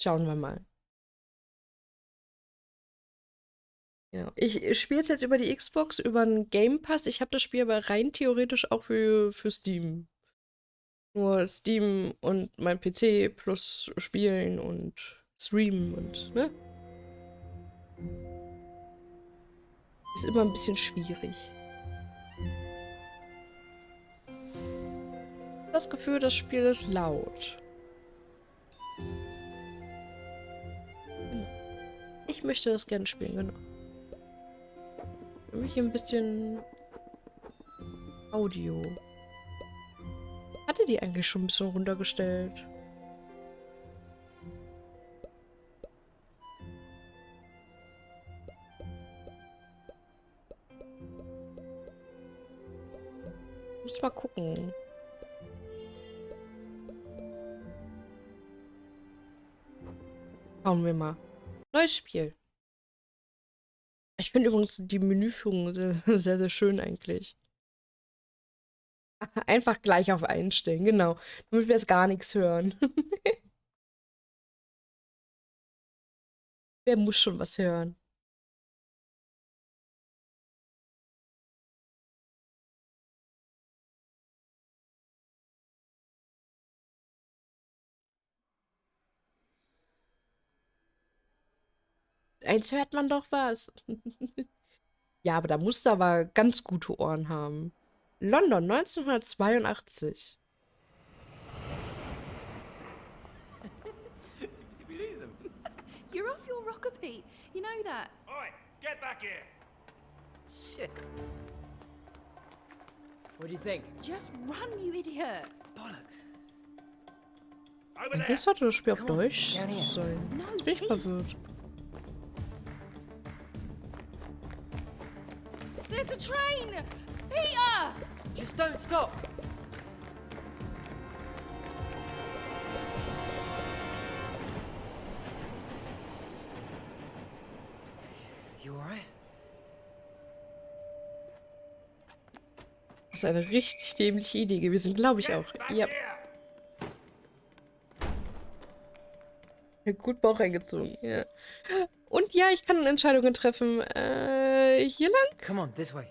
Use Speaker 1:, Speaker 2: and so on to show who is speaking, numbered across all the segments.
Speaker 1: Schauen wir mal. Ja. Ich spiele es jetzt über die Xbox, über einen Game Pass. Ich habe das Spiel aber rein theoretisch auch für Steam. Nur Steam und mein PC plus Spielen und Streamen und, ne? Ist immer ein bisschen schwierig. Das Gefühl, das Spiel ist laut. Genau. Ich möchte das gerne spielen, genau. Für mich ein bisschen Audio. Hatte die eigentlich schon ein bisschen runtergestellt? Muss mal gucken. Schauen wir mal. Neues Spiel. Ich finde übrigens die Menüführung sehr, sehr, sehr schön eigentlich. Einfach gleich auf einstellen, genau. Damit wir jetzt gar nichts hören. Wer muss schon was hören? Eins hört man doch was. Ja, aber da musst du aber ganz gute Ohren haben. London 1982.
Speaker 2: Did we lose them?
Speaker 3: You're off your rocker, Pete. You know that.
Speaker 2: Oi, get back here! Shit. What do you think?
Speaker 3: Just run, you idiot.
Speaker 2: Bollocks. Over there!
Speaker 1: Eigentlich sollte das Spiel auf
Speaker 2: Come on,
Speaker 1: Deutsch
Speaker 2: down here.
Speaker 1: sein.
Speaker 3: No,
Speaker 1: Jetzt bin ich
Speaker 3: Pete.
Speaker 1: verwirrt.
Speaker 3: There's a train! Peter!
Speaker 2: Just don't stop! You alright?
Speaker 1: Das ist eine richtig dämliche Idee gewesen, glaube ich auch. Ja, gut Bauch eingezogen. Ja. Und ja, ich kann Entscheidungen treffen. Hier lang?
Speaker 2: Come on, this way.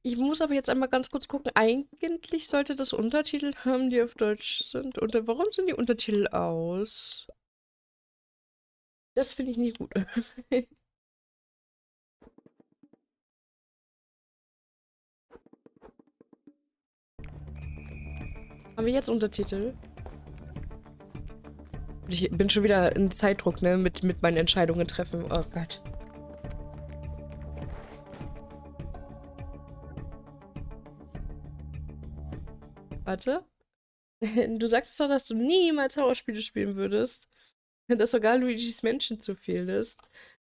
Speaker 1: Ich muss aber jetzt einmal ganz kurz gucken. Eigentlich sollte das Untertitel haben, die auf Deutsch sind. Und warum sind die Untertitel aus? Das finde ich nicht gut. Haben wir jetzt Untertitel? Ich bin schon wieder in Zeitdruck, ne? Mit meinen Entscheidungen treffen. Oh Gott. Warte. Du sagtest doch, dass du niemals Horrorspiele spielen würdest. Dass sogar Luigi's Mansion zu viel ist.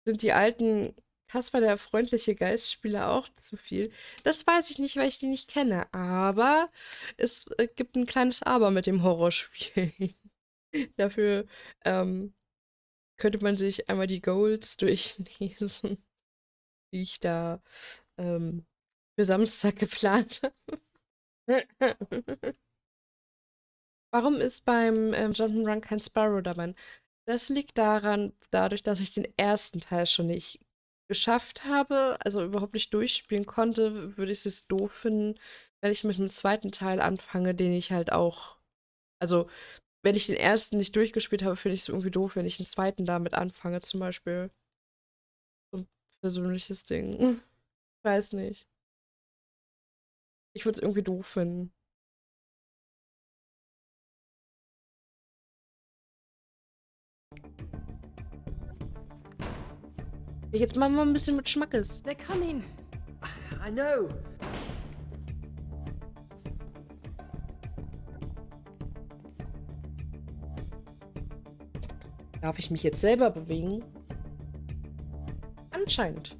Speaker 1: Sind die alten Kaspar der freundliche Geistspieler auch zu viel? Das weiß ich nicht, weil ich die nicht kenne. Aber es gibt ein kleines Aber mit dem Horrorspiel. Dafür könnte man sich einmal die Goals durchlesen, die ich da für Samstag geplant habe. Warum ist beim Jump'n'Run kein Sparrow dabei? Das liegt dadurch, dass ich den ersten Teil schon nicht geschafft habe, also überhaupt nicht durchspielen konnte, würde ich es doof finden, wenn ich mit einem zweiten Teil anfange, den ich halt auch, also wenn ich den ersten nicht durchgespielt habe, finde ich es irgendwie doof, wenn ich den zweiten damit anfange, zum Beispiel. So ein persönliches Ding. Weiß nicht. Ich würde es irgendwie doof finden. Jetzt machen wir ein bisschen mit Schmackes.
Speaker 3: They're coming.
Speaker 2: I know!
Speaker 1: Darf ich mich jetzt selber bewegen? Anscheinend.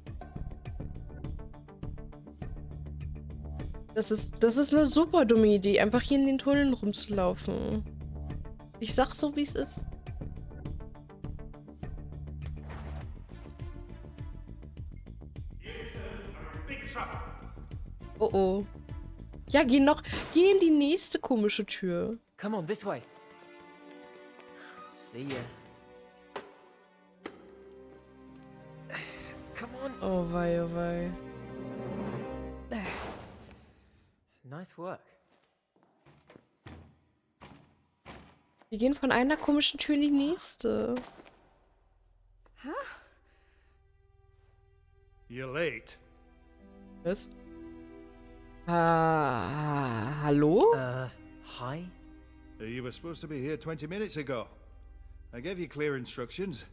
Speaker 1: Das ist eine super dumme Idee, einfach hier in den Tunneln rumzulaufen. Ich sag so, wie es ist. Oh oh. Ja, geh in die nächste komische Tür.
Speaker 2: Come on, this way. See ya. Come on.
Speaker 1: Oh wei, oh wei.
Speaker 2: Nice work.
Speaker 1: Wir gehen von einer komischen Tür in die nächste.
Speaker 4: You're late.
Speaker 1: Was? Hallo?
Speaker 2: Hi?
Speaker 4: You were supposed to be here 20 minutes ago. I gave you clear instructions.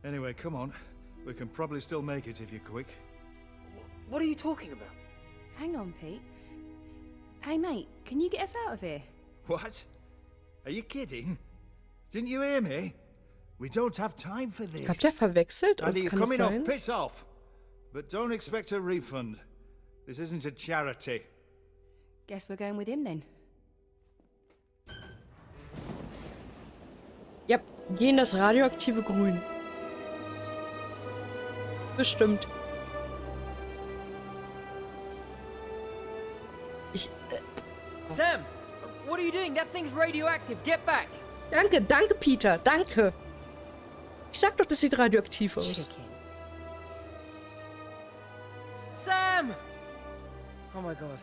Speaker 4: Anyway, come on. We can probably still make it if you're quick.
Speaker 2: What are you talking about?
Speaker 3: Hang on, Pete. Hey, mate, can you get us out of here?
Speaker 4: What? Are you kidding? Didn't you hear me? We don't have time for this.
Speaker 1: Ich glaube, der verwechselt uns,
Speaker 4: Either you're
Speaker 1: kann das
Speaker 4: coming or
Speaker 1: sein?
Speaker 4: piss off. But don't expect a refund. This isn't a charity.
Speaker 3: Guess we're going with him then.
Speaker 1: Ja, geh in das radioaktive Grün. Bestimmt.
Speaker 2: Sam! What are you doing? That thing's radioactive. Get back!
Speaker 1: Danke, Peter, danke. Ich sag doch, das sieht radioaktiv aus.
Speaker 2: Chicken. Sam! Oh my god.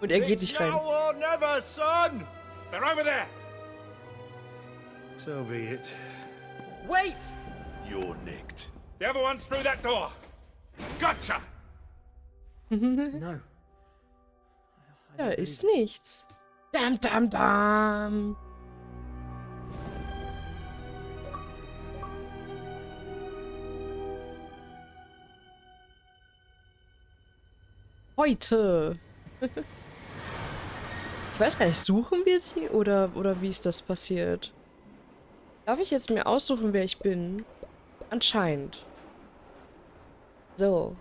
Speaker 1: Und er geht nicht rein.
Speaker 4: Now or never, son! They're over there! So be it.
Speaker 2: Wait!
Speaker 4: You're nicked. The other one's through that door. Gotcha!
Speaker 2: No.
Speaker 1: Da ist nichts. Dam, dam, dam. Heute. Ich weiß gar nicht, suchen wir sie oder wie ist das passiert? Darf ich jetzt mir aussuchen, wer ich bin? Anscheinend. So.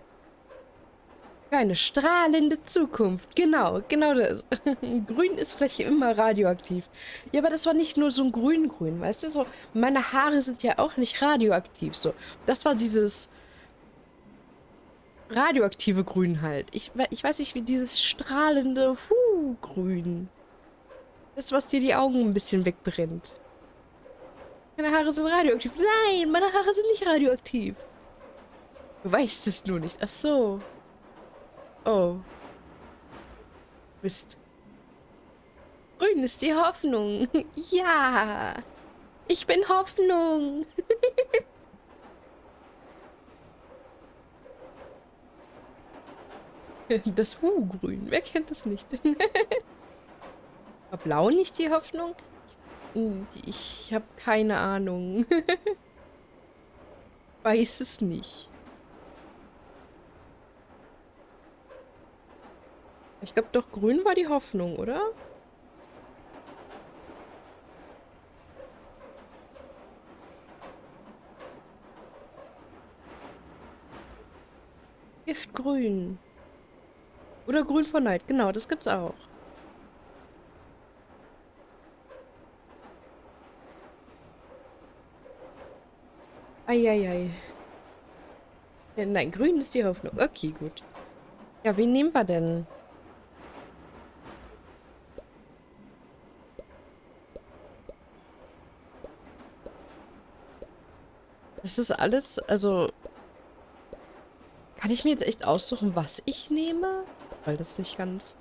Speaker 1: Für eine strahlende Zukunft. Genau das. Grün ist vielleicht immer radioaktiv. Ja, aber das war nicht nur so ein Grün-Grün, weißt du? So, meine Haare sind ja auch nicht radioaktiv. So, das war dieses radioaktive Grün halt. Ich weiß nicht, wie dieses strahlende Grün. Das, was dir die Augen ein bisschen wegbrennt. Meine Haare sind radioaktiv. Nein, meine Haare sind nicht radioaktiv. Du weißt es nur nicht. Ach so. Oh. Mist. Grün ist die Hoffnung. Ja. Ich bin Hoffnung. Das Grün. Wer kennt das nicht? War blau nicht die Hoffnung? Ich habe keine Ahnung. Weiß es nicht. Ich glaube doch, grün war die Hoffnung, oder? Giftgrün. Oder grün vor Neid. Genau, das gibt's auch. Eieiei. Nein, grün ist die Hoffnung. Okay, gut. Ja, wen nehmen wir denn? Das ist alles, also... Kann ich mir jetzt echt aussuchen, was ich nehme? Weil das nicht ganz...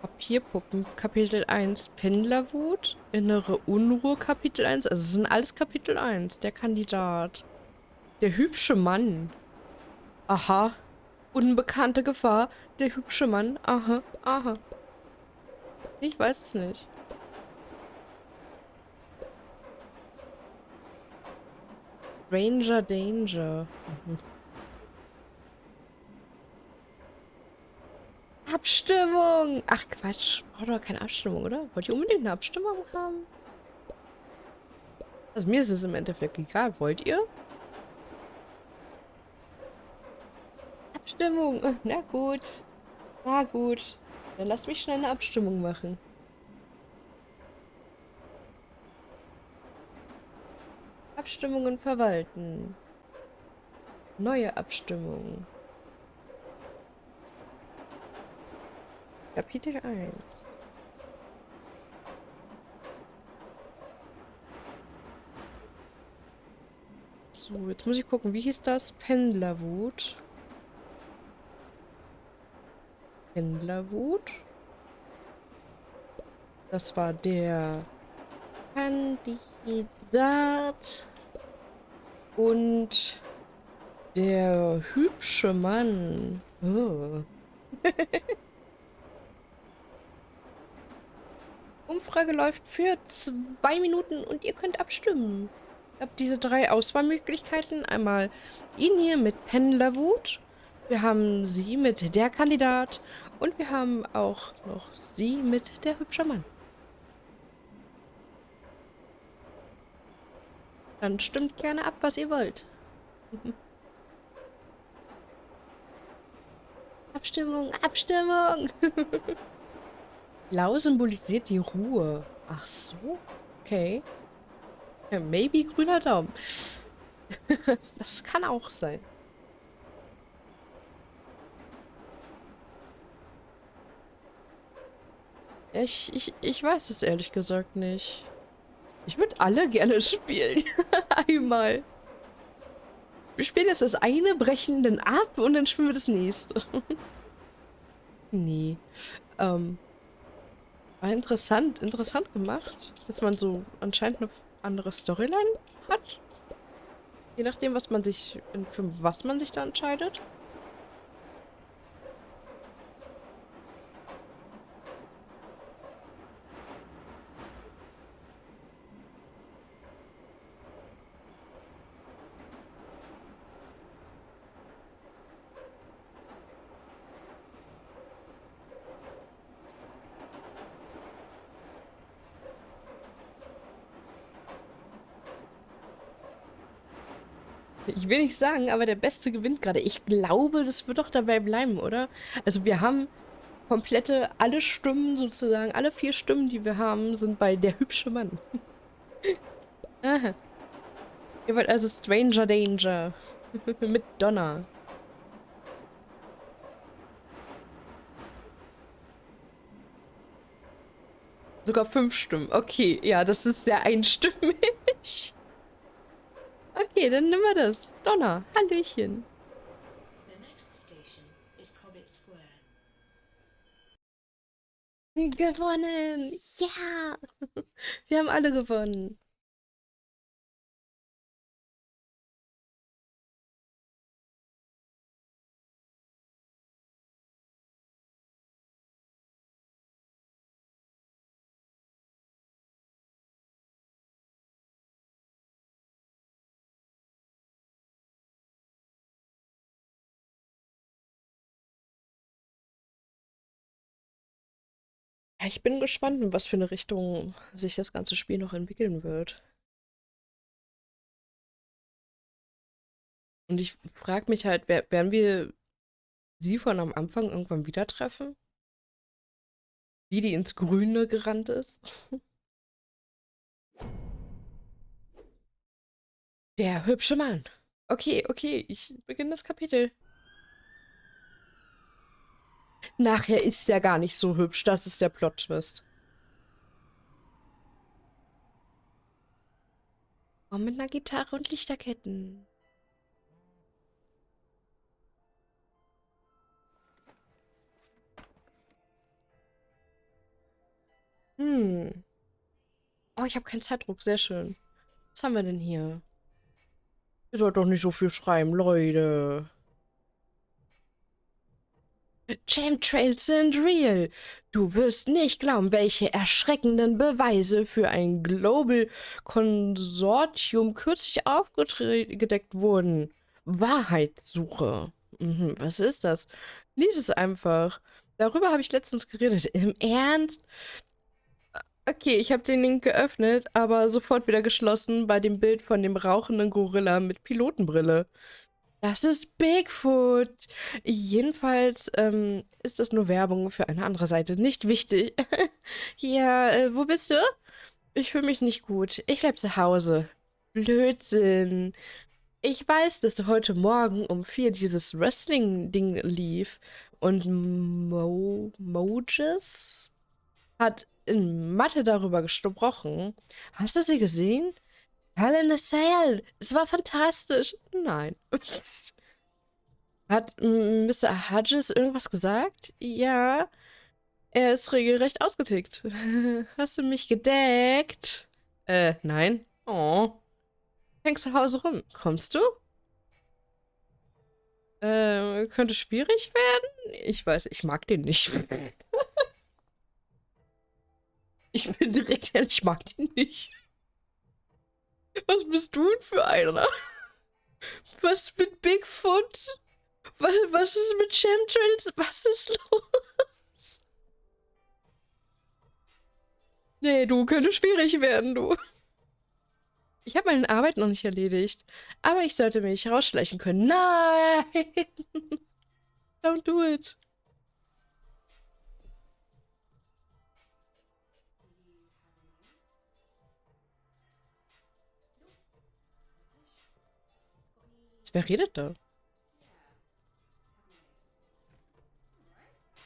Speaker 1: Papierpuppen, Kapitel 1. Pendlerwut, innere Unruhe, Kapitel 1. Also es sind alles Kapitel 1. Der Kandidat. Der hübsche Mann. Aha. Unbekannte Gefahr. Der hübsche Mann. Aha, aha. Ich weiß es nicht. Ranger Danger. Mhm. Abstimmung! Ach Quatsch, braucht doch keine Abstimmung, oder? Wollt ihr unbedingt eine Abstimmung haben? Also mir ist es im Endeffekt egal. Wollt ihr? Abstimmung! Na gut. Na gut. Dann lasst mich schnell eine Abstimmung machen. Abstimmungen verwalten. Neue Abstimmung. Kapitel 1. So, jetzt muss ich gucken, wie hieß das? Pendlerwut. Pendlerwut. Das war der Kandidat und der hübsche Mann. Oh. Umfrage läuft für 2 Minuten und ihr könnt abstimmen. Ich habe diese 3 Auswahlmöglichkeiten. Einmal ihn hier mit Pendlerwut. Wir haben sie mit der Kandidat. Und wir haben auch noch sie mit der hübsche Mann. Dann stimmt gerne ab, was ihr wollt. Abstimmung, Abstimmung! Blau symbolisiert die Ruhe. Ach so, okay. Ja, maybe grüner Daumen. Das kann auch sein. Ich weiß es ehrlich gesagt nicht. Ich würde alle gerne spielen. Einmal. Wir spielen jetzt das eine, brechen dann ab und dann spielen wir das nächste. Nee. War interessant gemacht, dass man so anscheinend eine andere Storyline hat. Je nachdem, was man sich, für was man sich da entscheidet. Ich will nicht sagen, aber der Beste gewinnt gerade. Ich glaube, das wird doch dabei bleiben, oder? Also wir haben komplette, alle Stimmen sozusagen, alle 4 Stimmen, die wir haben, sind bei der hübsche Mann. Aha. Ihr wollt also Stranger Danger. Mit Donna. Sogar 5 Stimmen. Okay, ja, das ist sehr einstimmig. Okay, dann nehmen wir das. Donna, Hallöchen. Gewonnen! Ja! Wir haben alle gewonnen. Ja, ich bin gespannt, in was für eine Richtung sich das ganze Spiel noch entwickeln wird. Und ich frage mich halt, werden wir sie von am Anfang irgendwann wieder treffen? Die ins Grüne gerannt ist? Der hübsche Mann. Okay, okay, ich beginne das Kapitel. Nachher ist er gar nicht so hübsch, das ist der Plot-Twist. Oh, mit einer Gitarre und Lichterketten. Hm. Oh, ich habe keinen Zeitdruck, sehr schön. Was haben wir denn hier? Ihr sollt doch nicht so viel schreiben, Leute. Chemtrails sind real. Du wirst nicht glauben, welche erschreckenden Beweise für ein Global Konsortium kürzlich aufgedeckt wurden. Wahrheitssuche. Was ist das? Lies es einfach. Darüber habe ich letztens geredet. Im Ernst? Okay, ich habe den Link geöffnet, aber sofort wieder geschlossen bei dem Bild von dem rauchenden Gorilla mit Pilotenbrille. Das ist Bigfoot. Jedenfalls ist das nur Werbung für eine andere Seite. Nicht wichtig. Ja, wo bist du? Ich fühle mich nicht gut. Ich bleib zu Hause. Blödsinn. Ich weiß, dass heute Morgen um 4 dieses Wrestling-Ding lief und Moses hat in Mathe darüber gesprochen. Hast du sie gesehen? Hell in a Cell. Es war fantastisch. Nein. Hat Mr. Hodges irgendwas gesagt? Ja. Er ist regelrecht ausgetickt. Hast du mich gedeckt? Nein. Oh. Hängst zu Hause rum. Kommst du? Könnte schwierig werden? Ich weiß, ich mag den nicht. Ich bin direkt ehrlich, ich mag den nicht. Was bist du denn für einer? Was mit Bigfoot? Was ist mit Chemtrails? Was ist los? Nee, du, könnte schwierig werden, du. Ich habe meine Arbeit noch nicht erledigt. Aber ich sollte mich rausschleichen können. Nein! Don't do it. Wer redet da?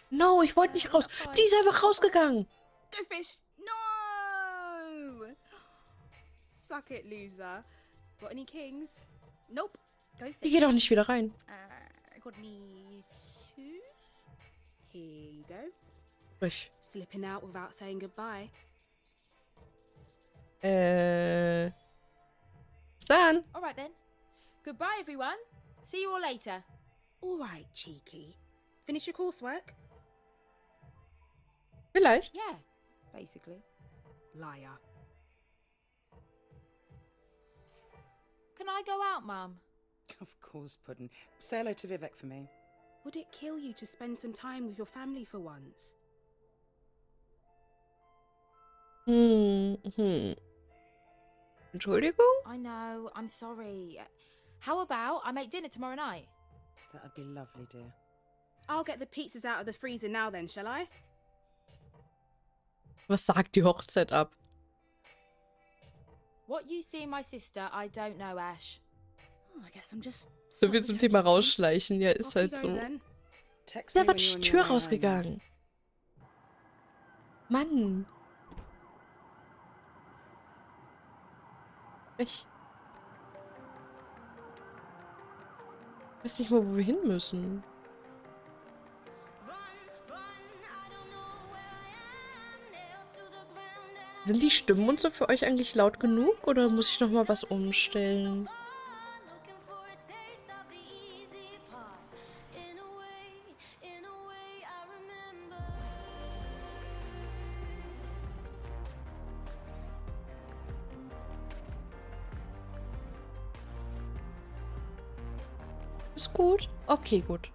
Speaker 1: No, ich wollte nicht raus. Die ist einfach rausgegangen.
Speaker 3: Go fish. No! Suck it, loser. Got any kings? Nope. Go
Speaker 1: Die
Speaker 3: fish.
Speaker 1: geht auch nicht wieder rein.
Speaker 3: Got any twos? Here you go.
Speaker 1: Ruhig.
Speaker 3: Slipping out without saying goodbye.
Speaker 1: Bis dann.
Speaker 5: All right then. Goodbye, everyone. See you all later.
Speaker 3: All right, cheeky. Finish your coursework?
Speaker 1: Vielleicht.
Speaker 5: Yeah, basically.
Speaker 3: Liar.
Speaker 5: Can I go out, Mum?
Speaker 6: Of course, Puddin'. Say hello to Vivek for me.
Speaker 3: Would it kill you to spend some time with your family for once?
Speaker 1: Entschuldigung?
Speaker 5: I know, I'm sorry. How about I make dinner tomorrow night?
Speaker 6: That would be lovely, dear.
Speaker 3: I'll get the pizzas out of the freezer now then, shall I?
Speaker 1: Was sagt die Hochzeit ab?
Speaker 5: What you see in my sister, I don't know, Ash.
Speaker 3: Oh, I guess I'm just...
Speaker 1: So viel zum Thema rausschleichen. Ja, ist
Speaker 3: Off you
Speaker 1: halt
Speaker 3: go
Speaker 1: so.
Speaker 3: then.
Speaker 6: Text
Speaker 1: Ist einfach
Speaker 6: me when
Speaker 1: durch
Speaker 6: you're
Speaker 1: die
Speaker 6: on
Speaker 1: Tür
Speaker 6: your way home.
Speaker 1: rausgegangen. Mann. Ich weiß nicht mal, wo wir hin müssen. Sind die Stimmen und so für euch eigentlich laut genug oder muss ich noch mal was umstellen? Ist gut? Okay, gut.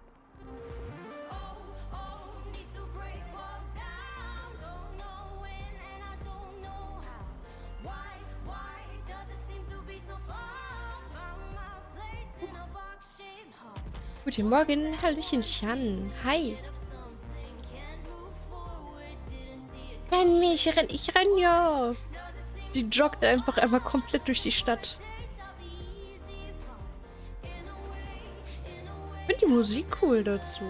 Speaker 1: Guten Morgen, Hallöchenchen. Hi. Renn mich, ich renn ja. Sie joggt einfach einmal komplett durch die Stadt. Ich finde die Musik cool dazu.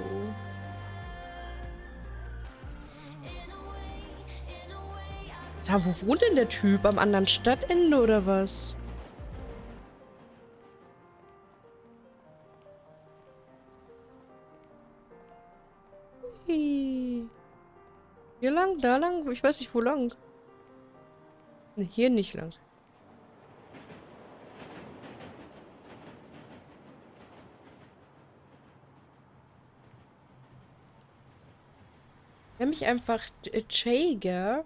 Speaker 1: Sag, wo wohnt denn der Typ? Am anderen Stadtende oder was? Hui. Hier lang? Da lang? Ich weiß nicht, wo lang. Ne, hier nicht lang. Nenn mich einfach Chager.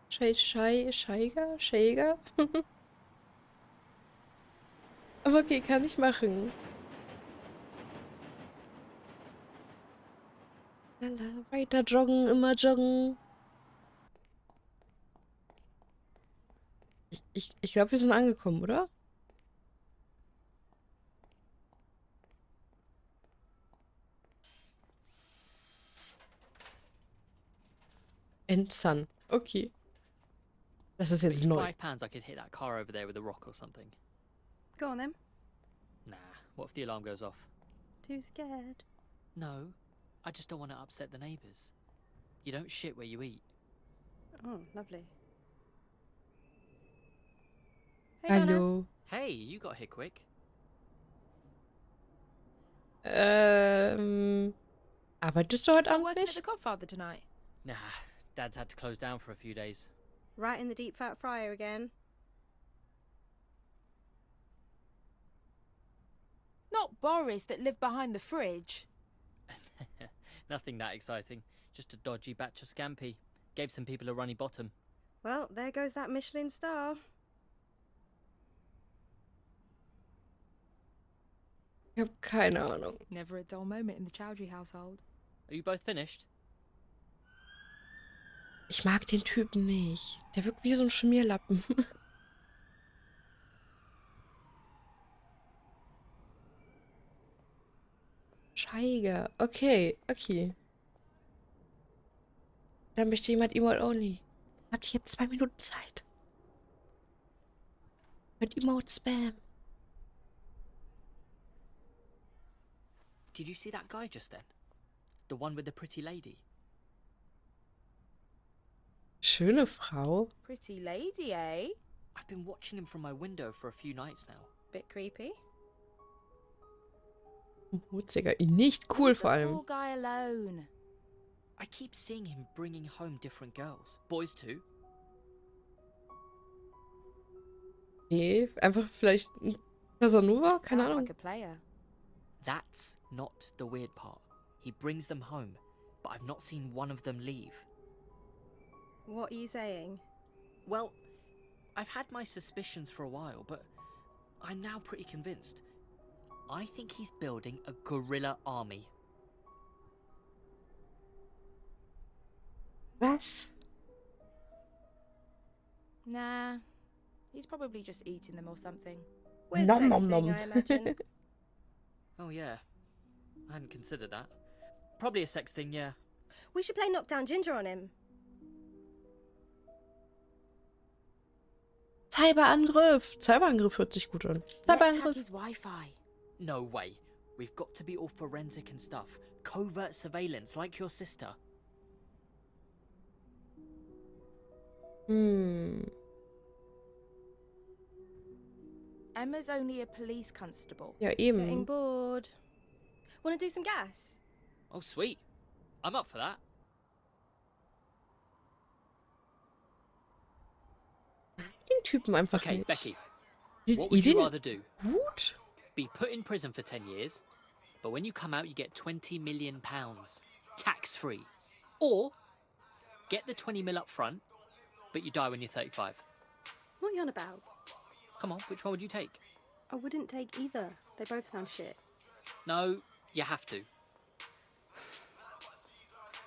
Speaker 1: Scheiger? Aber okay, kann ich machen. Lala, weiter joggen, immer joggen. Ich glaube, wir sind angekommen, oder? Sun. Okay. Das ist jetzt
Speaker 2: Bet you
Speaker 1: neu.
Speaker 2: £5 I could hit that car over there with a rock or something.
Speaker 3: Go on then.
Speaker 2: Nah, what if the alarm goes off?
Speaker 3: Too scared.
Speaker 2: No, I just don't want to upset the neighbours. You don't shit where you eat.
Speaker 3: Oh, lovely.
Speaker 5: Hey, Anna.
Speaker 1: Hallo.
Speaker 2: Hey, you got here quick.
Speaker 1: Arbeitest du heute
Speaker 5: Not
Speaker 1: Abend
Speaker 5: working at the
Speaker 1: nicht?
Speaker 5: Godfather tonight?
Speaker 2: Nah, Dad's had to close down for a few days.
Speaker 7: Right in the deep fat fryer again.
Speaker 5: Not Boris that lived behind the fridge.
Speaker 2: Nothing that exciting. Just a dodgy batch of scampi. Gave some people a runny bottom.
Speaker 7: Well, there goes that Michelin star.
Speaker 1: Ich habe keine Ahnung.
Speaker 5: Never a dull moment in the Chowdhury household.
Speaker 2: Are you both finished?
Speaker 1: Ich mag den Typen nicht. Der wirkt wie so ein Schmierlappen. Scheige. Okay, okay. Dann möchte jemand Emote Only. Habt ihr jetzt 2 Minuten Zeit? Mit Emote Spam.
Speaker 2: Did you see that guy just then? The one with the pretty lady?
Speaker 1: Schöne Frau.
Speaker 5: Pretty lady, eh?
Speaker 2: I've been watching him from my window for a few nights now.
Speaker 7: Bit creepy.
Speaker 1: Mutziger. Nicht cool
Speaker 5: Leave
Speaker 1: vor
Speaker 5: the
Speaker 1: allem.
Speaker 5: poor guy alone.
Speaker 2: I keep seeing him bringing home different girls. Boys too.
Speaker 1: Nee, einfach vielleicht ein Casanova? Keine
Speaker 5: Sounds
Speaker 1: Ahnung.
Speaker 5: like a player.
Speaker 2: That's not the weird part. He brings them home, but I've not seen one of them leave.
Speaker 7: What are you saying?
Speaker 2: Well, I've had my suspicions for a while, but I'm now pretty convinced. I think he's building a guerrilla army.
Speaker 1: Was?
Speaker 5: Nah. He's probably just eating them or something.
Speaker 7: Weird
Speaker 1: Nom
Speaker 7: sex
Speaker 1: nom
Speaker 7: thing,
Speaker 1: nom.
Speaker 7: I imagine.
Speaker 2: Oh yeah, I hadn't considered that. Probably a sex thing, yeah.
Speaker 7: We should play Knockdown Ginger on him.
Speaker 1: Cyberangriff. Cyberangriff hört sich gut an.
Speaker 5: Let's hack
Speaker 1: Cyberangriff.
Speaker 5: his Wi-Fi.
Speaker 2: No way. We've got to be all forensic and stuff. Covert surveillance, like your sister.
Speaker 5: Emma's only a police constable.
Speaker 1: Ja,
Speaker 7: Getting
Speaker 1: eben.
Speaker 7: bored. Want to do some gas?
Speaker 2: Oh, sweet. I'm up for that.
Speaker 1: Den Typen einfach
Speaker 2: Okay,
Speaker 1: nicht.
Speaker 2: Becky,
Speaker 1: Findet
Speaker 2: what
Speaker 1: ihr
Speaker 2: would you
Speaker 1: den
Speaker 2: rather do?
Speaker 1: gut?
Speaker 2: Be put in prison for 10 years, but when you come out you get 20 million pounds, tax-free. Or get the 20 mil up front, but you die when you're 35.
Speaker 7: What are you on about?
Speaker 2: Come on, which one would you take?
Speaker 7: I wouldn't take either. They both sound shit.
Speaker 2: No, you have to.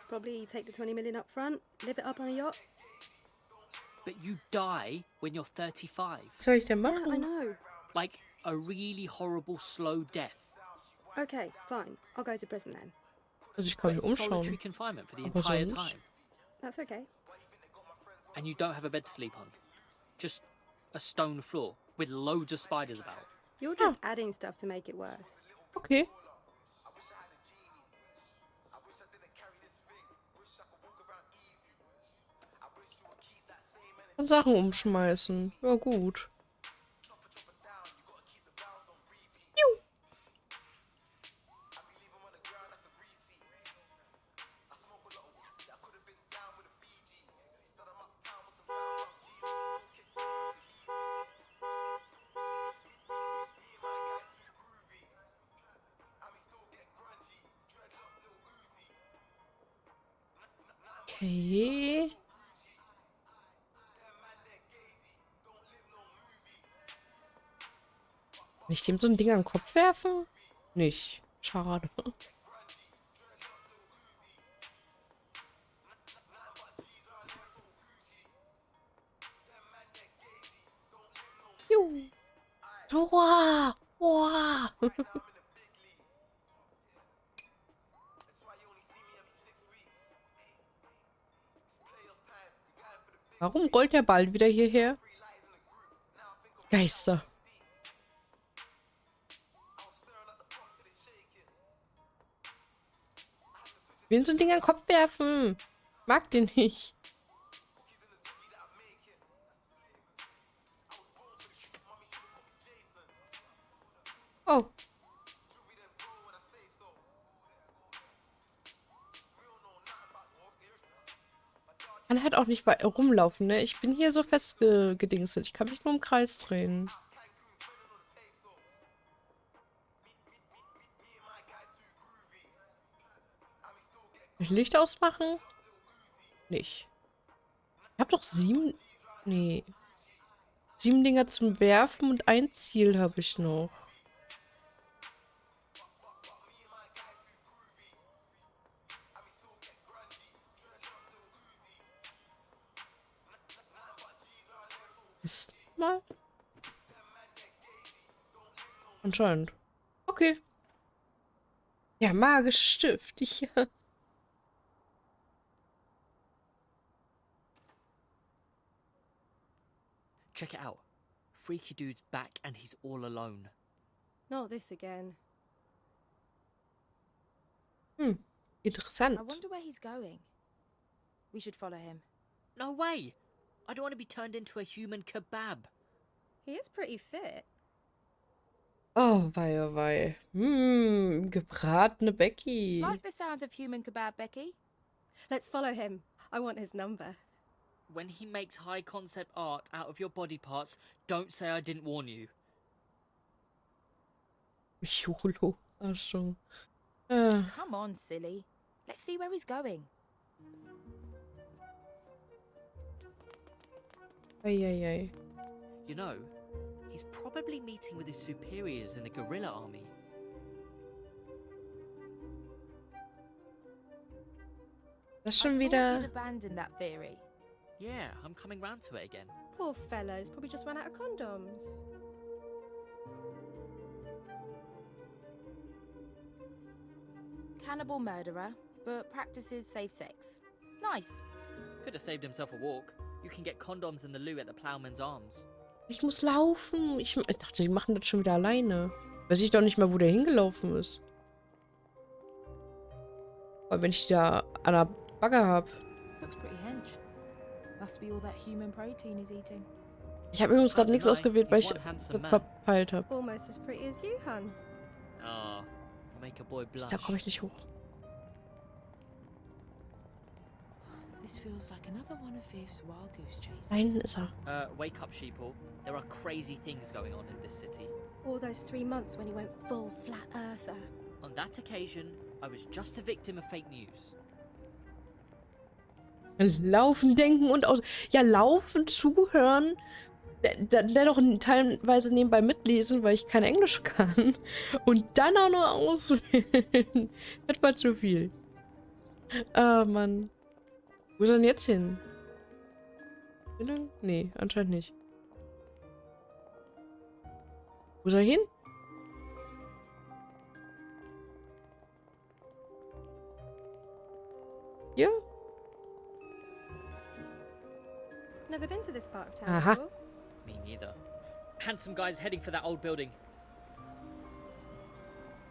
Speaker 7: Probably take the 20 million up front, live it up on a yacht.
Speaker 2: But you die when you're 35.
Speaker 1: Was soll ich denn
Speaker 7: Yeah,
Speaker 1: machen?
Speaker 7: I know.
Speaker 2: Like a really horrible slow death.
Speaker 7: Okay, fine. I'll go to prison then.
Speaker 1: Also ich kann mich
Speaker 2: Solitary
Speaker 1: umschauen.
Speaker 2: confinement for the
Speaker 1: Aber
Speaker 2: entire
Speaker 1: sonst?
Speaker 2: time.
Speaker 7: That's okay.
Speaker 2: And you don't have a bed to sleep on. Just a stone floor with loads of spiders about.
Speaker 7: You're just adding stuff to make it worse.
Speaker 1: Okay. Und Sachen umschmeißen. Ja, gut. Juhu. Okay. Kann ich dem so ein Ding an den Kopf werfen? Nicht. Schade. Juhu. Tora! Boah! Warum rollt der Ball wieder hierher? Geister. Ich will so ein Ding an den Kopf werfen. Mag den nicht. kann halt auch nicht rumlaufen, ne? Ich bin hier so festgedingselt. Ich kann mich nur im Kreis drehen. Will ich Licht ausmachen? Nicht. Ich habe doch 7... Nee. 7 Dinger zum Werfen und ein Ziel habe ich noch. Ist mal. Anscheinend. Okay. Ja, magischer Stift. Ja.
Speaker 2: Check it out. Freaky dude's back and he's all alone.
Speaker 7: Not this again.
Speaker 1: Interessant.
Speaker 5: I wonder where he's going. We should follow him.
Speaker 2: No way! I don't want to be turned into a human kebab.
Speaker 7: He is pretty fit.
Speaker 1: Oh, wei, oh, wei. Gebratene Becky.
Speaker 5: Like the sound of human kebab, Becky?
Speaker 7: Let's follow him. I want his number.
Speaker 2: When he makes high concept art out of your body parts, don't say I didn't warn you.
Speaker 1: YOLO. Ach schon.
Speaker 5: Come on, silly. Let's see where he's going.
Speaker 1: Eieiei.
Speaker 2: You know, he's probably meeting with his superiors in the guerrilla army.
Speaker 1: Das ist schon
Speaker 5: I thought
Speaker 1: wieder...
Speaker 5: you'd abandoned that theory.
Speaker 2: Yeah, I'm coming round to it again.
Speaker 7: Poor fella's probably just run out of condoms.
Speaker 5: Cannibal murderer, but practices safe sex. Nice.
Speaker 2: Could have saved himself a walk. You can get condoms in the loo at the Plowman's Arms.
Speaker 1: Ich muss laufen. Ich dachte, die machen das schon wieder alleine. Weiß ich doch nicht mal, wo der hingelaufen ist. Weil wenn ich die da an der Bagger habe.
Speaker 5: Looks pretty hench. Must be all that human protein he's eating.
Speaker 1: Ich habe übrigens gerade nichts ausgewählt, weil ich das verpeilt habe.
Speaker 7: Almost as pretty as you, hun.
Speaker 2: Ah, make a boy blush.
Speaker 1: Da komme ich nicht hoch.
Speaker 5: This feels like another one of Viv's wild goose chases.
Speaker 1: Da hinten ist er.
Speaker 2: Wake up, sheeple. There are crazy things going on in this city.
Speaker 7: All those 3 months when he went full flat earther.
Speaker 2: On that occasion, I was just a victim of fake news.
Speaker 1: Laufen, denken und aus. Ja, laufen, zuhören. Der doch teilweise nebenbei mitlesen, weil ich kein Englisch kann. Und dann auch noch auswählen. Das war zu viel. Ah, Mann. Wo ist er denn jetzt hin? Nee, anscheinend nicht. Wo ist er hin? Hier?
Speaker 7: Never been to this part of town
Speaker 1: Aha.
Speaker 7: before.
Speaker 2: Me neither. Handsome guy's heading for that old building.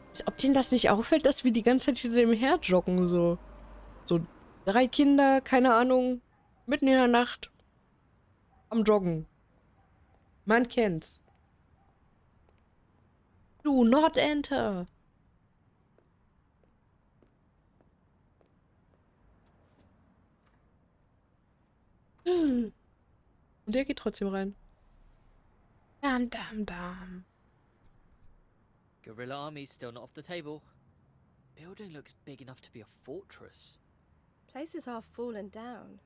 Speaker 1: Als ob denen das nicht auffällt, dass wir die ganze Zeit hinter dem her joggen, so. So 3 Kinder, keine Ahnung, mitten in der Nacht am Joggen. Man kennt's. Do not enter. Und der geht trotzdem rein. Dam, dam, dam.
Speaker 2: Guerrilla army's still not off the table. Building looks big enough to be a fortress.
Speaker 7: Place is half fallen down.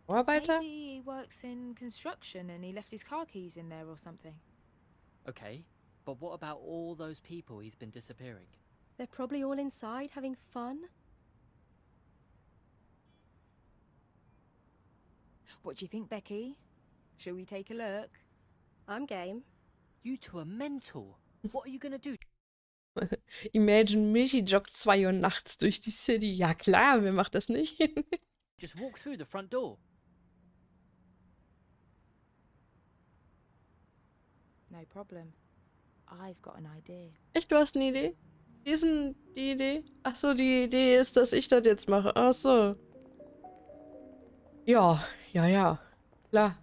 Speaker 1: Arbeiter?
Speaker 5: Maybe he works in construction and he left his car keys in there or something.
Speaker 2: Okay, but what about all those people he's been disappearing?
Speaker 7: They're probably all inside having fun.
Speaker 5: What do you think, Becky? Shall we take a look?
Speaker 7: I'm game.
Speaker 2: You two are mental. What are you gonna do?
Speaker 1: Imagine, Michi joggt 2 Uhr nachts durch die City. Ja klar, wer macht das nicht?
Speaker 2: Just walk through the front door.
Speaker 5: No problem. I've got an idea.
Speaker 1: Echt, du hast eine Idee? Wie ist denn die Idee? Ach so, die Idee ist, dass ich das jetzt mache. Ach so. Ja, ja, klar.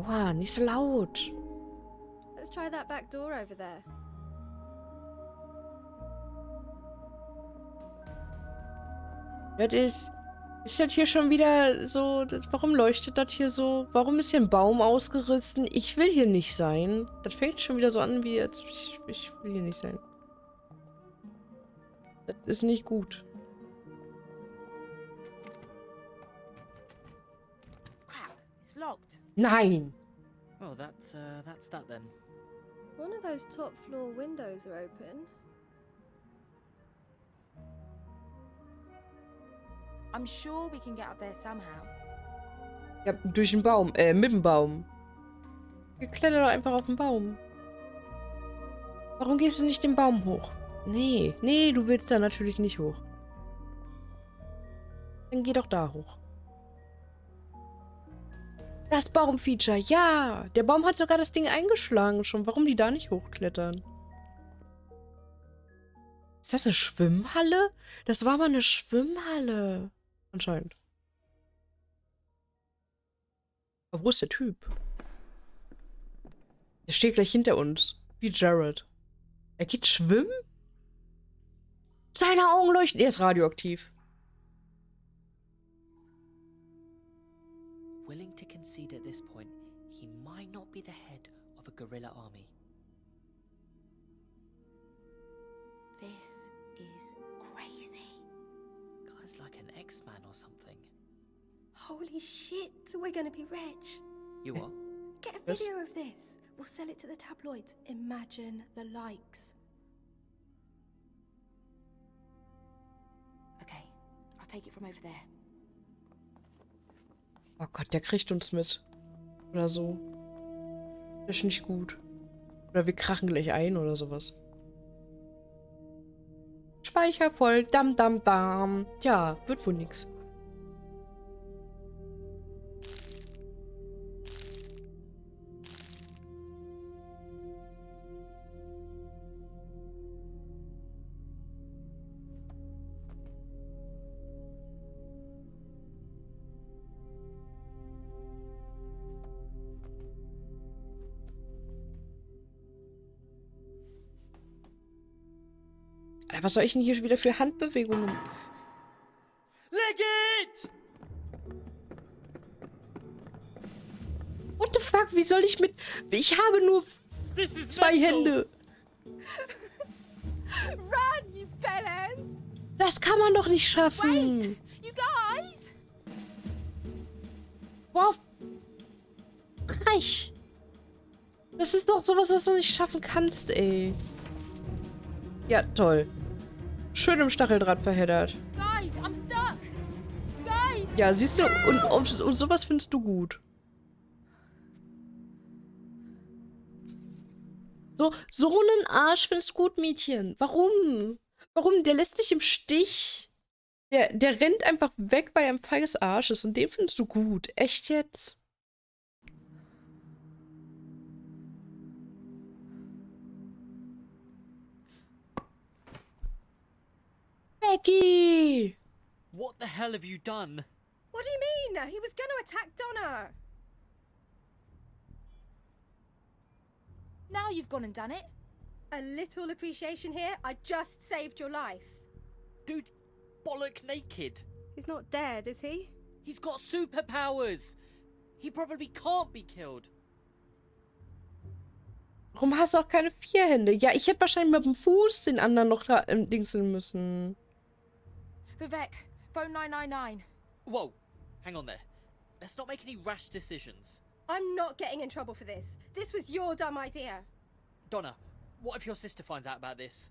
Speaker 1: Oha, nicht so laut.
Speaker 7: Let's try that back door over there.
Speaker 1: Ist das hier schon wieder so, warum leuchtet das hier so? Warum ist hier ein Baum ausgerissen? Ich will hier nicht sein. Das fängt schon wieder so an, wie als ich will hier nicht sein. Das ist nicht gut.
Speaker 3: Crap, it's locked.
Speaker 1: Nein!
Speaker 2: Well, that's that then.
Speaker 7: One of those top floor windows are open.
Speaker 3: I'm sure we can get up there somehow.
Speaker 1: Ja, durch den Baum. Mit dem Baum. Kletter doch einfach auf den Baum. Warum gehst du nicht den Baum hoch? Nee, du willst da natürlich nicht hoch. Dann geh doch da hoch. Das Baumfeature, ja! Der Baum hat sogar das Ding eingeschlagen schon. Warum die da nicht hochklettern? Ist das eine Schwimmhalle? Das war mal eine Schwimmhalle. Anscheinend. Aber wo ist der Typ? Der steht gleich hinter uns. Wie Jared. Er geht schwimmen? Seine Augen leuchten. Er ist radioaktiv.
Speaker 2: Willing to concede at this point, he might not be the head of a guerrilla army.
Speaker 3: This is crazy.
Speaker 2: Guy's like an X-Man or something.
Speaker 7: Holy shit, we're gonna be rich.
Speaker 2: You what?
Speaker 7: Get a
Speaker 1: Yes.
Speaker 7: video of this. We'll sell it to the tabloids. Imagine the likes.
Speaker 3: Okay, I'll take it from over there.
Speaker 1: Oh Gott, der kriegt uns mit. Oder so. Das ist nicht gut. Oder wir krachen gleich ein oder sowas. Speicher voll. Dam, dam, dam. Tja, wird wohl nix. Alter, was soll ich denn hier schon wieder für Handbewegungen?
Speaker 2: Leg it!
Speaker 1: What the fuck? Wie soll ich mit... Ich habe nur
Speaker 2: This is
Speaker 1: 2
Speaker 2: mental.
Speaker 1: Hände.
Speaker 3: Run, you bellend!
Speaker 1: Das kann man doch nicht schaffen.
Speaker 3: You guys!
Speaker 1: Wow. Reich. Das ist doch sowas, was du nicht schaffen kannst, ey. Ja, toll. Schön im Stacheldraht verheddert.
Speaker 3: Guys, I'm stuck! Guys!
Speaker 1: Ja, siehst du, und sowas findest du gut. So einen Arsch findest du gut, Mädchen. Warum? Warum? Der lässt dich im Stich. Der rennt einfach weg, weil er ein feiges Arsch ist. Und den findest du gut. Echt jetzt? Becky!
Speaker 2: What the hell have you done?
Speaker 7: What do you mean? He was gonna attack Donna.
Speaker 3: Now you've gone and done it.
Speaker 7: A little appreciation here. I just saved your life.
Speaker 2: Dude, bollock naked.
Speaker 7: He's not dead, is he?
Speaker 2: He's got superpowers. He probably can't be killed.
Speaker 1: Warum hast du auch keine 4 Hände? Ja, ich hätte wahrscheinlich mit dem Fuß den anderen noch da dingsen müssen.
Speaker 3: Vivek, phone 999.
Speaker 2: Whoa, hang on there. Let's not make any rash decisions.
Speaker 7: I'm not getting in trouble for this. This was your dumb idea.
Speaker 2: Donna, what if your sister finds out about this?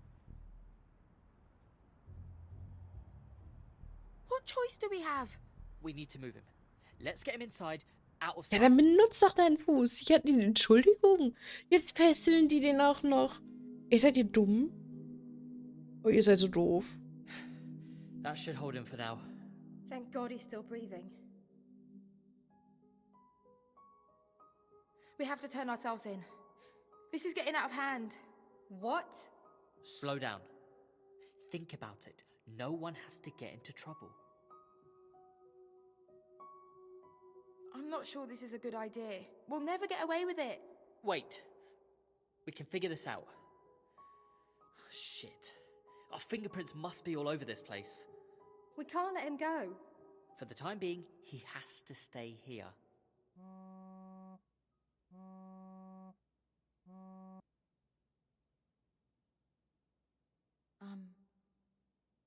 Speaker 3: What choice do we have?
Speaker 2: We need to move him. Let's get him inside, out of
Speaker 1: Ja,
Speaker 2: sight.
Speaker 1: dann benutzt doch deinen Fuß. Ich hatte Entschuldigung. Jetzt fesseln die den auch noch. Ey, seid ihr dumm? Oh, ihr seid so doof.
Speaker 2: That should hold him for now.
Speaker 7: Thank God he's still breathing.
Speaker 3: We have to turn ourselves in. This is getting out of hand.
Speaker 7: What?
Speaker 2: Slow down. Think about it. No one has to get into trouble.
Speaker 3: I'm not sure this is a good idea. We'll never get away with it.
Speaker 2: Wait. We can figure this out. Shit. Our fingerprints must be all over this place.
Speaker 7: We can't let him go.
Speaker 2: For the time being, he has to stay here.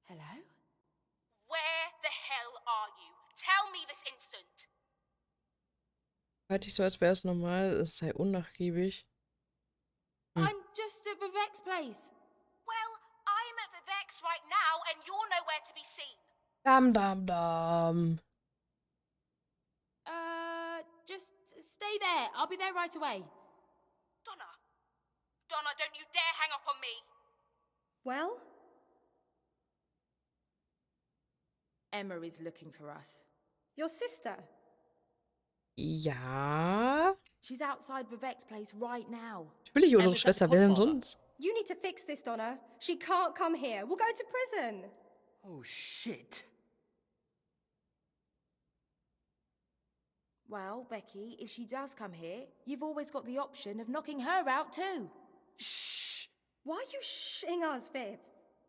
Speaker 3: Hello?
Speaker 8: Where the hell are you? Tell me this instant.
Speaker 1: Hört sich so, als wäre es normal, es sei unnachgiebig.
Speaker 3: I'm just at Vivek's place.
Speaker 8: Well, I'm at Vivek's right now and you're nowhere to be seen.
Speaker 1: Dam, dam, dam.
Speaker 3: Just stay there. I'll be there right away.
Speaker 8: Donna. Donna, don't you dare hang up on me.
Speaker 7: Well?
Speaker 3: Emma is looking for us.
Speaker 7: Your sister?
Speaker 1: Ja.
Speaker 3: She's outside Vivek's place right now.
Speaker 1: Natürlich, unsere
Speaker 2: Emma's at
Speaker 1: Schwester,
Speaker 2: the
Speaker 1: wer denn
Speaker 2: Godfather.
Speaker 1: sonst?
Speaker 7: You need to fix this, Donna. She can't come here. We'll go to prison.
Speaker 2: Oh, shit.
Speaker 3: Well, Becky, if she does come here, you've always got the option of knocking her out too.
Speaker 2: Shh.
Speaker 7: Why are you shitting us, Viv?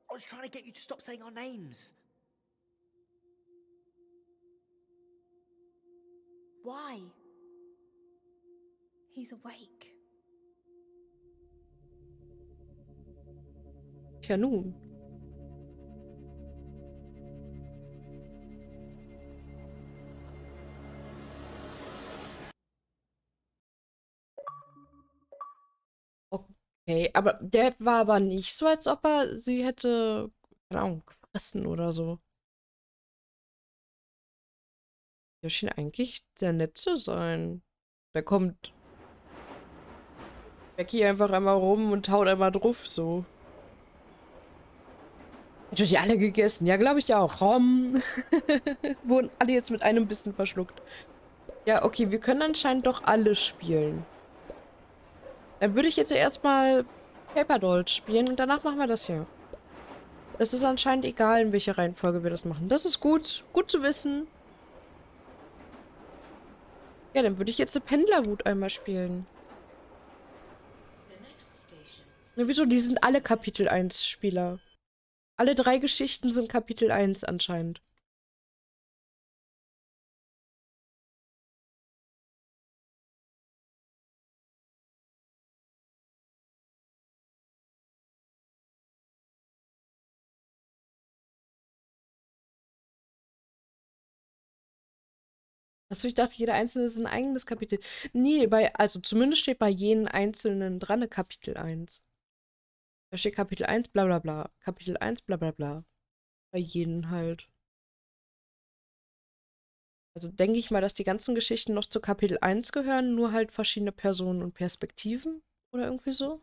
Speaker 2: I was trying to get you to stop saying our names.
Speaker 3: Why?
Speaker 7: He's awake.
Speaker 1: Ja, nun. Okay, aber der war aber nicht so, als ob er sie hätte, keine Ahnung, gefressen oder so. Der schien eigentlich sehr nett zu sein. Da kommt Becky einfach einmal rum und haut einmal drauf, so. Natürlich alle gegessen. Ja, glaube ich auch. Wurden alle jetzt mit einem Bissen verschluckt. Ja, okay, wir können anscheinend doch alle spielen. Dann würde ich jetzt erstmal Paper Dolls spielen und danach machen wir das hier. Es ist anscheinend egal, in welcher Reihenfolge wir das machen. Das ist gut. Gut zu wissen. Ja, dann würde ich jetzt eine Pendlerwut einmal spielen. Ja, wieso? Die sind alle Kapitel 1 Spieler. Alle 3 Geschichten sind Kapitel 1 anscheinend. Achso, ich dachte, jeder einzelne ist ein eigenes Kapitel. Nee, also zumindest steht bei jedem einzelnen dran Kapitel 1. Da steht Kapitel 1, bla bla bla. Kapitel 1, bla bla bla. Bei jedem halt. Also denke ich mal, dass die ganzen Geschichten noch zu Kapitel 1 gehören, nur halt verschiedene Personen und Perspektiven oder irgendwie so.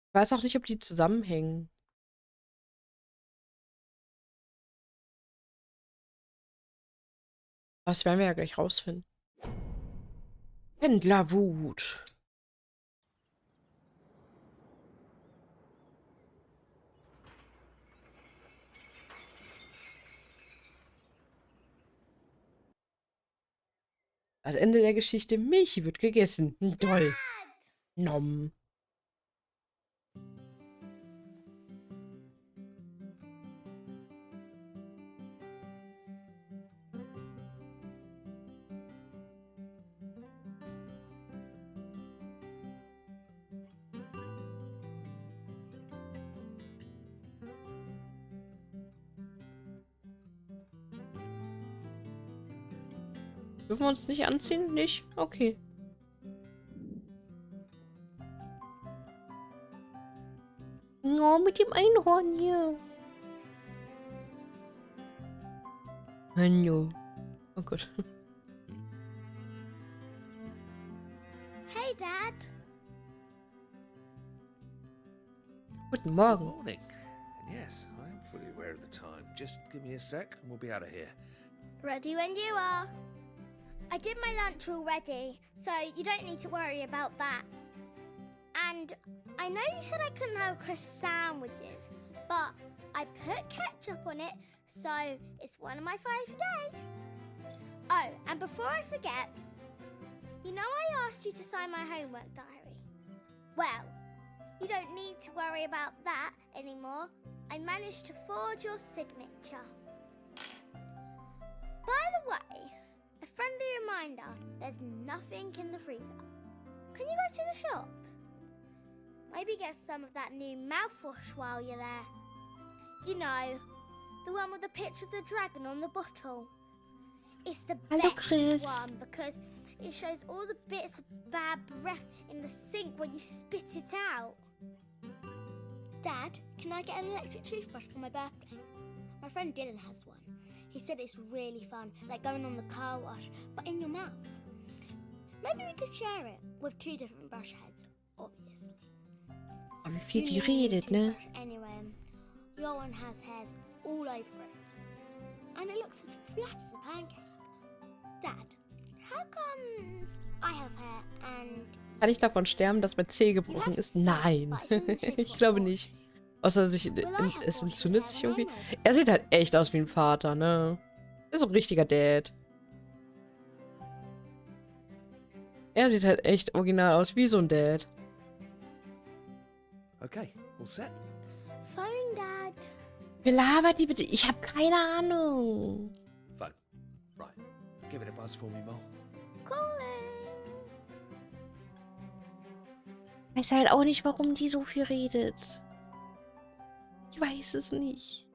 Speaker 1: Ich weiß auch nicht, ob die zusammenhängen. Das werden wir ja gleich rausfinden. Pendlerwut. Das Ende der Geschichte. Milch wird gegessen. Toll. Nom. Dürfen wir uns nicht anziehen? Nicht? Okay. Oh, mit dem Einhorn hier. Hallo. Oh Gott.
Speaker 9: Hey, Dad.
Speaker 1: Guten Morgen.
Speaker 10: Good morning. And yes, I am fully aware of the time. Just give me a sec and we'll be out of here.
Speaker 9: Ready when you are. I did my lunch already, so you don't need to worry about that. And I know you said I couldn't have crisp sandwiches, but I put ketchup on it, so it's one of my 5 a day. Oh, and before I forget, you know I asked you to sign my homework diary? Well, you don't need to worry about that anymore. I managed to forge your signature. By the way, a friendly reminder, there's nothing in the freezer. Can you go to the shop? Maybe get some of that new mouthwash while you're there. You know, the one with the picture of the dragon on the bottle. It's the best
Speaker 1: Chris.
Speaker 9: one because it shows all the bits of bad breath in the sink when you spit it out. Dad, can I get an electric toothbrush for my birthday? My friend Dylan has one. He said it's really fun, like going on the car wash, but in your mouth. Maybe we could share it with 2 different brush heads, obviously.
Speaker 1: Oh, wie viel die
Speaker 9: You need a
Speaker 1: redet, ne?
Speaker 9: toothbrush anyway. Your one has hairs all over it. And it looks as flat as a pancake. Dad, how comes I have hair and...
Speaker 1: Kann ich davon sterben, dass mein Zeh gebrochen ist? Nein. Ich glaube nicht. Außer es entzündet sich irgendwie. Er sieht halt echt aus wie ein Vater, ne? Ist so ein richtiger Dad. Er sieht halt echt original aus wie so ein Dad.
Speaker 10: Okay, all set?
Speaker 9: Phone, Dad.
Speaker 1: Wer labert die bitte? Ich habe keine Ahnung.
Speaker 10: Phone. Right. Give it a buzz for me, Mom.
Speaker 9: Calling.
Speaker 1: Ich weiß halt auch nicht, warum die so viel redet. Ich weiß es nicht.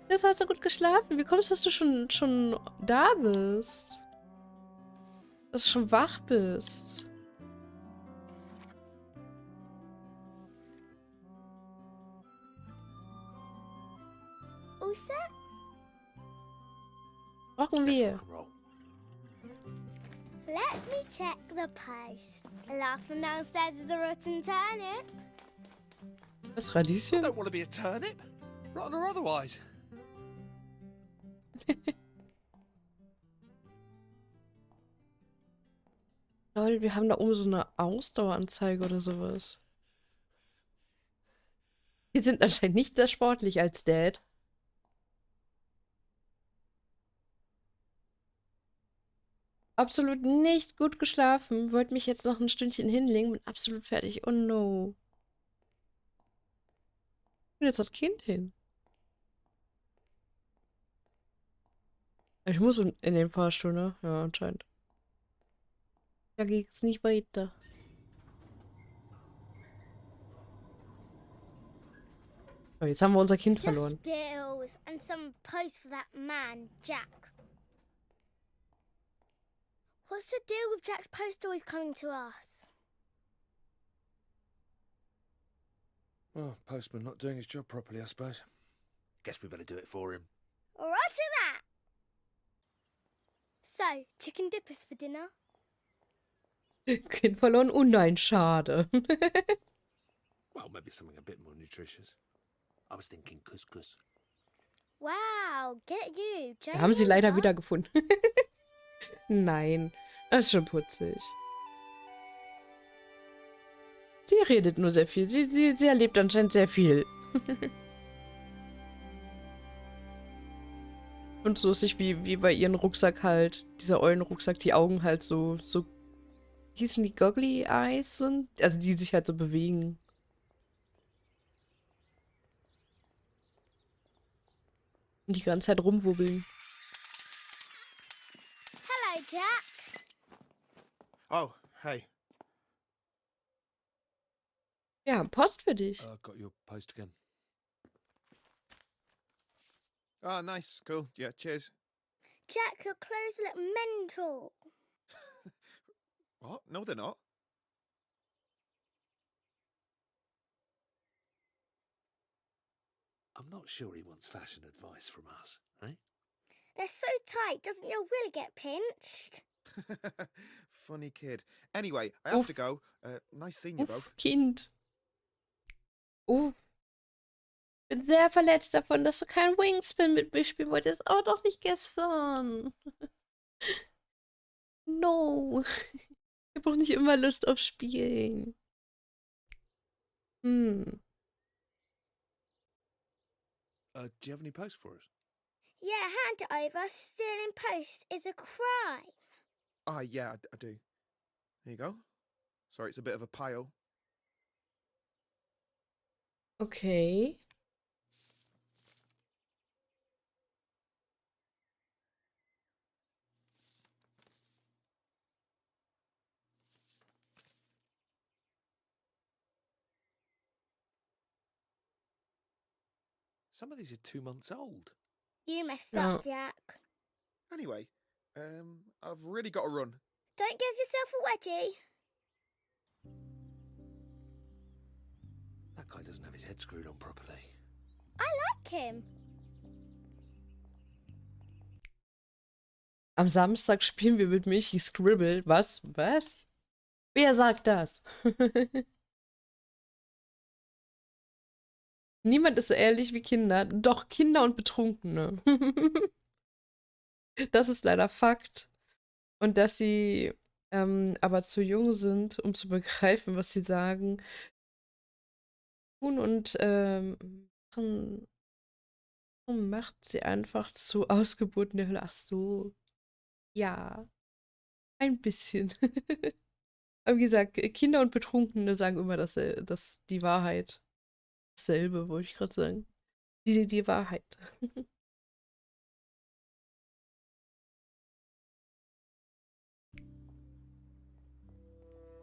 Speaker 1: Du hast so gut geschlafen. Wie kommst du, dass du schon da bist? Dass du schon wach bist.
Speaker 9: All set?
Speaker 1: Brauchen
Speaker 10: Let's
Speaker 1: wir.
Speaker 10: rock and roll.
Speaker 9: Let me check the post. The last one downstairs is a rotten turnip.
Speaker 1: Was,
Speaker 10: I
Speaker 1: Radieschen?
Speaker 10: don't want to be a turnip, rotten or otherwise.
Speaker 1: Lol, wir haben da oben so eine Ausdaueranzeige oder sowas. Wir sind anscheinend nicht sehr sportlich als Dad. Absolut nicht gut geschlafen. Wollte mich jetzt noch ein Stündchen hinlegen. Bin absolut fertig. Oh no. Und jetzt das Kind hin. Ich muss in den Fahrstuhl, ne? Ja, anscheinend. Da geht's nicht weiter. Oh, jetzt haben wir unser Kind verloren.
Speaker 9: Just bills and some post for that man, Jack. What's the deal with Jack's post always coming to us?
Speaker 10: Well, postman not doing his job properly, I suppose. Guess we better do it for him.
Speaker 9: Roger that! So, chicken dippers for dinner?
Speaker 1: Kind verloren? Oh nein, schade.
Speaker 10: Well, maybe something a bit more nutritious. I was thinking couscous.
Speaker 9: Wow, get you.
Speaker 1: Wir haben sie leider wiedergefunden. Nein, das ist schon putzig. Sie redet nur sehr viel. Sie erlebt anscheinend sehr viel. Und so lustig wie bei ihrem Rucksack halt. Dieser Eulenrucksack, die Augen halt so hießen die Goggly Eyes sind. Also die sich halt so bewegen. Und die ganze Zeit rumwubbeln.
Speaker 9: Hello, Jack.
Speaker 11: Oh, hey.
Speaker 1: Ja, Post für dich.
Speaker 10: Got your post again.
Speaker 11: Oh, nice. Cool. Yeah, cheers.
Speaker 9: Jack, your clothes look mental.
Speaker 11: What? No, they're not.
Speaker 10: I'm not sure he wants fashion advice from us, eh?
Speaker 9: They're so tight, doesn't your will get pinched?
Speaker 11: Funny kid. Anyway, I have
Speaker 1: Uff.
Speaker 11: to go. Nice seeing you both.
Speaker 1: Uff, Kind. Oh. Bin sehr verletzt davon, dass du kein Wingspin mit mir spielen wolltest. Oh, doch nicht gestern. No. Ich habe auch nicht immer Lust auf Spielen.
Speaker 10: Do you have any posts for us?
Speaker 9: Yeah, hand it over. Stealing posts is a crime.
Speaker 11: Ah, yeah, I do. There you go. Sorry, it's a bit of a pile.
Speaker 1: Okay.
Speaker 10: Some of these are 2 months old.
Speaker 9: You messed
Speaker 1: Ja.
Speaker 9: up, Jack.
Speaker 11: Anyway, I've really got to run.
Speaker 9: Don't give yourself a wedgie.
Speaker 10: That guy doesn't have his head screwed on properly.
Speaker 9: I like him.
Speaker 1: Am Samstag spielen wir mit Milchi Scribble. Was? Was? Wer sagt das? Niemand ist so ehrlich wie Kinder. Doch, Kinder und Betrunkene. Das ist leider Fakt. Und dass sie aber zu jung sind, um zu begreifen, was sie sagen. Tun und macht sie einfach zu Ausgeburten der Hölle. Ach so. Ja. Ein bisschen. Aber wie gesagt, Kinder und Betrunkene sagen immer dass die Wahrheit. Dasselbe, wollte ich gerade sagen. Die Wahrheit.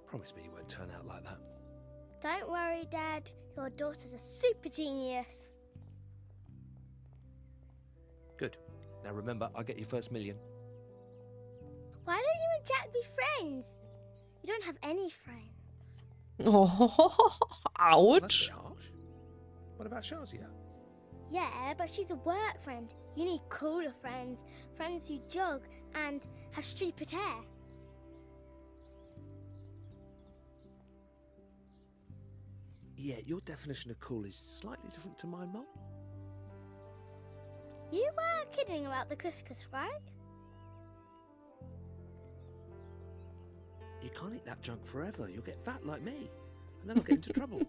Speaker 10: Promise me you won't turn out like that.
Speaker 9: Don't worry, Dad. Your daughter's a super genius.
Speaker 10: Good. Now remember, I'll get your first million.
Speaker 9: Why don't you and Jack be friends? You don't have any friends.
Speaker 1: Oh,
Speaker 10: Well, that's a
Speaker 1: ouch.
Speaker 10: bit harsh. What about Shazia?
Speaker 9: Yeah, but she's a work friend. You need cooler friends. Friends who jog and have stupid hair.
Speaker 10: Yeah, your definition of cool is slightly different to mine, Mom.
Speaker 9: You were kidding about the couscous, right?
Speaker 10: You can't eat that junk forever. You'll get fat like me. And then I'll get into trouble.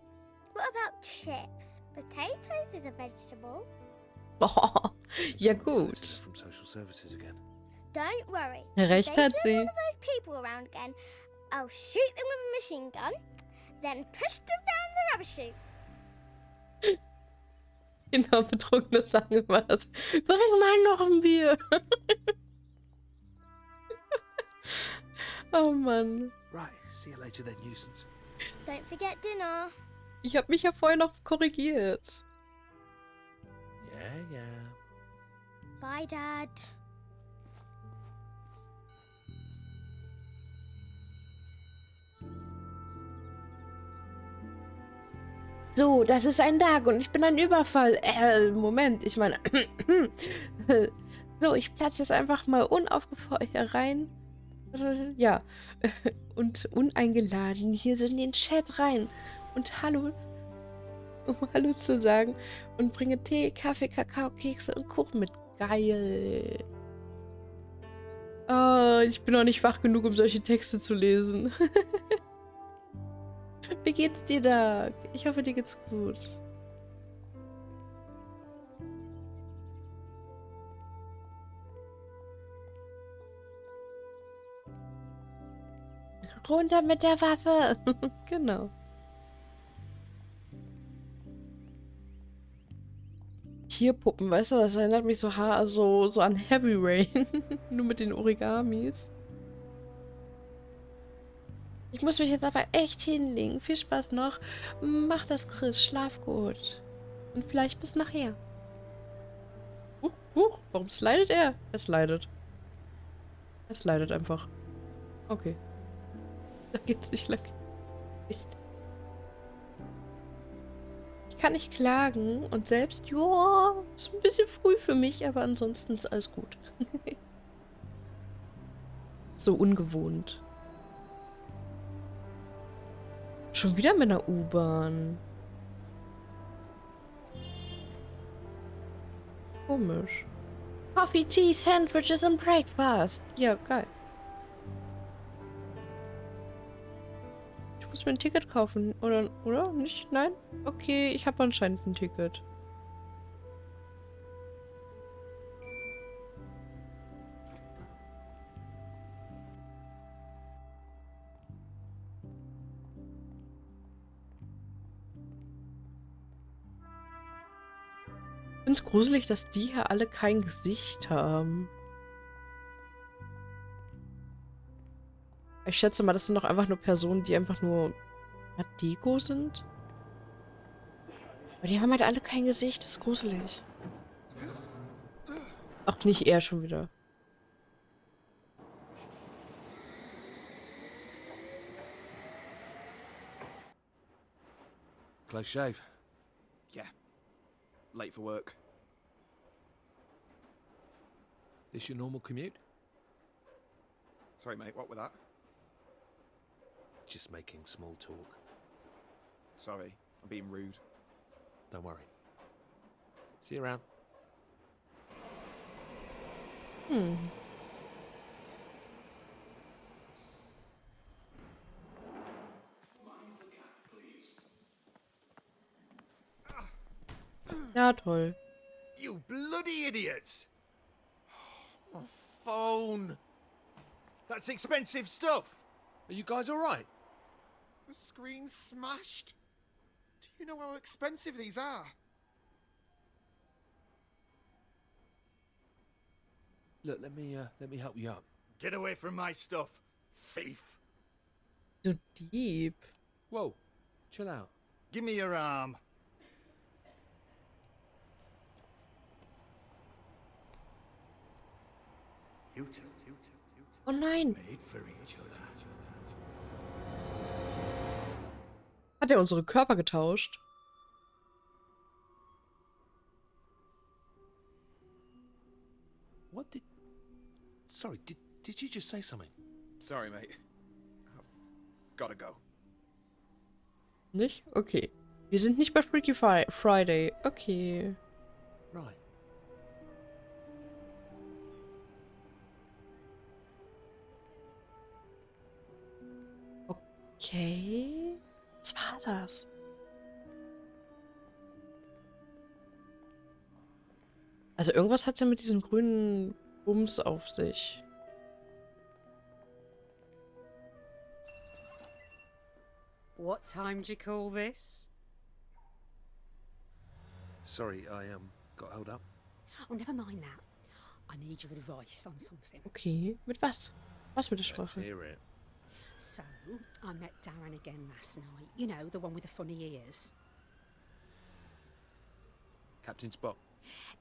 Speaker 9: What about chips? Potatoes is a vegetable.
Speaker 1: Oh, ja
Speaker 10: Photos
Speaker 1: gut.
Speaker 10: From social services again.
Speaker 9: Don't worry.
Speaker 1: Recht
Speaker 9: If they
Speaker 1: hat
Speaker 9: send
Speaker 1: sie.
Speaker 9: one of those people around again, I'll shoot them with a machine gun, then push them down the rubbish chute.
Speaker 1: Genau, Betrunkene sagen immer das. Bring mal noch ein Bier. Oh Mann.
Speaker 10: Right, see you later then, nuisance.
Speaker 9: Don't forget dinner.
Speaker 1: Ich habe mich ja vorher noch korrigiert.
Speaker 10: Yeah, yeah.
Speaker 9: Bye, Dad.
Speaker 1: So, das ist ein Tag und ich bin ein Überfall. Moment, ich meine. So, ich platze jetzt einfach mal unaufgefordert hier rein. Also, ja. Und uneingeladen hier so in den Chat rein. Und Hallo. Um Hallo zu sagen. Und bringe Tee, Kaffee, Kakao, Kekse und Kuchen mit. Geil. Oh, ich bin noch nicht wach genug, um solche Texte zu lesen. Wie geht's dir da? Ich hoffe, dir geht's gut. Runter mit der Waffe. Genau. Tierpuppen, weißt du, das erinnert mich so an Heavy Rain. Nur mit den Origamis. Ich muss mich jetzt aber echt hinlegen. Viel Spaß noch. Mach das, Chris. Schlaf gut. Und vielleicht bis nachher. Warum slidet er? Er slidet. Er slidet einfach. Okay. Da geht's nicht lang. Mist. Ich kann nicht klagen. Und selbst, joa, ist ein bisschen früh für mich, aber ansonsten ist alles gut. So ungewohnt. Schon wieder mit einer U-Bahn. Komisch. Coffee, Tea, Sandwiches and Breakfast. Ja, geil. Ich muss mir ein Ticket kaufen. Oder? Nicht? Nein? Okay, ich habe anscheinend ein Ticket. Ich finde es gruselig, dass die hier alle kein Gesicht haben. Ich schätze mal, das sind doch einfach nur Personen, die einfach nur Deko sind. Aber die haben halt alle kein Gesicht, das ist gruselig. Auch nicht er schon wieder.
Speaker 10: Close shave.
Speaker 11: Yeah. Late for work.
Speaker 10: This your normal commute?
Speaker 11: Sorry, mate, what with that?
Speaker 10: Just making small talk.
Speaker 11: Sorry, I'm being rude.
Speaker 10: Don't worry. See you around.
Speaker 1: Ja, toll.
Speaker 4: You bloody idiots!
Speaker 11: My phone!
Speaker 4: That's expensive stuff!
Speaker 10: Are you guys all right?
Speaker 11: The screen's smashed. Do you know how expensive these are?
Speaker 10: Look, let me help you up.
Speaker 4: Get away from my stuff, thief!
Speaker 1: So deep.
Speaker 10: Whoa, chill out.
Speaker 4: Give me your arm. You two.
Speaker 1: Oh nein.
Speaker 4: Made for each other.
Speaker 1: Hat er unsere Körper getauscht?
Speaker 10: What did... Sorry, did you just say something?
Speaker 11: Sorry, mate. I've gotta go.
Speaker 1: Nicht? Okay. Wir sind nicht bei Freaky Friday. Okay.
Speaker 10: Right.
Speaker 1: Okay. Was war das? Also irgendwas hat es ja mit diesem grünen Bums auf sich.
Speaker 3: What time do you call this?
Speaker 10: Sorry, I got held up.
Speaker 3: Oh, never mind that. I need your advice on something.
Speaker 1: Okay. Mit was? Was mit der
Speaker 10: Let's
Speaker 1: Sprache?
Speaker 10: hear it.
Speaker 3: So, I met Darren again last night. You know, the one with the funny ears.
Speaker 10: Captain Spock.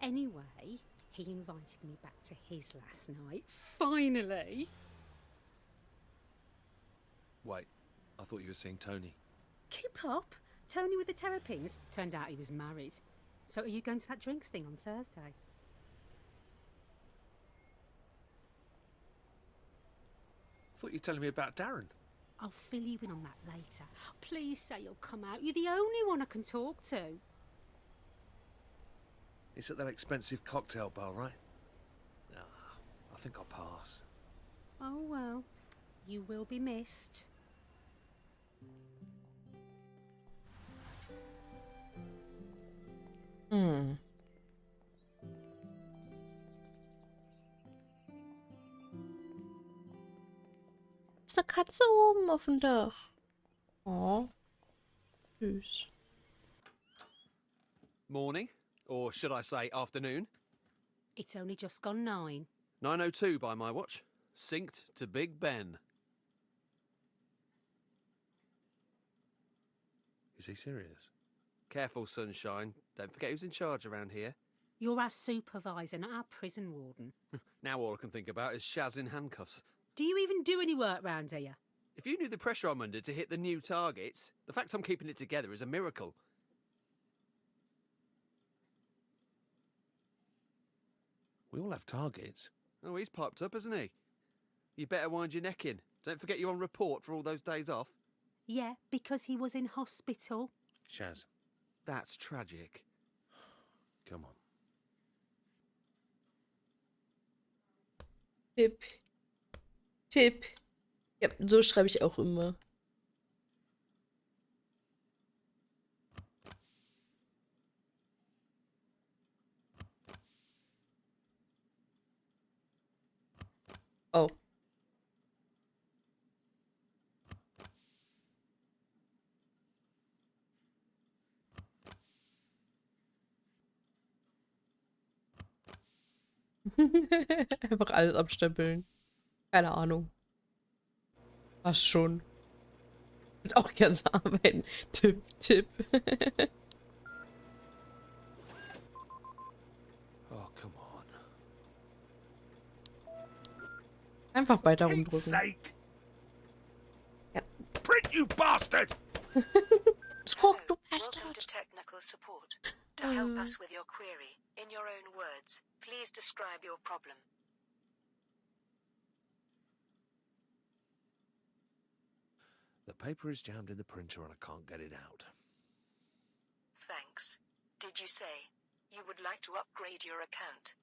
Speaker 3: Anyway, he invited me back to his last night. Finally!
Speaker 10: Wait, I thought you were seeing Tony.
Speaker 3: Keep up! Tony with the terrapins. Turned out he was married. So are you going to that drinks thing on Thursday?
Speaker 10: I thought you were telling me about Darren.
Speaker 3: I'll fill you in on that later. Please say you'll come out. You're the only one I can talk to.
Speaker 10: It's at that expensive cocktail bar, right? Nah, I think I'll pass.
Speaker 3: Oh well, you will be missed.
Speaker 1: Hm. Ist eine Katze oben auf dem Dach. Oh. Süß.
Speaker 12: Morning, or should I say afternoon?
Speaker 3: It's only just gone 9.
Speaker 12: 9:02 by my watch. Synced to Big Ben.
Speaker 10: Is he serious?
Speaker 12: Careful, sunshine. Don't forget who's in charge around here.
Speaker 3: You're our supervisor, not our prison warden.
Speaker 12: Now all I can think about is Shaz in handcuffs.
Speaker 3: Do you even do any work round here?
Speaker 12: If you knew the pressure I'm under to hit the new targets, the fact I'm keeping it together is a miracle.
Speaker 10: We all have targets.
Speaker 12: Oh, he's piped up, hasn't he? You better wind your neck in. Don't forget you're on report for all those days off.
Speaker 3: Yeah, because he was in hospital.
Speaker 10: Shaz,
Speaker 12: That's tragic.
Speaker 10: come on.
Speaker 1: Tipp. Tipp. Ja, so schreibe ich auch immer. Oh. Einfach alles abstempeln. Keine Ahnung. Was schon. Würde auch gerne so arbeiten. Tipp, Tipp.
Speaker 10: Oh, come on.
Speaker 1: Einfach weiter rumdrücken. Ja.
Speaker 10: Print, you bastard!
Speaker 1: Druck, du
Speaker 13: Welcome to technical support. To help us with your query, in your own words, please describe your problem.
Speaker 10: The paper is jammed in the printer and I can't get it out.
Speaker 13: Thanks. Did you say you would like to upgrade your account?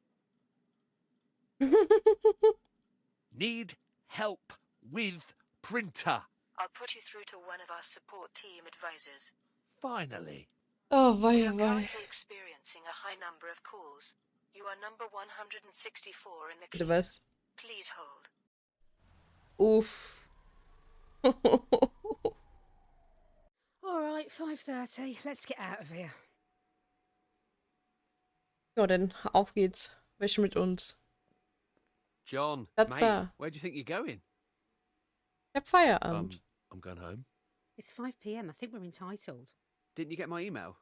Speaker 10: Need help with printer.
Speaker 13: I'll put you through to one of our support team advisors.
Speaker 10: Finally.
Speaker 1: Oh,
Speaker 13: We
Speaker 1: wei,
Speaker 13: are
Speaker 1: wei.
Speaker 13: currently experiencing a high number of calls. You are number 164 in the
Speaker 1: Bitte
Speaker 13: queue.
Speaker 1: was?
Speaker 13: Please hold.
Speaker 1: Uff.
Speaker 3: All right, 5:30. Let's get out of here.
Speaker 1: Ja, dann auf geht's. Welche mit uns?
Speaker 12: John,
Speaker 1: Platz
Speaker 12: mate,
Speaker 1: da.
Speaker 12: where do you think you're going?
Speaker 1: Ich hab Feierabend.
Speaker 10: I'm going home.
Speaker 3: It's 5 p.m. I think we're entitled.
Speaker 12: Didn't you get my email?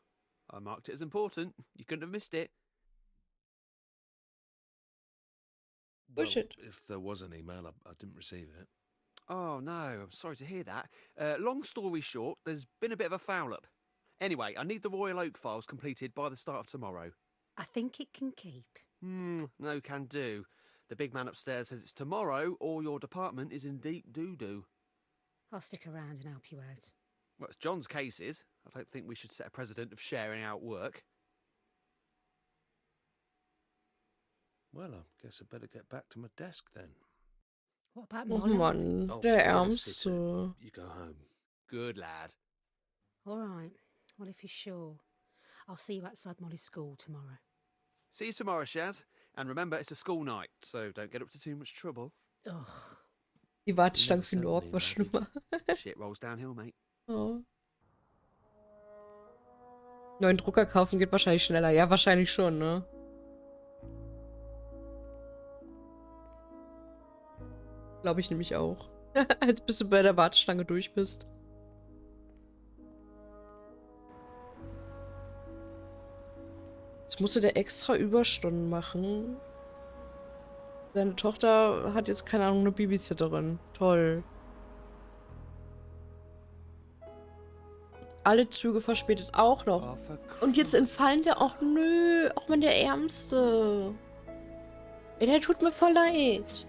Speaker 12: I marked it as important. You couldn't have missed it.
Speaker 1: Bullshit.
Speaker 10: Well, if there was an email, I didn't receive it.
Speaker 12: Oh, no, I'm sorry to hear that. Long story short, there's been a bit of a foul-up. Anyway, I need the Royal Oak files completed by the start of tomorrow.
Speaker 3: I think it can keep.
Speaker 12: No can do. The big man upstairs says it's tomorrow or your department is in deep doo-doo.
Speaker 3: I'll stick around and help you out.
Speaker 12: Well, it's John's cases. I don't think we should set a precedent of sharing out work.
Speaker 10: Well, I guess I better get back to my desk then.
Speaker 3: What about
Speaker 1: Oh
Speaker 3: Molly?
Speaker 1: Mann,
Speaker 10: Oh,
Speaker 1: der
Speaker 10: better sit
Speaker 1: Ärmste.
Speaker 10: You go home.
Speaker 12: Good lad.
Speaker 3: All right. Well, if you're sure, I'll see you outside Molly's school tomorrow.
Speaker 12: See you tomorrow, Shaz. And remember, it's a school night, so don't get up to too much trouble.
Speaker 3: Ugh.
Speaker 1: Die Warteschlange für
Speaker 10: Never
Speaker 1: den Ork
Speaker 10: said
Speaker 1: war
Speaker 10: me,
Speaker 1: schlimmer.
Speaker 12: Shit rolls downhill, mate.
Speaker 1: Oh. Neuen Drucker kaufen geht wahrscheinlich schneller. Ja, wahrscheinlich schon, ne? Glaube ich nämlich auch. Als bis du bei der Warteschlange durch bist. Jetzt musste der extra Überstunden machen. Seine Tochter hat jetzt, keine Ahnung, eine Babysitterin. Toll. Alle Züge verspätet auch noch. Und jetzt entfallen der auch. Nö, auch mal der Ärmste. Ey, der tut mir voll leid.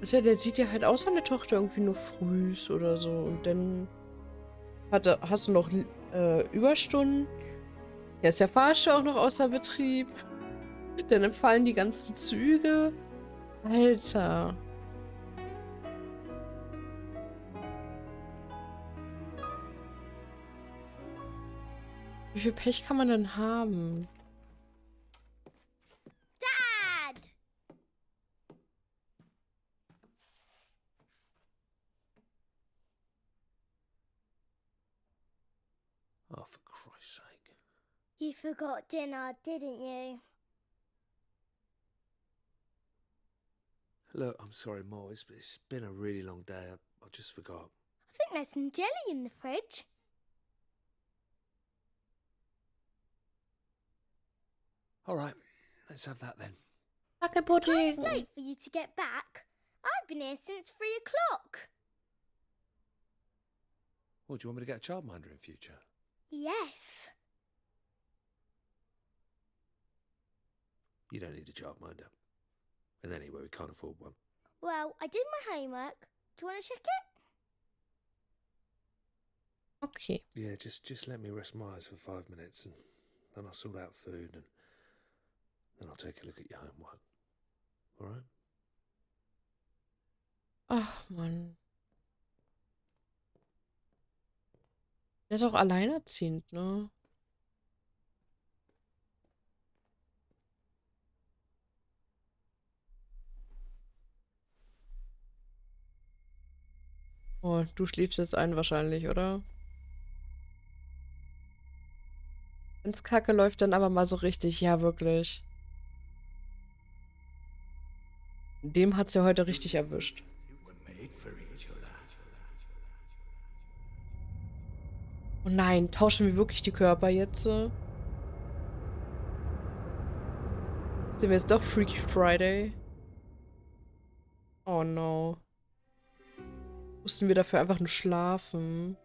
Speaker 1: Also der sieht ja halt aus, seine Tochter irgendwie nur frühs oder so. Und dann hast du noch Überstunden. Ja, ist der Fahrstuhl auch noch außer Betrieb. Dann entfallen die ganzen Züge. Alter. Wie viel Pech kann man denn haben?
Speaker 9: Dad!
Speaker 10: Oh, for Christ's sake.
Speaker 9: You forgot dinner, didn't you?
Speaker 10: Look, I'm sorry, Mo. It's been a really long day. I just forgot.
Speaker 9: I think there's some jelly in the fridge.
Speaker 10: All right, let's have that then.
Speaker 9: It's kind of late for you to get back. I've been here since 3 o'clock.
Speaker 10: Well, do you want me to get a childminder in future?
Speaker 9: Yes.
Speaker 10: You don't need a childminder. And anyway, we can't afford one.
Speaker 9: Well, I did my homework. Do you want to check it?
Speaker 1: Okay.
Speaker 10: Yeah, just let me rest my eyes for 5 minutes and then I'll sort out food and then I'll take a look at your homework. Alright?
Speaker 1: Ach, Mann. Der ist auch alleinerziehend, ne? Oh, du schläfst jetzt ein wahrscheinlich, oder? Wenn's kacke läuft, dann aber mal so richtig. Ja, wirklich. Dem hat's ja heute richtig erwischt. Oh nein, tauschen wir wirklich die Körper jetzt? Sind wir jetzt doch Freaky Friday? Oh no. Mussten wir dafür einfach nur schlafen?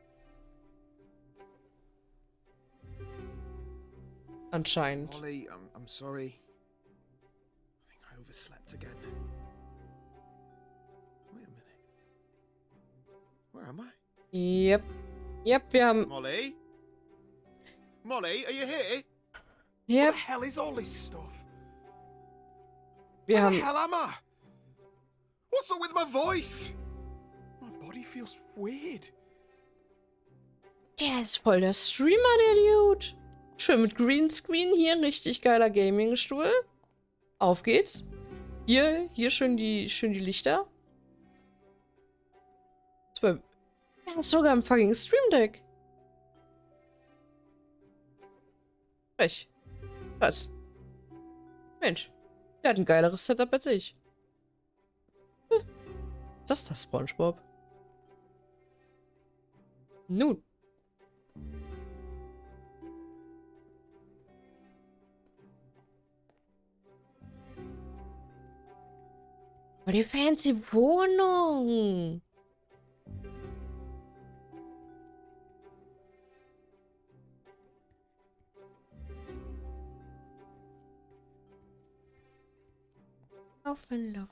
Speaker 1: Anscheinend.
Speaker 11: Molly, I'm sorry. I think I overslept again. Wait a minute. Where am I?
Speaker 1: Yep. Yep, wir haben...
Speaker 11: Molly? Molly, are you here?
Speaker 1: Yep.
Speaker 11: What the hell is all this stuff?
Speaker 1: Wir
Speaker 11: Where
Speaker 1: haben...
Speaker 11: the hell am I? What's up with my voice? My body feels weird.
Speaker 1: Der ist voll der Streamer, der Dude. Schön mit Greenscreen. Hier ein richtig geiler Gaming-Stuhl. Auf geht's. Hier schön die Lichter. Ja, ist sogar im fucking Stream Deck. Frech. Was? Mensch. Der hat ein geileres Setup als ich. Ist das SpongeBob? Nun. Oh, die fancy Wohnung. Laufen.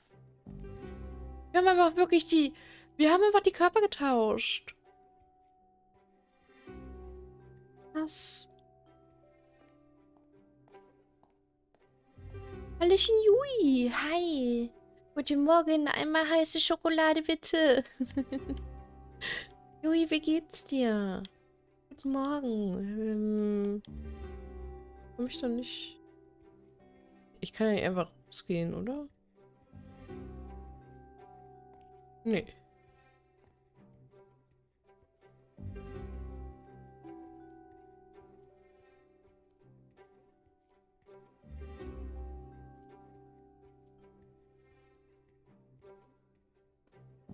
Speaker 1: Wir haben einfach wirklich wir haben einfach die Körper getauscht. Was? Hallöchen Jui. Hi. Guten Morgen. Einmal heiße Schokolade, bitte. Jui, wie geht's dir? Guten Morgen. Komm ich doch nicht... Ich kann ja nicht einfach rausgehen, oder? Nee.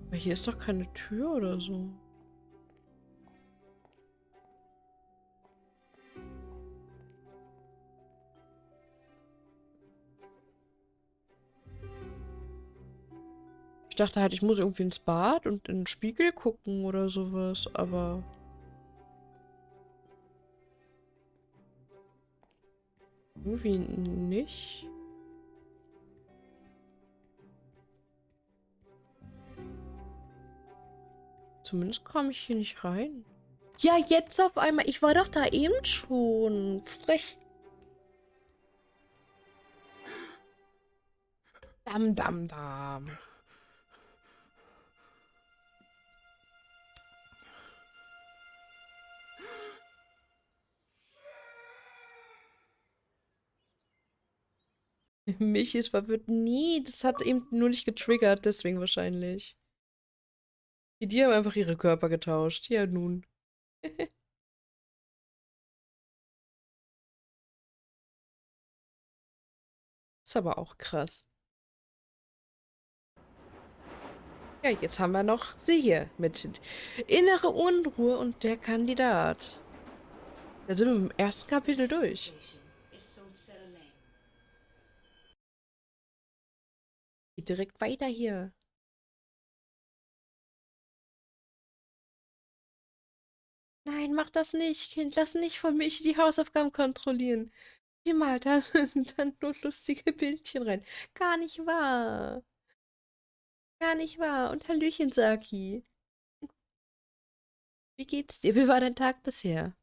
Speaker 1: Aber hier ist doch keine Tür oder so. Ich dachte halt, ich muss irgendwie ins Bad und in den Spiegel gucken oder sowas, aber... Irgendwie nicht. Zumindest komme ich hier nicht rein. Ja, jetzt auf einmal. Ich war doch da eben schon. Frech. Dam. Mich ist verwirrt. Nee, das hat eben nur nicht getriggert, deswegen wahrscheinlich. Die haben einfach ihre Körper getauscht. Ja, nun. Ist aber auch krass. Ja, jetzt haben wir noch sie hier mit innere Unruhe und der Kandidat. Da sind wir im ersten Kapitel durch. Geht direkt weiter hier. Nein, mach das nicht, Kind. Lass nicht von mich die Hausaufgaben kontrollieren. Die malt dann nur lustige Bildchen rein. Gar nicht wahr. Gar nicht wahr. Und Hallöchen, Saki. Wie geht's dir? Wie war dein Tag bisher?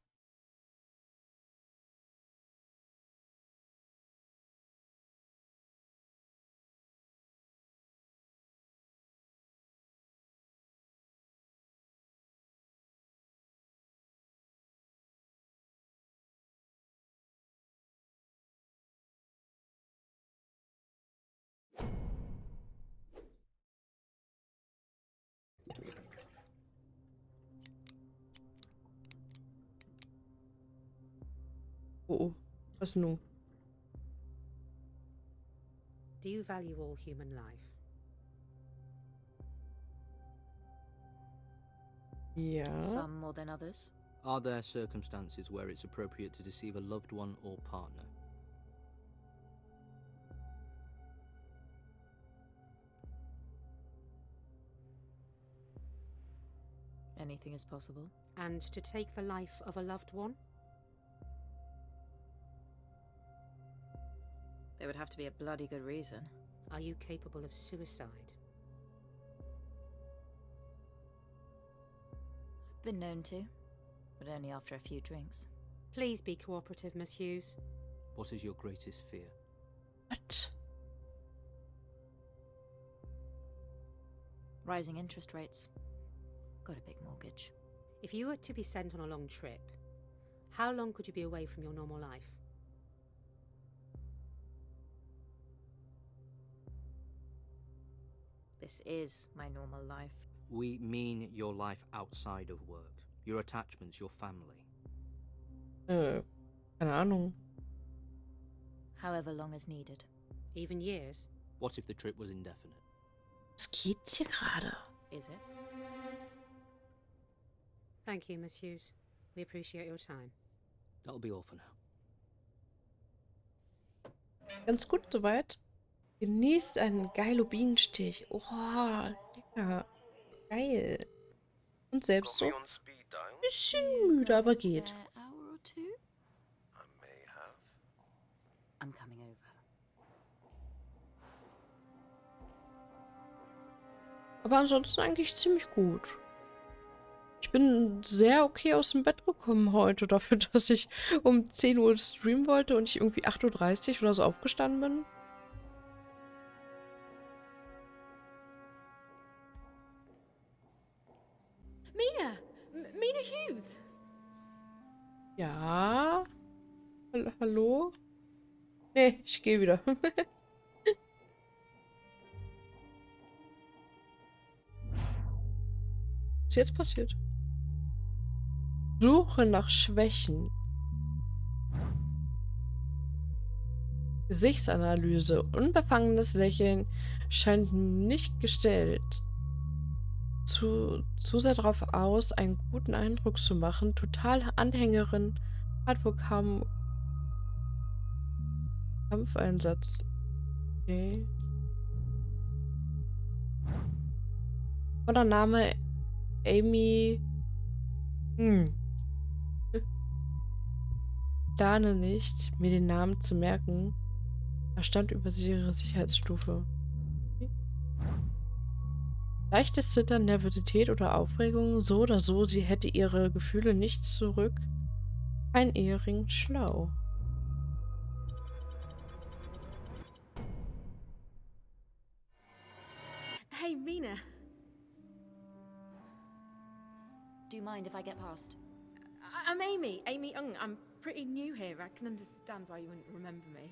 Speaker 1: Oh, oh. Was nun?
Speaker 3: Do you value all human life?
Speaker 1: Ja.
Speaker 2: Some more than others.
Speaker 14: Are there circumstances where it's appropriate to deceive a loved one or partner?
Speaker 2: Anything is possible.
Speaker 3: And to take the life of a loved one?
Speaker 2: There would have to be a bloody good reason.
Speaker 3: Are you capable of suicide?
Speaker 2: Been known to, but only after a few drinks.
Speaker 3: Please be cooperative, Miss Hughes.
Speaker 14: What is your greatest fear?
Speaker 1: What?
Speaker 2: Rising interest rates. Got a big mortgage.
Speaker 3: If you were to be sent on a long trip, how long could you be away from your normal life?
Speaker 2: This is my normal life.
Speaker 14: We mean your life outside of work. Your attachments, your family.
Speaker 1: Keine Ahnung.
Speaker 2: However long as needed.
Speaker 3: Even years?
Speaker 14: What if the trip was indefinite?
Speaker 1: Was geht's hier gerade?
Speaker 2: Is it?
Speaker 3: Thank you, Miss Hughes. We appreciate your time.
Speaker 14: That'll be all for now.
Speaker 1: Ganz gut soweit. Genießt einen geilen Bienenstich. Oh, lecker. Geil. Und selbst so. Bisschen müde, aber geht.
Speaker 2: Hour or two?
Speaker 10: I may have.
Speaker 2: I'm coming over.
Speaker 1: Aber ansonsten eigentlich ziemlich gut. Ich bin sehr okay aus dem Bett gekommen heute, dafür, dass ich um 10 Uhr streamen wollte und ich irgendwie 8:30 Uhr oder so aufgestanden bin.
Speaker 5: Mina Hughes!
Speaker 1: Ja. Hallo? Nee, ich gehe wieder. Was ist jetzt passiert? Suche nach Schwächen. Gesichtsanalyse. Unbefangenes Lächeln scheint nicht gestellt. Zu sehr darauf aus, einen guten Eindruck zu machen. Total Anhängerin. Hat wohl kaum Kampfeinsatz. Okay. Voller Name Amy. Plane nicht, mir den Namen zu merken. Er stand über ihre Sicherheitsstufe. Okay. Leichtes Zittern, Nervosität oder Aufregung, so oder so, sie hätte ihre Gefühle nicht zurück. Ein Ehering, schlau.
Speaker 5: Hey, Mina.
Speaker 2: Do you mind if I get past?
Speaker 5: I'm Amy. Amy Ung. I'm pretty new here. I can understand why you wouldn't remember me.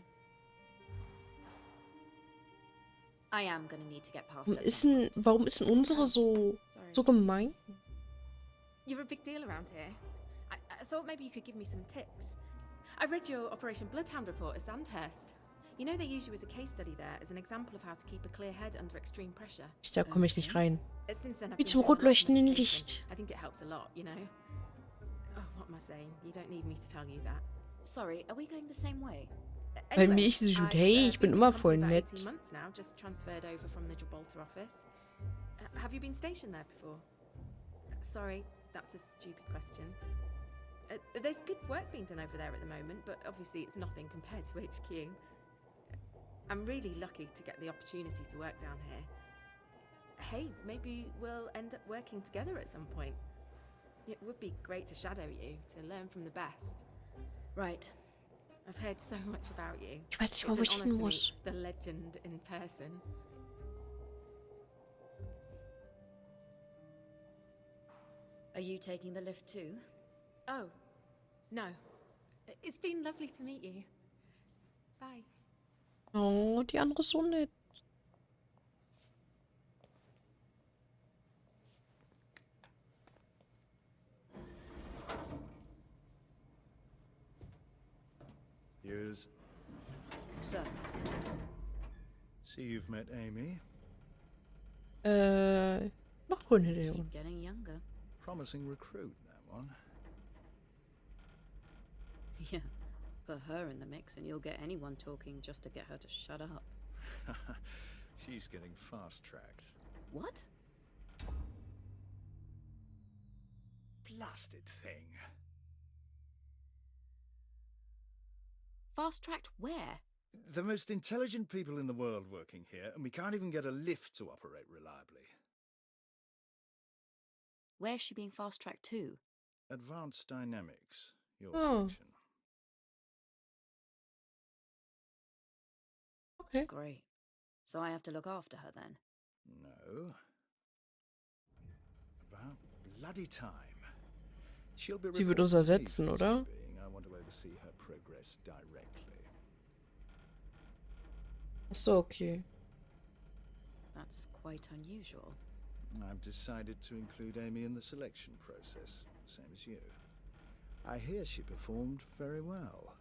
Speaker 2: I am gonna need to get past it.
Speaker 1: Warum ist denn unsere so gemein?
Speaker 5: You're a big deal around here. I thought maybe you could give me some tips. I read your Operation Bloodhound report at Sandhurst. You know they use you as a case study there as an example of how to keep a clear head under extreme pressure.
Speaker 1: Da komme ich nicht rein.
Speaker 5: Since then, I've
Speaker 1: Wie
Speaker 5: been
Speaker 1: zum
Speaker 5: doing a lot of
Speaker 1: rotleuchtenden
Speaker 5: meditation.
Speaker 1: Licht.
Speaker 5: I think it helps a lot, you know. Oh, what am I saying? You don't need me to tell you that.
Speaker 2: Sorry, are we going the same way?
Speaker 1: Bei mir ist sie so, hey, ich bin immer voll
Speaker 5: About
Speaker 1: nett.
Speaker 5: 18 months now, just transferred over from the Gibraltar office. Have you been stationed there before? Sorry, that's a stupid question. There's good work being done over there at the moment, but obviously it's nothing compared to HQ. I'm really lucky to get the opportunity to work down here. Hey, maybe we'll end up working together at some point. It would be great to shadow you, to learn from the best. Right. I've heard so much about you.
Speaker 1: Ich weiß nicht
Speaker 5: It's
Speaker 1: mal, wo
Speaker 5: an
Speaker 1: ich
Speaker 5: honor
Speaker 1: hin
Speaker 5: to
Speaker 1: muss.
Speaker 5: meet the legend in person.
Speaker 15: Are you taking the lift too?
Speaker 5: Oh, no. It's been lovely to meet you. Bye.
Speaker 1: Oh, die andere ist so nett.
Speaker 4: Hughes.
Speaker 15: Sir.
Speaker 4: See you've met Amy.
Speaker 1: Noch grüne Leon.
Speaker 15: Getting younger.
Speaker 4: Promising recruit, that one.
Speaker 15: Yeah. Put her in the mix and you'll get anyone talking just to get her to shut up.
Speaker 4: She's getting fast-tracked.
Speaker 15: What?
Speaker 4: Blasted thing.
Speaker 15: Fast-tracked where?
Speaker 4: The most intelligent people in the world working here, and we can't even get a lift to operate reliably.
Speaker 15: Where's she being fast-tracked to?
Speaker 4: Advanced Dynamics, your section.
Speaker 1: Okay.
Speaker 15: Great. So I have to look after her then?
Speaker 4: No. About bloody time. She'll be
Speaker 1: Sie wird uns ersetzen, oder?
Speaker 4: I want to oversee her progress directly.
Speaker 1: Ach so, okay.
Speaker 15: That's quite unusual.
Speaker 4: I've decided to include Amy in the selection process, same as you. I hear she performed very well.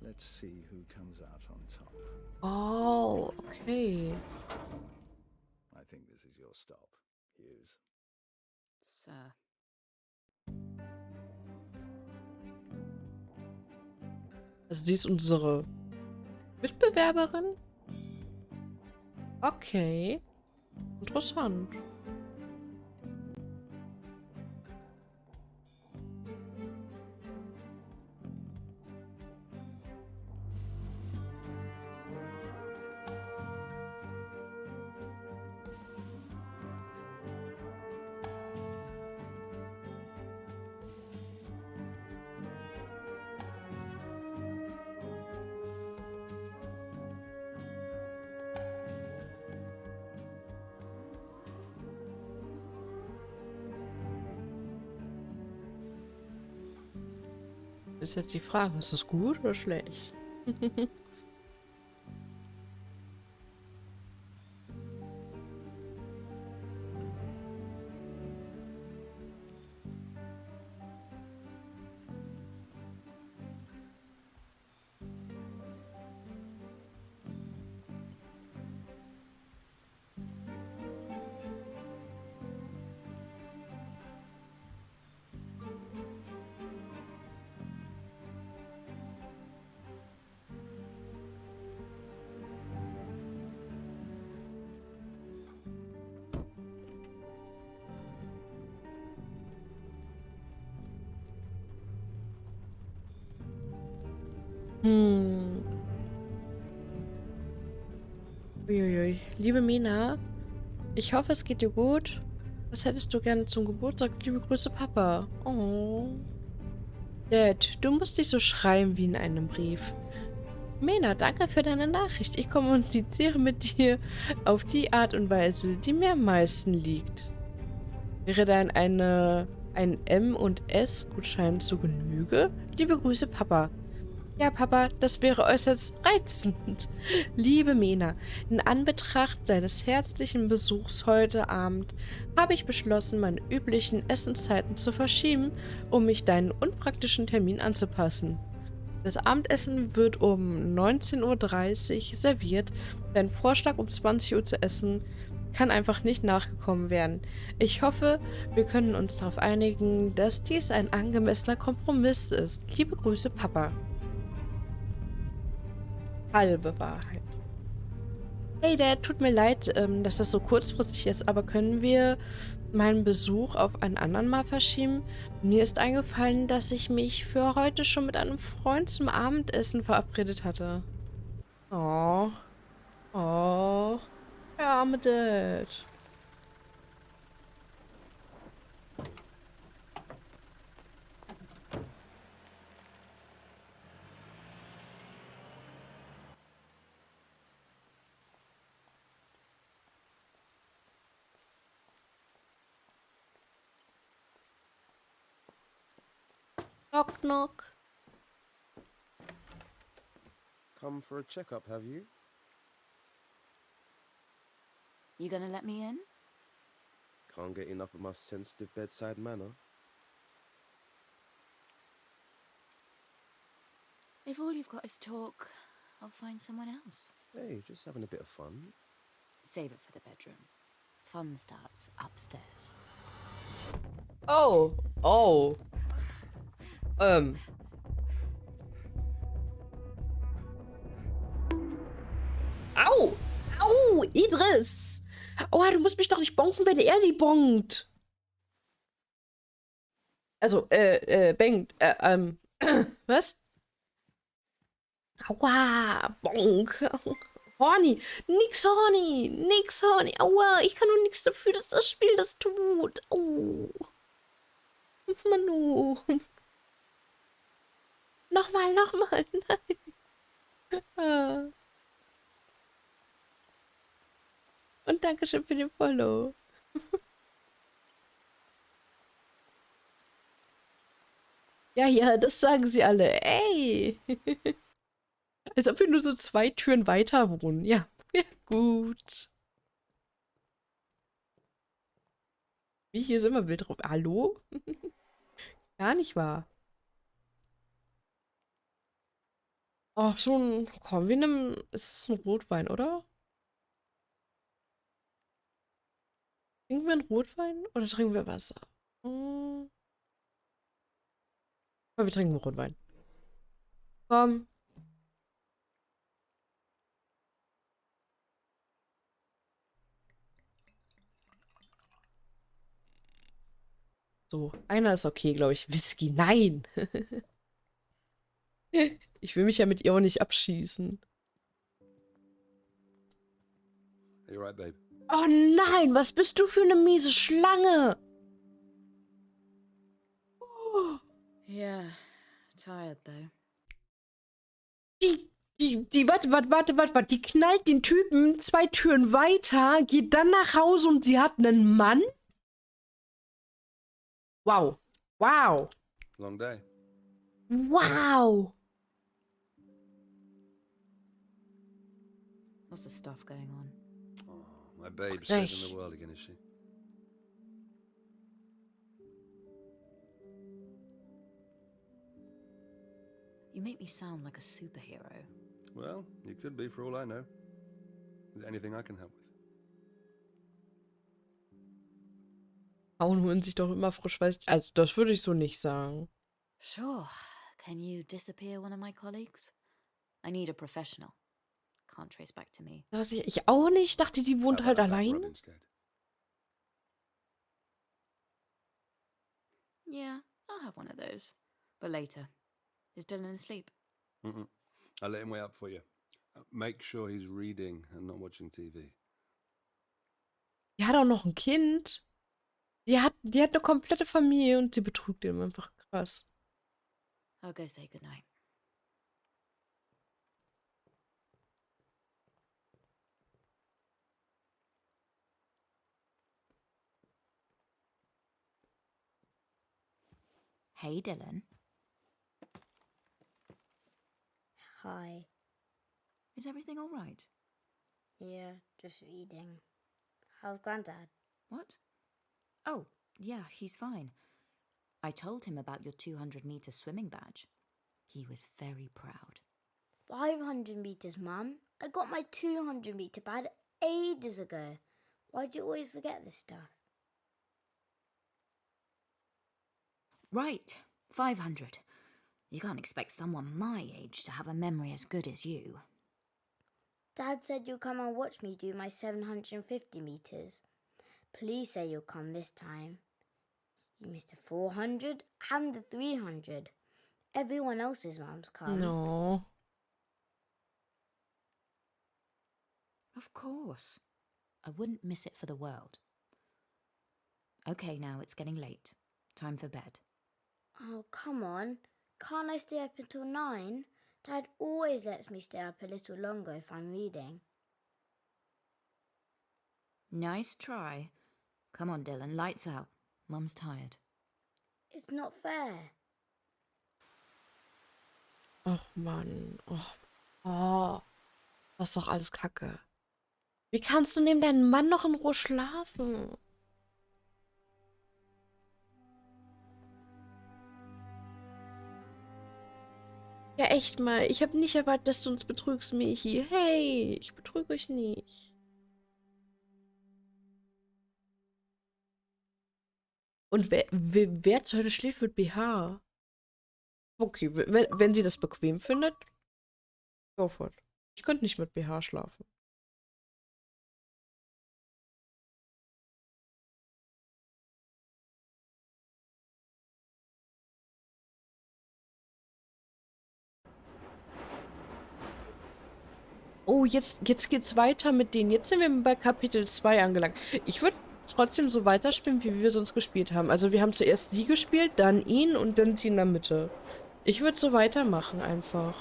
Speaker 4: Let's see who comes out on top.
Speaker 1: Oh, okay.
Speaker 4: I think this is your stop, Hughes.
Speaker 15: Sir.
Speaker 1: Also sie ist unsere Mitbewerberin? Okay. Interessant. Ist jetzt die Frage, ist das gut oder schlecht? Uiuiui. Liebe Mina, ich hoffe, es geht dir gut. Was hättest du gerne zum Geburtstag? Liebe Grüße, Papa. Oh. Dad, du musst nicht so schreiben wie in einem Brief. Mina, danke für deine Nachricht. Ich kommuniziere mit dir auf die Art und Weise, die mir am meisten liegt. Wäre dann ein M- und S-Gutschein zu Genüge? Liebe Grüße, Papa. Ja, Papa, das wäre äußerst reizend. Liebe Mena, in Anbetracht deines herzlichen Besuchs heute Abend habe ich beschlossen, meine üblichen Essenszeiten zu verschieben, um mich deinen unpraktischen Termin anzupassen. Das Abendessen wird um 19:30 Uhr serviert. Dein Vorschlag, um 20 Uhr zu essen, kann einfach nicht nachgekommen werden. Ich hoffe, wir können uns darauf einigen, dass dies ein angemessener Kompromiss ist. Liebe Grüße, Papa. Halbe Wahrheit. Hey Dad, tut mir leid, dass das so kurzfristig ist, aber können wir meinen Besuch auf einen anderen Mal verschieben? Mir ist eingefallen, dass ich mich für heute schon mit einem Freund zum Abendessen verabredet hatte. Oh. Oh. Der arme Dad. Knock, knock.
Speaker 16: Come for a checkup, have you?
Speaker 17: You gonna let me in?
Speaker 16: Can't get enough of my sensitive bedside manner.
Speaker 17: If all you've got is talk, I'll find someone else.
Speaker 16: Hey, just having a bit of fun.
Speaker 17: Save it for the bedroom. Fun starts upstairs.
Speaker 1: Oh. Oh. Au! Au! Idris! Oh, du musst mich doch nicht bonken, wenn er sie bonkt. Also, bangt. Was? Aua! Bonk! Horny! Nix horny! Nix horny! Aua! Ich kann nur nichts dafür, dass das Spiel das tut. Oh. Manu. Nochmal, nochmal. Nein. Ah. Und Dankeschön für den Follow. Ja, ja, das sagen sie alle. Ey. Als ob wir nur so 2 Türen weiter wohnen. Ja, ja, gut. Wie, hier ist immer Bild drauf. Hallo? Gar nicht wahr. Ach, so ein... Komm, wir nehmen... Es ist ein Rotwein, oder? Trinken wir einen Rotwein oder trinken wir Wasser? Komm, wir trinken Rotwein. Komm. So, einer ist okay, glaube ich. Whisky, nein. Ich will mich ja mit ihr auch nicht abschießen.
Speaker 10: Are you right, babe?
Speaker 1: Oh nein, was bist du für eine miese Schlange?
Speaker 15: Yeah, tired though.
Speaker 1: Warte. Die knallt den Typen 2 Türen weiter, geht dann nach Hause und sie hat einen Mann? Wow. Wow.
Speaker 10: Long day.
Speaker 1: Wow.
Speaker 15: Lots of stuff going on.
Speaker 10: Oh, my babe's saving the world again, is she?
Speaker 17: You make me sound like a superhero.
Speaker 10: Well, you could be for all I know. Is there anything I can help with?
Speaker 1: Frauen holen sich doch immer frisch weiß. Also, das würde ich so nicht sagen.
Speaker 17: Sure. Can you disappear one of my colleagues? I need a professional. Can't trace back to me.
Speaker 1: Das ich auch nicht. Ich dachte, die wohnt halt allein.
Speaker 17: Yeah, I'll have one of those. But later. Is Dylan asleep?
Speaker 10: I'll let him wait up for you. Make sure he's reading and not watching TV.
Speaker 1: Die hat auch noch ein Kind. Die hat eine komplette Familie und sie betrügt ihn einfach krass.
Speaker 17: I'll go say goodnight. Hey, Dylan.
Speaker 9: Hi.
Speaker 17: Is everything all right?
Speaker 9: Yeah, just reading. How's Grandad?
Speaker 17: What? Oh, yeah, he's fine. I told him about your 200-meter swimming badge. He was very proud.
Speaker 9: 500 meters, Mum. I got my 200-meter badge ages ago. Why do you always forget this stuff?
Speaker 17: Right, 500. You can't expect someone my age to have a memory as good as you.
Speaker 9: Dad said you'll come and watch me do my 750 meters. Please say you'll come this time. You missed the 400 and the 300. Everyone else's mum's come.
Speaker 1: No.
Speaker 17: Of course. I wouldn't miss it for the world. Okay, now it's getting late. Time for bed.
Speaker 9: Oh, come on. Can't I stay up until 9? Dad always lets me stay up a little longer if I'm reading.
Speaker 17: Nice try. Come on, Dylan, lights out. Mum's tired.
Speaker 9: It's not fair.
Speaker 1: Ach Mann. Oh, das ist doch alles Kacke. Wie kannst du neben deinem Mann noch in Ruhe schlafen? Ja, echt mal. Ich habe nicht erwartet, dass du uns betrügst, Michi. Hey, ich betrüge euch nicht. Und wer zur Hölle schläft mit BH? Okay, wenn sie das bequem findet, go for it. Ich könnte nicht mit BH schlafen. Oh, jetzt geht's weiter mit denen. Jetzt sind wir bei Kapitel 2 angelangt. Ich würde trotzdem so weiterspielen, wie wir sonst gespielt haben. Also wir haben zuerst sie gespielt, dann ihn und dann sie in der Mitte. Ich würde so weitermachen einfach.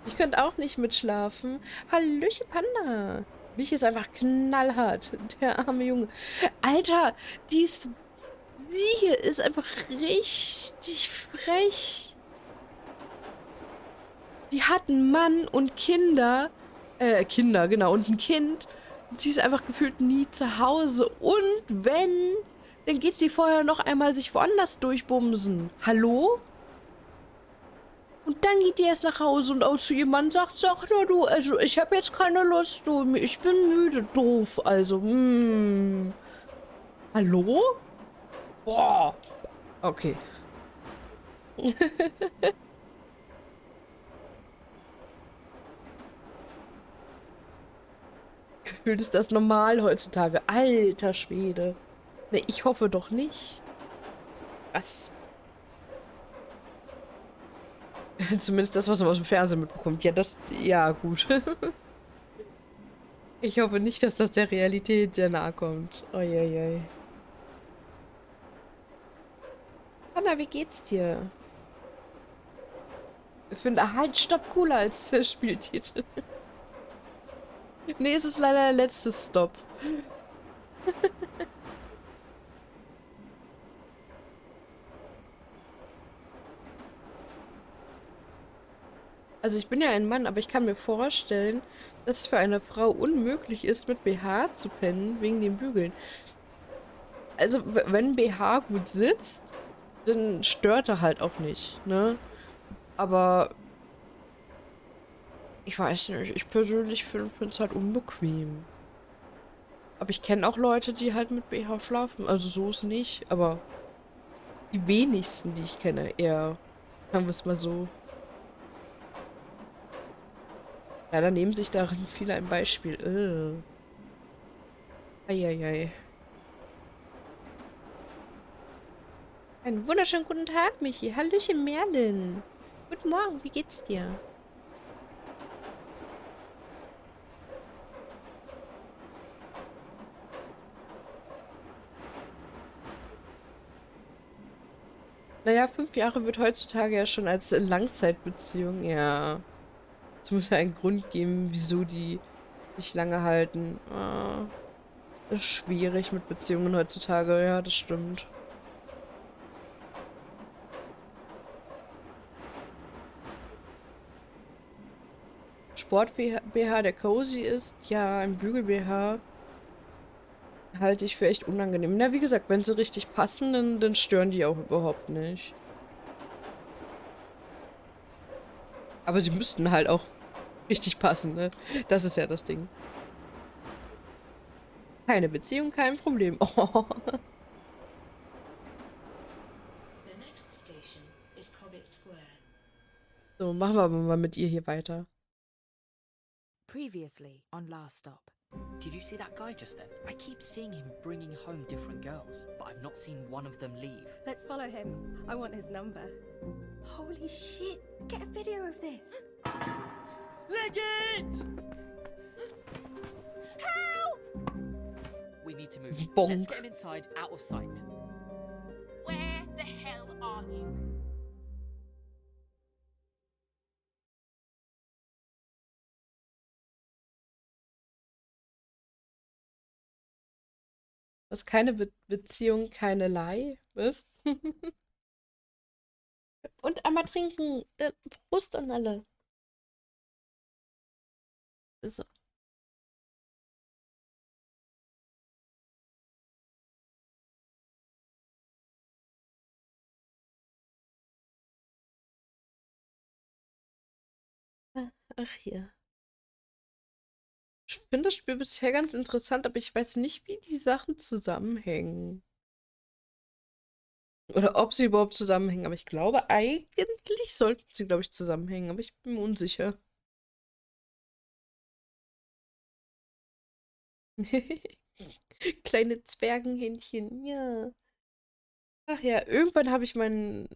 Speaker 1: Ich könnte auch nicht mitschlafen. Hallöchen, Panda. Mich ist einfach knallhart. Der arme Junge. Alter, sie hier ist einfach richtig frech. Die hat einen Mann und Kinder. Kinder, genau. Und ein Kind. Sie ist einfach gefühlt nie zu Hause. Und wenn, dann geht sie vorher noch einmal sich woanders durchbumsen. Hallo? Und dann geht die erst nach Hause und auch zu ihrem Mann sagt, sag nur du, also ich habe jetzt keine Lust, du, ich bin müde, doof, also, Hallo? Boah. Okay. Gefühlt ist das normal heutzutage. Alter Schwede. Ne, ich hoffe doch nicht. Was? Zumindest das, was man aus dem Fernsehen mitbekommt. Ja, ja, gut. Ich hoffe nicht, dass das der Realität sehr nahe kommt. Uiuiui. Anna, wie geht's dir? Ich finde halt Stopp cooler als der Spieltitel. Nee, es ist leider der letzte Stop. Also ich bin ja ein Mann, aber ich kann mir vorstellen, dass es für eine Frau unmöglich ist, mit BH zu pennen, wegen den Bügeln. Also wenn BH gut sitzt, dann stört er halt auch nicht, ne? Aber ich weiß nicht, ich persönlich finde es halt unbequem. Aber ich kenne auch Leute, die halt mit BH schlafen. Also so ist nicht, aber die wenigsten, die ich kenne, eher. Sagen wir es mal so. Leider nehmen sich darin viele ein Beispiel. Eieiei. Einen wunderschönen guten Tag, Michi. Hallöchen, Merlin. Guten Morgen, wie geht's dir? Naja, 5 Jahre wird heutzutage ja schon als Langzeitbeziehung, ja. Es muss ja einen Grund geben, wieso die nicht lange halten. Ah, das ist schwierig mit Beziehungen heutzutage, ja, das stimmt. Sport-BH, der cozy ist, ja, ein Bügel-BH halte ich für echt unangenehm. Na, wie gesagt, wenn sie richtig passen, dann stören die auch überhaupt nicht. Aber sie müssten halt auch richtig passen, ne? Das ist ja das Ding. Keine Beziehung, kein Problem. Oh. So, machen wir aber mal mit ihr hier weiter.
Speaker 2: Previously on Last Stop. Did you see that guy just then? I keep seeing him bringing home different girls, but I've not seen one of them leave.
Speaker 7: Let's follow him. I want his number. Holy shit! Get a video of this!
Speaker 2: Leg it! Help! We need to move.
Speaker 1: Bonk.
Speaker 2: Let's get him inside, out of sight.
Speaker 8: Where the hell are you?
Speaker 1: Was, keine Beziehung, keinerlei? Was? Und einmal trinken. Prost an alle. So. Ach hier. Ich finde das Spiel bisher ganz interessant, aber ich weiß nicht, wie die Sachen zusammenhängen. Oder ob sie überhaupt zusammenhängen. Aber ich glaube, eigentlich sollten sie, glaube ich, zusammenhängen. Aber ich bin mir unsicher. Kleine Zwergenhändchen, ja. Ach ja, irgendwann habe ich einen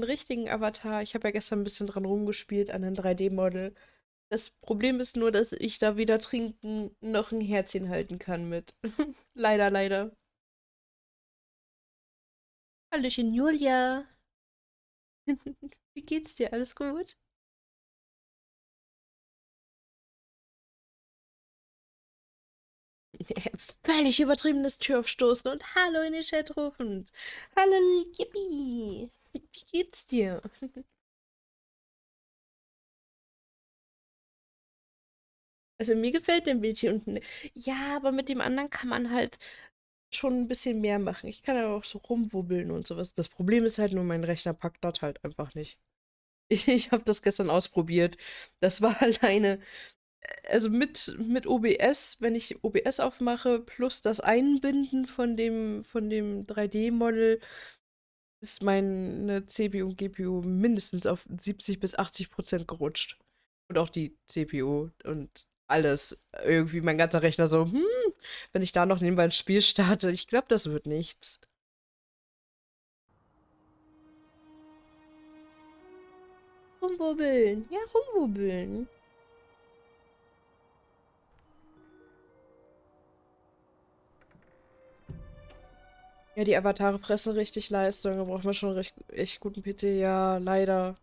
Speaker 1: richtigen Avatar. Ich habe ja gestern ein bisschen dran rumgespielt an einem 3D-Model. Das Problem ist nur, dass ich da weder trinken noch ein Herzchen halten kann mit. Leider, leider. Hallöchen, Julia. Wie geht's dir? Alles gut? Völlig übertriebenes Türaufstoßen und Hallo in den Chat rufen. Hallo, Yippie. Wie geht's dir? Also mir gefällt der Bildschirm unten. Ja, aber mit dem anderen kann man halt schon ein bisschen mehr machen. Ich kann ja auch so rumwubbeln und sowas. Das Problem ist halt nur, mein Rechner packt das halt einfach nicht. Ich habe das gestern ausprobiert. Das war alleine, also mit OBS, wenn ich OBS aufmache, plus das Einbinden von dem 3D-Model, ist meine CPU und GPU mindestens auf 70 bis 80% gerutscht. Und auch die CPU und alles. Irgendwie mein ganzer Rechner so, wenn ich da noch nebenbei ein Spiel starte, ich glaube, das wird nichts. Rumwubbeln. Ja, rumwubbeln. Ja, die Avatare fressen richtig Leistung. Da braucht man schon echt guten PC. Ja, leider.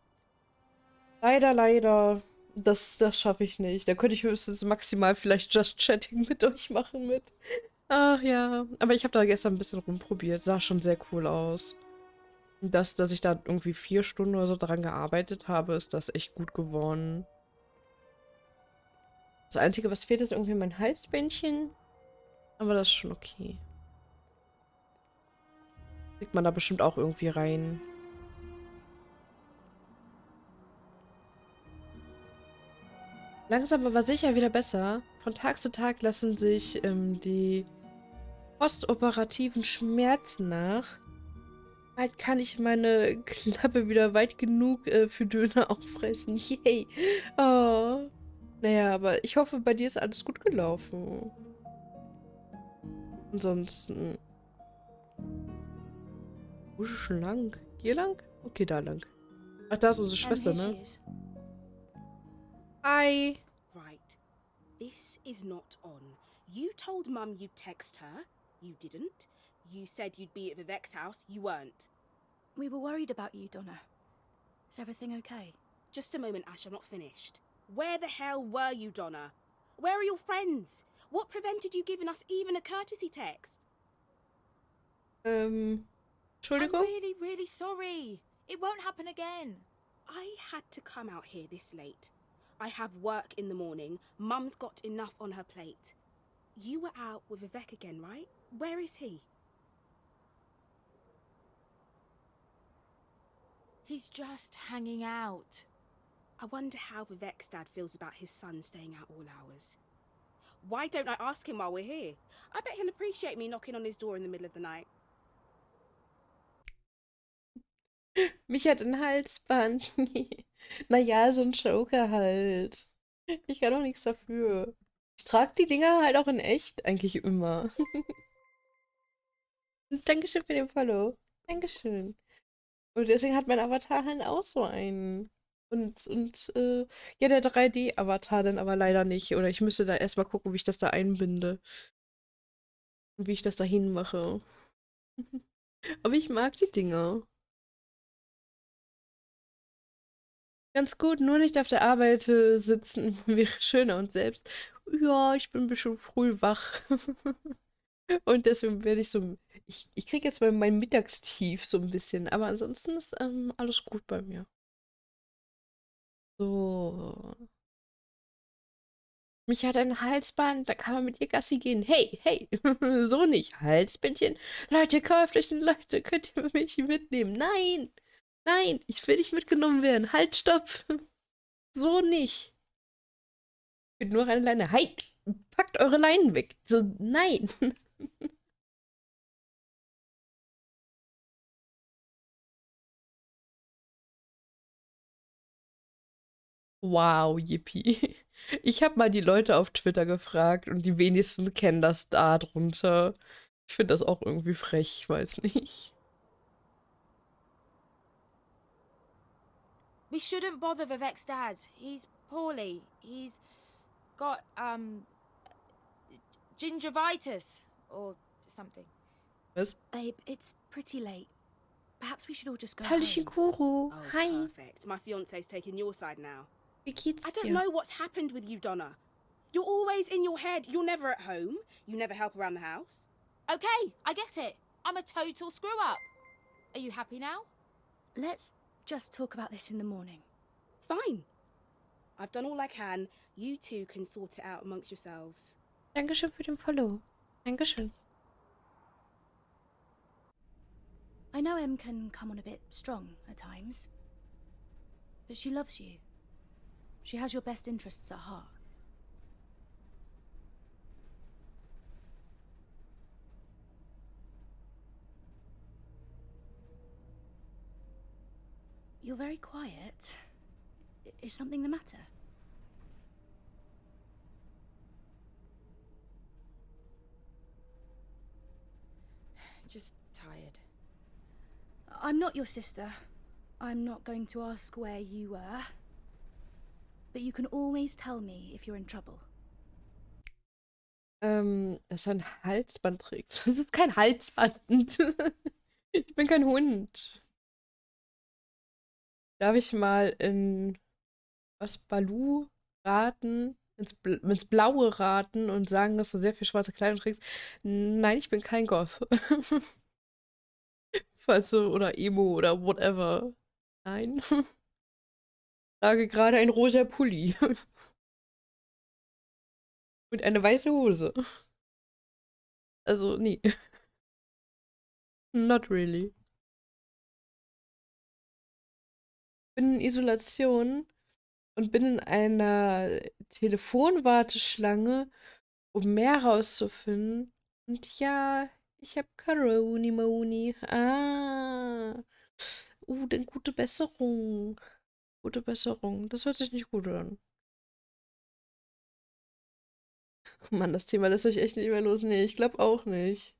Speaker 1: Leider, leider. Das schaffe ich nicht. Da könnte ich höchstens maximal vielleicht Just Chatting mit euch machen mit. Ach ja. Aber ich habe da gestern ein bisschen rumprobiert. Sah schon sehr cool aus. Und dass ich da irgendwie 4 Stunden oder so dran gearbeitet habe, ist das echt gut geworden. Das Einzige, was fehlt, ist irgendwie mein Halsbändchen. Aber das ist schon okay. Kriegt man da bestimmt auch irgendwie rein. Langsam aber sicher wieder besser. Von Tag zu Tag lassen sich die postoperativen Schmerzen nach. Bald kann ich meine Klappe wieder weit genug für Döner auffressen. Yay. Oh. Naja, aber ich hoffe, bei dir ist alles gut gelaufen. Ansonsten. Wo ist es schon lang? Hier lang? Okay, da lang. Ach, da ist unsere Schwester, ne? Hi.
Speaker 18: Right. This is not on. You told Mum you'd text her. You didn't. You said you'd be at Vivek's house. You weren't.
Speaker 7: We were worried about you, Donna. Is everything okay?
Speaker 18: Just a moment, Ash. I'm not finished. Where the hell were you, Donna? Where are your friends? What prevented you giving us even a courtesy text?
Speaker 7: I'm
Speaker 1: Entschuldigung?
Speaker 7: really, really sorry. It won't happen again.
Speaker 18: I had to come out here this late. I have work in the morning. Mum's got enough on her plate. You were out with Vivek again, right? Where is he?
Speaker 7: He's just hanging out.
Speaker 18: I wonder how Vivek's dad feels about his son staying out all hours. Why don't I ask him while we're here? I bet he'll appreciate me knocking on his door in the middle of the night.
Speaker 1: Mich hat ein Halsband. Naja, so ein Joker halt. Ich kann doch nichts dafür. Ich trage die Dinger halt auch in echt eigentlich immer. Dankeschön für den Follow. Dankeschön. Und deswegen hat mein Avatar halt auch so einen. Ja, der 3D-Avatar dann aber leider nicht. Oder ich müsste da erstmal gucken, wie ich das da einbinde. Und wie ich das da hinmache. Aber ich mag die Dinger. Ganz gut, nur nicht auf der Arbeit sitzen wäre schöner und selbst. ja, ich bin ein bisschen früh wach. Und deswegen werde ich so, ich kriege jetzt mal mein Mittagstief so ein bisschen, aber ansonsten ist alles gut bei mir. So. Mich hat ein Halsband, da kann man mit ihr Gassi gehen. Hey, hey, so nicht. Halsbändchen. Leute, kauft euch ein Leute, könnt ihr mich mitnehmen? Nein, nein, ich will nicht mitgenommen werden. Halt, stopp. So nicht. Ich bin nur eine Leine. Halt, packt eure Leinen weg. So, nein. Wow, yippie. Ich habe mal die Leute auf Twitter gefragt und die wenigsten kennen das da drunter. Ich finde das auch irgendwie frech, ich weiß nicht.
Speaker 19: We shouldn't bother Vivek's dad. He's poorly. He's got, gingivitis or something.
Speaker 1: Was?
Speaker 7: Babe, it's pretty late. Perhaps we should all just go
Speaker 1: Hallöchen,
Speaker 7: home.
Speaker 1: Kuro.
Speaker 18: Oh,
Speaker 1: Hi.
Speaker 18: perfect. My fiance's taking your side now.
Speaker 1: Wie geht's
Speaker 18: I don't
Speaker 1: dir?
Speaker 18: know what's happened with you, Donna. You're always in your head. You're never at home. You never help around the house.
Speaker 19: Okay, I get it. I'm a total screw up. Are you happy now?
Speaker 7: Let's just talk about this in the morning.
Speaker 18: Fine. I've done all I can. You two can sort it out amongst yourselves.
Speaker 1: Dankeschön für den Follow. Dankeschön.
Speaker 7: I know Em can come on a bit strong at times, but she loves you. She has your best interests at heart. You're very quiet. Is something the matter?
Speaker 19: Just tired.
Speaker 7: I'm not your sister. I'm not going to ask where you were. But you can always tell me if you're in trouble.
Speaker 1: Dass er ein Halsband trägt. Das ist kein Halsband. Ich bin kein Hund. Darf ich mal in was Balu raten? Ins Blaue raten und sagen, dass du sehr viel schwarze Kleidung trägst? Nein, ich bin kein Goth. Falls du, oder Emo oder whatever. Nein. Trage gerade ein rosa Pulli. Und eine weiße Hose. Also, nee. Not really. Bin in Isolation und bin in einer Telefonwarteschlange, um mehr rauszufinden. Und ja, ich habe Corona-Moni. Ah. Denn gute Besserung. Gute Besserung. Das hört sich nicht gut an. Mann, das Thema lässt sich echt nicht mehr los. Nee, ich glaube auch nicht.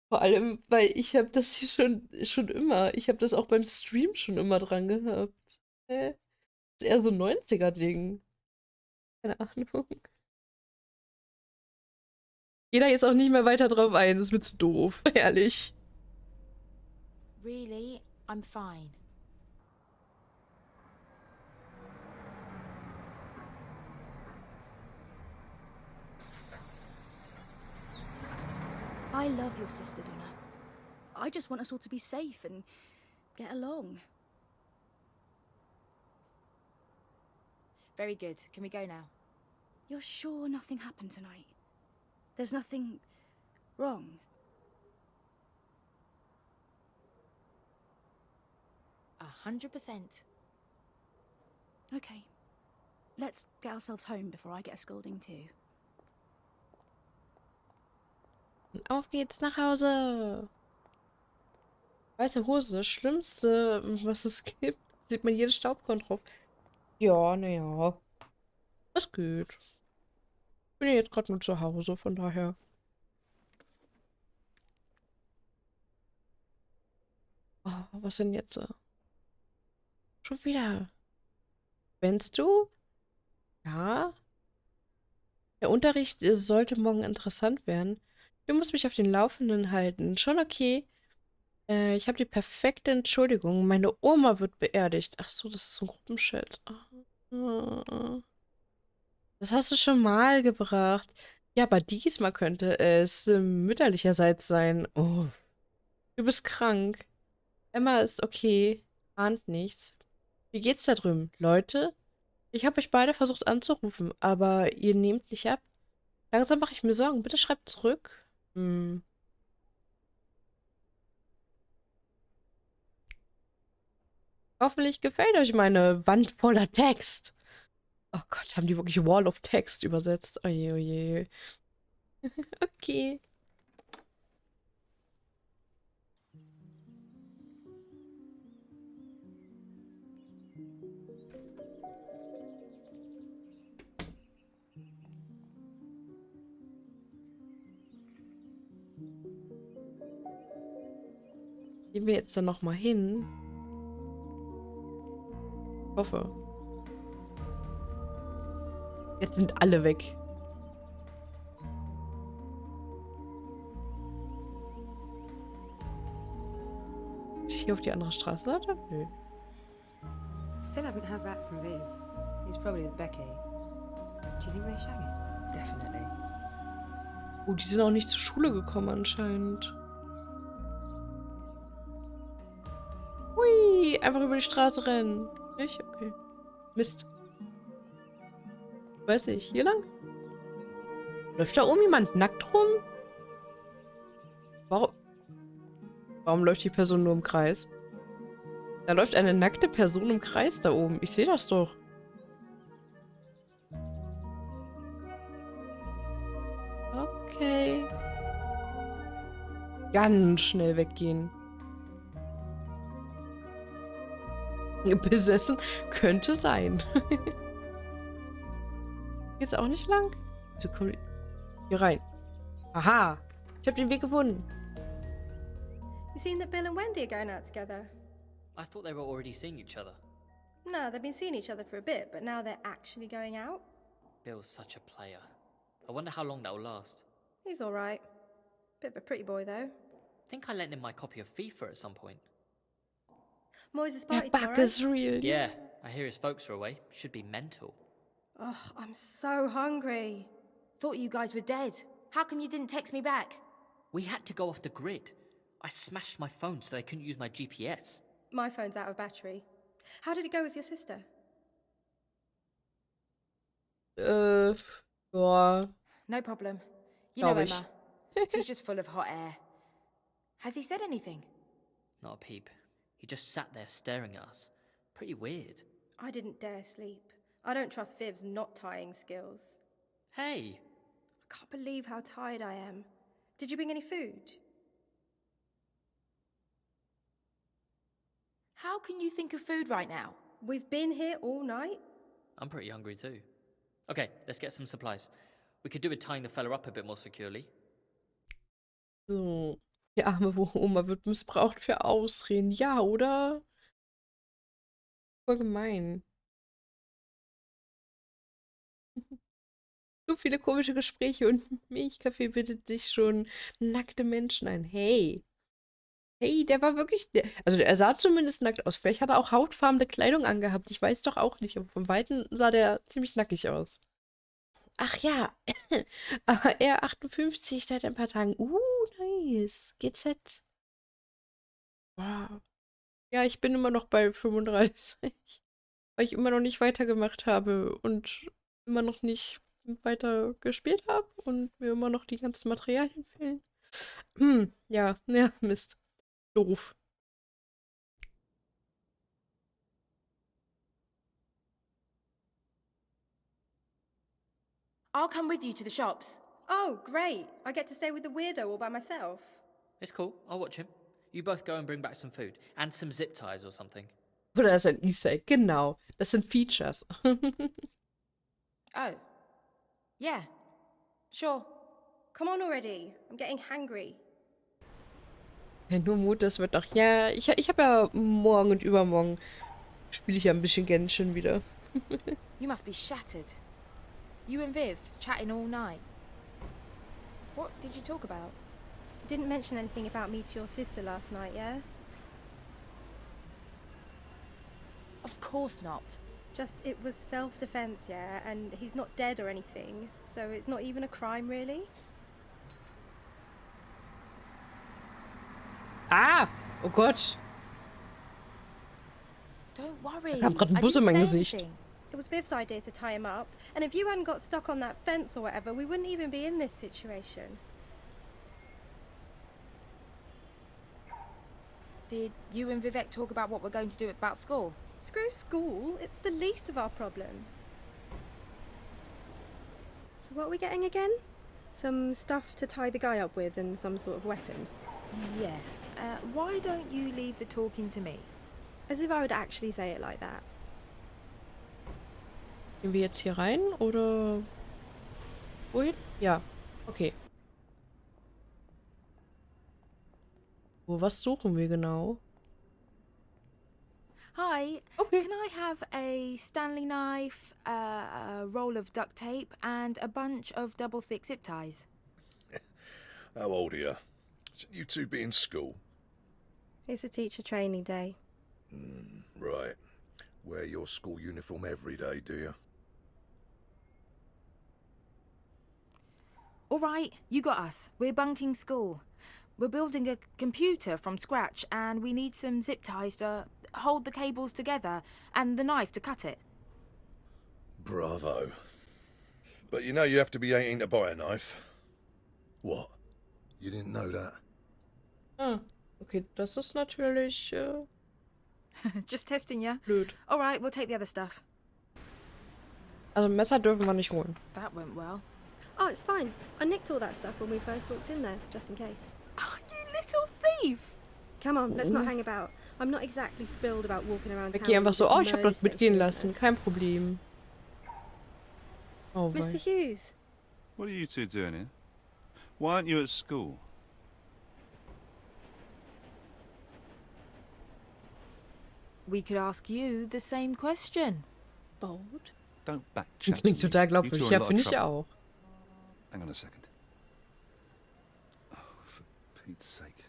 Speaker 1: Vor allem, weil ich habe das hier schon immer. Ich habe das auch beim Stream schon immer dran gehabt. Das ist eher so ein 90er-Ding. Keine Ahnung. Geh da jetzt auch nicht mehr weiter drauf ein. Das wird zu doof, ehrlich.
Speaker 19: Really, I'm fine.
Speaker 7: I love your sister, Donna. I just want us all to be safe and get along.
Speaker 19: Very good. Can we go now?
Speaker 7: You're sure nothing happened tonight? There's nothing wrong?
Speaker 19: 100%.
Speaker 7: Okay. Let's get ourselves home before I get a scolding too.
Speaker 1: Auf geht's nach Hause. Weiße Hose, das Schlimmste, was es gibt. Sieht man jedes Staubkorn drauf. Ja, naja. Das geht. Ich bin ja jetzt gerade nur zu Hause, von daher. Oh, was denn jetzt? Schon wieder. Wennst du? Ja. Der Unterricht sollte morgen interessant werden. Du musst mich auf den Laufenden halten. Schon okay. Ich habe die perfekte Entschuldigung. Meine Oma wird beerdigt. Ach so, das ist so ein Gruppenchat. Das hast du schon mal gebracht. Ja, aber diesmal könnte es mütterlicherseits sein. Oh, du bist krank. Emma ist okay. Ahnt nichts. Wie geht's da drüben? Leute? Ich habe euch beide versucht anzurufen, aber ihr nehmt nicht ab. Langsam mache ich mir Sorgen. Bitte schreibt zurück. Hm. Hoffentlich gefällt euch meine Wand voller Text. Oh Gott, haben die wirklich Wall of Text übersetzt? Oje, oje. Okay. Gehen wir jetzt dann nochmal hin? Ich hoffe. Jetzt sind alle weg. Hier auf die andere Straßenseite? Nö.
Speaker 20: Still haven't heard back from Viv. He's probably with Becky. Do you think they're shagging? Definitely.
Speaker 1: Oh, die sind auch nicht zur Schule gekommen anscheinend. Hui, einfach über die Straße rennen. Nicht? Okay. Mist. Weiß ich, hier lang? Läuft da oben jemand nackt rum? Warum läuft die Person nur im Kreis? Da läuft eine nackte Person im Kreis da oben. Ich sehe das doch. Okay. Ganz schnell weggehen. Besessen könnte sein. Geht's auch nicht lang? So, komm hier rein. Aha! Ich habe den Weg gefunden.
Speaker 21: You seen that Bill and Wendy are going out together?
Speaker 2: I thought they were already seeing each other.
Speaker 21: No, they've been seeing each other for a bit, but now they're actually going out.
Speaker 2: Bill's such a player. I wonder how long that'll last.
Speaker 21: He's alright. Bit of a pretty boy, though.
Speaker 2: Think I lent him my copy of FIFA at some point.
Speaker 21: Moises' party
Speaker 1: Back
Speaker 21: tomorrow.
Speaker 1: is real.
Speaker 2: Yeah, I hear his folks are away. Should be mental.
Speaker 21: Oh, I'm so hungry.
Speaker 19: Thought you guys were dead. How come you didn't text me back?
Speaker 2: We had to go off the grid. I smashed my phone so they couldn't use my GPS.
Speaker 21: My phone's out of battery. How did it go with your sister?
Speaker 1: Ja.
Speaker 19: No problem. You
Speaker 1: Glaub
Speaker 19: know
Speaker 1: ich.
Speaker 19: Emma. She's just full of hot air. Has he said anything?
Speaker 2: Not a peep. He just sat there staring at us. Pretty weird.
Speaker 21: I didn't dare sleep. I don't trust Viv's knot-tying skills.
Speaker 2: Hey!
Speaker 21: I can't believe how tired I am. Did you bring any food?
Speaker 19: How can you think of food right now?
Speaker 21: We've been here all night.
Speaker 2: I'm pretty hungry too. Okay, let's get some supplies. We could do with tying the fella up a bit more securely.
Speaker 1: So. Die arme Oma wird missbraucht für Ausreden. Ja, oder? Voll gemein. So viele komische Gespräche und Milchkaffee bittet sich schon nackte Menschen ein. Hey. Hey, der war wirklich... Also er sah zumindest nackt aus. Vielleicht hat er auch hautfarbene Kleidung angehabt. Ich weiß doch auch nicht. Aber von Weitem sah der ziemlich nackig aus. Ach ja. Aber R58 seit ein paar Tagen. Nice. GZ. Wow. Ja, ich bin immer noch bei 35. Weil ich immer noch nicht weitergemacht habe. Und immer noch nicht weiter gespielt habe. Und mir immer noch die ganzen Materialien fehlen. Ja, Mist. Doof.
Speaker 19: I'll come with you to the shops.
Speaker 21: Oh, great. I get to stay with the weirdo all by myself.
Speaker 2: It's cool. I'll watch him. You both go and bring back some food. And some zip ties or something.
Speaker 1: Oder das ist ein Easter Egg. Genau. Das sind Features.
Speaker 19: Oh. Yeah. Sure.
Speaker 21: Come on already. I'm getting hangry.
Speaker 1: Ja, nur Mut, das wird doch... Ja, ich habe ja morgen und übermorgen spiele ich ja ein bisschen Genshin wieder.
Speaker 19: You must be shattered. You and Viv chatting all night. What did you talk about?
Speaker 21: You didn't mention anything about me to your sister last night, yeah?
Speaker 19: Of course not.
Speaker 21: Just it was self-defense, yeah, and he's not dead or anything, so it's not even a crime, really.
Speaker 1: Ah! Oh Gott.
Speaker 19: Don't worry.
Speaker 1: Da kam gerade ein Bus in mein Gesicht.
Speaker 21: It was Viv's idea to tie him up, and if you hadn't got stuck on that fence or whatever, we wouldn't even be in this situation.
Speaker 19: Did you and Vivek talk about what we're going to do about school?
Speaker 21: Screw school, it's the least of our problems. So what are we getting again? Some stuff to tie the guy up with and some sort of weapon?
Speaker 19: Yeah. Why don't you leave the talking to me?
Speaker 21: As if I would actually say it like that.
Speaker 1: Gehen wir jetzt hier rein oder wohin? Ja, okay. Was suchen wir genau?
Speaker 19: Hi.
Speaker 1: Okay.
Speaker 19: Can I have a Stanley knife, a roll of duct tape, and a bunch of double thick zip ties?
Speaker 6: How old are you? Shouldn't you two be in school?
Speaker 21: It's a teacher training day.
Speaker 6: Right. Wear your school uniform every day, do you?
Speaker 19: All right, you got us. We're bunking school. We're building a computer from scratch, and we need some zip ties to hold the cables together and the knife to cut it.
Speaker 6: Bravo. But you know you have to be 18 to buy a knife. What? You didn't know that?
Speaker 1: Ah, okay, das ist natürlich
Speaker 19: Just testing ya.
Speaker 1: blöd.
Speaker 19: All right, we'll take the other stuff.
Speaker 1: Also ein Messer dürfen wir nicht holen.
Speaker 19: That went well.
Speaker 21: Oh, it's fine. I nicked all that stuff when we first walked in there, just in case.
Speaker 19: Oh, you little thief!
Speaker 21: Come on, let's not hang about. I'm not exactly thrilled about walking around
Speaker 1: Ich
Speaker 21: town.
Speaker 1: gehe einfach
Speaker 21: with
Speaker 1: so,
Speaker 21: this
Speaker 1: oh, ich hab das
Speaker 21: murder
Speaker 1: mitgehen
Speaker 21: station
Speaker 1: lassen, kein Problem. Oh,
Speaker 21: Mr.
Speaker 1: wei.
Speaker 21: Hughes.
Speaker 22: What are you two doing here? Why aren't you at school?
Speaker 19: We could ask you the same question.
Speaker 21: Bold?
Speaker 22: Don't backchat.
Speaker 1: Klingt total
Speaker 22: You two
Speaker 1: glaubwürdig.
Speaker 22: are in
Speaker 1: Ja,
Speaker 22: a lot of
Speaker 1: finde ich
Speaker 22: trouble.
Speaker 1: auch.
Speaker 22: Hang on a second. Oh, for Pete's sake.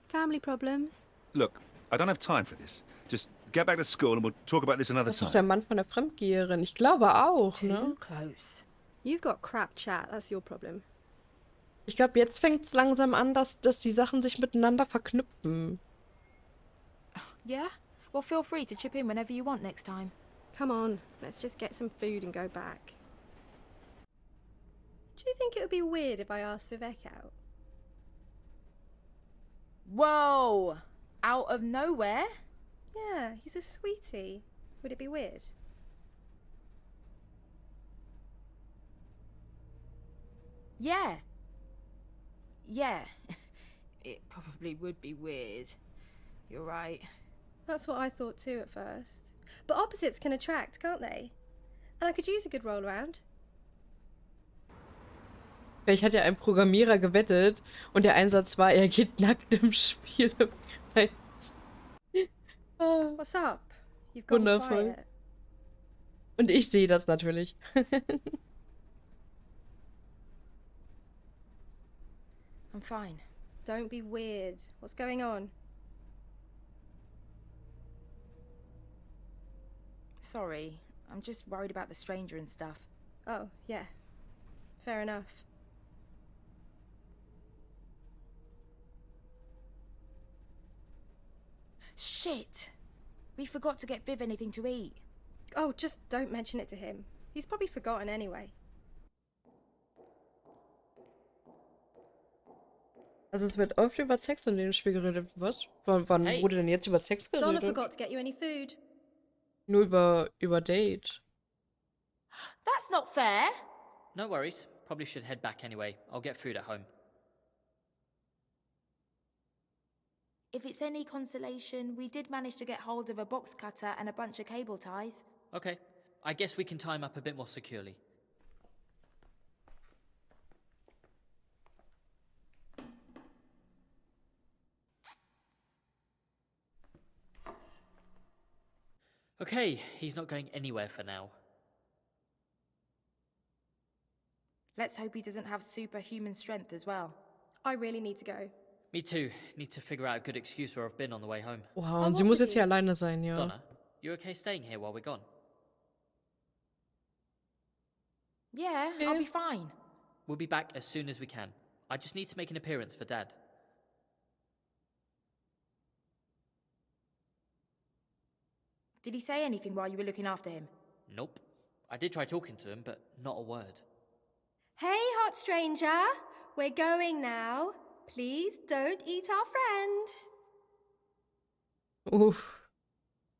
Speaker 21: Family problems?
Speaker 22: Look, I don't have time for this. Just get back to school and we'll talk about this another
Speaker 1: Das ist doch
Speaker 22: time.
Speaker 1: der Mann von der Fremdgeherin. Ich glaube auch, ne?
Speaker 19: Too close.
Speaker 21: You've got crap chat, that's your problem.
Speaker 1: Ich glaube, jetzt fängt es langsam an, dass die Sachen sich miteinander verknüpfen.
Speaker 19: Yeah? Well, feel free to chip in whenever you want next time.
Speaker 21: Come on, let's just get some food and go back. Do you think it would be weird if I asked Vivek out?
Speaker 19: Whoa! Out of nowhere?
Speaker 21: Yeah, he's a sweetie. Would it be weird?
Speaker 19: Yeah. Yeah. It probably would be weird. You're right.
Speaker 21: That's what I thought too at first. But opposites can attract, can't they? And I could use a good roll around.
Speaker 1: Vielleicht hat ja ein Programmierer gewettet und der Einsatz war, er geht nackt im Spiel im Kreis.
Speaker 21: What's up? You've gone
Speaker 1: Wundervoll.
Speaker 21: quiet.
Speaker 1: Und ich sehe das natürlich.
Speaker 21: I'm fine. Don't be weird. What's going on?
Speaker 19: Sorry, I'm just worried about the stranger and stuff.
Speaker 21: Oh, yeah. Fair enough.
Speaker 19: Shit! We forgot to get Viv anything to eat.
Speaker 21: Oh, just don't mention it to him. He's probably forgotten anyway.
Speaker 1: Also es wird oft über Sex in dem Spiel geredet. Was? Wann
Speaker 2: Hey.
Speaker 1: wurde denn jetzt über Sex
Speaker 21: Donna
Speaker 1: geredet?
Speaker 21: forgot to get you any food.
Speaker 1: Nur über Date.
Speaker 19: That's not fair!
Speaker 2: No worries. Probably should head back anyway. I'll get food at home.
Speaker 19: If it's any consolation, we did manage to get hold of a box cutter and a bunch of cable ties.
Speaker 2: Okay. I guess we can tie him up a bit more securely. Okay, he's not going anywhere for now.
Speaker 19: Let's hope he doesn't have superhuman strength as well.
Speaker 21: I really need to go.
Speaker 2: Me too. Need to figure out a good excuse where I've been on the way home.
Speaker 1: Wow, und sie muss jetzt hier alleine sein, ja.
Speaker 2: Donna, you okay staying here while we're gone?
Speaker 19: Yeah, I'll be fine.
Speaker 2: We'll be back as soon as we can. I just need to make an appearance for Dad.
Speaker 19: Did he say anything while you were looking after him?
Speaker 2: Nope. I did try talking to him, but not a word.
Speaker 21: Hey, hot stranger. We're going now. Please don't eat our friend.
Speaker 1: Uff.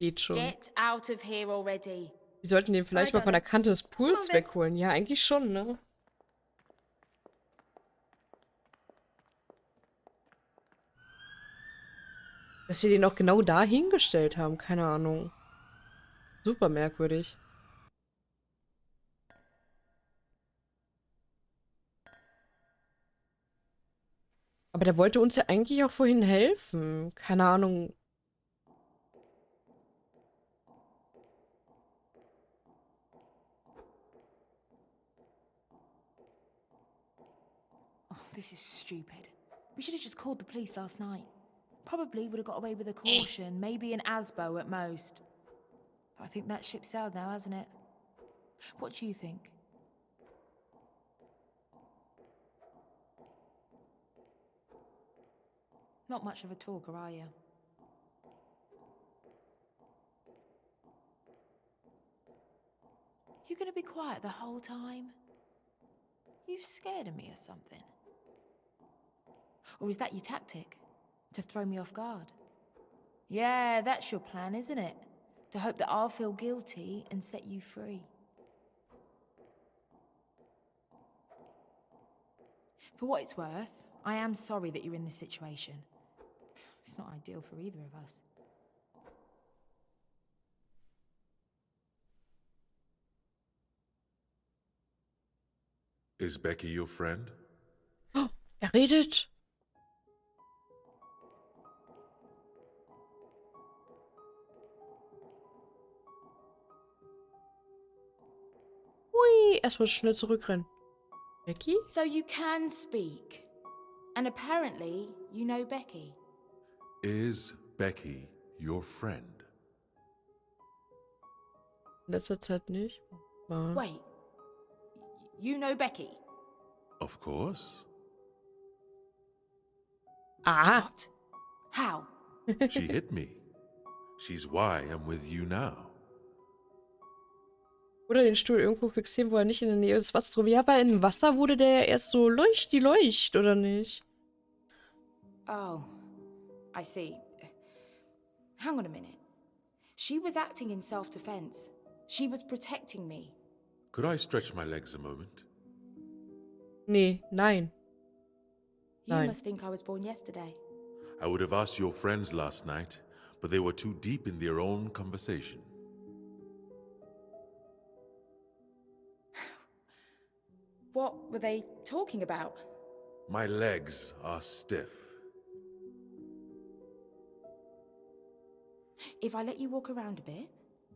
Speaker 1: Geht schon.
Speaker 19: Get out of here already.
Speaker 1: Wir sollten den vielleicht mal von der Kante des Pools wegholen. Ja, eigentlich schon, ne? Dass sie den auch genau da hingestellt haben, keine Ahnung. Super merkwürdig. Aber der wollte uns ja eigentlich auch vorhin helfen. Keine Ahnung.
Speaker 19: Oh, this is stupid. We should have just called the police last night. Probably would have got away with a caution, maybe an ASBO at most. I think that ship sailed now, hasn't it? What do you think? Not much of a talker, are you? You gonna be quiet the whole time? You scared of me or something? Or is that your tactic? To throw me off guard? Yeah, that's your plan, isn't it? To hope that I'll feel guilty and set you free. For what it's worth, I am sorry that you're in this situation. It's not ideal for either of us.
Speaker 12: Is Becky your friend?
Speaker 1: Oh, redet. Hui, erstmal schnell zurückrennen. Becky?
Speaker 19: So you can speak. And apparently, you know Becky.
Speaker 12: Is Becky your friend?
Speaker 1: In letzter Zeit nicht. Mal.
Speaker 19: Wait. You know Becky?
Speaker 12: Of course.
Speaker 1: Ah.
Speaker 19: What? How?
Speaker 12: She hit me. She's why I'm with you now.
Speaker 1: Oder den Stuhl irgendwo fixieren, wo er nicht in der Nähe des Wassers drum. Ja, aber im Wasser wurde der ja erst so leucht, oder nicht?
Speaker 19: Oh, I see. Hang on a minute. She was acting in self-defense. She was protecting me.
Speaker 12: Could I stretch my legs a moment?
Speaker 1: Nee, nein.
Speaker 19: You
Speaker 1: Nein.
Speaker 19: must think I was born yesterday.
Speaker 12: I would have asked your friends last night, but they were too deep in their own conversation.
Speaker 19: What were they talking about?
Speaker 12: My legs are stiff.
Speaker 19: If I let you walk around a bit,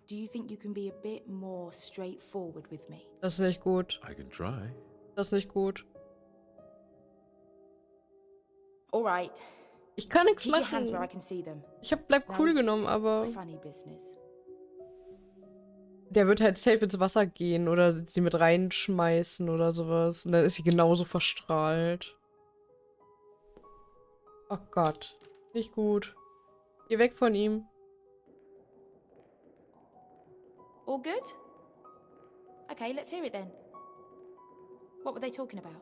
Speaker 19: do you think you can be a bit more straightforward with me?
Speaker 1: Das ist nicht gut.
Speaker 12: I can try.
Speaker 1: Das ist nicht gut.
Speaker 19: All right.
Speaker 1: Ich kann nichts
Speaker 19: Keep your hands
Speaker 1: machen.
Speaker 19: where I can see them.
Speaker 1: Ich hab bleib cool genommen, aber
Speaker 19: Funny business.
Speaker 1: der wird halt safe ins Wasser gehen oder sie mit reinschmeißen oder sowas. Und dann ist sie genauso verstrahlt. Oh Gott. Nicht gut. Geh weg von ihm.
Speaker 19: All good? Okay, let's hear it then. What were they talking about?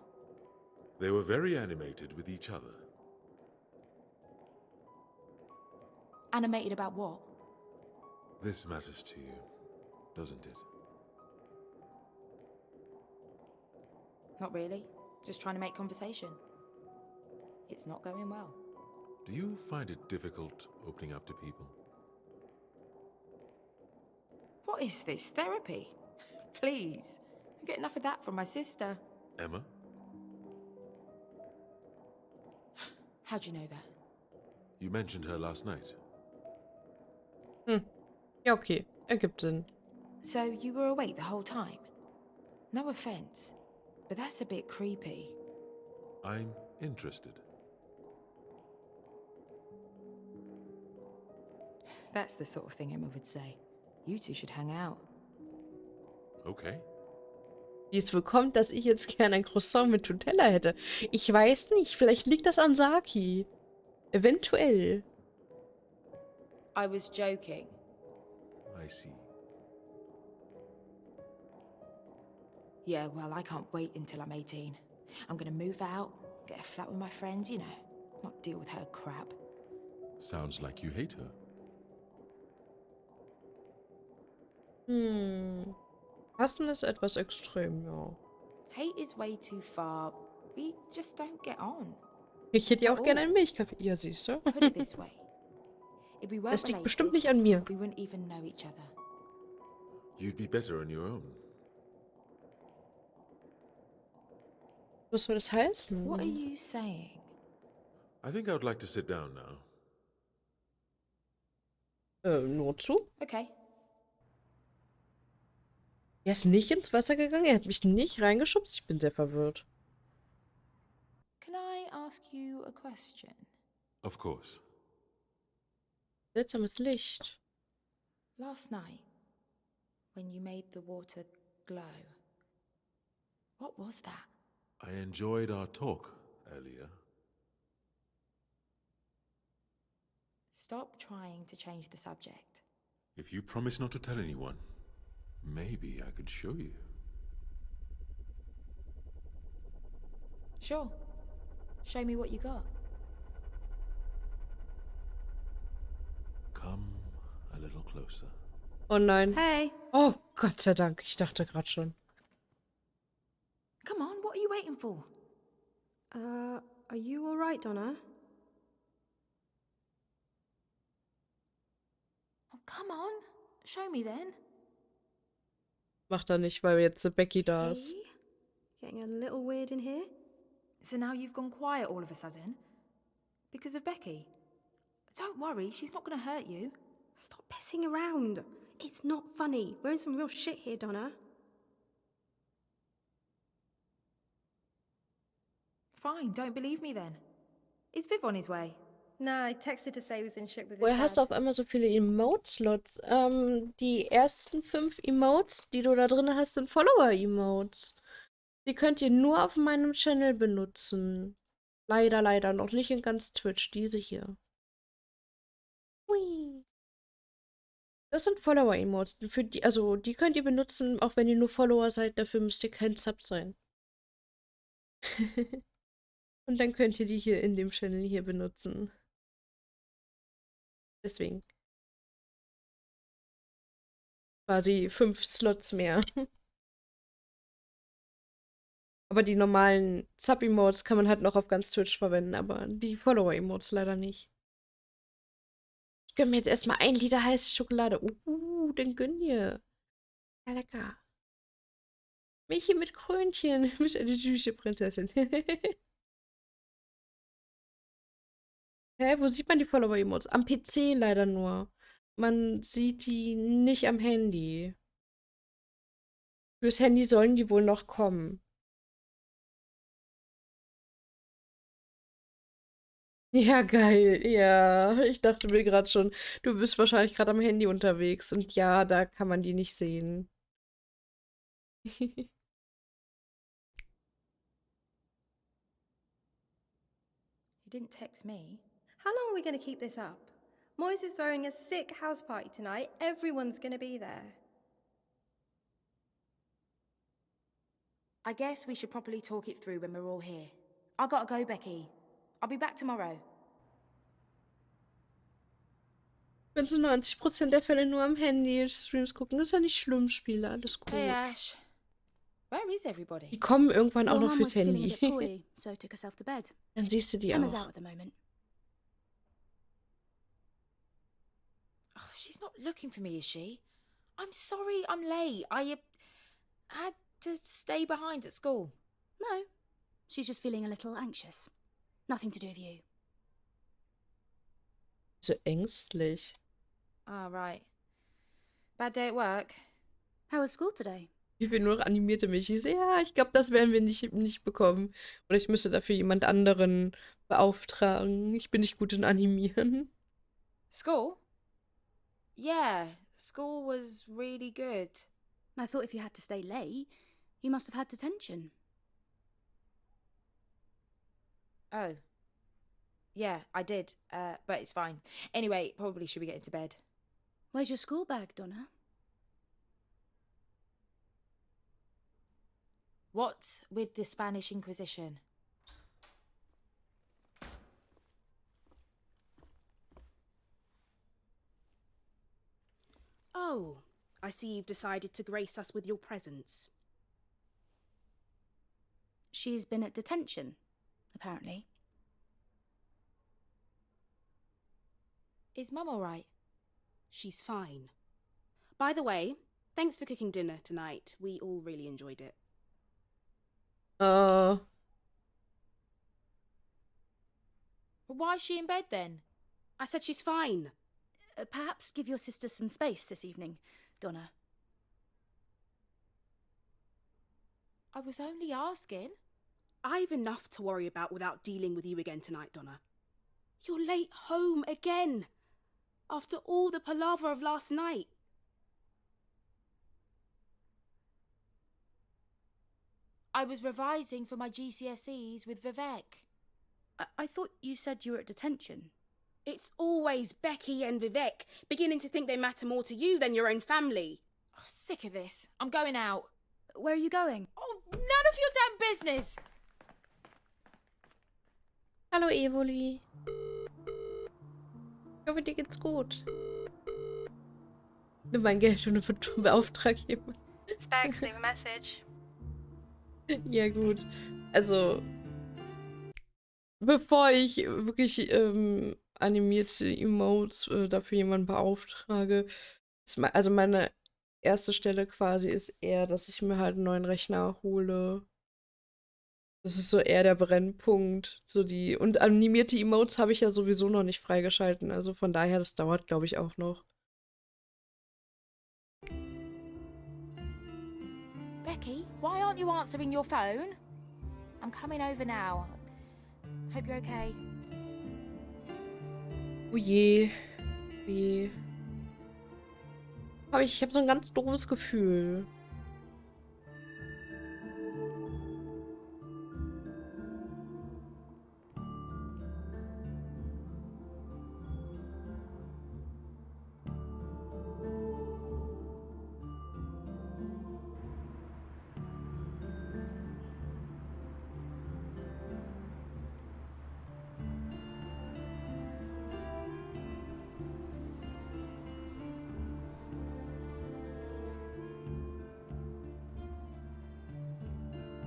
Speaker 12: They were very animated with each other.
Speaker 19: Animated about what?
Speaker 12: This matters to you, doesn't it?
Speaker 19: Not really. Just trying to make conversation. It's not going well.
Speaker 12: Do you find it difficult opening up to people?
Speaker 19: What is this? Therapy? Please. I get enough of that from my sister.
Speaker 12: Emma?
Speaker 19: How'd you know that?
Speaker 12: You mentioned her last night.
Speaker 1: Ja, okay. Ergibt Sinn.
Speaker 19: So you were awake the whole time? No offense, but that's a bit creepy.
Speaker 12: I'm interested.
Speaker 19: That's the sort of thing Emma would say. You two should hang out.
Speaker 12: Okay.
Speaker 1: Wie es wohl kommt, dass ich jetzt gern ein Croissant mit Nutella hätte. Ich weiß nicht, vielleicht liegt das an Saki. Eventuell.
Speaker 19: I was joking.
Speaker 12: I see.
Speaker 19: Yeah, well, I can't wait until I'm 18. I'm gonna move out, get a flat with my friends, you know, not deal with her crap.
Speaker 12: Sounds like you hate her.
Speaker 1: Hassen ist etwas extrem, ja.
Speaker 19: Hate is way too far. We just don't get on.
Speaker 1: Ich hätte ja auch
Speaker 19: At
Speaker 1: gerne
Speaker 19: all.
Speaker 1: einen Milchkaffee. Ja, siehst du?
Speaker 19: Put it this way. If we weren't
Speaker 1: Das liegt bestimmt
Speaker 19: related,
Speaker 1: nicht an mir.
Speaker 19: we wouldn't even know each other.
Speaker 12: You'd be better on your own.
Speaker 1: Was soll das heißen?
Speaker 19: What are you saying?
Speaker 12: I think I would like to sit down now.
Speaker 1: Nur zu?
Speaker 19: Okay.
Speaker 1: Er ist nicht ins Wasser gegangen, er hat mich nicht reingeschubst. Ich bin sehr verwirrt.
Speaker 19: Can I ask you a question?
Speaker 12: Of course.
Speaker 1: Seltsames Licht.
Speaker 19: Last night, when you made the water glow, what was that?
Speaker 12: I enjoyed our talk earlier.
Speaker 19: Stop trying to change the subject.
Speaker 12: If you promise not to tell anyone, maybe I could show you.
Speaker 19: Sure. Show me what you got.
Speaker 12: Come a little closer.
Speaker 1: Oh nein.
Speaker 21: Hey.
Speaker 1: Oh, Gott sei Dank. Ich dachte gerade schon.
Speaker 19: Come on, what are you waiting for?
Speaker 21: Are you alright, Donna?
Speaker 19: Oh, come on. Show me then.
Speaker 1: Macht er nicht, weil jetzt Becky da ist.
Speaker 21: Hey? Getting a little weird in here?
Speaker 19: So now you've gone quiet all of a sudden? Because of Becky? Don't worry, she's not going to hurt you.
Speaker 21: Stop pissing around. It's not funny. We're in some real shit here, Donna.
Speaker 19: Fine, don't believe me then. Is Viv on his way?
Speaker 21: Nah, I texted to say he was in shit with his
Speaker 1: Woher hast du
Speaker 21: dad.
Speaker 1: auf einmal so viele Emote-Slots? Die ersten 5 Emotes, die du da drin hast, sind Follower-Emotes. Die könnt ihr nur auf meinem Channel benutzen. Leider, leider. Noch nicht in ganz Twitch. Diese hier. Hui. Das sind Follower-Emotes. Also, die könnt ihr benutzen, auch wenn ihr nur Follower seid. Dafür müsst ihr kein Sub sein. Und dann könnt ihr die hier in dem Channel hier benutzen. Deswegen. Quasi 5 Slots mehr. Aber die normalen Sub-Emotes kann man halt noch auf ganz Twitch verwenden, aber die Follower-Emotes leider nicht. Ich gönn mir jetzt erstmal 1 Liter heiße Schokolade. Den gönn dir. Ja, lecker. Milch mit Krönchen. Du bist eine süße Prinzessin. Hä, wo sieht man die Follower-Emotes? Am PC leider nur. Man sieht die nicht am Handy. Fürs Handy sollen die wohl noch kommen. Ja, geil. Ja, ich dachte mir gerade schon, du bist wahrscheinlich gerade am Handy unterwegs. Und ja, da kann man die nicht sehen.
Speaker 19: You didn't text me.
Speaker 21: How long are we going to keep this up? Moise is throwing a sick house party tonight. Everyone's going to be there.
Speaker 19: I guess we should properly talk it through when we're all here. I gotta go, Becky. I'll be back tomorrow.
Speaker 1: Wenn so 90% der Fälle nur am Handy Streams gucken, ist ja nicht schlimm, Spiele, alles gut.
Speaker 19: Hey, Ash. Where is everybody?
Speaker 1: Die kommen irgendwann auch
Speaker 7: Your
Speaker 1: noch
Speaker 7: mum
Speaker 1: fürs
Speaker 7: was feeling a bit
Speaker 1: Handy.
Speaker 7: poorly, so took herself to bed.
Speaker 1: Dann siehst du die
Speaker 7: Emma's
Speaker 1: auch.
Speaker 7: out at the moment.
Speaker 19: Oh, she's not looking for me, is she? I'm sorry I'm late. I had to stay behind at school.
Speaker 7: No, she's just feeling a little anxious. Nothing to do with you.
Speaker 1: So ängstlich.
Speaker 19: Ah, right. Bad day at work?
Speaker 7: How was school today?
Speaker 1: Ich will nur noch animierte Michis. Ja, ich glaube, das werden wir nicht bekommen. Oder ich müsste dafür jemand anderen beauftragen. Ich bin nicht gut in Animieren.
Speaker 19: School? Yeah, school was really good.
Speaker 7: I thought if you had to stay late, You must have had detention.
Speaker 19: Oh. Yeah, I did, but it's fine. Anyway, probably should be getting to bed.
Speaker 7: Where's your school bag, Donna?
Speaker 19: What's with the Spanish Inquisition?
Speaker 18: Oh, I see you've decided to grace us with your presence.
Speaker 7: She's been at detention, apparently.
Speaker 19: Is Mum all right?
Speaker 18: She's fine. By the way, thanks for cooking dinner tonight. We all really enjoyed it.
Speaker 19: But why is she in bed then?
Speaker 18: I said she's fine.
Speaker 7: Perhaps give your sister some space this evening, Donna.
Speaker 19: I was only asking.
Speaker 18: I've enough to worry about without dealing with you again tonight, Donna. You're late home again. After all the palaver of last night.
Speaker 19: I was revising for my GCSEs with Vivek.
Speaker 7: I thought you said you were at detention.
Speaker 18: It's always Becky and Vivek, beginning to think they matter more to you than your own family.
Speaker 19: Oh, sick of this. I'm going out.
Speaker 7: Where are you going?
Speaker 19: Oh, none of your damn business!
Speaker 1: Hallo Evoli. Ich hoffe, dir geht's gut. Nimm mein Geld und beauftrag jemanden.
Speaker 21: Specs, leave a message.
Speaker 1: Ja, gut. Also, bevor ich wirklich animierte Emotes dafür jemanden beauftrage, also meine erste Stelle quasi ist eher, dass ich mir halt einen neuen Rechner hole. Das ist so eher der Brennpunkt. Und animierte Emotes habe ich ja sowieso noch nicht freigeschalten. Also von daher, das dauert, glaube ich, auch noch.
Speaker 19: Becky, why aren't you answering your phone? I'm coming over now. Hope you're okay.
Speaker 1: Oh je. Oh je. Aber ich habe so ein ganz doofes Gefühl.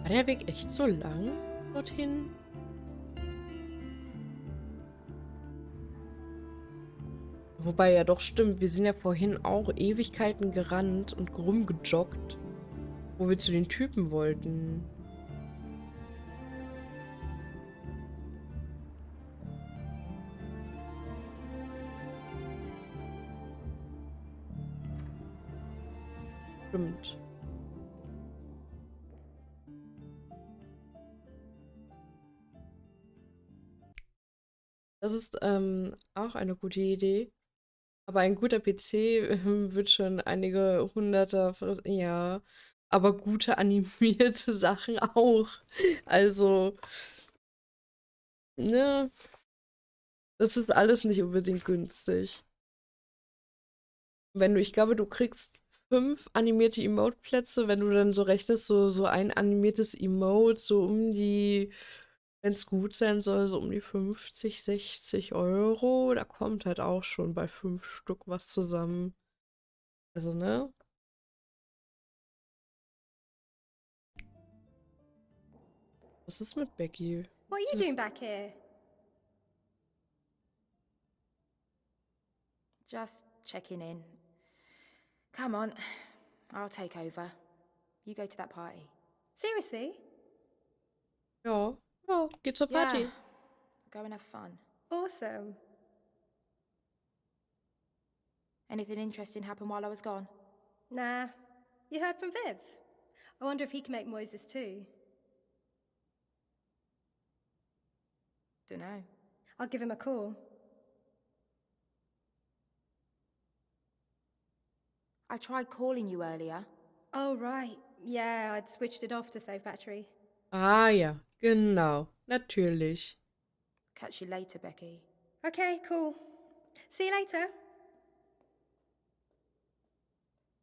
Speaker 1: War der Weg echt so lang dorthin? Wobei ja doch stimmt, wir sind ja vorhin auch Ewigkeiten gerannt und rumgejoggt, wo wir zu den Typen wollten. Stimmt. Das ist auch eine gute Idee. Aber ein guter PC wird schon einige hunderter, ja, aber gute animierte Sachen auch. Also, ne, das ist alles nicht unbedingt günstig. Ich glaube, du kriegst 5 animierte Emote-Plätze, wenn du dann so rechnest, so ein animiertes Emote, so um die, wenn es gut sein soll, so um die 50, 60 Euro. Da kommt halt auch schon bei 5 Stück was zusammen. Also, ne? Was ist mit Becky?
Speaker 21: What are you doing back here?
Speaker 19: Just checking in. Come on, I'll take over. You go to that party.
Speaker 21: Seriously?
Speaker 1: Ja, geh zur Party.
Speaker 19: Yeah, go and have fun.
Speaker 21: Awesome.
Speaker 19: Anything interesting happen while I was gone?
Speaker 21: Nah. You heard from Viv? I wonder if he can make noises too.
Speaker 19: Dunno.
Speaker 21: I'll give him a call.
Speaker 19: I tried calling you earlier.
Speaker 21: Oh, right. Yeah, I'd switched it off to save battery.
Speaker 1: Ah ja, genau. Natürlich.
Speaker 19: Catch you later, Becky.
Speaker 21: Okay, cool. See you later.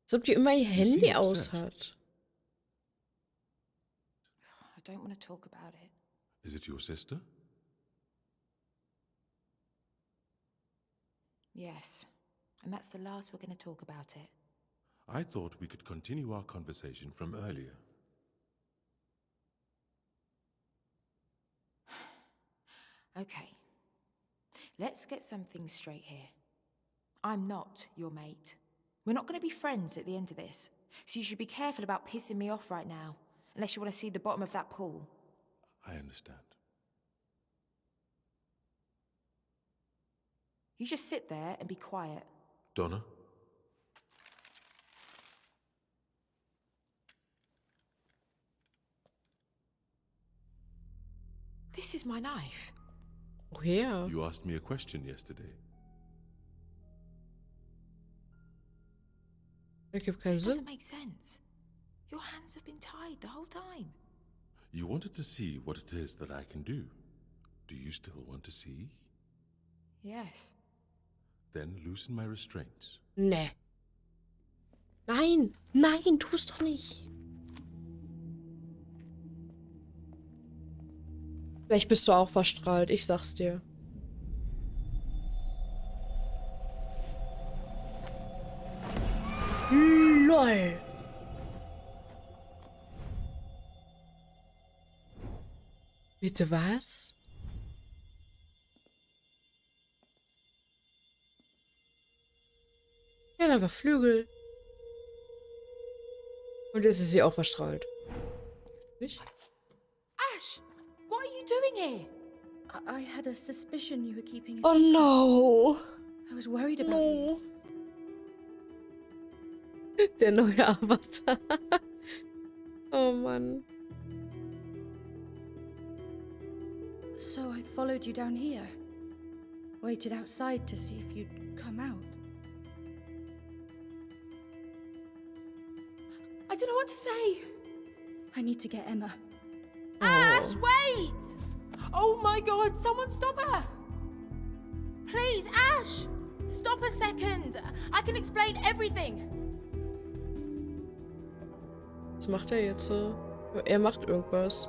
Speaker 1: Als ob die immer ihr
Speaker 12: You
Speaker 1: Handy
Speaker 12: seem
Speaker 1: aus
Speaker 12: upset.
Speaker 1: hat.
Speaker 19: I don't want to talk about it.
Speaker 12: Is it your sister?
Speaker 19: Yes. And that's the last we're going to talk about it.
Speaker 12: I thought we could continue our conversation from earlier.
Speaker 19: Okay. Let's get some things straight here. I'm not your mate. We're not going to be friends at the end of this. So you should be careful about pissing me off right now. Unless you want to see the bottom of that pool.
Speaker 12: I understand.
Speaker 19: You just sit there and be quiet.
Speaker 12: Donna?
Speaker 19: This is my knife.
Speaker 1: Woher?
Speaker 12: You asked me a question yesterday.
Speaker 1: Ergibt keinen
Speaker 19: This
Speaker 1: Sinn.
Speaker 19: doesn't make sense. Your hands have been tied the whole time.
Speaker 12: You wanted to see what it is that I can do. Do you still want to see?
Speaker 19: Yes.
Speaker 12: Then loosen my restraints.
Speaker 1: Nee. Nein, nein, tu es doch nicht. Vielleicht bist du auch verstrahlt, ich sag's dir. LOL. Bitte was? Ja, da war Flügel. Und jetzt ist sie auch verstrahlt. Nicht?
Speaker 19: Ash! What are you doing here?
Speaker 7: I had a suspicion you were keeping a
Speaker 1: Oh
Speaker 7: secret.
Speaker 1: no.
Speaker 7: I was worried about you.
Speaker 1: Der neue Avatar. Oh Mann.
Speaker 7: So I followed you down here. Waited outside to see if you'd come out.
Speaker 19: I don't know what to say.
Speaker 7: I need to get Emma.
Speaker 19: Ash, wait! Oh my god, someone stop her! Please, Ash! Stop a second! I can explain everything!
Speaker 1: Was macht er jetzt so? Er macht irgendwas.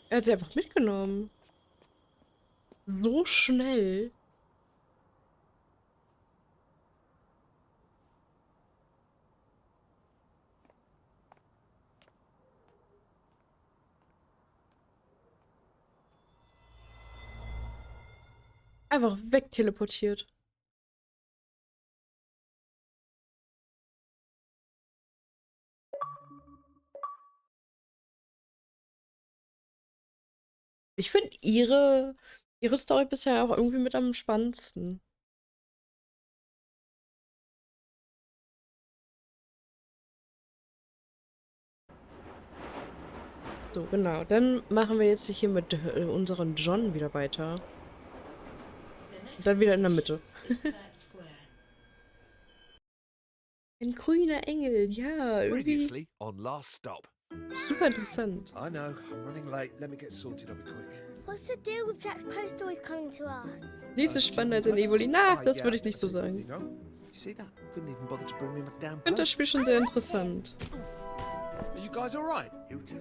Speaker 1: Er hat sie einfach mitgenommen. So schnell. Einfach wegteleportiert. Ich finde ihre Story bisher auch irgendwie mit am spannendsten. So, genau. Dann machen wir jetzt hier mit unserem John wieder weiter. Und dann wieder in der Mitte. Ein grüner Engel, ja, irgendwie
Speaker 10: Previously on Last Stop.
Speaker 1: super interessant.
Speaker 10: I know, I'm running late. Let me get sorted, I'll be quick.
Speaker 9: What's the deal with Jack's post always coming to us?
Speaker 1: Nichts ist spannender als ein Evoli. Na, das würde ich nicht so sagen.
Speaker 10: You see that? Couldn't even bother to bring me my damn
Speaker 1: Ich finde das Spiel schon sehr interessant.
Speaker 10: Are you guys alright?
Speaker 4: You two.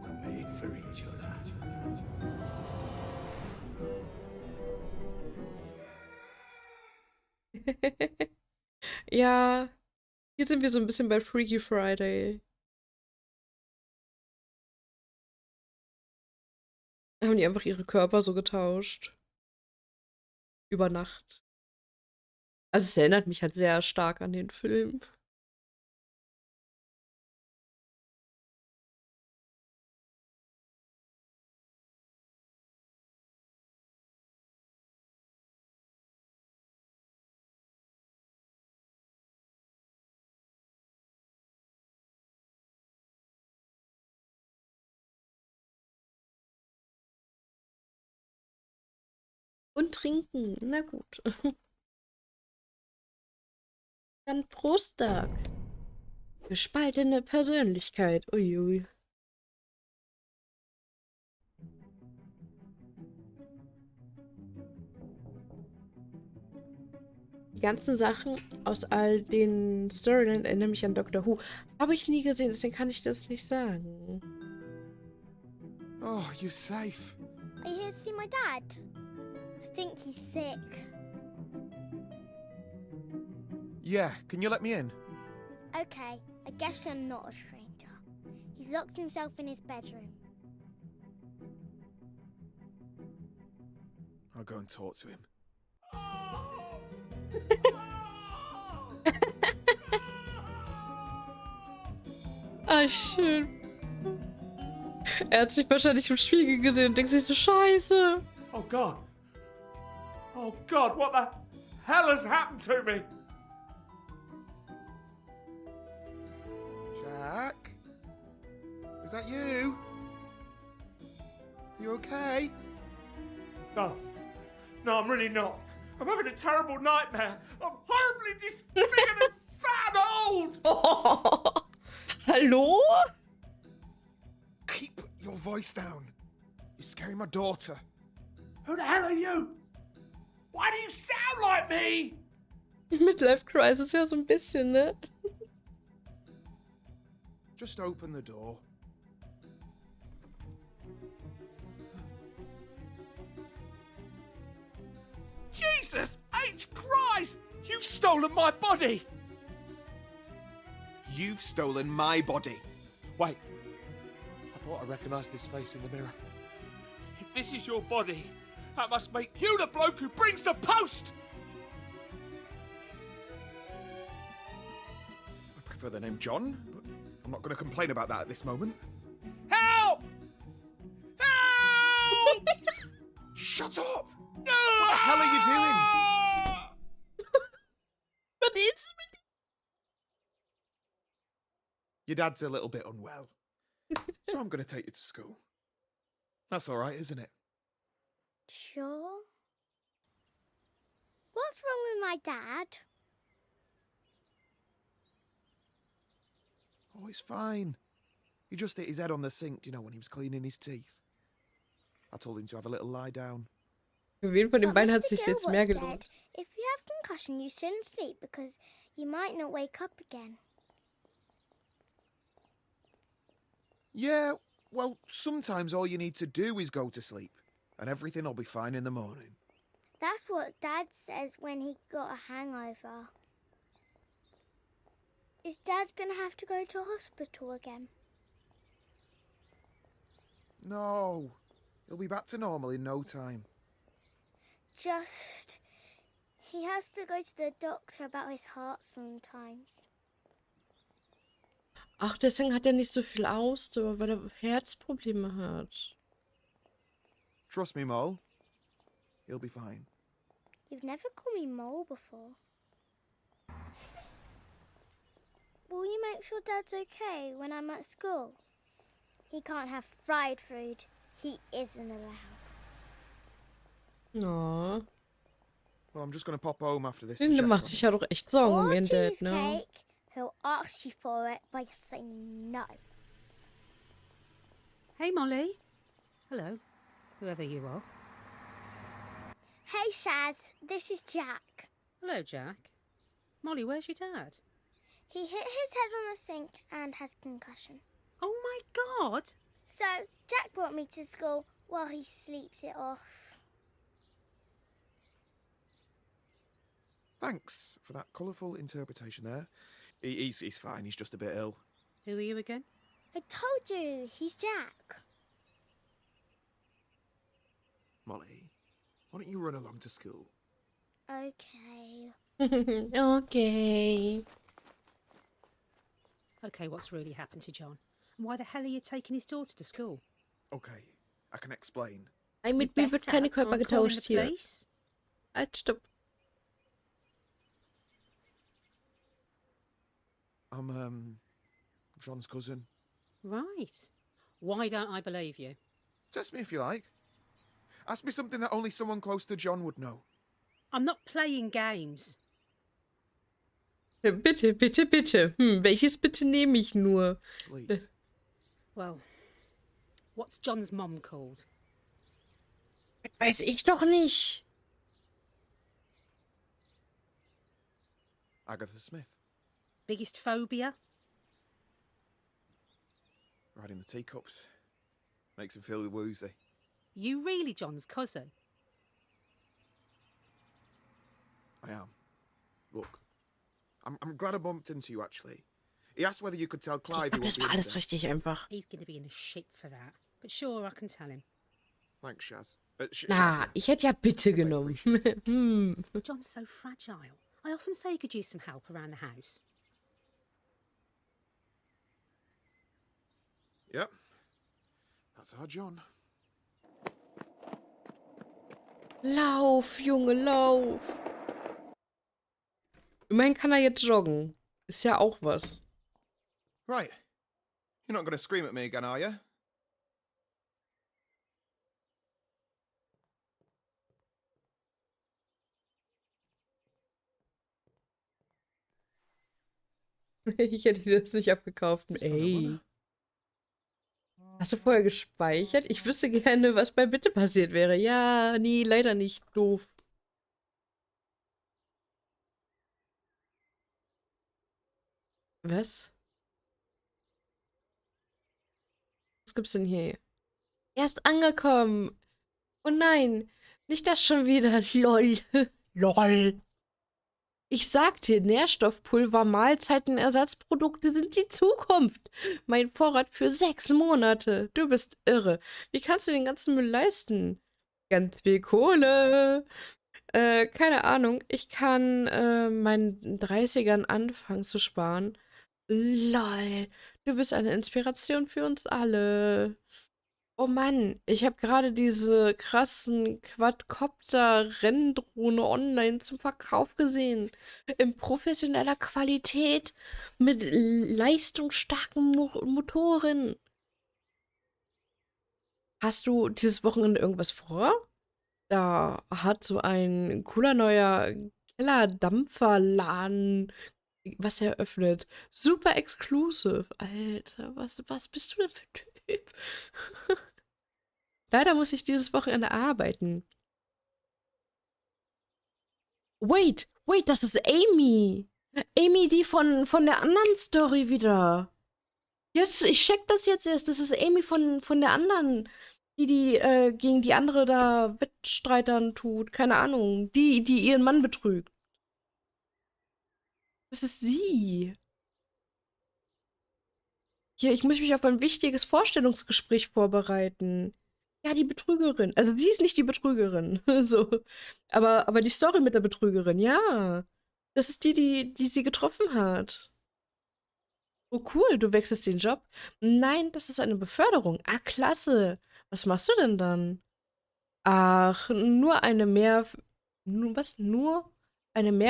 Speaker 4: We're made for each other.
Speaker 1: Ja, hier sind wir so ein bisschen bei Freaky Friday. Haben die einfach ihre Körper so getauscht. Über Nacht. Also es erinnert mich halt sehr stark an den Film. Und trinken. Na gut. Dann Prostag. Gespaltene Persönlichkeit. Uiui. Die ganzen Sachen aus all den Storylines erinnern mich an Doctor Who. Habe ich nie gesehen, deswegen kann ich das nicht sagen.
Speaker 11: Oh, you're safe.
Speaker 9: Are you here to see my dad? I think he's sick.
Speaker 11: Yeah, can you let me in?
Speaker 9: Okay, I guess you're not a stranger. He's locked himself in his bedroom.
Speaker 11: I'll go and talk to him.
Speaker 1: Ah, schön. Er hat sich wahrscheinlich im Spiegel gesehen und denkt sich so, scheiße.
Speaker 10: Oh God. Oh God, what the hell has happened to me?
Speaker 11: Jack? Is that you? You okay?
Speaker 10: No. No, I'm really not. I'm having a terrible nightmare. I'm horribly disfigured and fat and old.
Speaker 1: Hallo?
Speaker 11: Keep your voice down. You're scaring my daughter.
Speaker 10: Who the hell are you? Why do you sound like me?
Speaker 1: Midlife Crisis ja so ein bisschen, ne?
Speaker 11: Just open the door.
Speaker 10: Jesus H. Christ! You've stolen my body!
Speaker 11: You've stolen my body.
Speaker 10: Wait. I thought I recognised this face in the mirror. If this is your body, that must make you the bloke who brings the post!
Speaker 11: I prefer the name John, but I'm not going to complain about that at this moment.
Speaker 10: Help! Help!
Speaker 11: Shut up! What the hell are you doing?
Speaker 1: What is it?
Speaker 11: Your dad's a little bit unwell, so I'm going to take you to school. That's all right, isn't it?
Speaker 9: Sure. What's wrong with my dad?
Speaker 11: Oh, he's fine. He just hit his head on the sink, you know, when he was cleaning his teeth. I told him to have a little lie down.
Speaker 1: Für wen von den
Speaker 9: But
Speaker 1: beiden hat es
Speaker 9: Mr.
Speaker 1: sich jetzt
Speaker 9: Gilbert
Speaker 1: mehr
Speaker 9: said,
Speaker 1: gelohnt?
Speaker 9: if you have concussion, you shouldn't sleep because you might not wake up again.
Speaker 11: Yeah, well, sometimes all you need to do is go to sleep, and everything will be fine in the morning.
Speaker 9: That's what Dad says when he got a hangover. Is Dad gonna have to go to hospital again?
Speaker 11: No, he'll be back to normal in no time.
Speaker 9: Just... he has to go to the doctor about his heart sometimes.
Speaker 1: Ach, deswegen hat er nicht so viel Ausdauer, weil er Herzprobleme hat.
Speaker 11: Trust me, Mole. He'll be fine.
Speaker 9: You've never called me Mole before. Will you make sure Dad's okay when I'm at school? He can't have fried food. He isn't allowed.
Speaker 1: No.
Speaker 11: Well, I'm just going to pop home after this.
Speaker 1: Der macht sich ja doch echt Sorgen um
Speaker 9: Or
Speaker 1: ihren Dad, ne?
Speaker 9: cheesecake. He'll ask you for it, but you say no.
Speaker 3: Hey, Molly. Hello, whoever you are.
Speaker 9: Hey, Shaz. This is Jack.
Speaker 3: Hello, Jack. Molly, where's your dad?
Speaker 9: He hit his head on a sink and has concussion.
Speaker 3: Oh, my God.
Speaker 9: So, Jack brought me to school while he sleeps it off.
Speaker 11: Thanks for that colourful interpretation there. He's fine, he's just a bit ill.
Speaker 3: Who are you again?
Speaker 9: I told you, he's Jack.
Speaker 11: Molly, why don't you run along to school?
Speaker 9: Okay.
Speaker 1: Okay.
Speaker 3: Okay, what's really happened to John? And why the hell are you taking his daughter to school?
Speaker 11: Okay, I can explain.
Speaker 1: Mit mir wird keine Körper
Speaker 3: I'm calling
Speaker 1: getauscht
Speaker 3: the
Speaker 1: hier.
Speaker 3: police.
Speaker 1: Halt, stopp.
Speaker 11: I'm, John's cousin.
Speaker 3: Right. Why don't I believe you?
Speaker 11: Test me if you like. Ask me something that only someone close to John would know.
Speaker 3: I'm not playing games.
Speaker 1: Bitte, bitte, bitte. Welches bitte nehme ich nur?
Speaker 11: Please.
Speaker 3: Well, what's John's mom called?
Speaker 1: Weiß ich doch nicht.
Speaker 11: Agatha Smith.
Speaker 3: Biggest phobia?
Speaker 11: Riding the teacups. Makes him feel woozy.
Speaker 3: You really John's cousin?
Speaker 11: I am. Look, I'm glad I bumped into you, actually. He asked whether you could tell Clive he
Speaker 1: Das
Speaker 11: won't be
Speaker 1: war
Speaker 11: in
Speaker 1: alles
Speaker 11: today.
Speaker 1: richtig einfach.
Speaker 3: He's going to be in a shit for that. But sure, I can tell him.
Speaker 11: Thanks, Shaz.
Speaker 1: Na, ich hätte ja bitte genommen.
Speaker 3: John's so fragile. I often say he could use some help around the house.
Speaker 11: Yep. That's our John.
Speaker 1: Lauf, Junge, lauf. Immerhin kann er jetzt joggen. Ist ja auch was.
Speaker 11: Right. You're not going to scream at me again, are you?
Speaker 1: Ich hätte dir das nicht abgekauft. Ey. Hast du vorher gespeichert? Ich wüsste gerne, was bei Bitte passiert wäre. Ja, nee, leider nicht. Doof. Was? Was gibt's denn hier? Er ist angekommen. Oh nein, nicht das schon wieder. Lol. Lol. Ich sag dir, Nährstoffpulver, Mahlzeiten, Ersatzprodukte sind die Zukunft. Mein Vorrat für 6 Monate. Du bist irre. Wie kannst du den ganzen Müll leisten? Ganz viel Kohle. Keine Ahnung. Ich kann meinen 30ern anfangen zu sparen. Lol. Du bist eine Inspiration für uns alle. Oh Mann, ich habe gerade diese krassen Quadcopter-Renndrohne online zum Verkauf gesehen. In professioneller Qualität mit leistungsstarken Motoren. Hast du dieses Wochenende irgendwas vor? Da hat so ein cooler neuer Kellerdampferladen was eröffnet. Super exclusive. Alter, was bist du denn für ein Typ? Leider muss ich dieses Wochenende arbeiten. Wait, das ist Amy. Amy, die von der anderen Story wieder. Jetzt, ich check das jetzt erst. Das ist Amy von der anderen, die gegen die andere da Wettstreitern tut. Keine Ahnung. Die ihren Mann betrügt. Das ist sie. Hier, ich muss mich auf ein wichtiges Vorstellungsgespräch vorbereiten. Ja, die Betrügerin. Also sie ist nicht die Betrügerin. So. Aber die Story mit der Betrügerin, ja. Das ist die sie getroffen hat. Oh, cool, du wechselst den Job. Nein, das ist eine Beförderung. Ah, klasse. Was machst du denn dann? Ach, nur eine mehr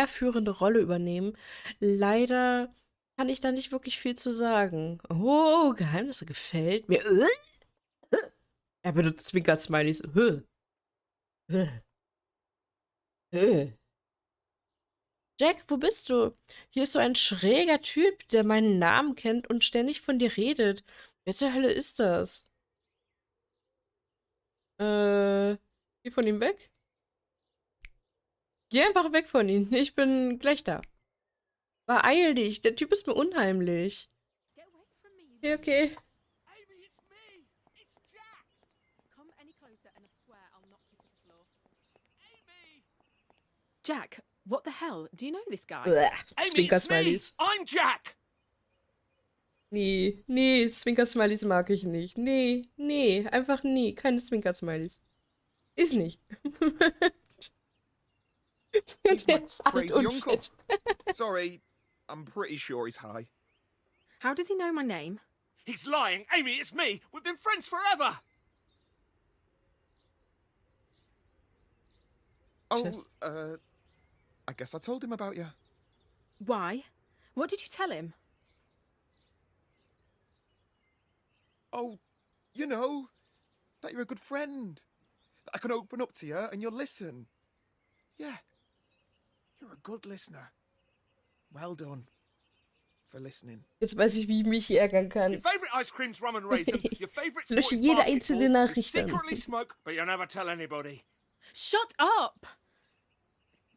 Speaker 1: führende Rolle übernehmen. Leider kann ich da nicht wirklich viel zu sagen. Oh, Geheimnisse gefällt mir. Er benutzt Zwinker-Smileys. Jack, wo bist du? Hier ist so ein schräger Typ, der meinen Namen kennt und ständig von dir redet. Wer zur Hölle ist das? Geh von ihm weg? Geh einfach weg von ihm. Ich bin gleich da. Beeil dich, der Typ ist mir unheimlich. Okay.
Speaker 5: Jack, what the hell? Do you know this guy?
Speaker 1: Zwinker-Smileys.
Speaker 2: I'm Jack!
Speaker 1: Nee, Zwinker-Smileys mag ich nicht. Nee, einfach nie. Keine Zwinker-Smileys. Ist nicht.
Speaker 11: He's my
Speaker 1: Der ist alt
Speaker 11: crazy
Speaker 1: und
Speaker 11: uncle.
Speaker 1: fett.
Speaker 11: Sorry, I'm pretty sure he's high.
Speaker 5: How does he know my name?
Speaker 2: He's lying. Amy, it's me. We've been friends forever.
Speaker 11: Oh, I guess I told him about you.
Speaker 5: Why? What did you tell him?
Speaker 11: Oh, you know, that you're a good friend. that I can open up to you and you'll listen. Yeah, you're a good listener. Well done for listening.
Speaker 1: Jetzt weiß ich, wie ich mich ärgern kann.
Speaker 10: Your favourite ice cream's rum and raisin. Your favourite sport
Speaker 1: Lösche
Speaker 10: is
Speaker 1: jede
Speaker 10: basketball.
Speaker 1: einzelne
Speaker 10: You
Speaker 1: Nachricht an.
Speaker 10: secretly smoke, but you never tell anybody.
Speaker 5: Shut up!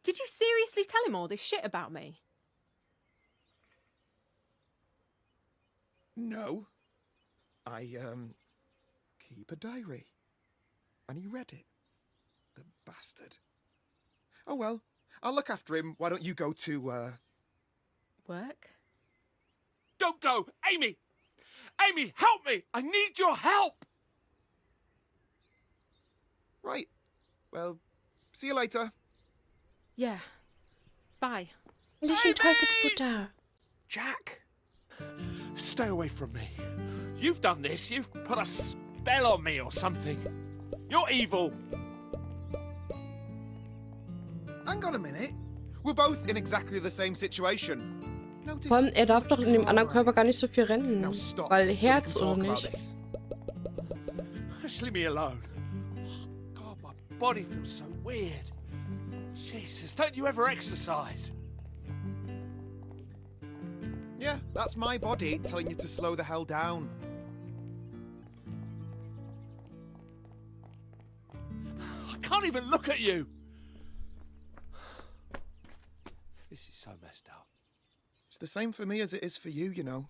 Speaker 5: Did you seriously tell him all this shit about me?
Speaker 11: No. I, keep a diary. And he read it. The bastard. Oh well, I'll look after him. Why don't you go to,
Speaker 5: Work?
Speaker 10: Don't go! Amy! Amy, help me! I need your help!
Speaker 11: Right. Well, see you later.
Speaker 5: Yeah. Bye.
Speaker 1: Lösche Teufelsbutter.
Speaker 10: Jack! Stay away from me. You've done this. You've put a spell on me or something. You're evil.
Speaker 11: Hang on a minute. We're both in exactly the same situation.
Speaker 1: Vor allem, er darf doch in dem anderen Körper gar nicht so viel rennen. Weil Herz oder nicht.
Speaker 10: Just leave me alone. God, my body feels so weird. Jesus, don't you ever exercise?
Speaker 11: Yeah, that's my body telling you to slow the hell down.
Speaker 10: I can't even look at you. This is so messed up.
Speaker 11: It's the same for me as it is for you, you know.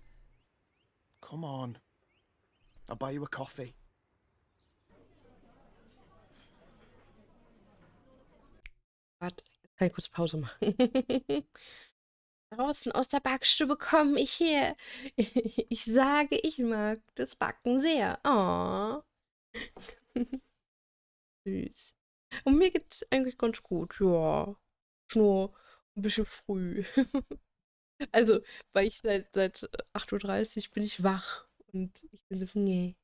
Speaker 11: Come on. I'll buy you a coffee.
Speaker 1: Warte, kann ich kurz Pause machen. Draußen aus der Backstube komme ich her. Ich sage, ich mag das Backen sehr. Oh. Süß. Und mir geht's eigentlich ganz gut, ja. Ist nur ein bisschen früh. Also, weil ich seit 8:30 Uhr bin ich wach. Und ich bin so, nee.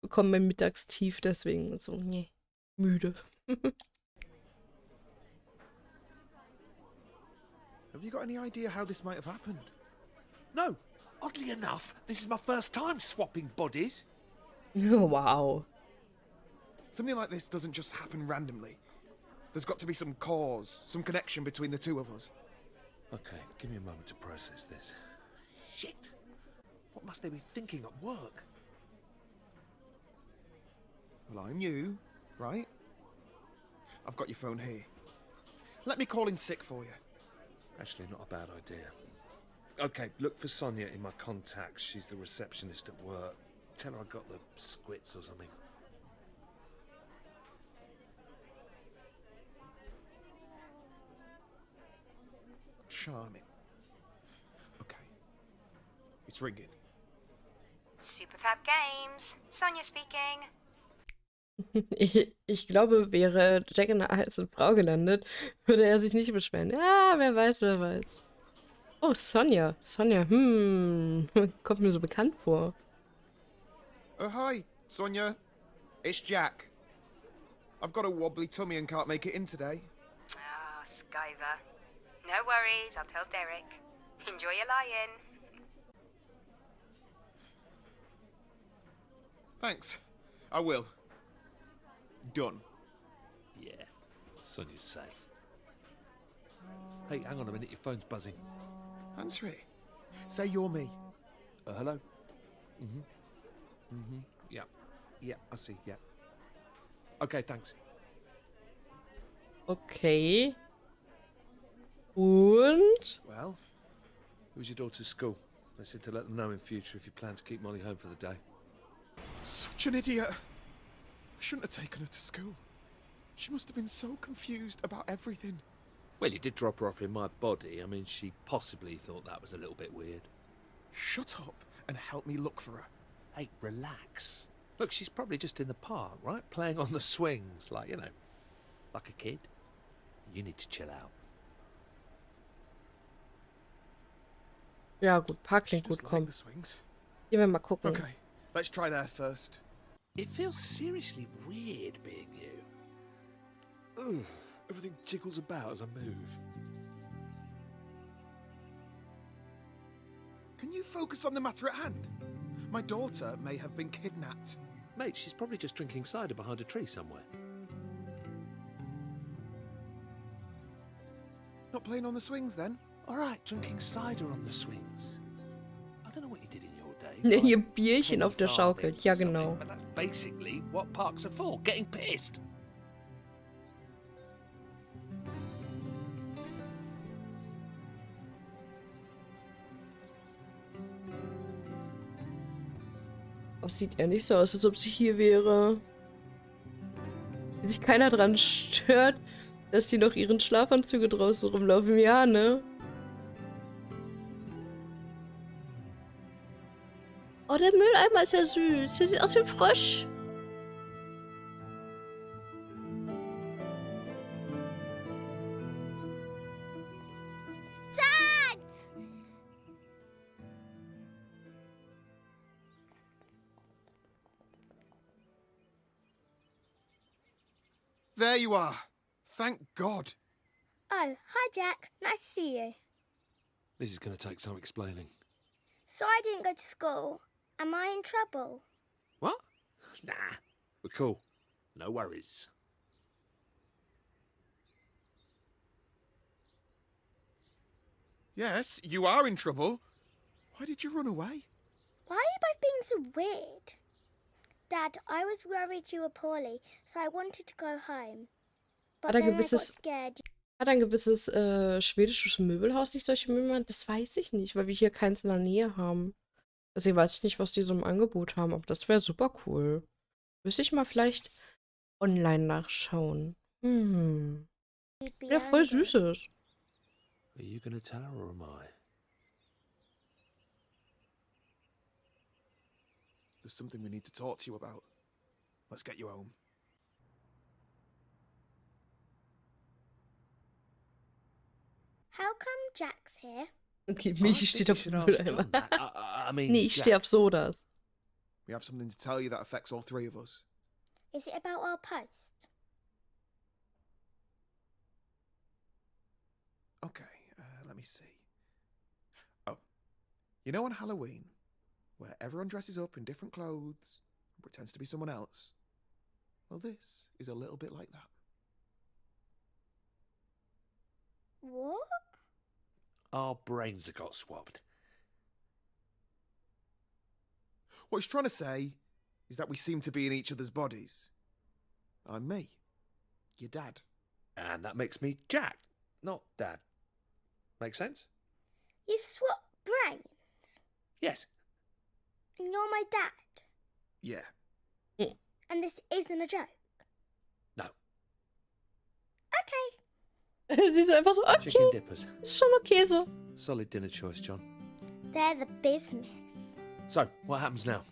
Speaker 1: Bekomme mein Mittagstief, deswegen so, nee. Müde.
Speaker 11: Have you got any idea how this might have happened?
Speaker 10: No. Oddly enough, this is my first time swapping bodies.
Speaker 1: Oh, wow.
Speaker 11: Something like this doesn't just happen randomly. There's got to be some cause, some connection between the two of us.
Speaker 10: Okay, give me a moment to process this. Shit! What must they be thinking at work?
Speaker 11: Well, I'm you, right? I've got your phone here. Let me call in sick for you.
Speaker 10: Actually, not a bad idea. Okay, look for Sonia in my contacts. She's the receptionist at work. Tell her I got the squits or something.
Speaker 11: Charming. Okay. It's ringing.
Speaker 13: Superfab Games. Sonia speaking.
Speaker 1: Ich glaube, wäre Jack in einer heißen Frau gelandet, würde er sich nicht beschweren. Ja, wer weiß, wer weiß. Oh, Sonja. Sonja, kommt mir so bekannt vor.
Speaker 11: Oh, hi, Sonia. It's Jack. I've got a wobbly tummy and can't make it in today.
Speaker 13: Oh, Skyver. No worries, I'll tell Derek. Enjoy your lie-in.
Speaker 11: Thanks. I will. Done.
Speaker 10: Yeah, Sonia's safe. Hey, hang on a minute, your phone's buzzing.
Speaker 11: Answer it. Say you're me.
Speaker 10: Hello? Yeah. Yeah, I see, yeah. Okay, thanks.
Speaker 1: Okay. Und?
Speaker 11: Well?
Speaker 10: Who's your daughter's school? They said to let them know in future if you plan to keep Molly home for the day.
Speaker 11: Such an idiot. I shouldn't have taken her to school. She must have been so confused about everything.
Speaker 10: Well, you did drop her off in my body. I mean, she possibly thought that was a little bit weird.
Speaker 11: Shut up and help me look for her.
Speaker 10: Hey, relax. Look, she's probably just in the park, right? Playing on the swings, like, you know, like a kid. You need to chill out.
Speaker 1: Ja, gut. Park klingt gut, komm. Gehen wir mal gucken.
Speaker 11: Okay, let's try there first.
Speaker 10: It feels seriously weird being you. Ugh, everything jiggles about as I move.
Speaker 11: Can you focus on the matter at hand? My daughter may have been kidnapped.
Speaker 10: Mate, she's probably just drinking cider behind a tree somewhere.
Speaker 11: Not playing on the swings then?
Speaker 10: All right, drinking cider on the swings. I don't know what you did in your day.
Speaker 1: Ihr
Speaker 10: like
Speaker 1: Bierchen auf der
Speaker 10: penny
Speaker 1: Schaukel.
Speaker 10: farthings
Speaker 1: Ja,
Speaker 10: or something,
Speaker 1: genau.
Speaker 10: But that's basically what parks are for, getting pissed.
Speaker 1: Das sieht ja nicht so aus, als ob sie hier wäre. Wie sich keiner dran stört, dass sie noch ihren Schlafanzüge draußen rumlaufen. Ja, ne? Oh, der Mülleimer ist ja süß. Der sieht aus wie ein Frosch.
Speaker 9: Dad!
Speaker 11: There you are. Thank God.
Speaker 9: Oh, hi, Jack. Nice to see you.
Speaker 10: This is going to take some explaining.
Speaker 9: So I didn't go to school. Am I in trouble?
Speaker 10: What? Nah, we're cool. No worries.
Speaker 11: Yes, you are in trouble. Why did you run away?
Speaker 9: Why are you both being so weird? Dad, I was worried you were poorly, so I wanted to go home. But
Speaker 1: Hat er
Speaker 9: then I got
Speaker 1: gewisses,
Speaker 9: scared.
Speaker 1: hat ein gewisses schwedisches Möbelhaus nicht solche Möbel haben? Das weiß ich nicht, weil wir hier keins in der Nähe haben. Deswegen weiß ich nicht, was die so im Angebot haben, aber das wäre super cool. Müsste ich mal vielleicht online nachschauen. Der voll süß ist.
Speaker 10: Are you going to tell her or am I?
Speaker 11: There's something we need to talk to you about. Let's get you home.
Speaker 9: How come Jack's here?
Speaker 1: Okay, Michi steht auf dem Mülleimer.
Speaker 10: I mean,
Speaker 1: Nee, ich stehe auf Sodas.
Speaker 11: We have something to tell you that affects all three of us.
Speaker 9: Is it about our post?
Speaker 11: Okay, let me see. Oh, you know on Halloween, where everyone dresses up in different clothes and pretends to be someone else? Well, this is a little bit like that.
Speaker 9: What?
Speaker 10: Our brains have got swapped.
Speaker 11: What he's trying to say is that we seem to be in each other's bodies. I'm me, your dad.
Speaker 10: And that makes me Jack, not Dad. Make sense?
Speaker 9: You've swapped brains?
Speaker 10: Yes.
Speaker 9: And you're my dad?
Speaker 11: Yeah.
Speaker 9: And this isn't a joke?
Speaker 10: No.
Speaker 9: Okay.
Speaker 1: Sie ist so einfach so,
Speaker 10: Chicken
Speaker 1: okay,
Speaker 10: dippers.
Speaker 1: ist schon okay so.
Speaker 10: Solid dinner choice, John.
Speaker 9: They're the business.
Speaker 10: So, what happens now?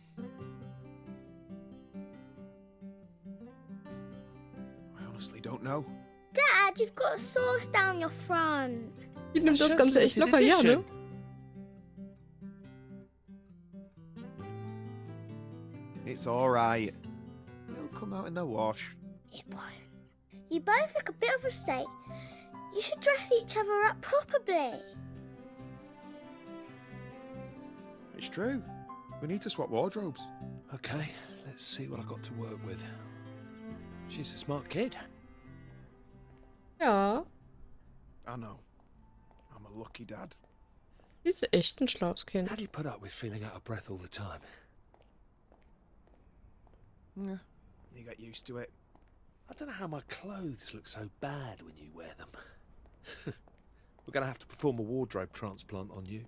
Speaker 11: I honestly don't know.
Speaker 9: Dad, you've got a sauce down your front.
Speaker 1: Die nimmt das Ganze echt locker, ja, ne?
Speaker 11: It's all right. It'll come out in the wash.
Speaker 9: It won't. You both look a bit of a state. You should dress each other up properly.
Speaker 11: It's true. We need to swap wardrobes.
Speaker 10: Okay, let's see what I've got to work with. She's a smart kid.
Speaker 1: Ja,
Speaker 11: I know. I'm a lucky dad.
Speaker 1: sie ist echt ein schlaues Kind.
Speaker 10: How do you put up with feeling out of breath all the time?
Speaker 11: Yeah, you get used to it.
Speaker 10: I don't know how my clothes look so bad when you wear them. We're going to have to perform a wardrobe transplant on you.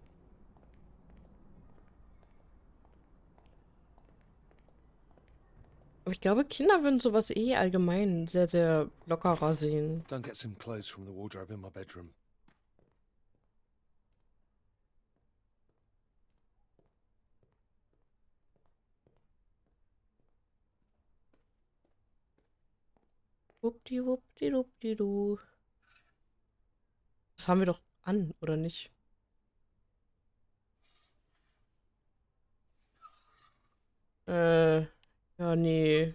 Speaker 1: Aber ich glaube, Kinder würden sowas eh allgemein sehr, sehr lockerer sehen.
Speaker 10: Go and get some clothes from the wardrobe in my bedroom.
Speaker 1: Wuppdiwuppdiwuppdidu. Das haben wir doch an, oder nicht? Ja, nee.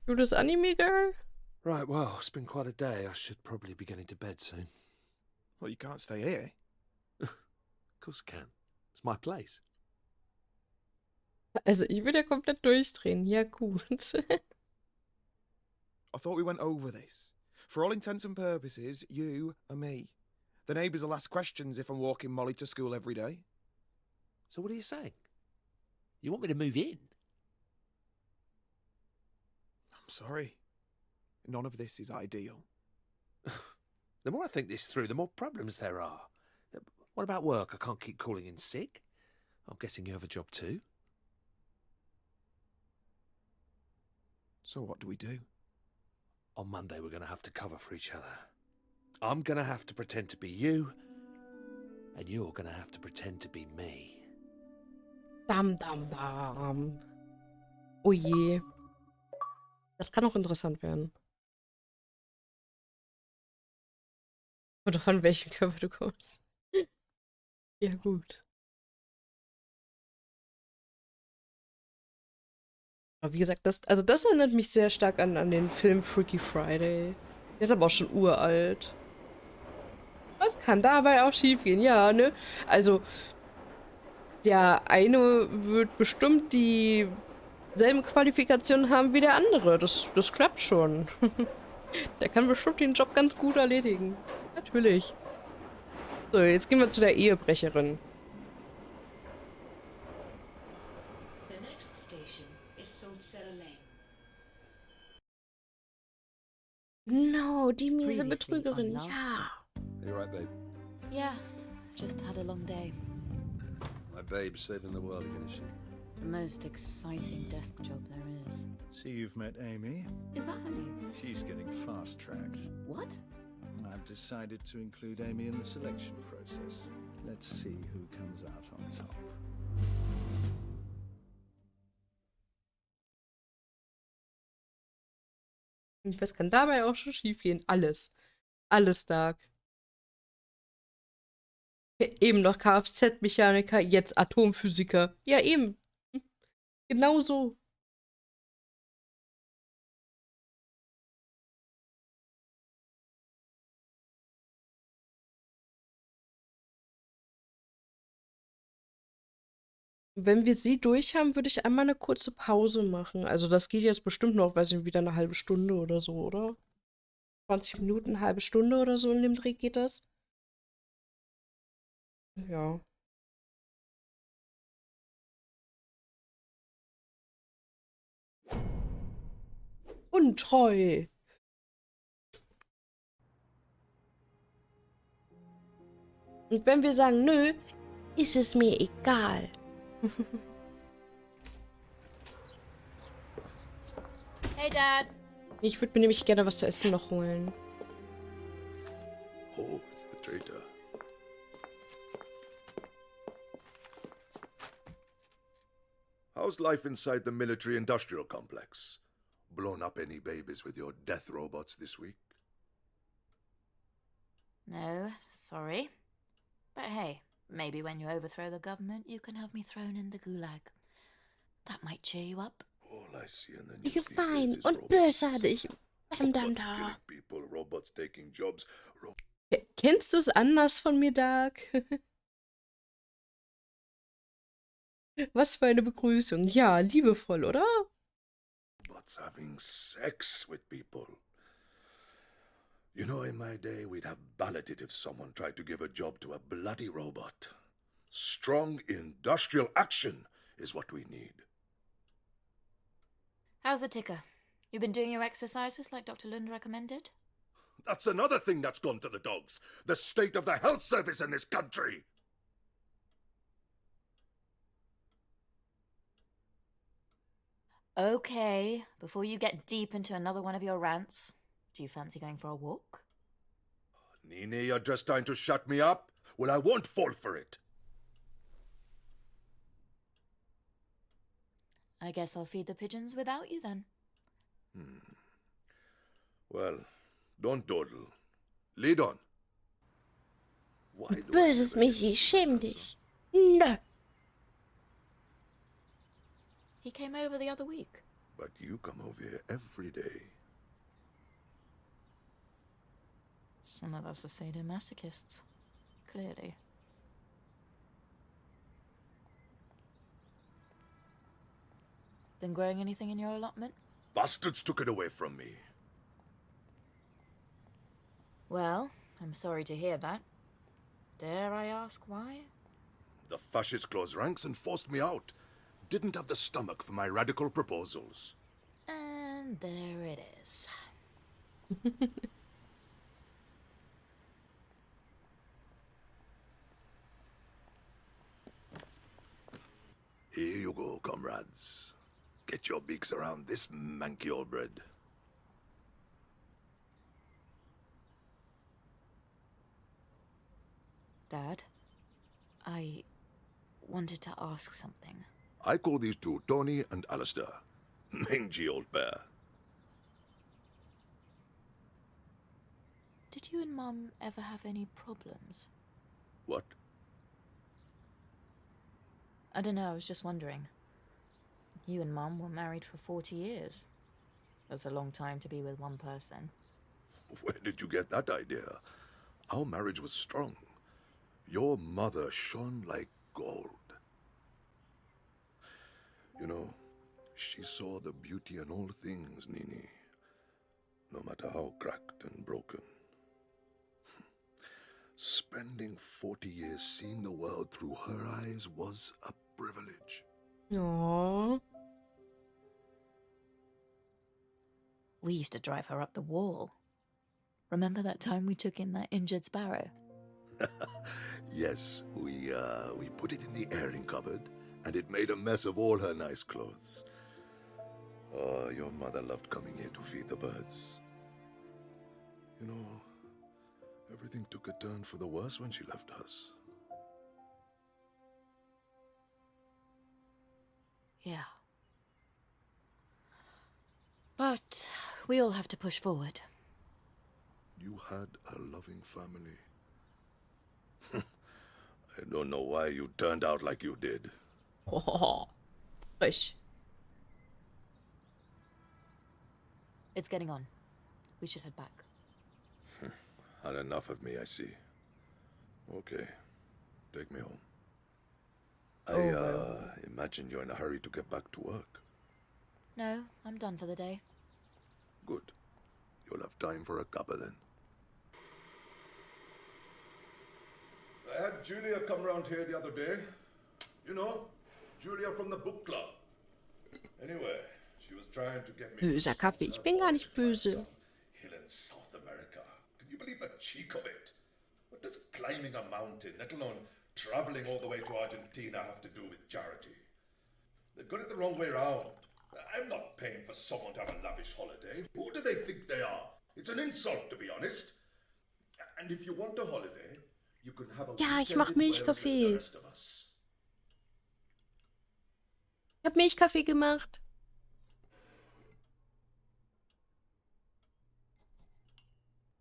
Speaker 1: Du das Anime Girl?
Speaker 10: Right, well, it's been quite a day. I should probably be getting to bed soon.
Speaker 11: Well, you can't stay here.
Speaker 10: course I can. It's my place.
Speaker 1: Also, ich würde ja komplett durchdrehen. Ja, gut.
Speaker 11: I thought we went over this. For all intents and purposes, you are me. The neighbours will ask questions if I'm walking Molly to school every day.
Speaker 10: So what are you saying? You want me to move in?
Speaker 11: I'm sorry. None of this is ideal.
Speaker 10: The more I think this through, the more problems there are. What about work? I can't keep calling in sick. I'm guessing you have a job too?
Speaker 11: So what do we do?
Speaker 10: On Monday, we're going to have to cover for each other. I'm going to have to pretend to be you, and you're going to have to pretend to be me.
Speaker 1: Dam, dam, dam. Oh je. Das kann auch interessant werden. Oder von welchem Körper du kommst. Ja, gut. Aber wie gesagt, das erinnert mich sehr stark an den Film Freaky Friday. Der ist aber auch schon uralt. Was kann dabei auch schiefgehen? Ja, ne? Also, der eine wird bestimmt dieselben Qualifikationen haben wie der andere. Das klappt schon. Der kann bestimmt den Job ganz gut erledigen. Natürlich. So, jetzt gehen wir zu der Ehebrecherin. No, die miese Betrügerin, ja.
Speaker 22: You right, babe?
Speaker 17: Yeah, just had a long day.
Speaker 22: My babe's saving the world again, is she?
Speaker 17: The most exciting desk job there is.
Speaker 4: See, you've met Amy.
Speaker 17: Is that her name?
Speaker 4: She's getting fast-tracked.
Speaker 17: What?
Speaker 4: I've decided to include Amy in the selection process. Let's see who comes out on top.
Speaker 1: Und was kann dabei auch schon schiefgehen? Alles. Alles, Dark. Ja, eben noch Kfz-Mechaniker, jetzt Atomphysiker. Ja, eben. Genau so. Wenn wir sie durch haben, würde ich einmal eine kurze Pause machen. Also das geht jetzt bestimmt noch, weiß ich, wieder eine halbe Stunde oder so, oder? 20 Minuten, eine halbe Stunde oder so in dem Dreh geht das. Ja. Untreu. Und wenn wir sagen, nö, ist es mir egal.
Speaker 19: Hey, Dad.
Speaker 1: Ich würde mir nämlich gerne was zu essen noch holen.
Speaker 6: Oh, it's the traitor. How's life inside the military-industrial complex? Blown up any babies with your death robots this week?
Speaker 17: No, sorry. But hey, maybe when you overthrow the government, you can have me thrown in the gulag. That might cheer you up.
Speaker 6: All I see in the news
Speaker 1: Gemein
Speaker 6: these days is
Speaker 1: und
Speaker 6: robots.
Speaker 1: bösartig. Dam, dam,
Speaker 6: Robots
Speaker 1: da.
Speaker 6: killing people, robots taking jobs.
Speaker 1: Kennst du es anders von mir, Dark? Was für eine Begrüßung. Ja, liebevoll, oder?
Speaker 6: Robots having sex with people. You know, in my day, we'd have balloted if someone tried to give a job to a bloody robot. Strong industrial action is what we need.
Speaker 17: How's the ticker? You been doing your exercises like Dr. Lund recommended?
Speaker 6: That's another thing that's gone to the dogs. The state of the health service in this country.
Speaker 17: Okay, before you get deep into another one of your rants, do you fancy going for a walk?
Speaker 6: Nini, you're just trying to shut me up? Well, I won't fall for it.
Speaker 17: I guess I'll feed the pigeons without you then.
Speaker 6: Well, don't dawdle. Lead on. Why do
Speaker 1: Böses Michi, schäm dich. Nö.
Speaker 17: He came over the other week.
Speaker 6: But you come over here every day.
Speaker 17: Some of us are sadomasochists, clearly.
Speaker 19: Been growing anything in your allotment?
Speaker 6: Bastards took it away from me.
Speaker 19: Well, I'm sorry to hear that. Dare I ask why?
Speaker 6: The fascists closed ranks and forced me out. Didn't have the stomach for my radical proposals.
Speaker 19: And there it is.
Speaker 6: Here you go, comrades. Get your beaks around this manky old bread.
Speaker 19: Dad, I wanted to ask something.
Speaker 6: I call these two Tony and Alistair. Mangy old pair.
Speaker 19: Did you and Mum ever have any problems?
Speaker 6: What?
Speaker 19: I don't know, I was just wondering. You and Mum were married for 40 years. That's a long time to be with one person.
Speaker 6: Where did you get that idea? Our marriage was strong. Your mother shone like gold. You know, she saw the beauty in all things, Nini, no matter how cracked and broken. Spending 40 years seeing the world through her eyes was a privilege.
Speaker 1: Aww.
Speaker 19: We used to drive her up the wall. Remember that time we took in that injured sparrow?
Speaker 6: Yes, we put it in the airing cupboard, and it made a mess of all her nice clothes. Oh, your mother loved coming here to feed the birds. You know, everything took a turn for the worse when she left us.
Speaker 19: Yeah. But we all have to push forward.
Speaker 6: You had a loving family. I don't know why you turned out like you did.
Speaker 1: Oh, push.
Speaker 19: It's getting on. We should head back.
Speaker 6: Had enough of me, I see. Okay, take me home. I imagine you're in a hurry to get back to work.
Speaker 19: No, I'm done for the day.
Speaker 6: Good. You'll have time for a cuppa then. I had Julia come round here the other day. You know, Julia from the book club. Anyway, she was trying to get me...
Speaker 1: Böser Kaffee, ich bin gar nicht böse.
Speaker 6: Hill in South America. Can you believe the cheek of it? What does climbing a mountain, let alone traveling all the way to Argentina, have to do with charity? They've got it the wrong way around. I'm not paying for someone to have a lavish holiday. Who do they think they are? It's an insult, to be honest. And if you want a holiday, you can have a
Speaker 1: Ja, ich
Speaker 6: weekend
Speaker 1: mach
Speaker 6: in Wales with the
Speaker 1: Milchkaffee.
Speaker 6: rest of us.
Speaker 1: Ich hab Milchkaffee gemacht.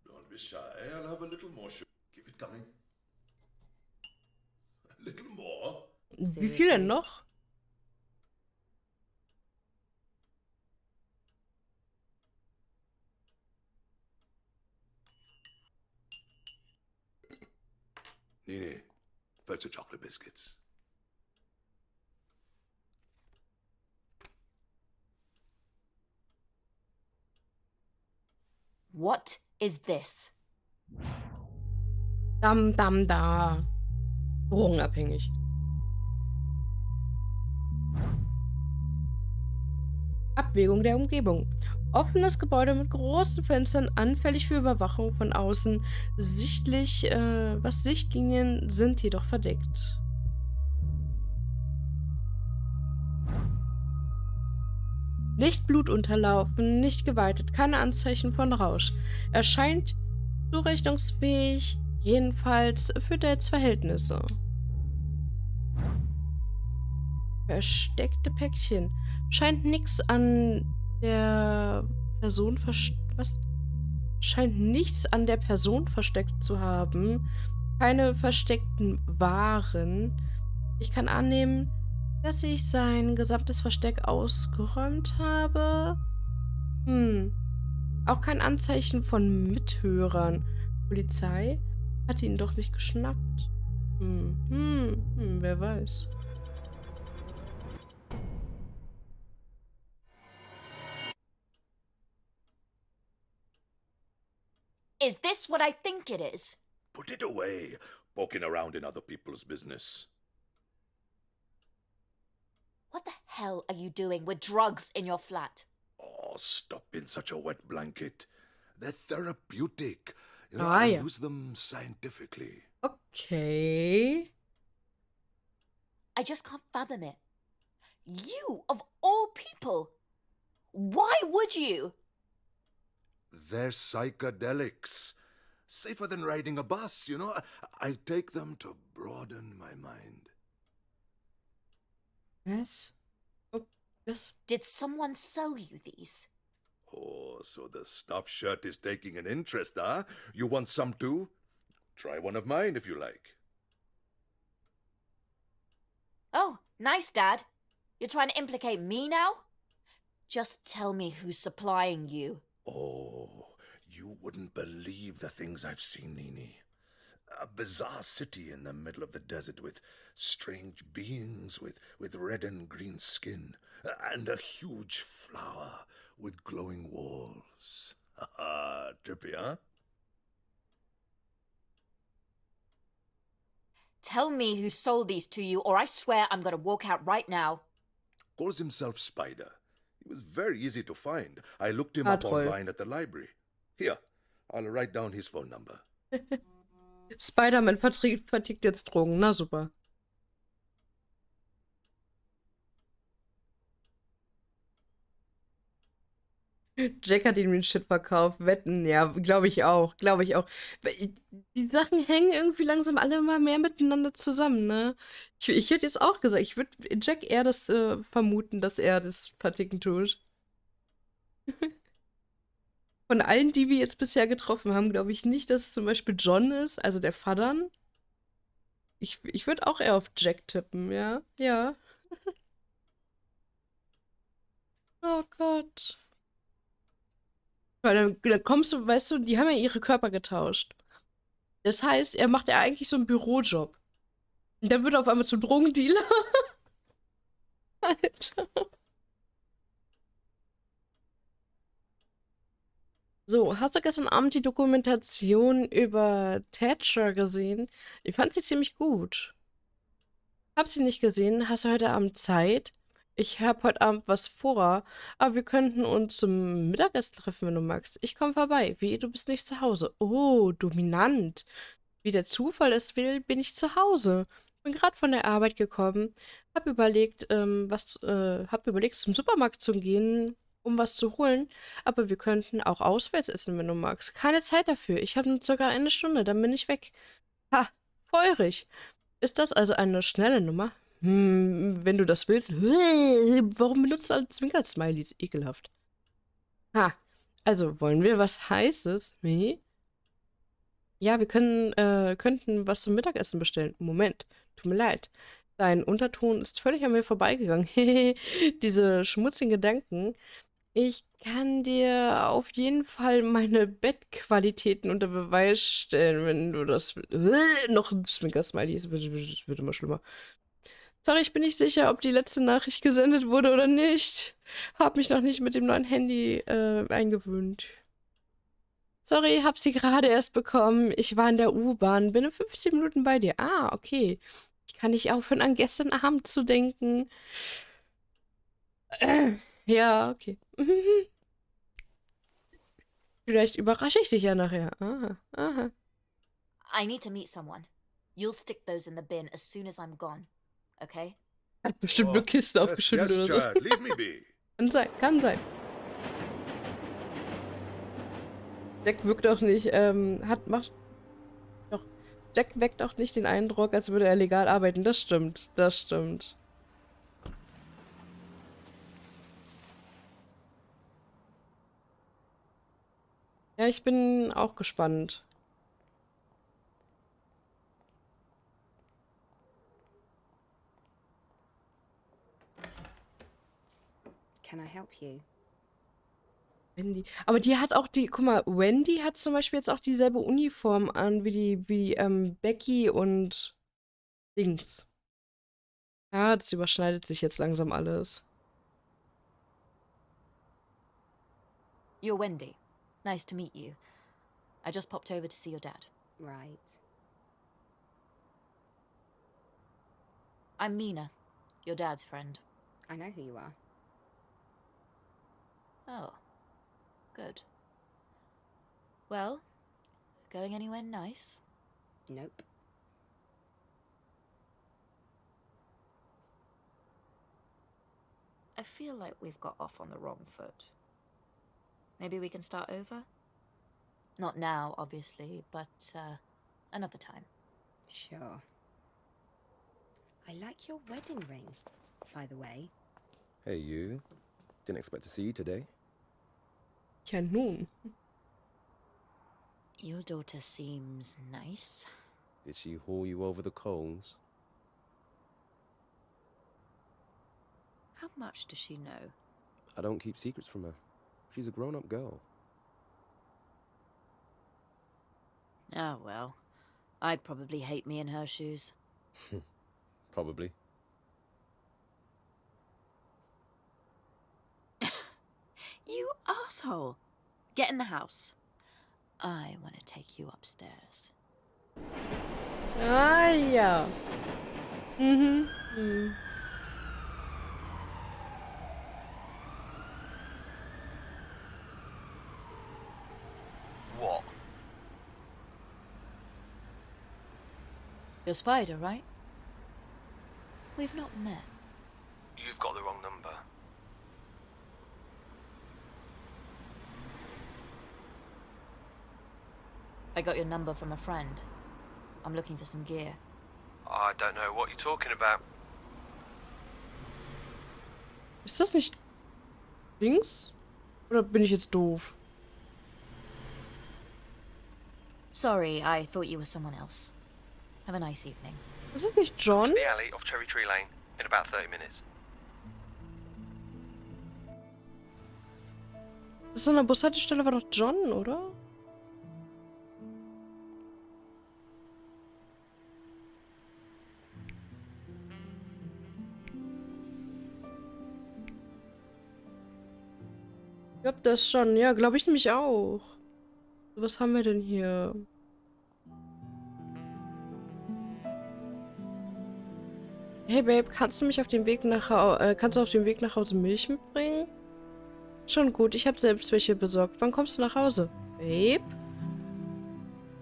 Speaker 6: Don't be shy. I'll have a little more sugar. Keep it coming. A little more.
Speaker 1: Wie viel denn noch?
Speaker 6: Nini, fetch the chocolate biscuits.
Speaker 19: What is this?
Speaker 1: Dam, dam, da. Drogenabhängig. Abwägung der Umgebung. Offenes Gebäude mit großen Fenstern, anfällig für Überwachung von außen. Sichtlich, was Sichtlinien sind jedoch verdeckt. Licht, Blut unterlaufen, nicht geweitet, keine Anzeichen von Rausch. Erscheint zurechnungsfähig, jedenfalls für Dads Verhältnisse. Versteckte Päckchen. Scheint nichts an der Person Scheint nichts an der Person versteckt zu haben. Keine versteckten Waren. Ich kann annehmen, dass ich sein gesamtes Versteck ausgeräumt habe. Auch kein Anzeichen von Mithörern. Polizei hat ihn doch nicht geschnappt. Wer weiß.
Speaker 14: Is this what I think it is?
Speaker 6: Put it away, poking around in other people's business.
Speaker 14: What the hell are you doing with drugs in your flat?
Speaker 6: Oh, stop being such a wet blanket. They're therapeutic. You know,
Speaker 1: Ah,
Speaker 6: I
Speaker 1: ja.
Speaker 6: use them scientifically.
Speaker 1: Okay.
Speaker 14: I just can't fathom it. You, of all people. Why would you?
Speaker 6: They're psychedelics. Safer than riding a bus, you know. I take them to broaden my mind.
Speaker 1: Was? Oh, was?
Speaker 14: Did someone sell you these?
Speaker 6: Oh, so the stuffed shirt is taking an interest, huh? You want some too? Try one of mine if you like.
Speaker 14: Oh, nice, Dad. You're trying to implicate me now? Just tell me who's supplying you.
Speaker 6: Oh, you wouldn't believe the things I've seen, Nini. A bizarre city in the middle of the desert with strange beings with red and green skin, and a huge flower with glowing walls. Trippy, huh?
Speaker 14: Tell me who sold these to you, or I swear I'm going to walk out right now.
Speaker 6: Calls himself Spider. He was very easy to find. I looked him up
Speaker 1: toll.
Speaker 6: online at the library. Here, I'll write down his phone number.
Speaker 1: Spider-Man vertickt jetzt Drogen. Na super. Jack hat ihm den Shit verkauft. Wetten, ja, glaube ich auch. Glaube ich auch. Die Sachen hängen irgendwie langsam alle immer mehr miteinander zusammen, ne? Ich hätte jetzt auch gesagt, ich würde Jack eher das vermuten, dass er das Verticken tut. Von allen, die wir jetzt bisher getroffen haben, glaube ich nicht, dass es zum Beispiel John ist, also der Vater. Ich würde auch eher auf Jack tippen, ja. Ja. Oh Gott. Weil dann kommst du, weißt du, die haben ja ihre Körper getauscht. Das heißt, er macht ja eigentlich so einen Bürojob. Und dann wird er auf einmal zum Drogendealer. Alter. So, hast du gestern Abend die Dokumentation über Thatcher gesehen? Ich fand sie ziemlich gut. Hab sie nicht gesehen. Hast du heute Abend Zeit? Ich habe heute Abend was vor, aber wir könnten uns zum Mittagessen treffen, wenn du magst. Ich komme vorbei. Wie, du bist nicht zu Hause. Oh, dominant. Wie der Zufall es will, bin ich zu Hause. Bin gerade von der Arbeit gekommen. Hab überlegt, zum Supermarkt zu gehen, um was zu holen. Aber wir könnten auch auswärts essen, wenn du magst. Keine Zeit dafür. Ich habe nur circa eine Stunde, dann bin ich weg. Ha, feurig. Ist das also eine schnelle Nummer? Wenn du das willst. Warum benutzt du alle Zwinker-Smileys? Ekelhaft. Ha, also wollen wir was Heißes? Wie? Ja, wir könnten was zum Mittagessen bestellen. Moment, tut mir leid. Dein Unterton ist völlig an mir vorbeigegangen. Diese schmutzigen Gedanken. Ich kann dir auf jeden Fall meine Bettqualitäten unter Beweis stellen, wenn du das noch ein Zwinker-Smiley. Es wird immer schlimmer. Sorry, ich bin nicht sicher, ob die letzte Nachricht gesendet wurde oder nicht. Hab mich noch nicht mit dem neuen Handy eingewöhnt. Sorry, hab sie gerade erst bekommen. Ich war in der U-Bahn, bin in 15 Minuten bei dir. Ah, okay. Ich kann nicht aufhören, an gestern Abend zu denken. Ja, okay. Vielleicht überrasche ich dich ja nachher. Aha, aha.
Speaker 14: I need to meet someone. You'll stick those in the bin as soon as I'm gone. Okay?
Speaker 1: Hat bestimmt nur Kisten aufgeschüttet
Speaker 6: yes,
Speaker 1: oder so.
Speaker 6: child, leave me be.
Speaker 1: Kann sein, kann sein. Jack wirkt auch nicht, Jack weckt auch nicht den Eindruck, als würde er legal arbeiten. Das stimmt, das stimmt. Ja, ich bin auch gespannt.
Speaker 20: Can I help you?
Speaker 1: Wendy. Aber die hat auch die, guck mal, Wendy hat zum Beispiel jetzt auch dieselbe Uniform an wie Becky und Dings. Ja, das überschneidet sich jetzt langsam alles.
Speaker 14: You're Wendy. Nice to meet you.
Speaker 17: I just popped over to see your dad.
Speaker 3: Right.
Speaker 17: I'm Mina, your dad's friend.
Speaker 3: I know who you are.
Speaker 17: Oh, good. Well, going anywhere nice?
Speaker 3: Nope.
Speaker 17: I feel like we've got off on the wrong foot. Maybe we can start over? Not now, obviously, but another time.
Speaker 3: Sure. I like your wedding ring, by the way.
Speaker 15: Hey, you. Didn't expect to see you today.
Speaker 1: Ja, nun.
Speaker 17: Your daughter seems nice.
Speaker 15: Did she haul you over the coals?
Speaker 17: How much does she know?
Speaker 15: I don't keep secrets from her. She's a grown-up girl.
Speaker 17: Oh, well. I'd probably hate me in her shoes.
Speaker 15: Probably.
Speaker 17: You asshole! Get in the house. I want to take you upstairs.
Speaker 1: Ah, ja. Mhm. Mhm.
Speaker 15: What?
Speaker 17: You're Spider, right? We've not met.
Speaker 15: You've got the wrong number.
Speaker 17: I got your number from a friend. I'm looking for some gear.
Speaker 15: I don't know what you're talking about.
Speaker 1: Ist das nicht links? Oder bin ich jetzt doof?
Speaker 17: Sorry, I thought you were someone else. Have a nice evening.
Speaker 1: Ist das nicht John?
Speaker 15: To the alley off Cherry Tree Lane in about 30 minutes.
Speaker 1: Das an der Bushaltestelle war doch John, oder? Ich glaube das schon. Ja, glaube ich nämlich auch. Was haben wir denn hier? Hey Babe, kannst du auf dem Weg nach Hause Milch mitbringen? Schon gut, ich habe selbst welche besorgt. Wann kommst du nach Hause? Babe?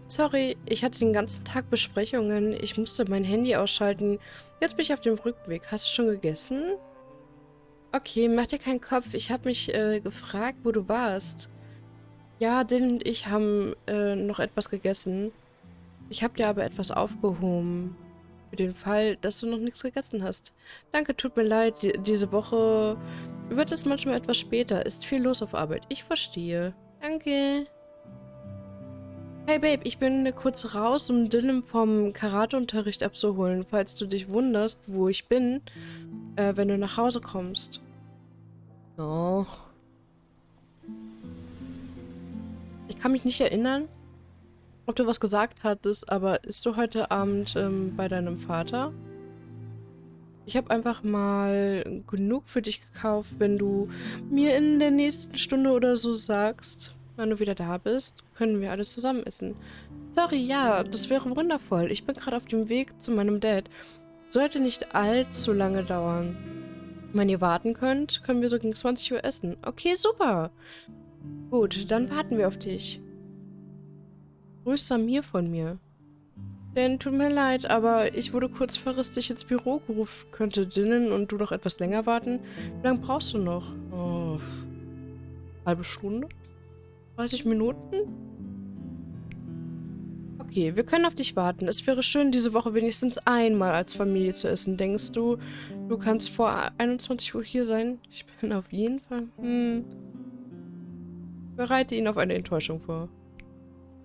Speaker 1: Sorry, ich hatte den ganzen Tag Besprechungen. Ich musste mein Handy ausschalten. Jetzt bin ich auf dem Rückweg. Hast du schon gegessen? Okay, mach dir keinen Kopf. Ich habe mich gefragt, wo du warst. Ja, Dylan und ich haben noch etwas gegessen. Ich habe dir aber etwas aufgehoben. Für den Fall, dass du noch nichts gegessen hast. Danke, tut mir leid. Diese Woche wird es manchmal etwas später. Ist viel los auf Arbeit. Ich verstehe. Danke. Hey Babe, ich bin kurz raus, um Dylan vom Karateunterricht abzuholen, falls du dich wunderst, wo ich bin, wenn du nach Hause kommst. Oh. Ich kann mich nicht erinnern, ob du was gesagt hattest, aber ist du heute Abend bei deinem Vater? Ich habe einfach mal genug für dich gekauft, wenn du mir in der nächsten Stunde oder so sagst, wenn du wieder da bist, können wir alles zusammen essen. Sorry, ja, das wäre wundervoll. Ich bin gerade auf dem Weg zu meinem Dad. Sollte nicht allzu lange dauern. Wenn ihr warten könnt, können wir so gegen 20 Uhr essen. Okay, super. Gut, dann warten wir auf dich. Grüß Samir von mir. Denn tut mir leid, aber ich wurde kurz verristig ins Büro gerufen. Könnte Dylan und du noch etwas länger warten? Wie lange brauchst du noch? Oh, halbe Stunde? 30 Minuten? Okay, wir können auf dich warten. Es wäre schön, diese Woche wenigstens einmal als Familie zu essen. Denkst du, du kannst vor 21 Uhr hier sein? Ich bin auf jeden Fall... Bereite ihn auf eine Enttäuschung vor.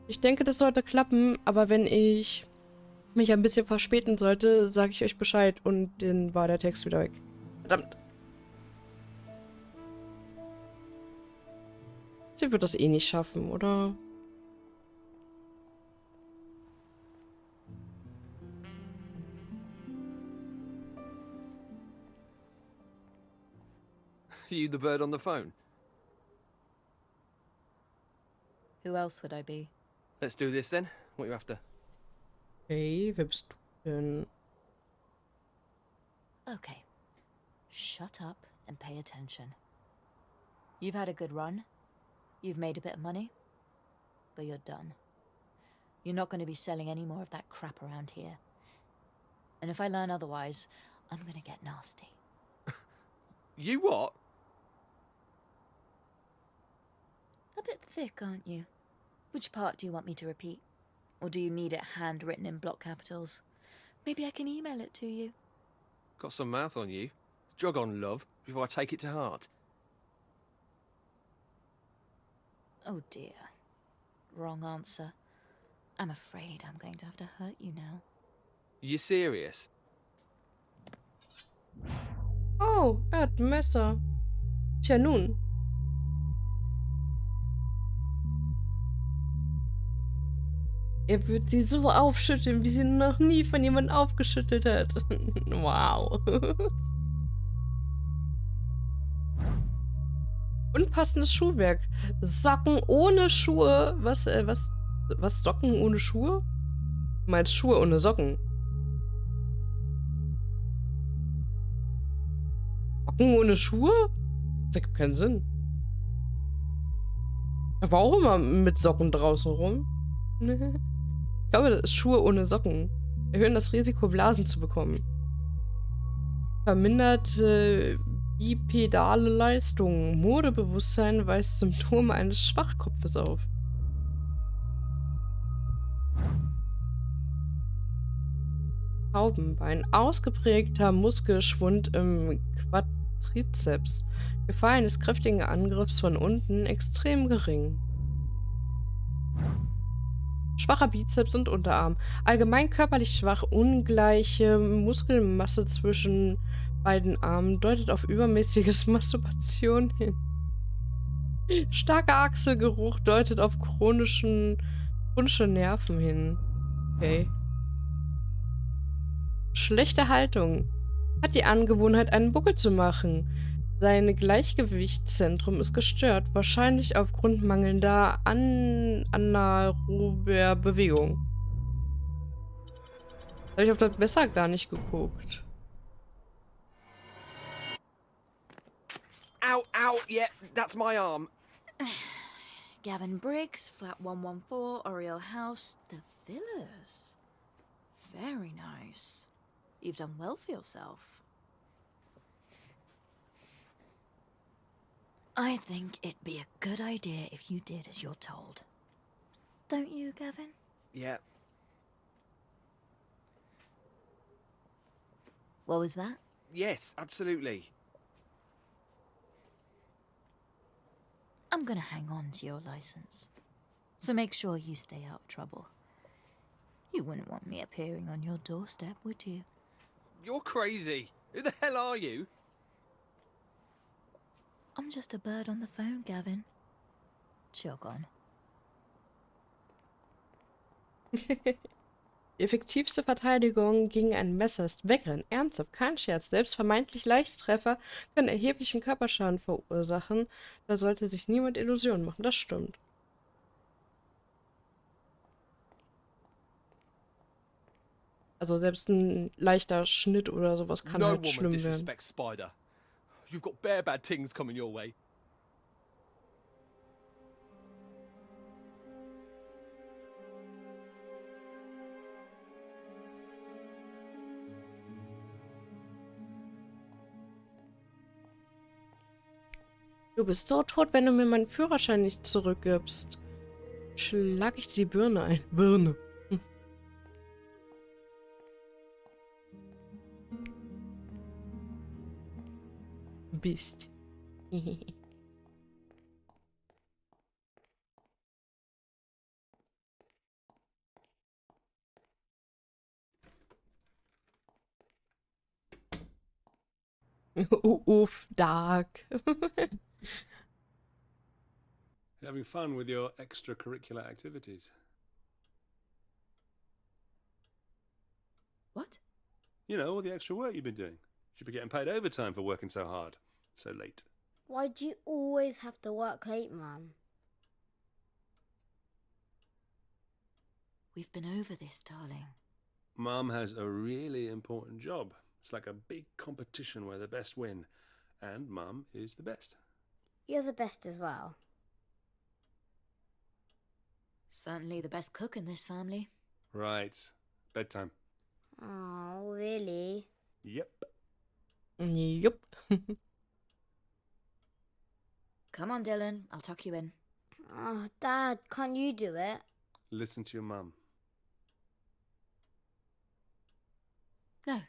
Speaker 1: Ich denke, das sollte klappen, aber wenn ich mich ein bisschen verspäten sollte, sage ich euch Bescheid und dann war der Text wieder weg. Verdammt. Sie wird das eh nicht schaffen, oder?
Speaker 15: You the bird on the phone?
Speaker 17: Who else would I be?
Speaker 15: Let's do this then. What are you after?
Speaker 1: Hey, wer bist du denn?
Speaker 17: Okay. Shut up and pay attention. You've had a good run. You've made a bit of money. But you're done. You're not going to be selling any more of that crap around here. And if I learn otherwise, I'm going to get nasty.
Speaker 15: You what?
Speaker 17: A bit thick, aren't you? Which part do you want me to repeat? Or do you need it handwritten in block capitals? Maybe I can email it to you.
Speaker 15: Got some mouth on you. Jog on, love, before I take it to heart.
Speaker 17: Oh dear. Wrong answer. I'm afraid I'm going to have to hurt you now.
Speaker 15: You serious?
Speaker 1: Oh, er hat ein Messer. Tja nun. Er wird sie so aufschütteln, wie sie noch nie von jemandem aufgeschüttelt hat. Wow. Unpassendes Schuhwerk. Socken ohne Schuhe. Was Socken ohne Schuhe? Du meinst Schuhe ohne Socken? Socken ohne Schuhe? Das ergibt keinen Sinn. Er war auch immer mit Socken draußen rum. Ich glaube, das ist Schuhe ohne Socken. Erhöhen das Risiko, Blasen zu bekommen. Vermindert bipedale Leistung. Modebewusstsein weist Symptome eines Schwachkopfes auf. Taubenbein. Ausgeprägter Muskelschwund im Quadrizeps. Gefahr eines kräftigen Angriffs von unten extrem gering. Schwacher Bizeps und Unterarm. Allgemein körperlich schwach. Ungleiche Muskelmasse zwischen beiden Armen deutet auf übermäßiges Masturbation hin. Starker Achselgeruch deutet auf chronische Nerven hin. Okay. Schlechte Haltung. Hat die Angewohnheit, einen Buckel zu machen. Sein Gleichgewichtszentrum ist gestört, wahrscheinlich aufgrund mangelnder anaerober Bewegung. Habe ich auf das Messer gar nicht geguckt.
Speaker 15: Ow, ow, yeah, that's my arm.
Speaker 17: Gavin Briggs, flat 114, Oriel House, The Villas. Very nice. You've done well for yourself. I think it'd be a good idea if you did as you're told. Don't you, Gavin?
Speaker 15: Yeah.
Speaker 17: What was that?
Speaker 15: Yes, absolutely.
Speaker 17: I'm gonna hang on to your license. So make sure you stay out of trouble. You wouldn't want me appearing on your doorstep, would you?
Speaker 15: You're crazy. Who the hell are you?
Speaker 17: I'm just a bird on the phone, Gavin. Jog on.
Speaker 1: Die effektivste Verteidigung gegen ein Messer ist Wegrennen. Ernsthaft, kein Scherz. Selbst vermeintlich leichte Treffer können erheblichen Körperschaden verursachen. Da sollte sich niemand Illusionen machen. Das stimmt. Also selbst ein leichter Schnitt oder sowas kann halt schlimm werden.
Speaker 15: Spider. You've got bare bad things coming your way.
Speaker 1: Du bist so tot, wenn du mir meinen Führerschein nicht zurückgibst. Schlag ich die Birne ein. Birne. Bist. Oof, dark.
Speaker 8: Having fun with your extracurricular activities?
Speaker 19: What?
Speaker 8: You know, all the extra work you've been doing. Should be getting paid overtime for working so hard. So late.
Speaker 9: Why do you always have to work late, Mum?
Speaker 17: We've been over this, darling.
Speaker 8: Mum has a really important job. It's like a big competition where the best win. And Mum is the best.
Speaker 16: You're the best as well.
Speaker 17: Certainly the best cook in this family.
Speaker 8: Right. Bedtime.
Speaker 16: Oh, really?
Speaker 8: Yep.
Speaker 1: Yup.
Speaker 17: Come on, Dylan. I'll tuck you in.
Speaker 16: Oh, Dad, can't you do it?
Speaker 8: Listen to your mum.
Speaker 17: No.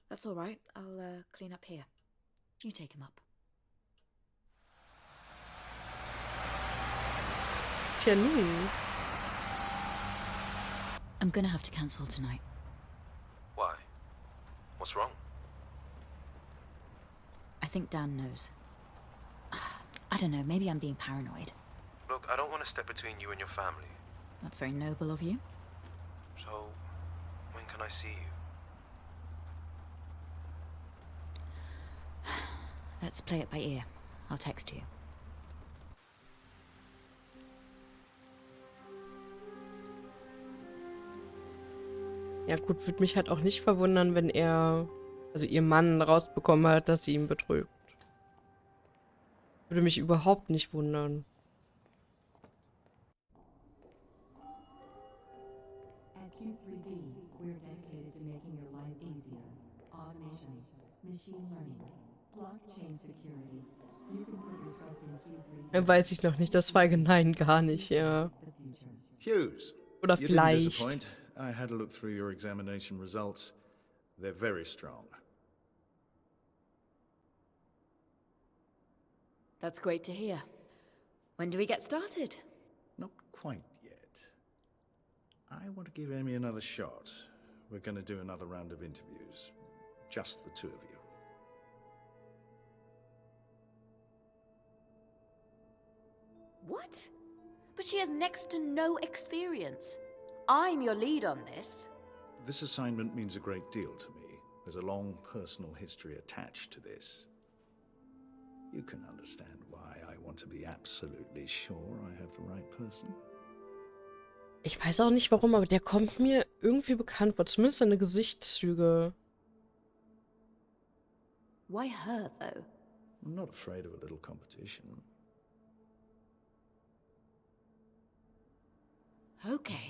Speaker 17: That's all right. I'll clean up here. You take him up.
Speaker 1: Tja, nun.
Speaker 17: I'm gonna have to cancel tonight.
Speaker 15: Why? What's wrong?
Speaker 17: I think Dan knows. I don't know, maybe I'm being paranoid.
Speaker 15: Look, I don't want to step between you and your family.
Speaker 17: That's very noble of you.
Speaker 15: So, when can I see you?
Speaker 17: Let's play it by ear. I'll text you.
Speaker 1: Ja gut, würde mich halt auch nicht verwundern, wenn er, also ihr Mann rausbekommen hat, dass sie ihn betrügt. Würde mich überhaupt nicht wundern.
Speaker 18: At Q3D, we're dedicated to making your life easier. Automation, machine learning, blockchain security. You can put your trust in Q3D.
Speaker 1: Weiß ich noch nicht, das war nein, gar nicht, ja.
Speaker 4: Hughes.
Speaker 1: Oder
Speaker 4: You didn't
Speaker 1: vielleicht.
Speaker 4: disappoint. I had a look through your examination results. They're very strong.
Speaker 17: That's great to hear. When do we get started?
Speaker 4: Not quite yet. I want to give Amy another shot. We're going to do another round of interviews. Just the two of you.
Speaker 17: What? But she has next to no experience. I'm your lead on this.
Speaker 4: This assignment means a great deal to me. There's a long personal history attached to this. You can understand why I want to be absolutely sure I have the right person.
Speaker 1: Ich weiß auch nicht warum, aber der kommt mir irgendwie bekannt vor. Zumindest seine Gesichtszüge.
Speaker 17: Why her, though?
Speaker 4: I'm not afraid of a little competition.
Speaker 17: Okay.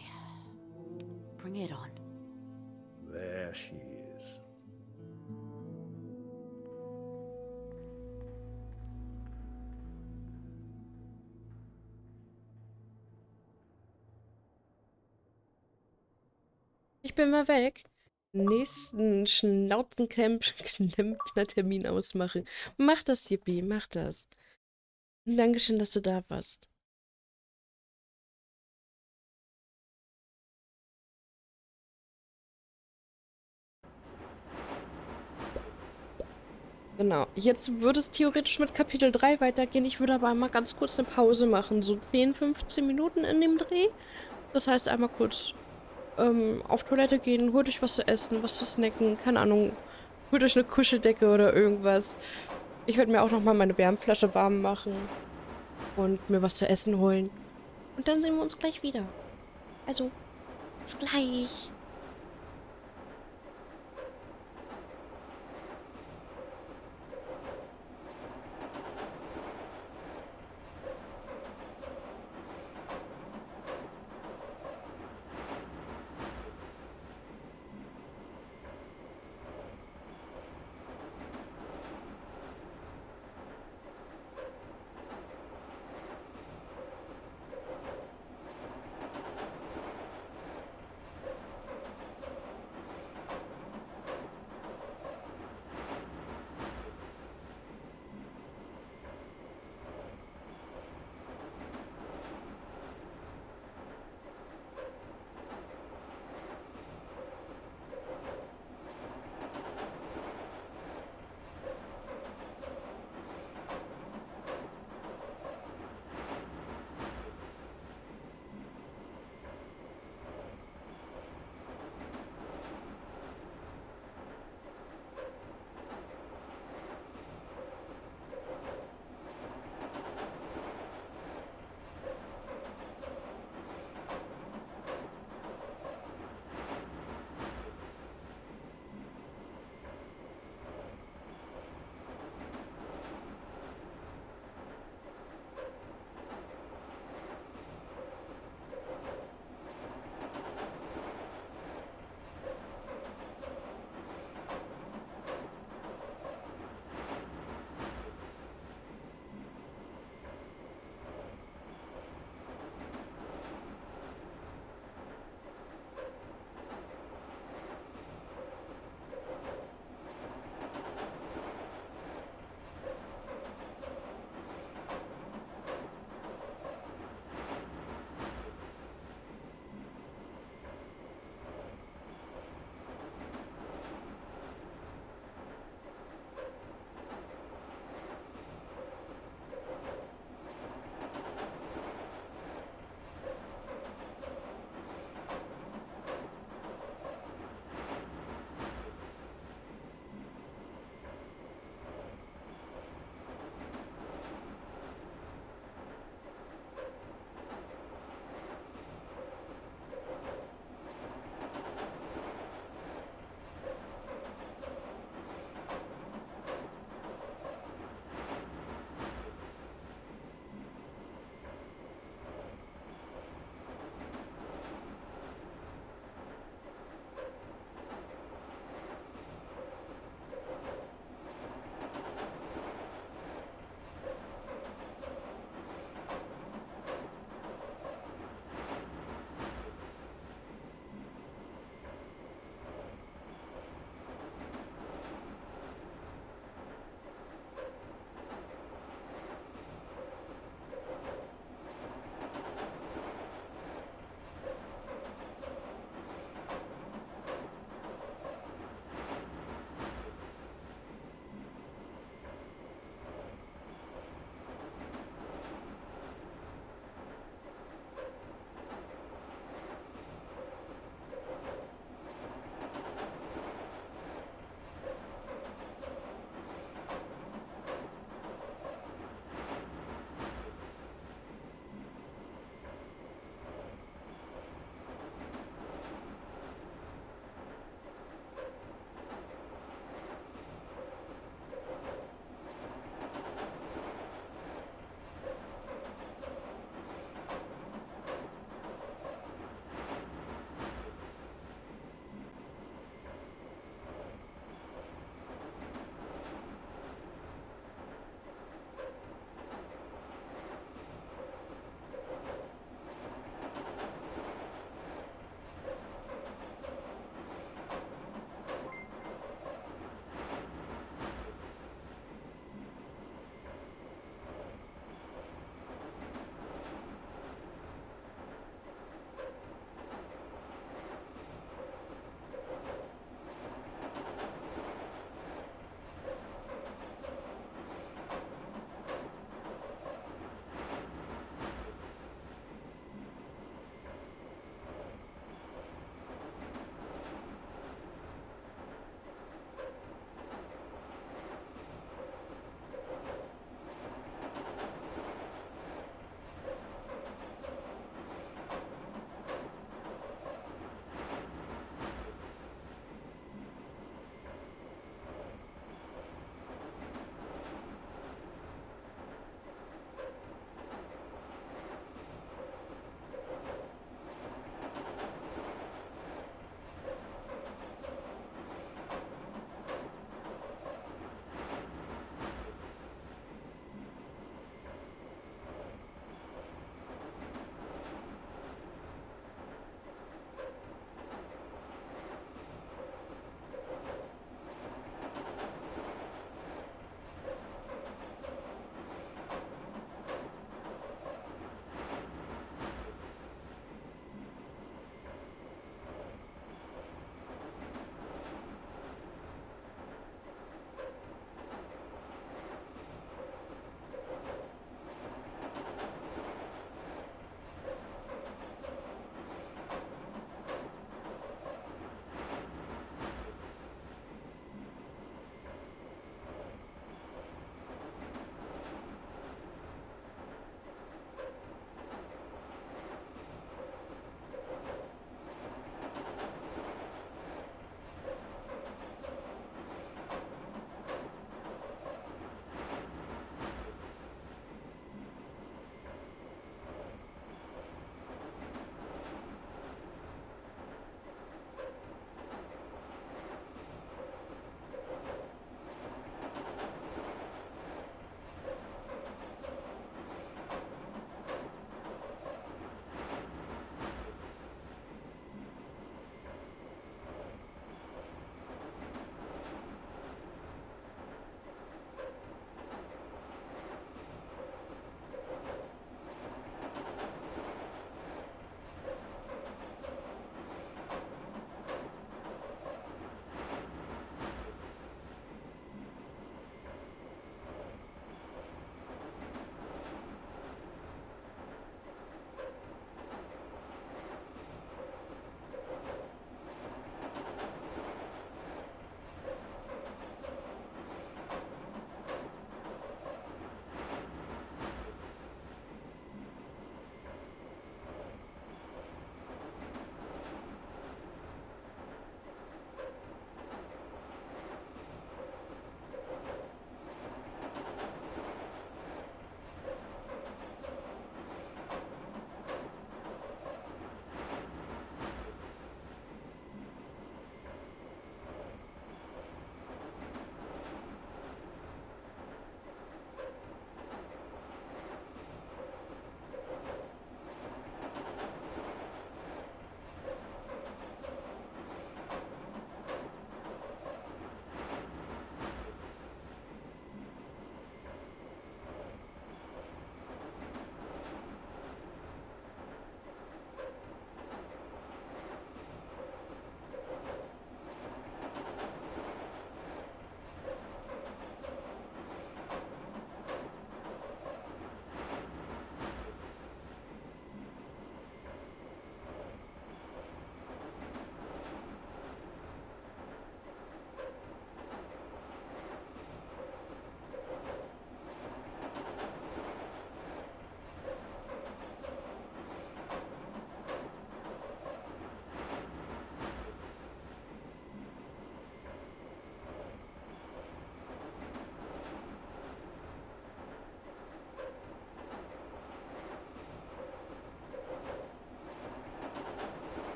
Speaker 17: Bring it on.
Speaker 4: There she is.
Speaker 1: Ich bin mal weg. Nächsten Schnauzenklempner-Termin ausmachen. Mach das, Yippie, mach das. Und Dankeschön, dass du da warst. Genau, jetzt würde es theoretisch mit Kapitel 3 weitergehen. Ich würde aber einmal ganz kurz eine Pause machen. So 10, 15 Minuten in dem Dreh. Das heißt, einmal kurz auf Toilette gehen, holt euch was zu essen, was zu snacken, keine Ahnung. Holt euch eine Kuscheldecke oder irgendwas. Ich werde mir auch nochmal meine Wärmflasche warm machen. Und mir was zu essen holen. Und dann sehen wir uns gleich wieder. Also, bis gleich.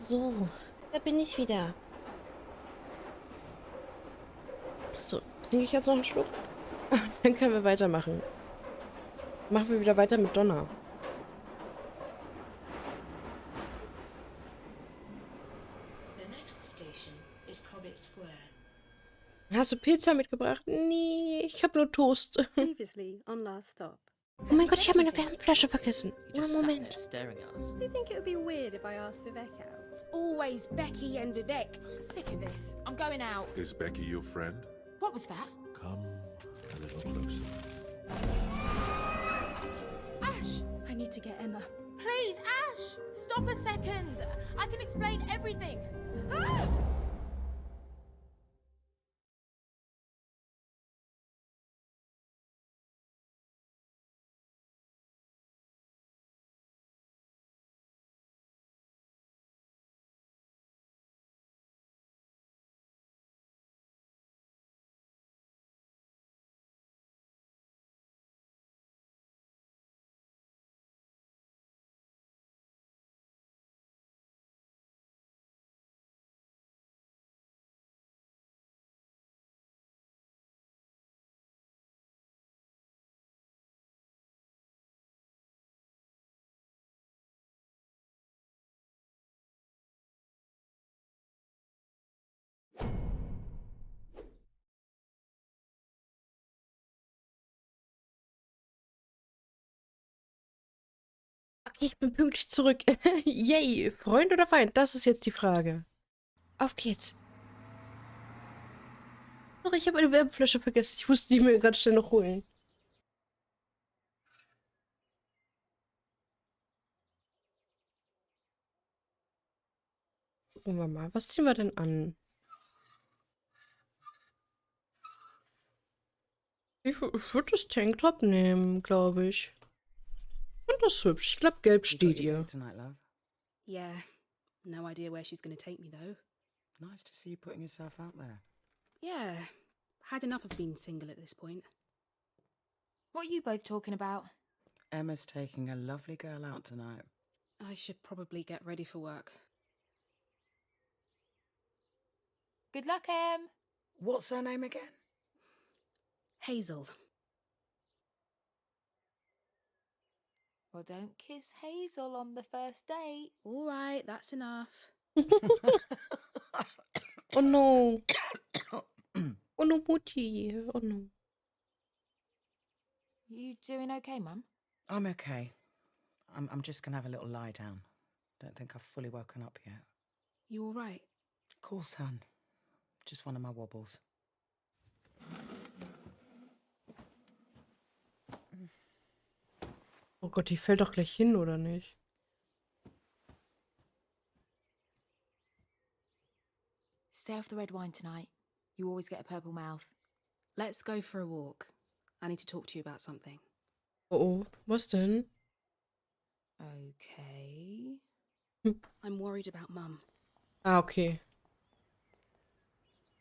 Speaker 1: So, da bin ich wieder. So, trinke ich jetzt noch einen Schluck? Dann können wir weitermachen. Machen wir wieder weiter mit Donna. Hast du Pizza mitgebracht? Nee, ich habe nur Toast.
Speaker 3: Previously on Last Stop.
Speaker 1: Oh mein Gott, ich habe meine Wärmflasche vergessen.
Speaker 2: Just
Speaker 1: Einen
Speaker 2: sat there
Speaker 1: Moment.
Speaker 2: staring at us.
Speaker 3: Do you think it would be weird if I asked Vivek out?
Speaker 12: It's always Becky and Vivek. Sick of this. I'm going out.
Speaker 6: Is Becky your friend?
Speaker 12: What was that?
Speaker 6: Come a little closer.
Speaker 12: Ash!
Speaker 7: I need to get Emma.
Speaker 12: Please, Ash! Stop a second. I can explain everything. Ah!
Speaker 1: Okay, ich bin pünktlich zurück. Yay, Freund oder Feind? Das ist jetzt die Frage. Auf geht's. Sorry, ich habe eine Wärmflasche vergessen. Ich musste die mir gerade schnell noch holen. Gucken wir mal. Was ziehen wir denn an? Ich würde das Tanktop nehmen, glaube ich. Und das ist hübsch. Ich glaube, gelb steht ihr.
Speaker 20: Tonight, love.
Speaker 12: Yeah. No idea where she's going to take me, though.
Speaker 20: Nice to see you putting yourself out there.
Speaker 12: Yeah. Had enough of being single at this point.
Speaker 19: What are you both talking about?
Speaker 20: Emma's taking a lovely girl out tonight.
Speaker 12: I should probably get ready for work.
Speaker 19: Good luck, Em.
Speaker 20: What's her name again?
Speaker 12: Hazel.
Speaker 19: Well, don't kiss Hazel on the first date.
Speaker 12: All right, that's enough.
Speaker 1: Oh no. Oh no, Mutti. Oh no.
Speaker 19: You doing okay, Mum?
Speaker 20: I'm okay. I'm just gonna have a little lie down. Don't think I've fully woken up yet.
Speaker 12: You all right?
Speaker 20: Of course, hon. Just one of my wobbles.
Speaker 1: Oh Gott, die fällt doch gleich hin, oder nicht?
Speaker 19: Stay off the red wine tonight. You always get a purple mouth.
Speaker 12: Let's go for a walk. I need to talk to you about something.
Speaker 1: Oh, was denn?
Speaker 19: Okay.
Speaker 12: I'm worried about Mum.
Speaker 1: Ah, okay.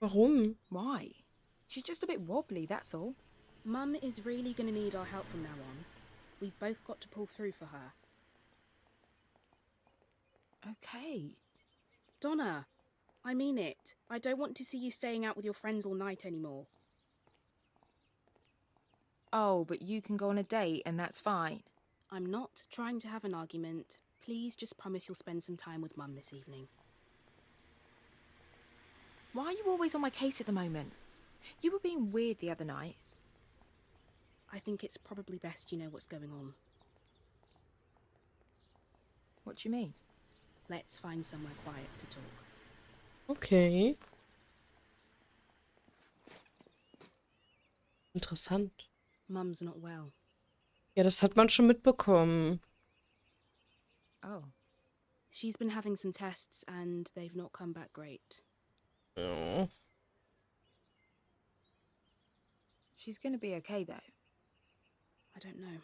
Speaker 1: Warum?
Speaker 12: Why? She's just a bit wobbly, that's all. Mum is really going to need our help from now on. We've both got to pull through for her.
Speaker 19: Okay.
Speaker 12: Donna, I mean it. I don't want to see you staying out with your friends all night anymore.
Speaker 19: Oh, but you can go on a date and that's fine.
Speaker 12: I'm not trying to have an argument. Please just promise you'll spend some time with Mum this evening.
Speaker 19: Why are you always on my case at the moment? You were being weird the other night.
Speaker 12: I think it's probably best you know what's going on.
Speaker 19: What do you mean?
Speaker 12: Let's find somewhere quiet to talk.
Speaker 1: Okay. Interessant.
Speaker 12: Mum's not well.
Speaker 1: Ja, das hat man schon mitbekommen.
Speaker 19: Oh.
Speaker 12: She's been having some tests and they've not come back great.
Speaker 1: Oh.
Speaker 19: She's gonna be okay, though.
Speaker 12: I don't know.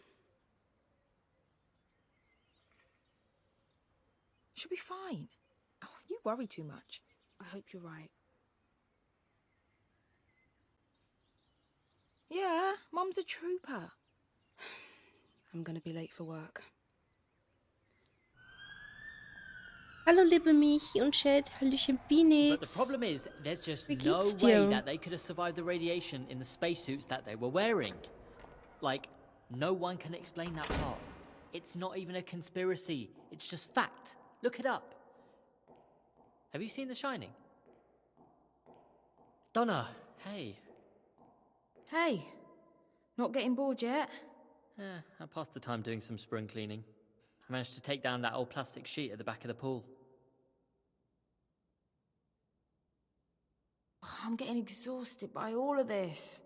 Speaker 19: She'll be fine. Oh, you worry too much.
Speaker 12: I hope you're right.
Speaker 19: Yeah, Mum's a trooper.
Speaker 12: I'm gonna be late for work.
Speaker 1: Hallo, liebe Michi und Chat. Hallöchen,
Speaker 2: But the
Speaker 1: Phoenix.
Speaker 2: problem is, there's just
Speaker 1: Wie
Speaker 2: no
Speaker 1: geht's
Speaker 2: way
Speaker 1: dir?
Speaker 2: that they could have survived the radiation in the spacesuits that they were wearing. Like, no one can explain that part. It's not even a conspiracy. It's just fact. Look it up. Have you seen The Shining? Donna, hey.
Speaker 19: Hey, not getting bored yet?
Speaker 2: I passed the time doing some spring cleaning. I managed to take down that old plastic sheet at the back of the pool.
Speaker 19: I'm getting exhausted by all of this.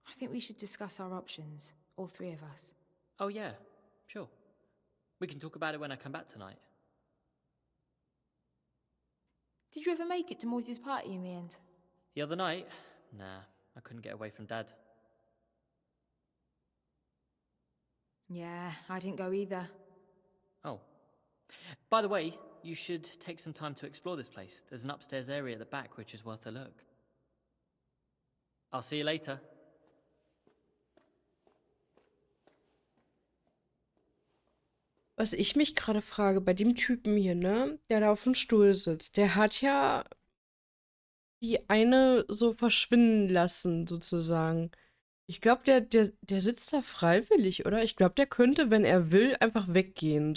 Speaker 19: I think we should discuss our options, all three of us.
Speaker 2: Oh yeah, sure. We can talk about it when I come back tonight.
Speaker 19: Did you ever make it to Moise's party in the end?
Speaker 2: The other night? Nah, I couldn't get away from Dad.
Speaker 19: Yeah, I didn't go either.
Speaker 2: Oh. By the way, you should take some time to explore this place. There's an upstairs area at the back which is worth a look. I'll see you later.
Speaker 1: Was ich mich gerade frage, bei dem Typen hier, ne, der da auf dem Stuhl sitzt, der hat ja die eine so verschwinden lassen, sozusagen. Ich glaube, der sitzt da freiwillig, oder? Ich glaube, der könnte, wenn er will, einfach weggehen.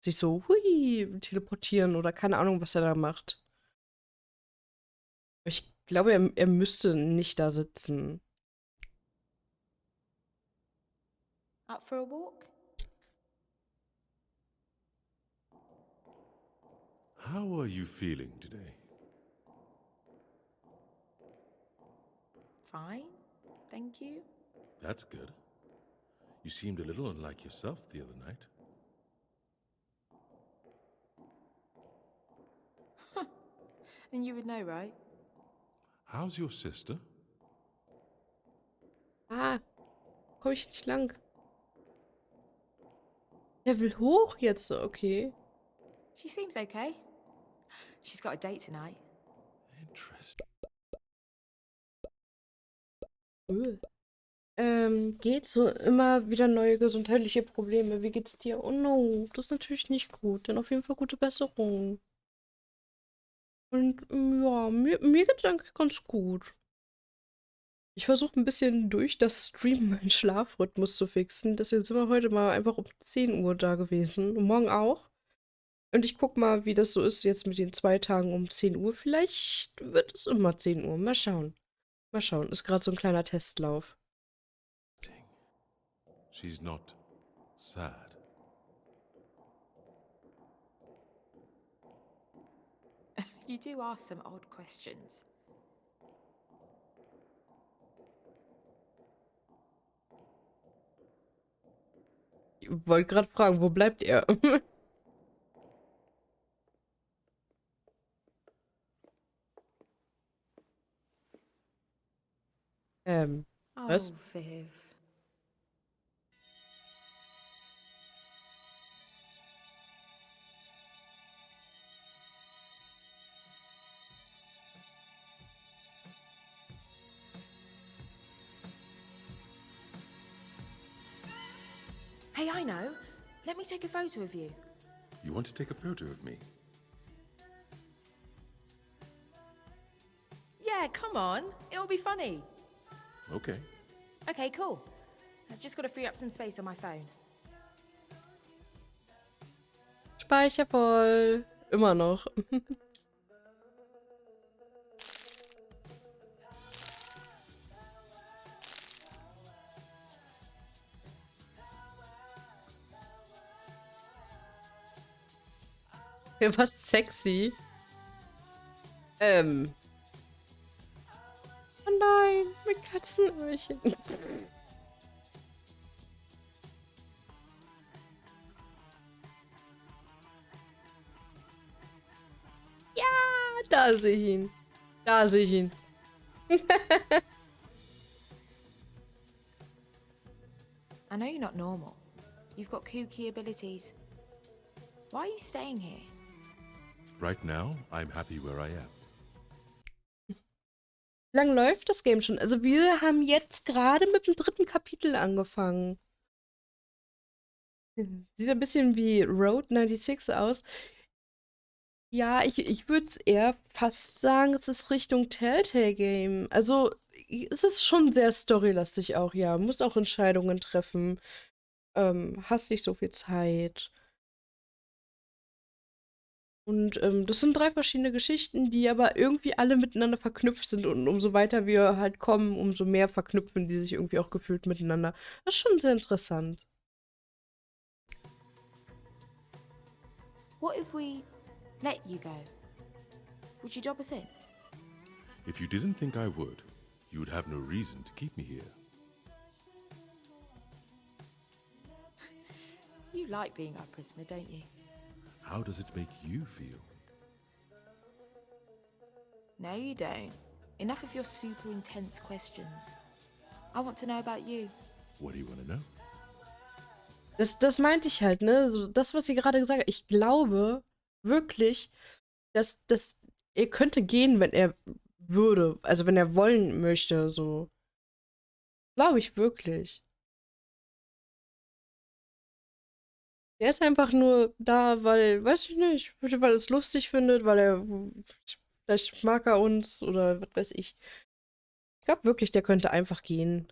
Speaker 1: Sich so, hui, teleportieren oder keine Ahnung, was er da macht. Ich glaube, er müsste nicht da sitzen.
Speaker 19: Up for a walk?
Speaker 6: How are you feeling today?
Speaker 19: Fine, thank you.
Speaker 6: That's good. You seemed a little unlike yourself the other night.
Speaker 19: And you would know, right?
Speaker 6: How's your sister?
Speaker 1: Ah, komm ich nicht lang. Der will hoch jetzt, okay.
Speaker 19: She seems okay. She's got a date tonight.
Speaker 6: Interesting.
Speaker 1: Geht so immer wieder neue gesundheitliche Probleme. Wie geht's dir? Oh no, das ist natürlich nicht gut. Dann auf jeden Fall gute Besserung. Und ja, mir geht's eigentlich ganz gut. Ich versuche ein bisschen durch das Stream meinen Schlafrhythmus zu fixen. Deswegen sind wir heute mal einfach um 10 Uhr da gewesen. Und morgen auch. Und ich guck mal, wie das so ist jetzt mit den 2 Tagen um 10 Uhr. Vielleicht wird es immer 10 Uhr. Mal schauen. Mal schauen. Ist gerade so ein kleiner Testlauf.
Speaker 6: She's not sad.
Speaker 19: You do ask some odd questions.
Speaker 1: Ich wollte gerade fragen, wo bleibt er? Was?
Speaker 19: Oh, Viv. Hey, I know. Let me take a photo of you.
Speaker 6: You want to take a photo of me?
Speaker 19: Yeah, come on. It'll be funny.
Speaker 6: Okay.
Speaker 19: Okay, cool. I've just got to free up some space on my phone.
Speaker 1: Speicher voll. Immer noch. Ja, was sexy. Oh nein, mit Katzenöhrchen. Ja, da sehe ich ihn. Da sehe ich ihn.
Speaker 19: I know you're not normal. You've got kooky abilities. Why are you staying here?
Speaker 6: Right now, I'm happy where I am.
Speaker 1: Wie lange läuft das Game schon? Also wir haben jetzt gerade mit dem 3. Kapitel angefangen. Sieht ein bisschen wie Road 96 aus. Ja, ich würde es eher fast sagen, es ist Richtung Telltale-Game. Also, es ist schon sehr storylastig auch, ja. Muss auch Entscheidungen treffen. Hast nicht so viel Zeit. Und das sind 3 verschiedene Geschichten, die aber irgendwie alle miteinander verknüpft sind. Und umso weiter wir halt kommen, umso mehr verknüpfen die sich irgendwie auch gefühlt miteinander. Das ist schon sehr interessant.
Speaker 19: What if we let you go? Would you drop us in?
Speaker 5: If you didn't think I would, you would have no reason to keep me here.
Speaker 19: You like being our prisoner, don't you?
Speaker 5: How does it make you feel?
Speaker 19: No, you don't. Enough of your super intense questions. I want to know about you.
Speaker 5: What do you want to know?
Speaker 1: Das meinte ich halt, ne? So, das, was sie gerade gesagt hat. Ich glaube wirklich, dass er könnte gehen, wenn er würde. Also, wenn er wollen möchte, so. Glaube ich wirklich. Der ist einfach nur da, weil, weiß ich nicht, weil er es lustig findet, weil er, vielleicht mag er uns oder was weiß ich. Ich glaube wirklich, der könnte einfach gehen.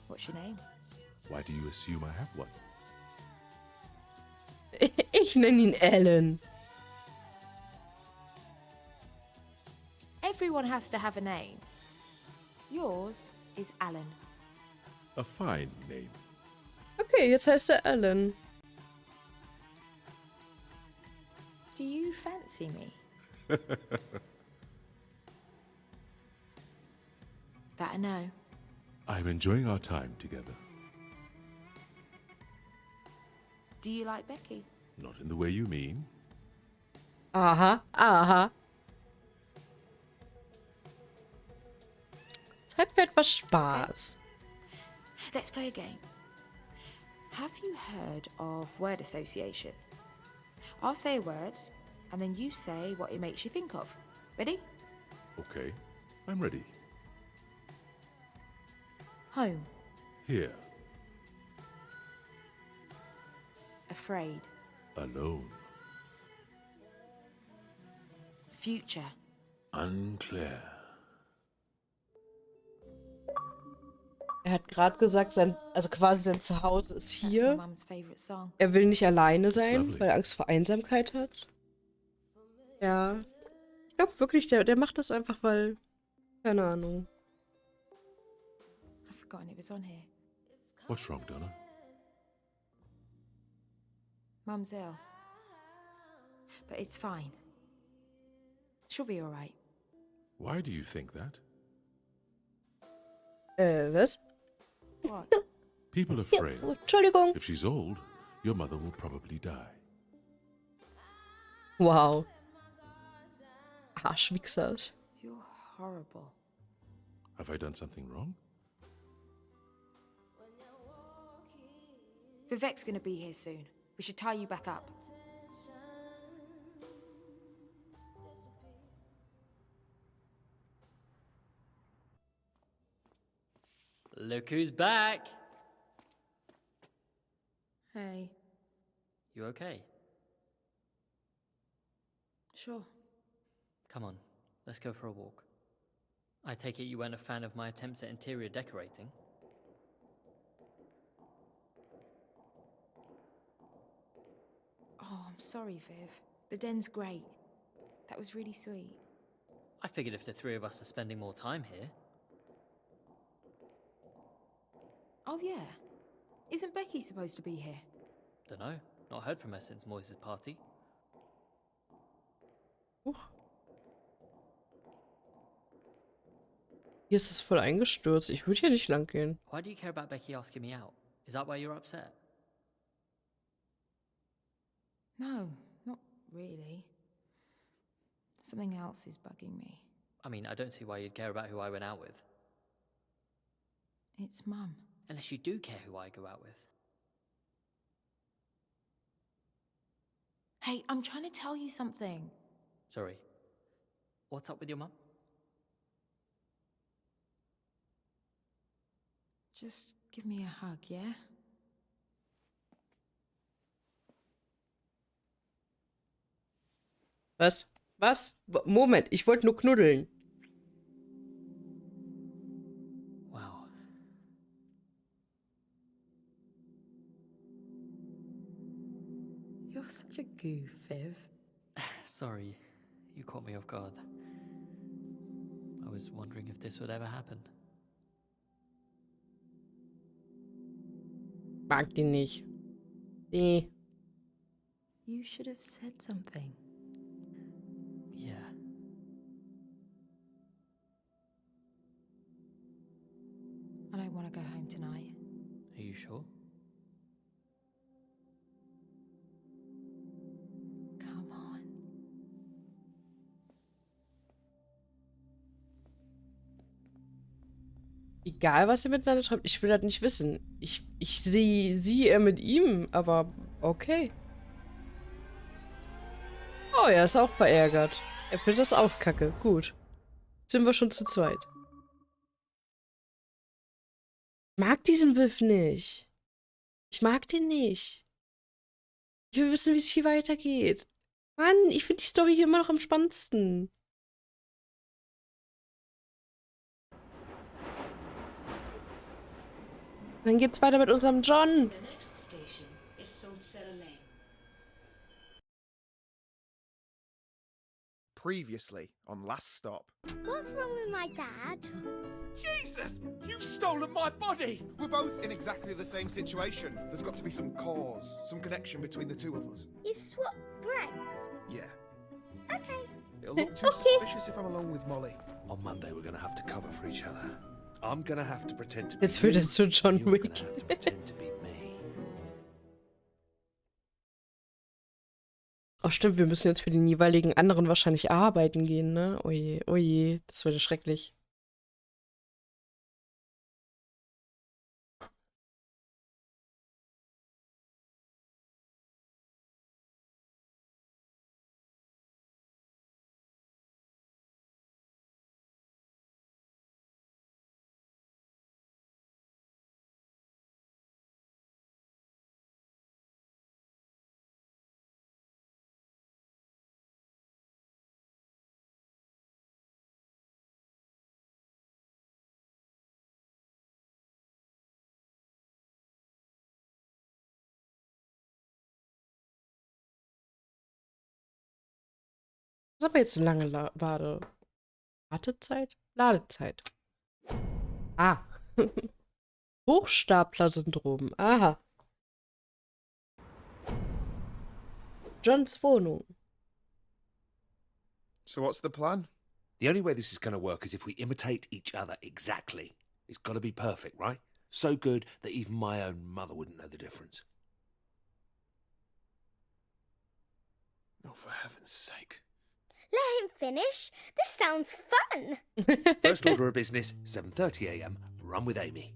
Speaker 19: What's your name?
Speaker 5: Why do you assume I have one?
Speaker 1: Ich nenne ihn Alan.
Speaker 19: Everyone has to have a name. Yours is Alan.
Speaker 5: A fine name.
Speaker 1: Okay, jetzt heißt er Alan.
Speaker 19: Do you fancy me? That I know.
Speaker 5: I'm enjoying our time together.
Speaker 19: Do you like Becky?
Speaker 5: Not in the way you mean.
Speaker 1: Aha, aha. Zeit für etwas Spaß.
Speaker 19: Let's play a game. Have you heard of word association? I'll say a word, and then you say what it makes you think of. Ready?
Speaker 5: Okay, I'm ready.
Speaker 19: Home.
Speaker 5: Here.
Speaker 19: Afraid.
Speaker 5: Alone.
Speaker 19: Future.
Speaker 5: Unclear.
Speaker 1: Er hat gerade gesagt, quasi sein Zuhause ist
Speaker 19: That's my
Speaker 1: hier.
Speaker 19: mum's favourite song.
Speaker 1: Er will nicht alleine sein,
Speaker 5: lovely.
Speaker 1: weil er Angst vor Einsamkeit hat. Ja. Ich glaube wirklich, der macht das einfach, weil. Keine Ahnung.
Speaker 19: I've forgotten it was on here.
Speaker 5: What's wrong, Donna?
Speaker 19: Mum's ill. But it's fine. She'll be alright.
Speaker 5: Why do you think that?
Speaker 1: Was?
Speaker 19: What?
Speaker 5: People are frail.
Speaker 1: Entschuldigung.
Speaker 5: If she's old, your mother will probably die.
Speaker 1: Wow. Arschwichser.
Speaker 19: You're horrible.
Speaker 5: Have I done something wrong?
Speaker 19: Vivek's gonna be here soon. We should tie you back up.
Speaker 2: Look who's back!
Speaker 19: Hey.
Speaker 2: You okay?
Speaker 19: Sure.
Speaker 2: Come on, let's go for a walk. I take it you weren't a fan of my attempts at interior decorating?
Speaker 19: Oh, I'm sorry, Viv. The den's great. That was really sweet.
Speaker 2: I figured if the three of us are spending more time here.
Speaker 19: Oh, yeah. Isn't Becky supposed to be here?
Speaker 2: Dunno, not heard from her since Moise's party.
Speaker 1: Hier ist es voll eingestürzt. Ich würde hier nicht lang gehen.
Speaker 2: Why do you care about Becky asking me out? Is that why you're upset?
Speaker 19: No, not really. Something else is bugging me.
Speaker 2: I mean, I don't see why you'd care about who I went out with.
Speaker 19: It's Mum.
Speaker 2: Unless you do care who I go out with.
Speaker 19: Hey, I'm trying to tell you something.
Speaker 2: Sorry. What's up with your mum?
Speaker 19: Just give me a hug, yeah?
Speaker 1: Was? Was? Moment, ich wollte nur knuddeln.
Speaker 2: Wow.
Speaker 20: You're such a goof, Viv.
Speaker 2: Sorry, you caught me off guard. I was wondering if this would ever happen.
Speaker 1: Mag die nicht. Nee.
Speaker 20: You should have said something.
Speaker 2: Yeah.
Speaker 19: I don't want to go home tonight.
Speaker 2: Are you sure?
Speaker 19: Come on.
Speaker 1: Egal, was ihr miteinander schreibt, ich will das nicht wissen. Ich sehe sie eher mit ihm, aber okay. Oh, er ist auch verärgert. Er findet das auch kacke. Gut. Sind wir schon zu zweit. Ich mag diesen Wiff nicht. Ich mag den nicht. Ich will wissen, wie es hier weitergeht. Mann, ich finde die Story hier immer noch am spannendsten. Dann geht's weiter mit unserem John.
Speaker 11: Previously on Last Stop.
Speaker 9: What's wrong with my dad?
Speaker 10: Jesus! You've stolen my body!
Speaker 11: We're both in exactly the same situation. There's got to be some cause, some connection between the two of us.
Speaker 9: You've swapped brains?
Speaker 11: Yeah.
Speaker 9: Okay.
Speaker 11: It'll look too suspicious if I'm alone with Molly.
Speaker 10: On Monday, we're going to have to cover for each other. I'm going to have to pretend to be
Speaker 1: Jetzt wird er zu John Wick.
Speaker 10: You're going to have to pretend to be me.
Speaker 1: Oh, stimmt, wir müssen jetzt für den jeweiligen anderen wahrscheinlich arbeiten gehen, ne? Oje, oje, das wird ja schrecklich. Das ist aber jetzt eine lange Wartezeit? Ladezeit. Ah. Hochstapler-Syndrom. Aha. Johns Wohnung.
Speaker 11: So what's the plan?
Speaker 10: The only way this is going to work is if we imitate each other exactly. It's got to be perfect, right? So good that even my own mother wouldn't know the difference.
Speaker 11: Oh, for heaven's sake.
Speaker 9: Let him finish. This sounds fun.
Speaker 10: First order of business, 7:30 a.m. Run with Amy.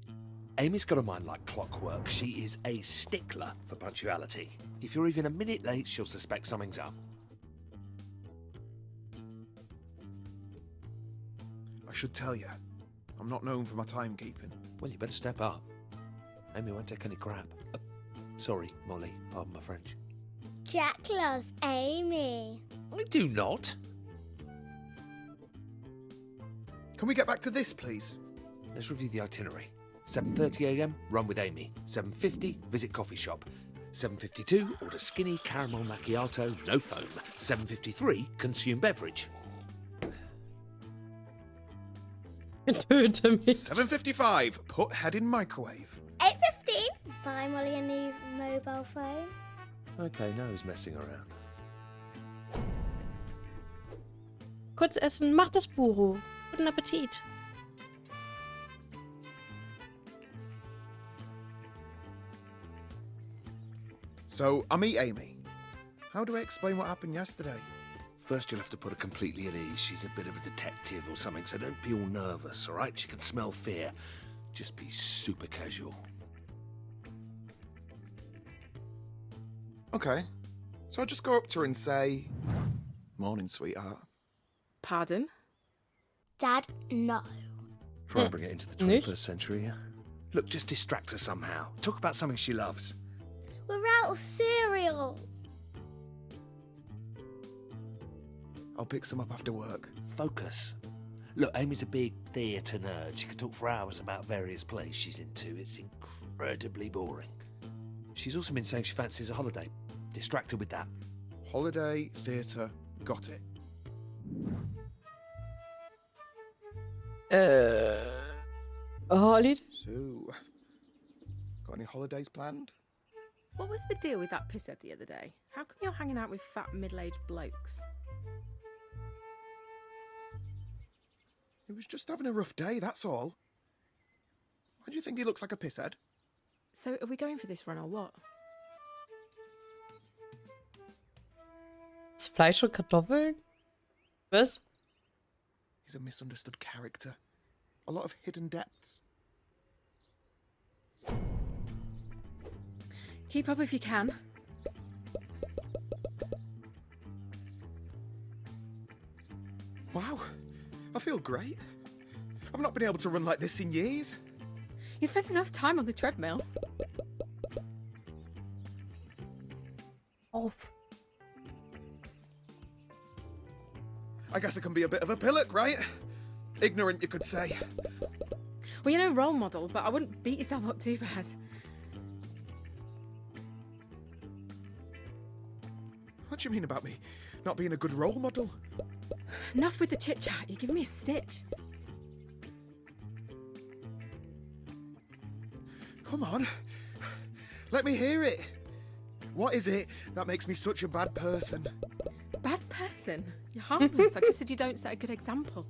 Speaker 10: Amy's got a mind like clockwork. She is a stickler for punctuality. If you're even a minute late, she'll suspect something's up.
Speaker 11: I should tell you, I'm not known for my timekeeping.
Speaker 10: Well, you better step up. Amy won't take any crap. Sorry, Molly. Pardon my French.
Speaker 9: Jack loves Amy.
Speaker 10: I do not.
Speaker 11: Can we get back to this, please?
Speaker 10: Let's review the itinerary. 7:30 a.m. Run with Amy. 7:50 visit coffee shop. 7:52 order skinny caramel macchiato, no foam. 7:53 consume beverage.
Speaker 1: Töte mich.
Speaker 11: 7:55 put head in microwave.
Speaker 9: 8:15 buy Molly a new mobile phone.
Speaker 10: Okay, now he's messing around.
Speaker 1: Kurz essen, macht das Buro. Guten Appetit.
Speaker 11: So, I meet Amy. How do I explain what happened yesterday?
Speaker 10: First, you'll have to put her completely at ease. She's a bit of a detective or something, so don't be all nervous, all right? She can smell fear. Just be super casual.
Speaker 11: Okay. So I just go up to her and say, "Morning, sweetheart."
Speaker 12: Pardon?
Speaker 9: Dad, no.
Speaker 10: Try and bring it into the 21st century, yeah? Look, just distract her somehow. Talk about something she loves.
Speaker 9: We're out of cereal.
Speaker 11: I'll pick some up after work.
Speaker 10: Focus. Look, Amy's a big theatre nerd. She can talk for hours about various plays she's into. It's incredibly boring. She's also been saying she fancies a holiday. Distract her with that.
Speaker 11: Holiday, theatre, got it.
Speaker 1: Holiday?
Speaker 11: So, got any holidays planned?
Speaker 12: What was the deal with that pisshead the other day? How come you're hanging out with fat middle-aged blokes?
Speaker 11: He was just having a rough day, that's all. Why do you think he looks like a pisshead?
Speaker 12: So are we going for this run or what?
Speaker 1: Ist Fleisch und Kartoffeln? Was?
Speaker 11: He's a misunderstood character. A lot of hidden depths.
Speaker 12: Keep up if you can.
Speaker 11: Wow, I feel great. I've not been able to run like this in years.
Speaker 12: You spent enough time on the treadmill.
Speaker 1: Auf.
Speaker 11: I guess I can be a bit of a pillock, right? Ignorant, you could say.
Speaker 12: Well, you're no role model, but I wouldn't beat yourself up too bad.
Speaker 11: What do you mean about me not being a good role model?
Speaker 12: Enough with the chit-chat. You're giving me a stitch.
Speaker 11: Come on. Let me hear it. What is it that makes me such a bad person?
Speaker 12: Bad person? You're harmless. I just said you don't set a good example.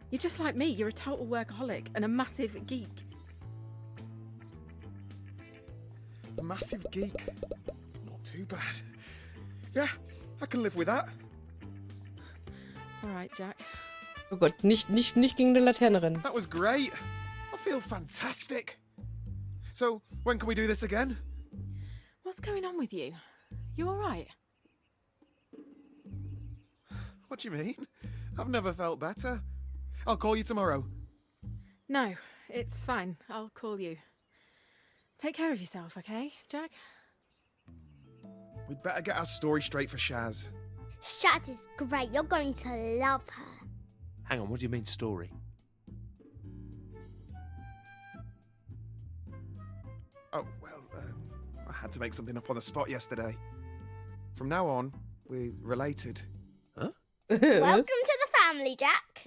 Speaker 12: You're just like me. You're a total workaholic and a massive geek.
Speaker 11: A massive geek? Not too bad. Yeah, I can live with that.
Speaker 12: All right, Jack.
Speaker 1: Oh Gott, nicht gegen die Laterne rennen.
Speaker 11: That was great. I feel fantastic. So, when can we do this again?
Speaker 12: What's going on with you? You all right?
Speaker 11: What do you mean? I've never felt better. I'll call you tomorrow.
Speaker 12: No, it's fine. I'll call you. Take care of yourself, okay, Jack?
Speaker 11: We'd better get our story straight for Shaz.
Speaker 9: Shaz is great. You're going to love her.
Speaker 10: Hang on, what do you mean story?
Speaker 11: Oh, well, I had to make something up on the spot yesterday. From now on, we're related.
Speaker 10: Huh?
Speaker 9: Welcome to the family, Jack.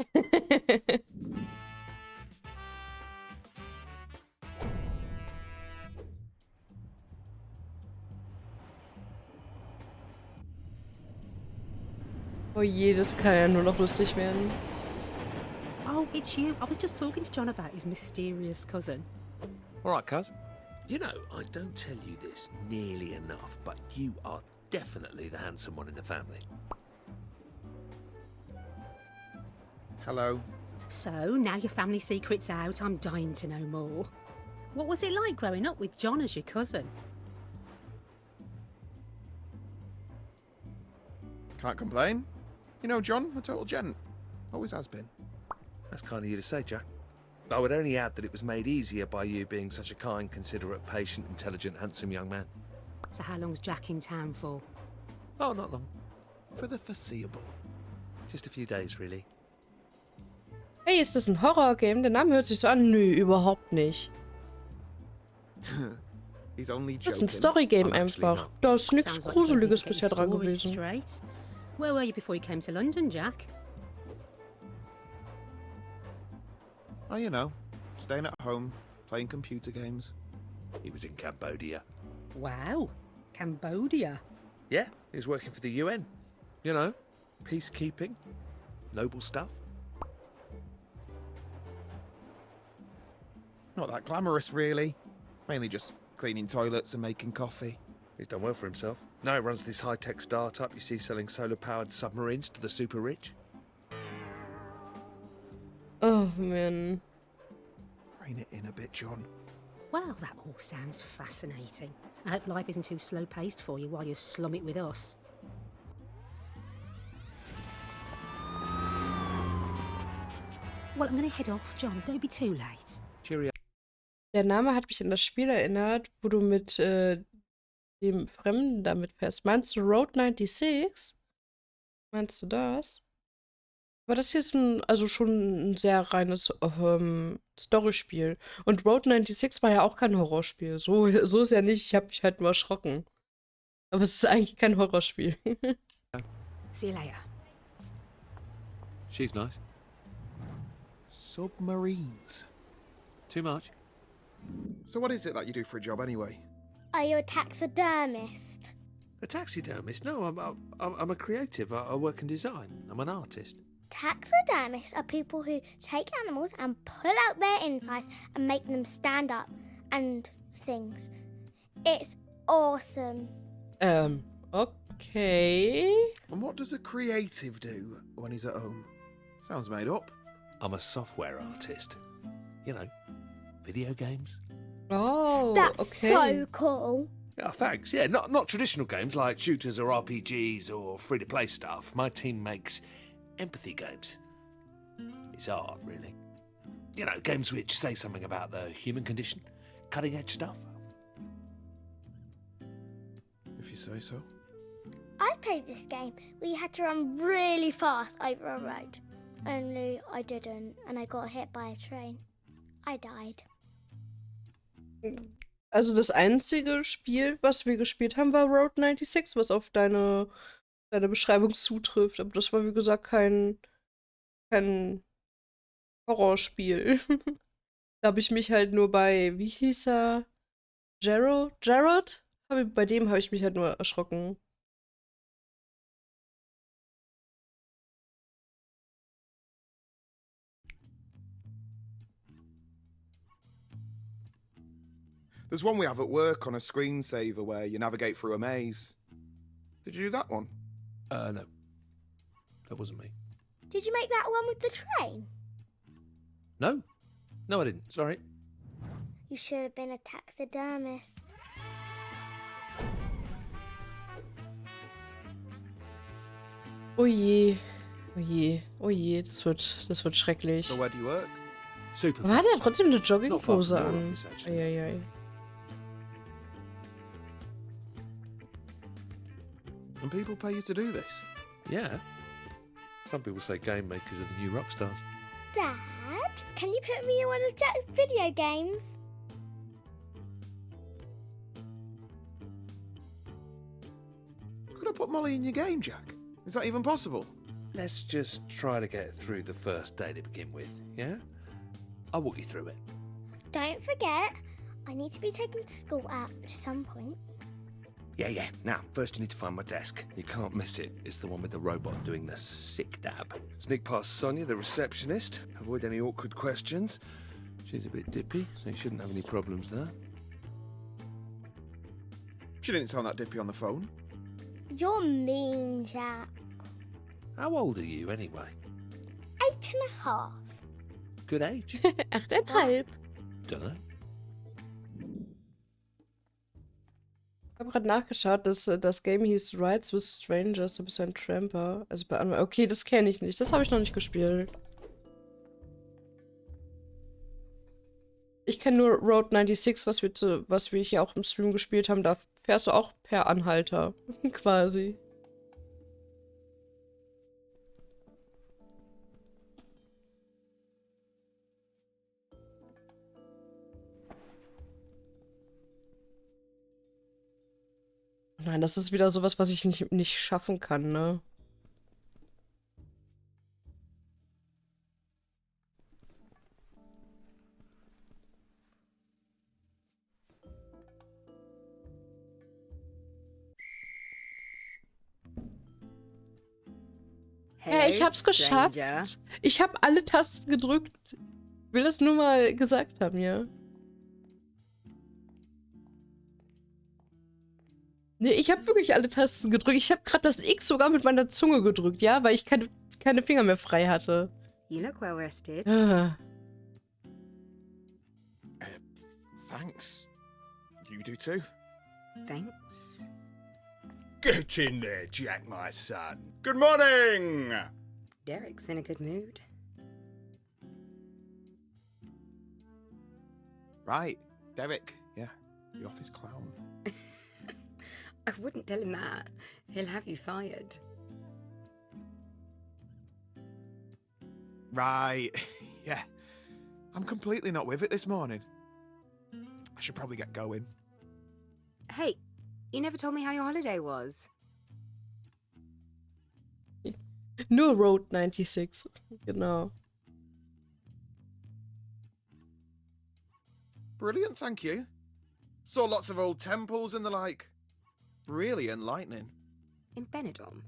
Speaker 1: Oh je, das kann ja nur noch lustig werden.
Speaker 3: Oh, it's you. I was just talking to John about his mysterious cousin.
Speaker 10: All right, cuz. You know, I don't tell you this nearly enough, but you are definitely the handsome one in the family.
Speaker 11: Hello.
Speaker 3: So, now your family secret's out, I'm dying to know more. What was it like growing up with John as your cousin?
Speaker 11: Can't complain. You know, John, a total gent. Always has been.
Speaker 10: That's kind of you to say, Jack. I would only add that it was made easier by you being such a kind, considerate, patient, intelligent, handsome young man.
Speaker 3: So how long's Jack in town for?
Speaker 10: Oh, not long.
Speaker 11: For the foreseeable.
Speaker 10: Just a few days, really.
Speaker 1: Hey, ist das ein Horrorgame? Der Name hört sich so an. Nö, überhaupt nicht.
Speaker 11: He's only
Speaker 1: Das ist
Speaker 11: joking.
Speaker 1: ein Storygame einfach. Da ist nichts
Speaker 3: Sounds like
Speaker 1: Gruseliges
Speaker 3: you need to
Speaker 1: bisher
Speaker 3: get your
Speaker 1: dran
Speaker 3: stories
Speaker 1: gewesen.
Speaker 3: straight. Where were you before you came to London, Jack?
Speaker 11: Oh, you know, staying at home, playing computer games.
Speaker 10: He was in Cambodia.
Speaker 3: Wow, Cambodia.
Speaker 10: Yeah, he was working for the UN. You know, peacekeeping, noble stuff.
Speaker 11: Not that glamorous, really. Mainly just cleaning toilets and making coffee.
Speaker 10: He's done well for himself. Now he runs this high-tech startup you see selling solar-powered submarines to the super rich.
Speaker 1: Oh, man.
Speaker 11: Rein it in a bit, John.
Speaker 3: Well, that all sounds fascinating. I hope life isn't too slow-paced for you while you slum it with us. Well, I'm going to head off, John. Don't be too late.
Speaker 10: Cheerio.
Speaker 1: Der Name hat mich an das Spiel erinnert, wo du mit dem Fremden damit fährst. Meinst du Road 96? Meinst du das? Aber das hier ist also schon ein sehr reines Storyspiel. Und Road 96 war ja auch kein Horrorspiel. So ist ja nicht, ich habe mich halt nur erschrocken. Aber es ist eigentlich kein Horrorspiel.
Speaker 12: See you later.
Speaker 10: She's nice.
Speaker 11: Submarines.
Speaker 10: Too much?
Speaker 11: So what is it that you do for a job anyway?
Speaker 9: Are you a taxidermist?
Speaker 10: A taxidermist? No, I'm a creative. I work in design. I'm an artist.
Speaker 9: Taxidermists are people who take animals and pull out their insides and make them stand up and things. It's awesome.
Speaker 1: Okay.
Speaker 11: And what does a creative do when he's at home? Sounds made up.
Speaker 10: I'm a software artist. You know, video games.
Speaker 1: Oh,
Speaker 9: That's
Speaker 1: okay.
Speaker 9: so cool.
Speaker 10: Oh, thanks. Yeah, not traditional games like shooters or RPGs or free-to-play stuff. My team makes empathy games. It's art, really. You know, games which say something about the human condition. Cutting-edge stuff.
Speaker 11: If you say so.
Speaker 9: I played this game where you had to run really fast over a road. Only I didn't, and I got hit by a train. I died.
Speaker 1: Also das einzige Spiel, was wir gespielt haben, war Road 96, was auf deine Beschreibung zutrifft. Aber das war, wie gesagt, kein Horrorspiel. Da habe ich mich halt nur bei, wie hieß er? Jared? Bei dem habe ich mich halt nur erschrocken.
Speaker 11: There's one we have at work on a screensaver where you navigate through a maze. Did you do that one?
Speaker 10: No. That wasn't me.
Speaker 9: Did you make that one with the train?
Speaker 10: No. No, I didn't. Sorry.
Speaker 9: You should have been a taxidermist.
Speaker 1: Oh je. Oh je. Oh je. Das wird schrecklich.
Speaker 11: So where do you work?
Speaker 10: Super.
Speaker 1: Aber hat er trotzdem eine
Speaker 10: Not far
Speaker 1: Jogginghose
Speaker 10: from your
Speaker 1: an?
Speaker 10: office, actually.
Speaker 1: Eieiei.
Speaker 11: And people pay you to do this?
Speaker 10: Yeah. Some people say game makers are the new rock stars.
Speaker 9: Dad, can you put me in one of Jack's video games?
Speaker 11: Could I put Molly in your game, Jack? Is that even possible?
Speaker 10: Let's just try to get through the first day to begin with, yeah? I'll walk you through it.
Speaker 9: Don't forget, I need to be taken to school at some point.
Speaker 10: Yeah. Now, first you need to find my desk. You can't miss it. It's the one with the robot doing the sick dab. Sneak past Sonia, the receptionist. Avoid any awkward questions. She's a bit dippy, so you shouldn't have any problems there.
Speaker 11: She didn't sound that dippy on the phone.
Speaker 9: You're mean, Jack.
Speaker 10: How old are you, anyway?
Speaker 9: 8.5.
Speaker 10: Good age.
Speaker 1: 8,5.
Speaker 10: Dunno.
Speaker 1: Ich habe gerade nachgeschaut, dass das Game hieß Rides with Strangers, du bist ein Tramper. Also bei anderen. Okay, das kenne ich nicht. Das habe ich noch nicht gespielt. Ich kenne nur Road 96, was wir hier auch im Stream gespielt haben. Da fährst du auch per Anhalter. Quasi. Nein, das ist wieder sowas, was ich nicht schaffen kann, ne? Ja, ich hab's geschafft. Ich habe alle Tasten gedrückt. Will das nur mal gesagt haben, ja? Nee, ich habe wirklich alle Tasten gedrückt. Ich habe gerade das X sogar mit meiner Zunge gedrückt, ja? Weil ich keine Finger mehr frei hatte.
Speaker 20: You look well rested.
Speaker 1: Ah.
Speaker 11: Thanks. You do too.
Speaker 20: Thanks.
Speaker 11: Get in there, Jack, my son. Good morning!
Speaker 20: Derek's in a good mood.
Speaker 11: Right, Derek. Yeah, the office clown.
Speaker 20: I wouldn't tell him that. He'll have you fired.
Speaker 11: Right. Yeah. I'm completely not with it this morning. I should probably get going.
Speaker 20: Hey, you never told me how your holiday was.
Speaker 1: Nur Road 96. Genau.
Speaker 11: Brilliant, thank you. Saw lots of old temples and the like. Really enlightening.
Speaker 20: In Benidorm?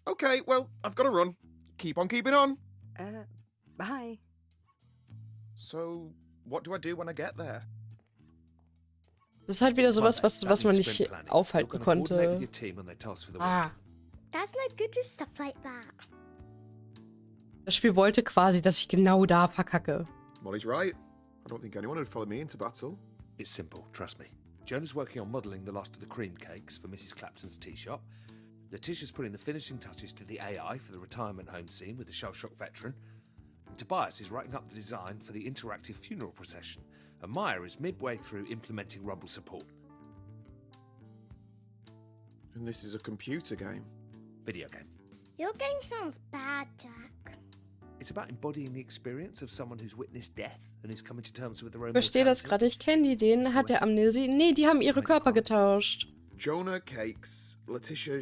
Speaker 11: Okay, well, I've got to run. Keep on keeping on.
Speaker 20: Bye.
Speaker 11: So, what do I do when I get there?
Speaker 1: Das ist halt wieder sowas, was man nicht aufhalten konnte. Ah.
Speaker 9: That's no good with stuff like that.
Speaker 1: Das Spiel wollte quasi, dass ich genau da verkacke.
Speaker 11: Molly's right. I don't think anyone would follow me into battle.
Speaker 10: It's simple, trust me. Jonah's working on modelling the last of the cream cakes for Mrs. Clapton's tea shop. Letitia's putting the finishing touches to the AI for the retirement home scene with the shell-shock veteran. And Tobias is writing up the design for the interactive funeral procession. And Maya is midway through implementing Rumble support.
Speaker 11: And this is a computer game?
Speaker 10: Video game.
Speaker 9: Your game sounds bad, Jack.
Speaker 10: It's about embodying the experience of someone who's witnessed death and is coming to terms with their own
Speaker 1: Ich verstehe das gerade. Ich kenne die. Den hat der Amnesie. Nee, die haben ihre Körper getauscht.
Speaker 11: Jonah Cakes, Letitia...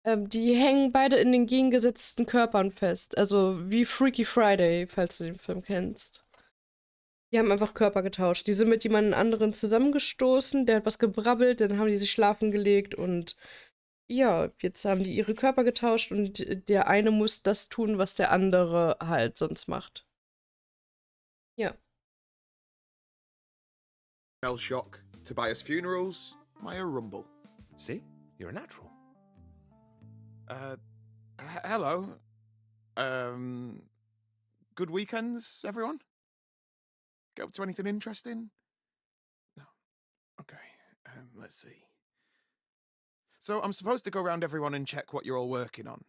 Speaker 1: Die hängen beide in den gegengesetzten Körpern fest. Also wie Freaky Friday, falls du den Film kennst. Die haben einfach Körper getauscht. Die sind mit jemand anderen zusammengestoßen, der hat was gebrabbelt, dann haben die sich schlafen gelegt und ja, jetzt haben die ihre Körper getauscht und der eine muss das tun, was der andere halt sonst macht. Ja.
Speaker 11: Shell-shock, Tobias Funerals, Maya Rumble.
Speaker 10: See? You're a natural.
Speaker 11: Hello. Good weekends, everyone? Get up to anything interesting? No. Okay, let's see. So, I'm supposed to go around everyone and check what you're all working on.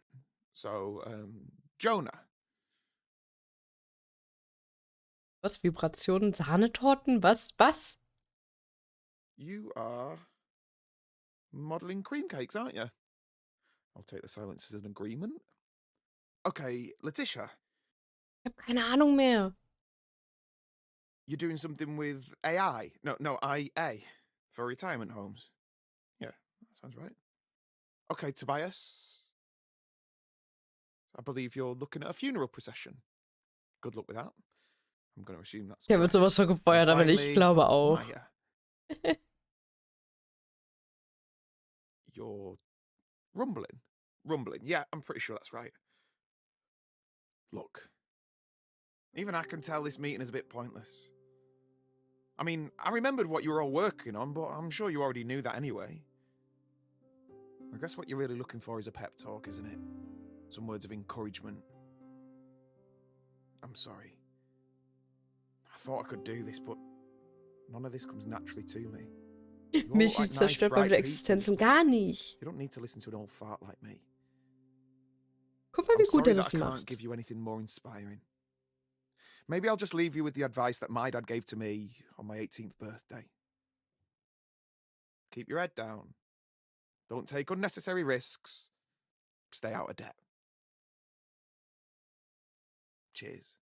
Speaker 11: So, Jonah.
Speaker 1: Was? Vibrationen, Sahnetorten? Was?
Speaker 11: You are modelling cream cakes, aren't you? I'll take the silence as an agreement. Okay, Letitia.
Speaker 1: Ich habe keine Ahnung mehr.
Speaker 11: You're doing something with AI? No, IA. For retirement homes. Yeah, that sounds right. Okay, Tobias. I believe you're looking at a funeral procession. Good luck with that. I'm going to assume that's
Speaker 1: Der wird sowas von gefeuert, aber ich glaube auch.
Speaker 11: Maya. You're rumbling. Yeah, I'm pretty sure that's right. Look. Even I can tell this meeting is a bit pointless. I mean, I remembered what you were all working on, but I'm sure you already knew that anyway. I guess what you're really looking for is a pep talk, isn't it? Some words of encouragement. I'm sorry. I thought I could do this, but none of this comes naturally to me.
Speaker 1: Mich zerstört meine Existenzen gar nicht.
Speaker 11: You don't need to listen to an old fart like me.
Speaker 1: Guck mal, wie gut er
Speaker 11: I'm
Speaker 1: das
Speaker 11: sorry that I can't
Speaker 1: macht.
Speaker 11: give you anything more inspiring. Maybe I'll just leave you with the advice that my dad gave to me on my 18th birthday. Keep your head down. Don't take unnecessary risks. Stay out of debt. Cheers.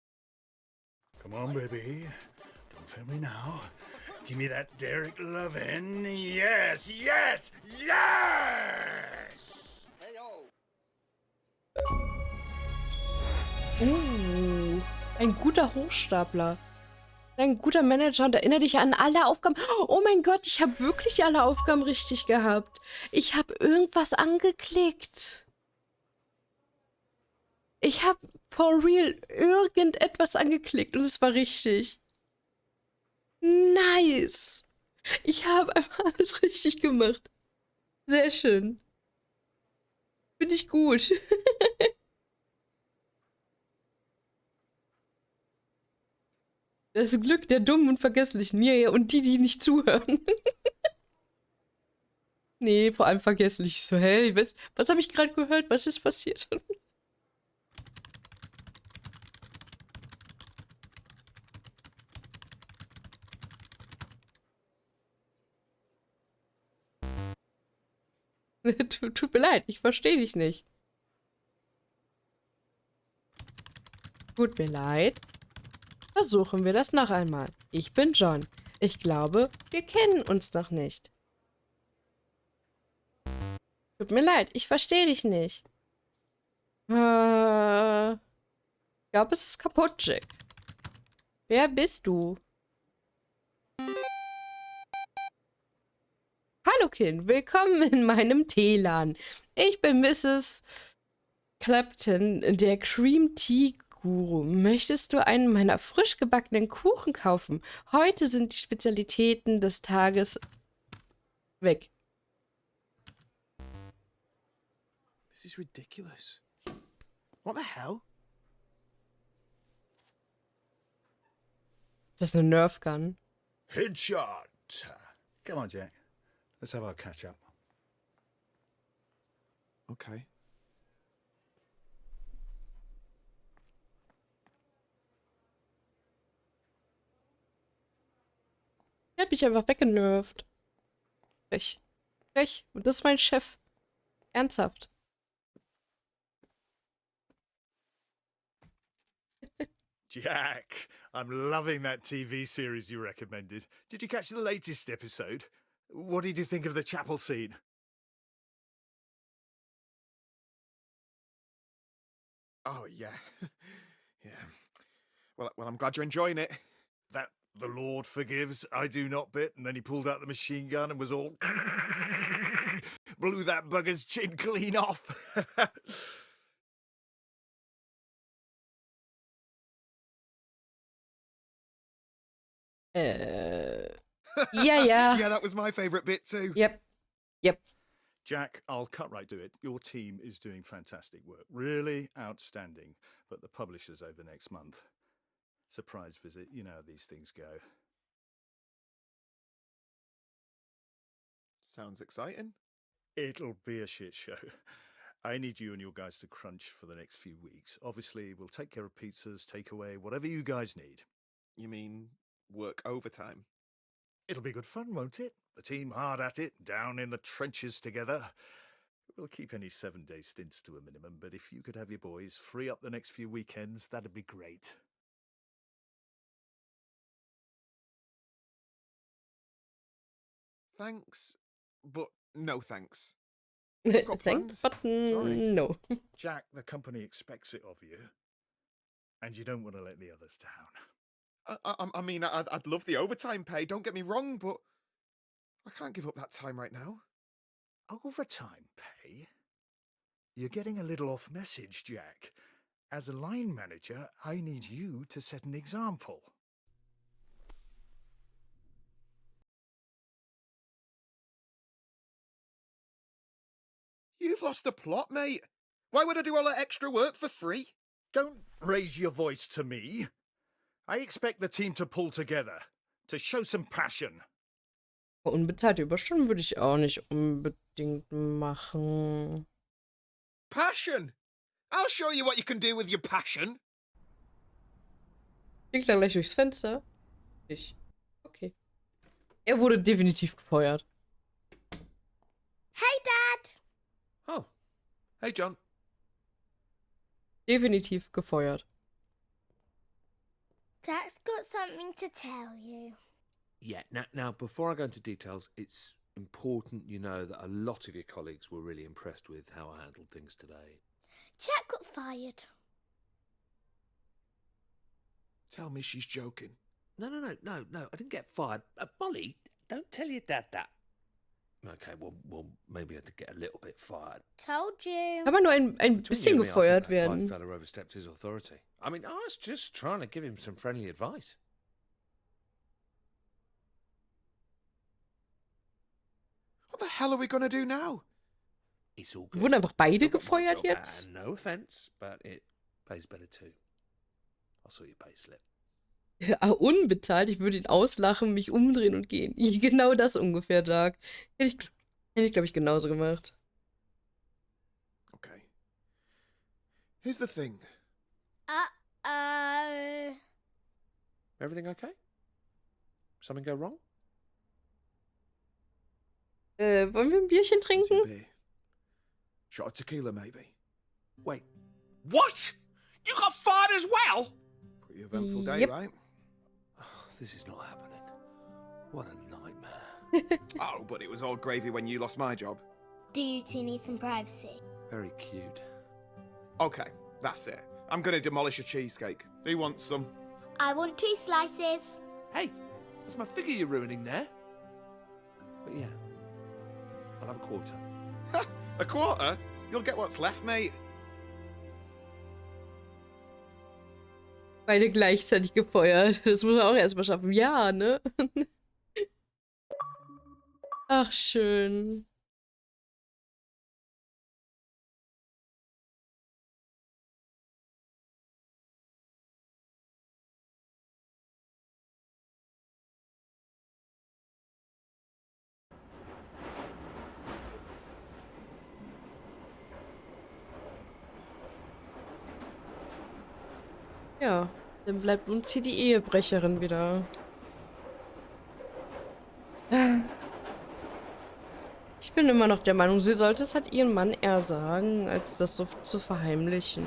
Speaker 4: Come on, baby. Don't fail me now. Give me that Derek lovin'. Yes!
Speaker 1: Ein guter Hochstapler. Ein guter Manager und erinnere dich an alle Aufgaben. Oh mein Gott, ich habe wirklich alle Aufgaben richtig gehabt. Ich habe irgendwas angeklickt. Ich habe for real irgendetwas angeklickt und es war richtig. Nice. Ich habe einfach alles richtig gemacht. Sehr schön. Finde ich gut. Das Glück der Dummen und Vergesslichen. Ja, und die nicht zuhören. Nee, vor allem vergesslich. So, hey, was habe ich gerade gehört? Was ist passiert? Tut mir leid, ich verstehe dich nicht. Tut mir leid. Versuchen wir das noch einmal. Ich bin John. Ich glaube, wir kennen uns noch nicht. Tut mir leid, ich verstehe dich nicht. Ich glaube, es ist kaputt, Jack. Wer bist du? Hallo Kind, willkommen in meinem Teeladen. Ich bin Mrs. Clapton, der Cream Tea Guru. Möchtest du einen meiner frisch gebackenen Kuchen kaufen? Heute sind die Spezialitäten des Tages weg.
Speaker 11: This is ridiculous. What the hell?
Speaker 1: Ist das eine Nerf Gun?
Speaker 4: Headshot! Come on, Jack. Let's have our catch up.
Speaker 11: Okay.
Speaker 1: Er hat mich einfach weggenervt. Frech. Frech. Und das ist mein Chef. Ernsthaft.
Speaker 4: Jack, I'm loving that TV series you recommended. Did you catch the latest episode? What did you think of the chapel scene?
Speaker 11: Oh, yeah. Yeah. Well, I'm glad you're enjoying it.
Speaker 4: That the Lord forgives, I do not bit, and then he pulled out the machine gun and was all... blew that bugger's chin clean off.
Speaker 1: Yeah.
Speaker 11: Yeah, that was my favourite bit too.
Speaker 1: Yep.
Speaker 4: Jack, I'll cut right to it. Your team is doing fantastic work. Really outstanding. But the publisher's over next month. Surprise visit. You know how these things go.
Speaker 11: Sounds exciting.
Speaker 4: It'll be a shit show. I need you and your guys to crunch for the next few weeks. Obviously, we'll take care of pizzas, takeaway, whatever you guys need.
Speaker 11: You mean work overtime?
Speaker 4: It'll be good fun, won't it? The team hard at it, down in the trenches together. We'll keep any 7-day stints to a minimum, but if you could have your boys free up the next few weekends, that'd be great.
Speaker 11: Thanks, but no thanks. I've got
Speaker 1: Thanks,
Speaker 11: plans.
Speaker 1: but
Speaker 11: Sorry.
Speaker 1: no.
Speaker 4: Jack, the company expects it of you, and you don't want to let the others down.
Speaker 11: I mean, I'd love the overtime pay, don't get me wrong, but I can't give up that time right now.
Speaker 4: Overtime pay? You're getting a little off message, Jack. As a line manager, I need you to set an example.
Speaker 11: You've lost the plot, mate. Why would I do all that extra work for free?
Speaker 4: Don't raise your voice to me. I expect the team to pull together, to show some passion.
Speaker 1: Unbezahlte Überstunden würde ich auch nicht unbedingt machen.
Speaker 11: Passion? I'll show you what you can do with your passion.
Speaker 1: Fliegt er gleich durchs Fenster? Okay. Er wurde definitiv gefeuert.
Speaker 9: Hey, Dad!
Speaker 10: Oh. Hey, John.
Speaker 1: Definitiv gefeuert.
Speaker 9: Jack's got something to tell you.
Speaker 10: Yeah, now before I go into details, it's important you know that a lot of your colleagues were really impressed with how I handled things today.
Speaker 9: Jack got fired.
Speaker 11: Tell me she's joking.
Speaker 10: No, I didn't get fired. Molly, don't tell your dad that. Okay, well, maybe I did get a little bit fired.
Speaker 9: Told you.
Speaker 1: Kann man nur ein
Speaker 10: Between
Speaker 1: bisschen
Speaker 10: you and me, I think
Speaker 1: gefeuert
Speaker 10: that
Speaker 1: werden.
Speaker 10: Clive fella overstepped his authority. I mean, I was just trying to give him some friendly advice.
Speaker 11: What the hell are we going to do now?
Speaker 10: It's all good.
Speaker 1: Wurden einfach beide
Speaker 10: Still got my
Speaker 1: gefeuert
Speaker 10: job,
Speaker 1: jetzt?
Speaker 10: and no offence, but it pays better too. I'll sort your pay slip.
Speaker 1: Unbezahlt, ich würde ihn auslachen, mich umdrehen und gehen. Genau das ungefähr, Dark. Hätte ich glaube ich, genauso gemacht.
Speaker 11: Okay. Here's the thing.
Speaker 9: Uh-oh.
Speaker 10: Everything okay? Something go wrong?
Speaker 1: Wollen wir ein Bierchen trinken?
Speaker 11: Beer. Shot of tequila, maybe.
Speaker 10: Wait, what? You got fired as well?
Speaker 11: Pretty eventful day,
Speaker 1: Yep.
Speaker 11: right?
Speaker 10: This is not happening. What a nightmare.
Speaker 11: Oh, but it was all gravy when you lost my job.
Speaker 9: Do you two need some privacy?
Speaker 10: Very cute.
Speaker 11: Okay, that's it. I'm gonna demolish a cheesecake. Who wants some?
Speaker 9: I want 2 slices.
Speaker 10: Hey, that's my figure you're ruining there. But yeah, I'll have a quarter.
Speaker 11: A quarter? You'll get what's left, mate.
Speaker 1: Beide gleichzeitig gefeuert. Das muss man auch erstmal schaffen. Ja, ne? Ach, schön. Ja, dann bleibt uns hier die Ehebrecherin wieder. Ich bin immer noch der Meinung, sie sollte es halt ihrem Mann eher sagen, als das so zu verheimlichen.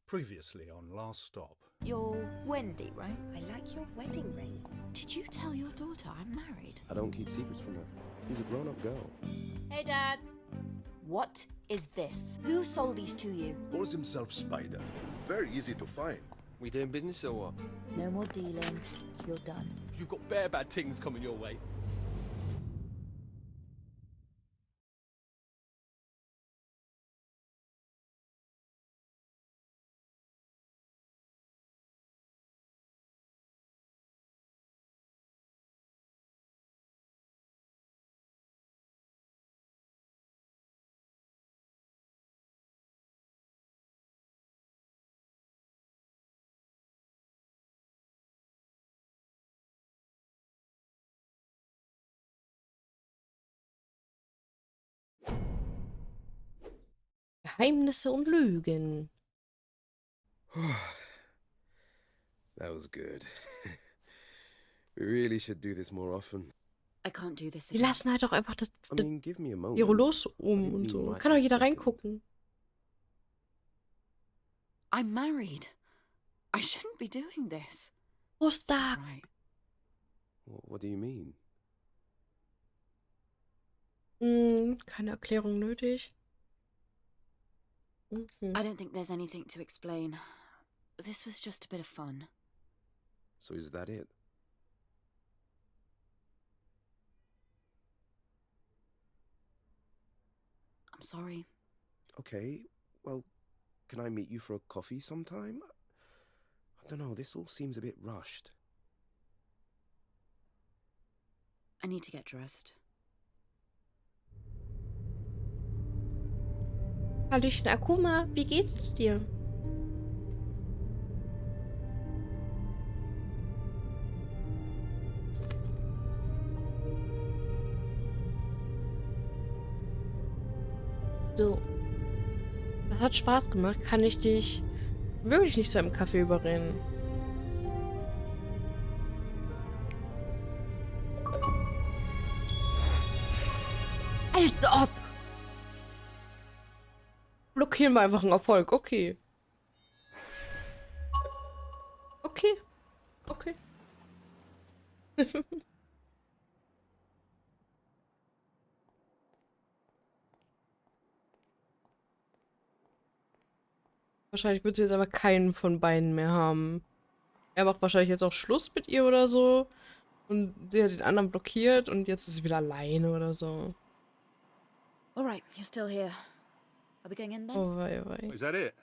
Speaker 4: Previously on Last Stop.
Speaker 17: You're Wendy, right?
Speaker 3: I like your wedding ring.
Speaker 17: Did you tell your daughter I'm married?
Speaker 15: I don't keep secrets from her. She's a grown-up girl.
Speaker 17: Hey, Dad. What is this? Who sold these to you?
Speaker 6: Calls himself Spider. Very easy to find.
Speaker 15: We doing business or what?
Speaker 17: No more dealing. You're done.
Speaker 15: You've got bare bad things coming your way.
Speaker 1: Geheimnisse und Lügen.
Speaker 15: That was good. We really should do this more often.
Speaker 19: I can't do this
Speaker 1: Die
Speaker 19: again.
Speaker 1: lassen halt auch einfach das
Speaker 15: I mean, give me a moment.
Speaker 1: ihre los und so. Kann doch jeder reingucken.
Speaker 19: I'm married. I shouldn't be doing this.
Speaker 1: Prostag.
Speaker 15: What do you mean?
Speaker 1: Keine Erklärung nötig.
Speaker 19: I don't think there's anything to explain. This was just a bit of fun.
Speaker 15: So is that it?
Speaker 19: I'm sorry.
Speaker 15: Okay, well, can I meet you for a coffee sometime? I don't know, this all seems a bit rushed.
Speaker 19: I need to get dressed.
Speaker 1: Hallöchen, Akuma, wie geht's dir? So. Das hat Spaß gemacht. Kann ich dich wirklich nicht zu einem Kaffee überreden? Als ob! Blockieren wir einfach einen Erfolg. Okay. Okay. Okay. Wahrscheinlich wird sie jetzt aber keinen von beiden mehr haben. Er macht wahrscheinlich jetzt auch Schluss mit ihr oder so. Und sie hat den anderen blockiert und jetzt ist sie wieder alleine oder so.
Speaker 19: Alright, you're still here. Are we going in then?
Speaker 1: Oh, wei, wei.
Speaker 8: Is that it?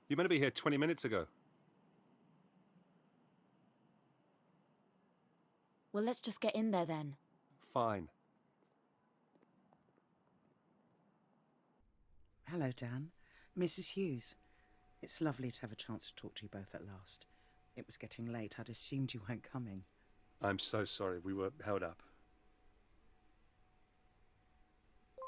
Speaker 8: You meant to be here 20 minutes ago.
Speaker 19: Well, let's just get in there then.
Speaker 8: Fine.
Speaker 13: Hello, Dan. Mrs. Hughes. It's lovely to have a chance to talk to you both at last. It was getting late. I'd assumed you weren't coming.
Speaker 8: I'm so sorry. We were held up.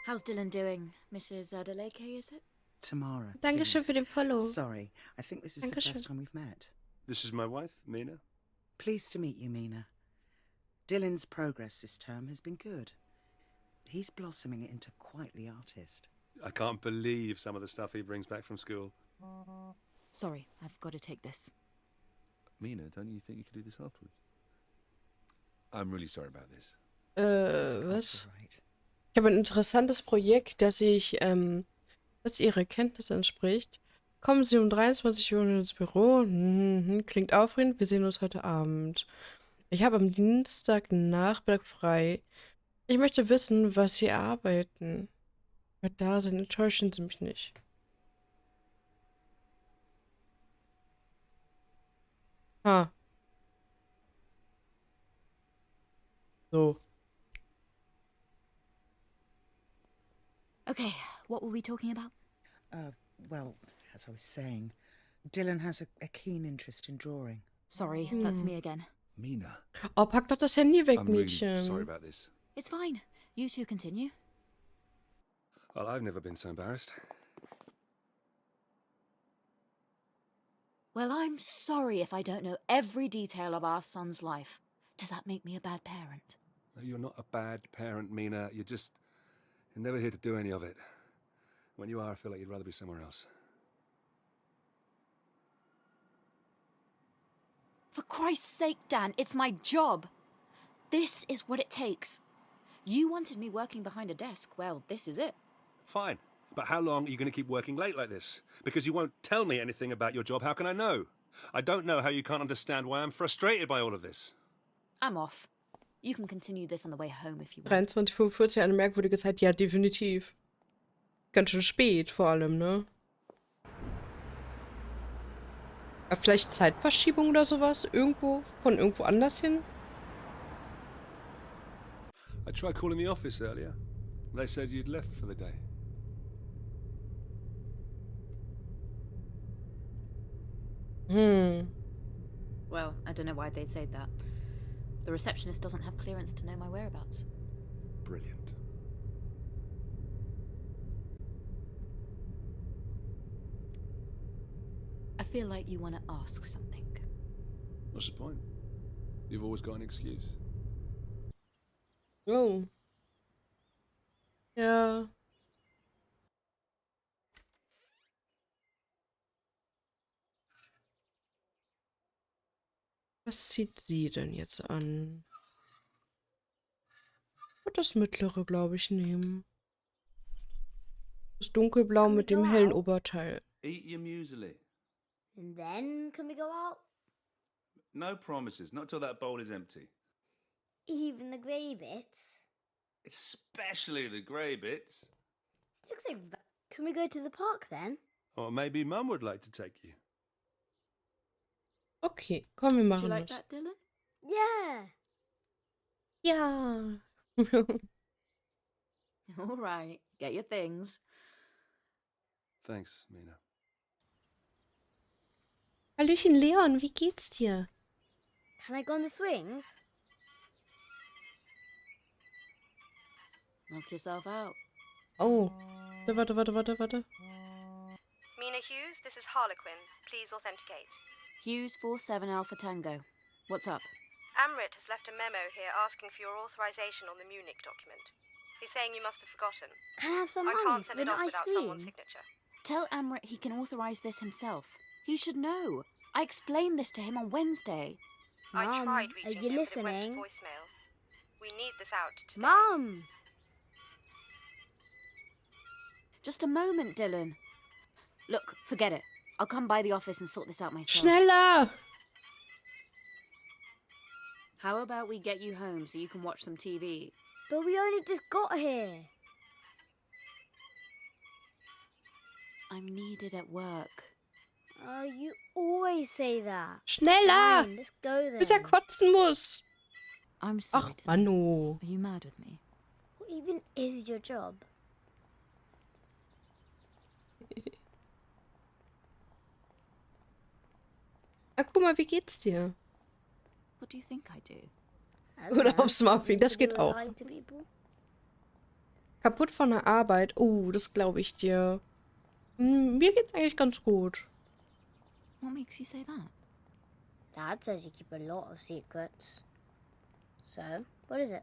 Speaker 17: How's Dylan doing, Mrs. Adeleke, is it?
Speaker 13: Tamara,
Speaker 1: Dankeschön
Speaker 13: please.
Speaker 1: für den Follow.
Speaker 13: Sorry, I think this is the
Speaker 1: Dankeschön.
Speaker 13: first time we've met.
Speaker 8: This is my wife, Mina.
Speaker 13: Pleased to meet you, Mina. Dylan's progress this term has been good. He's blossoming into quite the artist.
Speaker 8: I can't believe some of the stuff he brings back from school.
Speaker 17: Sorry, I've got to take this.
Speaker 22: Mina, don't you think you could do this afterwards? I'm really sorry about this.
Speaker 1: Was? Ich habe ein interessantes Projekt, das ihre Kenntnis entspricht. Kommen Sie um 23 Uhr ins Büro. Klingt aufregend. Wir sehen uns heute Abend. Ich habe am Dienstagnachmittag frei. Ich möchte wissen, was Sie arbeiten. Aber da sind, enttäuschen Sie mich nicht. Ah. So.
Speaker 17: Okay, what were we talking about?
Speaker 13: Well, as I was saying, Dylan has a keen interest in drawing.
Speaker 17: Sorry, that's me again.
Speaker 22: Mina.
Speaker 1: Oh, pack doch das Handy weg,
Speaker 22: I'm really
Speaker 1: Mädchen.
Speaker 22: sorry about this.
Speaker 17: It's fine. You two continue.
Speaker 8: Well, I've never been so embarrassed.
Speaker 17: Well, I'm sorry if I don't know every detail of our son's life. Does that make me a bad parent?
Speaker 8: No, you're not a bad parent, Mina. You're never here to do any of it. When you are, I feel like you'd rather be somewhere else.
Speaker 17: For Christ's sake, Dan, it's my job. This is what it takes. You wanted me working behind a desk. Well, this is it.
Speaker 8: Fine. But how long are you going to keep working late like this? Because you won't tell me anything about your job. How can I know? I don't know how you can't understand why I'm frustrated by all of this.
Speaker 17: I'm off. You can continue this on the way home if you want.
Speaker 1: 23:45, eine merkwürdige Zeit. Ja, definitiv. Ganz schön spät, vor allem, ne? Aber vielleicht Zeitverschiebung oder sowas? Irgendwo, von irgendwo anders hin?
Speaker 8: I tried calling the office earlier. They said you'd left for the day.
Speaker 17: Well, I don't know why they'd say that. The receptionist doesn't have clearance to know my whereabouts.
Speaker 22: Brilliant.
Speaker 17: I feel like you want to ask something.
Speaker 8: What's the point? You've always got an excuse.
Speaker 1: Oh. Ja. Was zieht sie denn jetzt an? Ich würde das mittlere, glaube ich, nehmen. Das dunkelblau mit dem hellen Oberteil.
Speaker 21: Eat your muesli.
Speaker 16: And then can we go out?
Speaker 21: No promises, not till that bowl is empty.
Speaker 16: Even the grey bits?
Speaker 21: Especially the grey bits.
Speaker 16: This looks like... Can we go to the park then?
Speaker 8: Or maybe Mum would like to take you.
Speaker 1: Okay, komm, wir
Speaker 17: Do
Speaker 1: machen
Speaker 17: you like
Speaker 1: das.
Speaker 17: that, Dylan?
Speaker 16: Yeah.
Speaker 1: Ja.
Speaker 17: All right, get your things.
Speaker 8: Thanks, Mina.
Speaker 1: Hallöchen, Leon, wie geht's dir?
Speaker 16: Can I go on the swings?
Speaker 17: Knock yourself out.
Speaker 1: Oh. Warte.
Speaker 12: Mina Hughes, this is Harlequin. Please authenticate.
Speaker 17: Hughes 47 Alpha Tango. What's up?
Speaker 12: Amrit has left a memo here asking for your authorization on the Munich document. He's saying you must have forgotten.
Speaker 16: Can I have some
Speaker 12: I
Speaker 16: money
Speaker 12: can't
Speaker 16: for
Speaker 12: send it
Speaker 16: an
Speaker 12: off
Speaker 16: ice
Speaker 12: without
Speaker 16: cream?
Speaker 12: someone's signature.
Speaker 17: Tell Amrit he can authorize this himself. He should know. I explained this to him on Wednesday.
Speaker 12: I
Speaker 16: Mum,
Speaker 12: tried
Speaker 16: are
Speaker 12: reaching
Speaker 16: you
Speaker 12: him, but it went
Speaker 16: listening?
Speaker 12: to voicemail. We need this out today.
Speaker 16: Mum!
Speaker 17: Just a moment, Dylan. Look, forget it. I'll come by the office and sort this out myself.
Speaker 1: Schneller!
Speaker 17: How about we get you home so you can watch some TV?
Speaker 16: But we only just got here.
Speaker 17: I'm needed at work.
Speaker 16: Oh, you always say that.
Speaker 1: Schneller!
Speaker 16: Fine, let's go then.
Speaker 1: Bis er kotzen muss.
Speaker 17: I'm sorry,
Speaker 1: Ach, Mano.
Speaker 17: Are you mad with me?
Speaker 16: What even is your job?
Speaker 1: Ah, guck mal, wie geht's dir?
Speaker 17: What do you think I do?
Speaker 1: Oder aufs Maul fliegen, das geht auch.
Speaker 16: Lying to people?
Speaker 1: Kaputt von der Arbeit. Oh, das glaube ich dir. Mir geht's eigentlich ganz gut.
Speaker 17: What makes you say that?
Speaker 16: Dad says you keep a lot of secrets. So, what is it?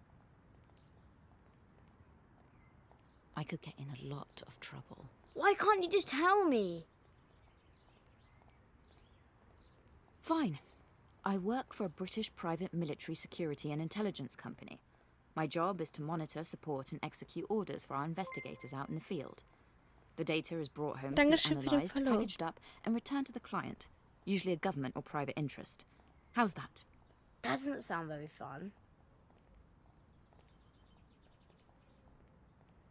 Speaker 17: I could get in a lot of trouble.
Speaker 16: Why can't you just tell me?
Speaker 17: Fine. I work for a British private military security and intelligence company. My job is to monitor, support, and execute orders for our investigators out in the field. The data is brought home to be
Speaker 1: Dankeschön für den
Speaker 17: analysed,
Speaker 1: Follow.
Speaker 17: packaged up, and returned to the client, usually a government or private interest. How's that?
Speaker 16: That doesn't sound very fun.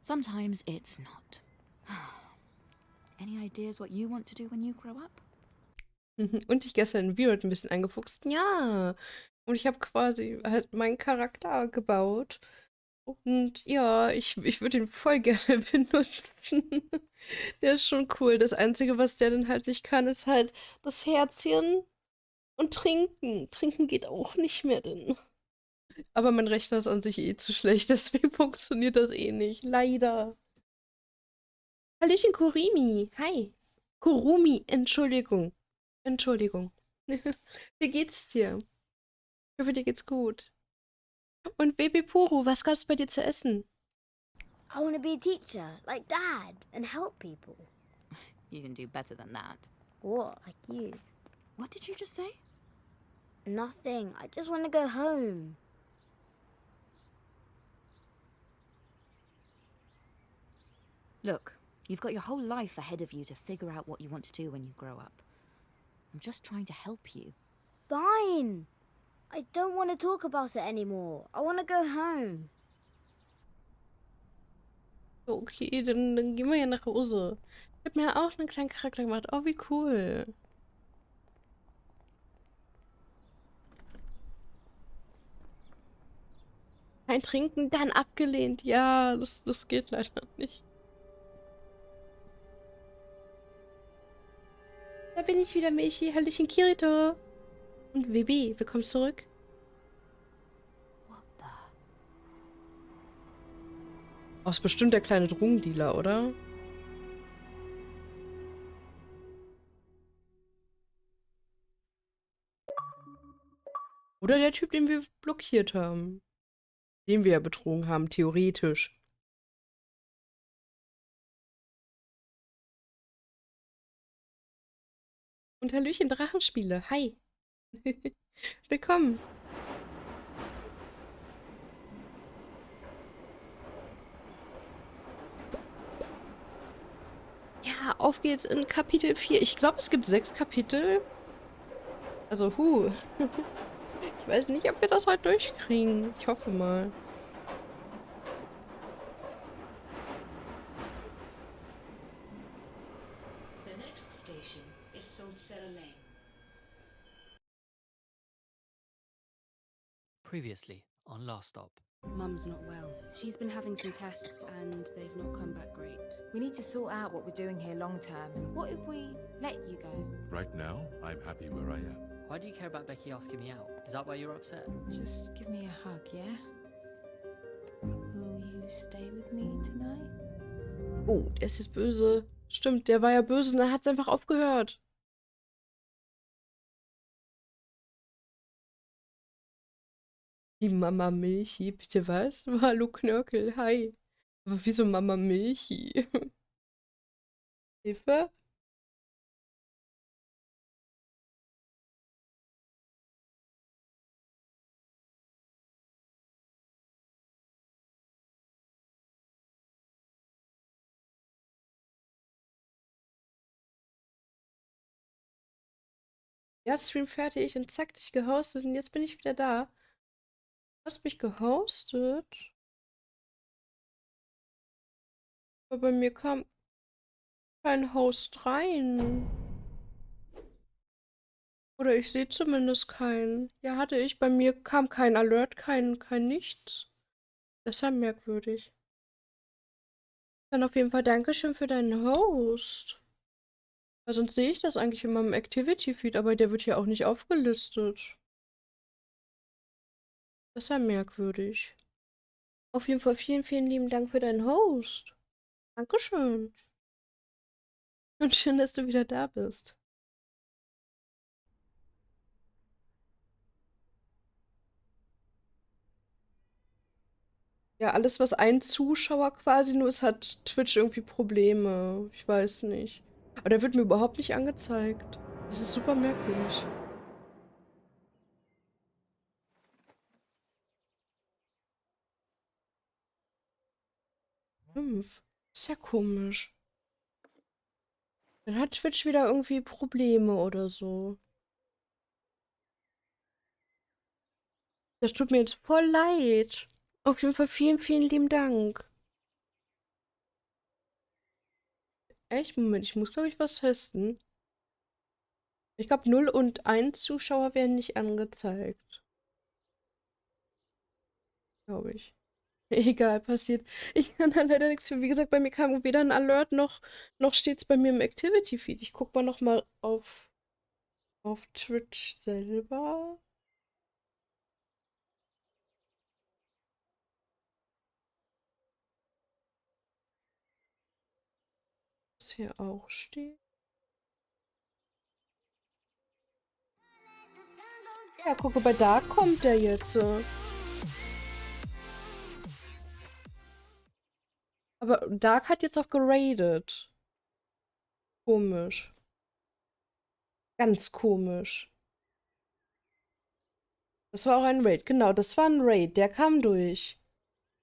Speaker 17: Sometimes it's not. Any ideas what you want to do when you grow up?
Speaker 1: Und ich gestern in Weird ein bisschen eingefuchst. Ja. Und ich habe quasi halt meinen Charakter gebaut. Und ja, ich würde ihn voll gerne benutzen. Der ist schon cool. Das Einzige, was der dann halt nicht kann, ist halt das Herzchen und trinken. Trinken geht auch nicht mehr denn. Aber mein Rechner ist an sich eh zu schlecht, deswegen funktioniert das eh nicht. Leider. Hallöchen, Kurimi. Hi. Kurumi, Entschuldigung. Entschuldigung. Wie geht's dir? Ich hoffe, dir geht's gut. Und Baby Puru, was gab's bei dir zu essen?
Speaker 16: I want to be a teacher, like Dad, and help people.
Speaker 17: You can do better than that.
Speaker 16: What, like you?
Speaker 17: What did you just say?
Speaker 16: Nothing. I just want to go home.
Speaker 17: Look, you've got your whole life ahead of you to figure out what you want to do when you grow up. I'm just trying to help you.
Speaker 16: Fine. I don't want to talk about it anymore. I want to go home.
Speaker 1: Okay, dann gehen wir ja nach Hause. Ich habe mir auch einen kleinen Charakter gemacht. Oh, wie cool. Kein Trinken, dann abgelehnt. Ja, das geht leider nicht. Da bin ich wieder, Michi. Hallöchen, Kirito. Und Baby, willkommen zurück. Oh, ist bestimmt der kleine Drogendealer, oder? Oder der Typ, den wir blockiert haben. Den wir ja betrogen haben, theoretisch. Und Hallöchen, Drachenspiele. Hi. Willkommen. Ja, auf geht's in Kapitel 4. Ich glaube, es gibt 6 Kapitel. Also, Ich weiß nicht, ob wir das heute durchkriegen. Ich hoffe mal.
Speaker 14: The next station is Solsera Lane.
Speaker 2: Previously on Last Stop.
Speaker 12: Mum's not well. She's been having some tests and they've not come back great.
Speaker 19: We need to sort out what we're doing here long term. What if we let you go?
Speaker 5: Right now, I'm happy where I am.
Speaker 2: Why do you care about Becky asking me out? Is that why you're upset?
Speaker 19: Just give me a hug, yeah? Will you stay with me tonight?
Speaker 1: Oh, der ist jetzt böse. Stimmt, der war ja böse und dann hat es einfach aufgehört. Die Mama Milchi, bitte was? Hallo Knörkel, hi. Aber wieso Mama Milchi? Hilfe? Ja, Stream fertig und zack, dich gehostet und jetzt bin ich wieder da. Du hast mich gehostet? Aber bei mir kam kein Host rein. Oder ich sehe zumindest keinen. Ja, hatte ich. Bei mir kam kein Alert, kein nichts. Das ist ja merkwürdig. Dann auf jeden Fall Dankeschön für deinen Host. Weil sonst sehe ich das eigentlich in meinem Activity-Feed, aber der wird hier auch nicht aufgelistet. Das ist ja merkwürdig. Auf jeden Fall vielen, vielen lieben Dank für deinen Host. Dankeschön. Und schön, dass du wieder da bist. Ja, alles, was ein Zuschauer quasi nur ist, hat Twitch irgendwie Probleme. Ich weiß nicht. Aber der wird mir überhaupt nicht angezeigt. Das ist super merkwürdig. Fünf. Ist ja komisch. Dann hat Twitch wieder irgendwie Probleme oder so. Das tut mir jetzt voll leid. Auf jeden Fall vielen, vielen lieben Dank. Echt? Moment, ich muss, glaube ich, was testen. Ich glaube, 0 und 1 Zuschauer werden nicht angezeigt. Glaube ich. Egal, passiert. Ich kann da leider nichts für. Wie gesagt, bei mir kam weder ein Alert noch steht es bei mir im Activity-Feed. Ich guck mal noch mal auf Twitch selber. Was hier auch steht. Ja, gucke, bei Dark kommt der jetzt. Aber Dark hat jetzt auch geradet. Komisch. Ganz komisch. Das war auch ein Raid. Genau, das war ein Raid. Der kam durch.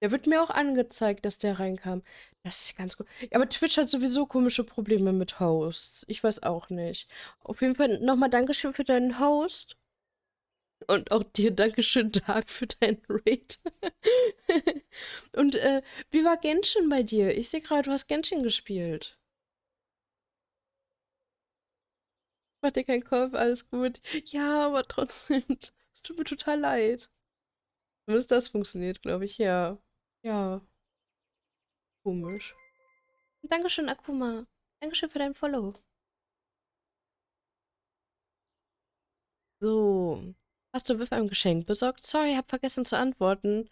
Speaker 1: Der wird mir auch angezeigt, dass der reinkam. Das ist ganz gut. Ja, aber Twitch hat sowieso komische Probleme mit Hosts. Ich weiß auch nicht. Auf jeden Fall nochmal Dankeschön für deinen Host. Und auch dir Dankeschön, Dark, für deinen Raid. Und wie war Genshin bei dir? Ich sehe gerade, du hast Genshin gespielt. Mach dir keinen Kopf, alles gut. Ja, aber trotzdem, es tut mir total leid. Zumindest das funktioniert, glaube ich, ja. Ja. Komisch. Dankeschön, Akuma. Dankeschön für dein Follow. So. Hast du Wiff ein Geschenk besorgt? Sorry, hab vergessen zu antworten.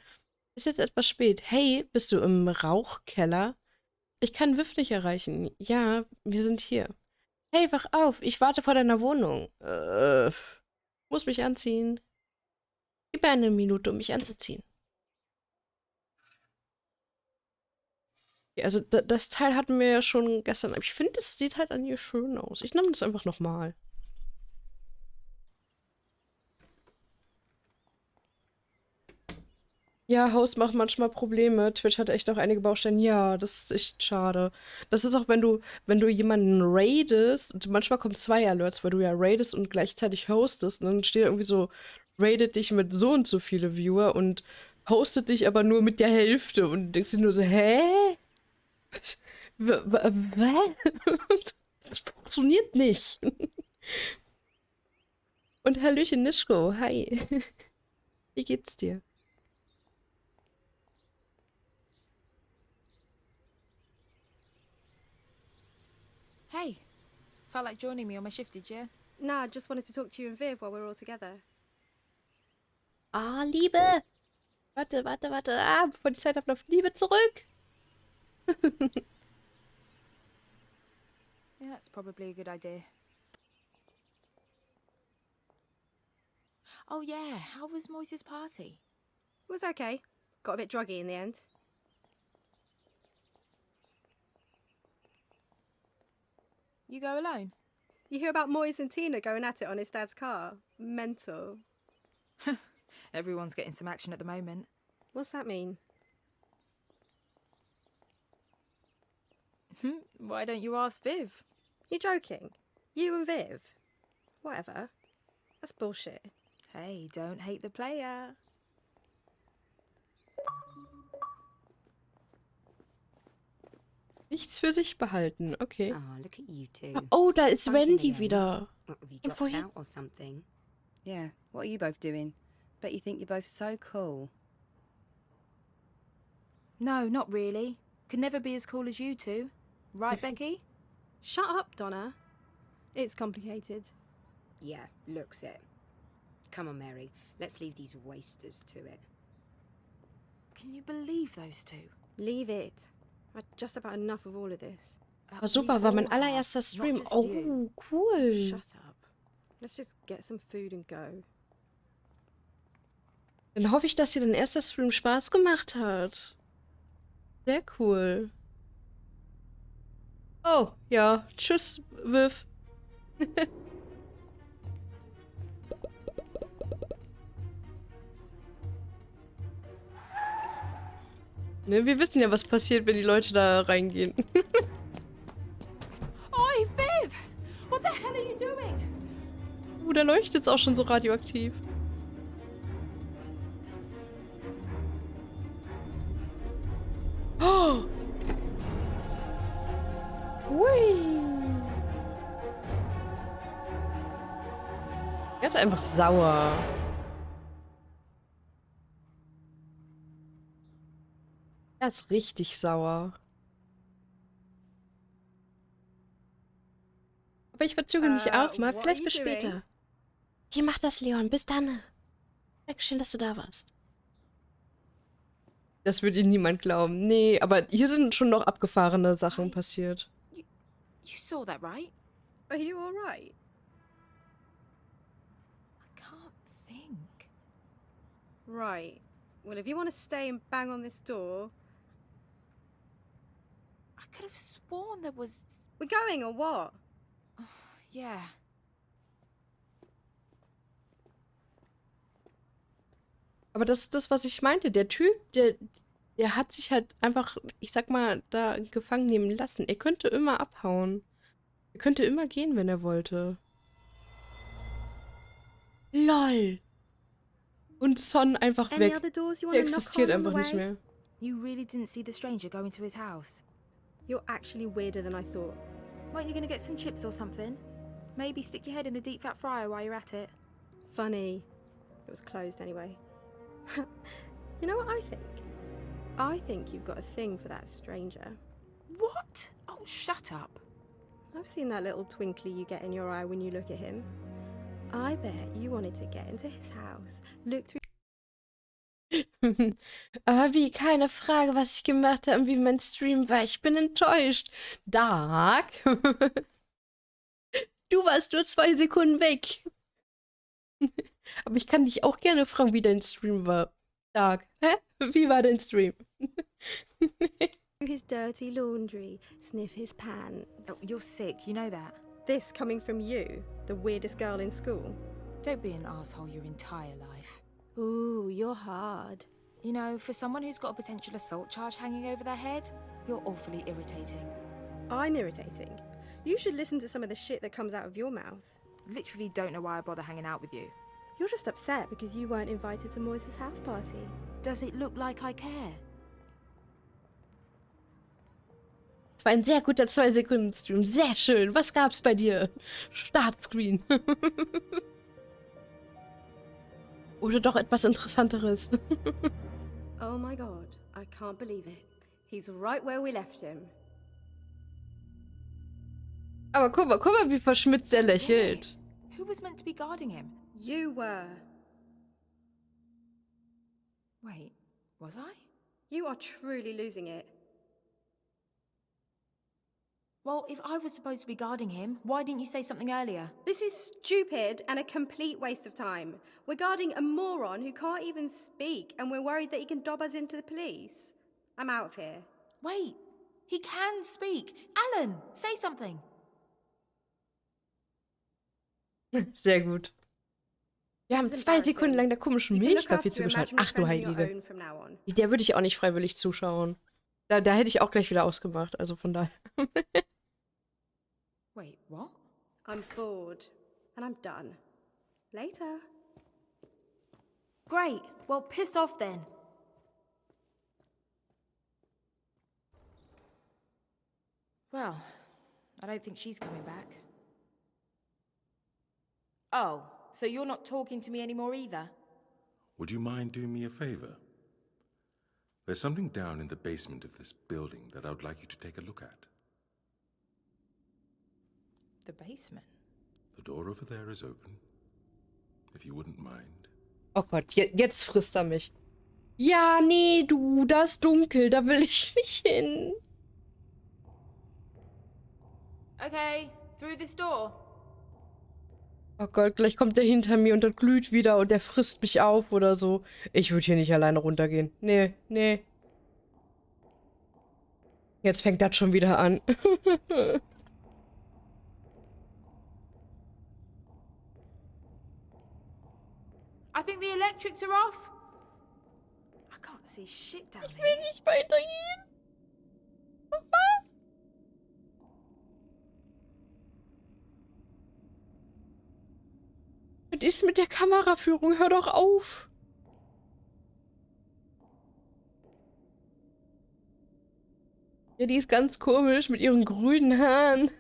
Speaker 1: Ist jetzt etwas spät. Hey, bist du im Rauchkeller? Ich kann Wiff nicht erreichen. Ja, wir sind hier. Hey, wach auf. Ich warte vor deiner Wohnung. Muss mich anziehen. Gib mir eine Minute, um mich anzuziehen. Ja, also, das Teil hatten wir ja schon gestern. Aber ich finde, es sieht halt an ihr schön aus. Ich nehme das einfach nochmal. Ja, Host macht manchmal Probleme. Twitch hat echt auch einige Baustellen. Ja, das ist echt schade. Das ist auch, wenn du jemanden raidest, und manchmal kommen 2 Alerts, weil du ja raidest und gleichzeitig hostest, und dann steht irgendwie so, raidet dich mit so und so viele Viewer und hostet dich aber nur mit der Hälfte und du denkst dir nur so, hä? Das funktioniert nicht. Und Hallöchen Nischko, hi. Wie geht's dir?
Speaker 19: Hey, felt like joining me on my shift, did you?
Speaker 20: Nah, just wanted to talk to you and Viv while we're all together.
Speaker 1: Ah, Liebe! Warte. Ah, bevor die Zeit abläuft. Liebe zurück!
Speaker 19: Yeah, that's probably a good idea. Oh yeah, how was Moise's party?
Speaker 20: It was okay. Got a bit druggy in the end.
Speaker 19: You go alone?
Speaker 20: You hear about Moise and Tina going at it on his dad's car? Mental.
Speaker 19: Everyone's getting some action at the moment.
Speaker 20: What's that mean?
Speaker 19: Why don't you ask Viv?
Speaker 20: You're joking? You and Viv? Whatever. That's bullshit.
Speaker 19: Hey, don't hate the player.
Speaker 1: Nichts für sich behalten, okay.
Speaker 13: Oh, look at you two.
Speaker 1: Oh, da ist
Speaker 13: Funking
Speaker 1: Wendy
Speaker 13: again.
Speaker 1: wieder.
Speaker 13: Have you
Speaker 1: Und
Speaker 13: dropped
Speaker 1: wohin?
Speaker 13: out or something? Yeah, what are you both doing? Bet you think you're both so cool.
Speaker 19: No, not really. Could never be as cool as you two. Right, Becky?
Speaker 20: Shut up, Donna. It's complicated.
Speaker 3: Yeah, looks it. Come on, Mary. Let's leave these wasters to it.
Speaker 19: Can you believe those two?
Speaker 20: Leave it. I've just about enough of all of this.
Speaker 1: War super, war mein allererster Stream. Oh, cool.
Speaker 20: Shut up. Let's just get some food and go.
Speaker 1: Dann hoffe ich, dass dir dein erster Stream Spaß gemacht hat. Sehr cool. Oh, ja. Tschüss, Viv. Ne, wir wissen ja, was passiert, wenn die Leute da reingehen.
Speaker 19: Oi, Viv! What the hell are you doing?
Speaker 1: Da leuchtet es auch schon so radioaktiv. Oh! Hui! Jetzt einfach sauer. Er ist richtig sauer. Aber ich verzögere mich auch mal. Vielleicht bis später. Wie macht das, Leon? Bis dann. Dankeschön, dass du da warst. Das würde ihnen niemand glauben. Nee, aber hier sind schon noch abgefahrene Sachen passiert.
Speaker 19: You saw that, right?
Speaker 20: Are you alright?
Speaker 19: I can't think.
Speaker 20: Right. Well, if you want to stay and bang on this door...
Speaker 19: I could have sworn there was...
Speaker 20: We're going, or what?
Speaker 19: Yeah.
Speaker 1: Aber das ist das, was ich meinte. Der Typ, der hat sich halt einfach, ich sag mal, da gefangen nehmen lassen. Er könnte immer abhauen. Er könnte immer gehen, wenn er wollte. LOL. Und Son einfach weg. Der existiert einfach nicht mehr.
Speaker 19: You really didn't see the stranger go into his house?
Speaker 20: You're actually weirder than I thought.
Speaker 19: Weren't you gonna get some chips or something? Maybe stick your head in the deep fat fryer while you're at it?
Speaker 20: Funny. It was closed anyway. You know what I think? I think you've got a thing for that stranger.
Speaker 19: What? Oh, shut up.
Speaker 20: I've seen that little twinkly you get in your eye when you look at him. I bet you wanted to get into his house, look through...
Speaker 1: Aber wie, keine Frage, was ich gemacht habe und wie mein Stream war. Ich bin enttäuscht. Dark. Du warst nur 2 Sekunden weg. Aber ich kann dich auch gerne fragen, wie dein Stream war. Dark. Hä? Wie war dein Stream?
Speaker 20: his dirty laundry, sniff his pants.
Speaker 19: Oh, you're sick, you know that.
Speaker 20: This coming from you, the weirdest girl in school.
Speaker 19: Don't be an asshole your entire life.
Speaker 20: Ooh, you're hard.
Speaker 19: You know, for someone who's got a potential assault charge hanging over their head, you're awfully irritating.
Speaker 20: I'm irritating. You should listen to some of the shit that comes out of your mouth.
Speaker 19: Literally don't know why I bother hanging out with you.
Speaker 20: You're just upset because you weren't invited to Moise's house party.
Speaker 19: Does it look like I care?
Speaker 1: Es war ein sehr guter 2-Sekunden-Stream. Sehr schön. Was gab's bei dir? Startscreen. Oder doch etwas Interessanteres.
Speaker 20: Oh my god, I can't believe it. He's right where we left him.
Speaker 1: Aber guck mal, wie verschmitzt er lächelt.
Speaker 19: Who was meant to be guarding him?
Speaker 20: You were.
Speaker 19: Wait, was I?
Speaker 20: You are truly losing it.
Speaker 19: Well, if I was supposed to be guarding him, why didn't you say something earlier?
Speaker 20: This is stupid and a complete waste of time. We're guarding a moron who can't even speak, and we're worried that he can dob us into the police. I'm out of here.
Speaker 19: Wait, he can speak. Alan, say something.
Speaker 1: Sehr gut. Wir haben 2 Sekunden lang der komischen Milchkaffee zugeschaut. Ach du Heilige. Der würde ich auch nicht freiwillig zuschauen. Da hätte ich auch gleich wieder ausgemacht, also von daher.
Speaker 19: Wait, what?
Speaker 20: I'm bored. And I'm done. Later.
Speaker 19: Great. Well, piss off then. Well, I don't think she's coming back. Oh, so you're not talking to me anymore either?
Speaker 5: Would you mind doing me a favor? There's something down in the basement of this building that I would like you to take a look at.
Speaker 19: The basement?
Speaker 5: The door over there is open. If you wouldn't mind.
Speaker 1: Oh Gott, jetzt frisst er mich. Ja, nee, du, da ist dunkel, da will ich nicht hin.
Speaker 19: Okay, through this door.
Speaker 1: Oh Gott, gleich kommt der hinter mir und das glüht wieder und der frisst mich auf oder so. Ich würde hier nicht alleine runtergehen. Nee, nee. Jetzt fängt das schon wieder an.
Speaker 19: I think the electrics are off. I can't see shit down
Speaker 1: Ich will nicht weitergehen. Was ist mit der Kameraführung? Hör doch auf. Ja, die ist ganz komisch mit ihren grünen Haaren.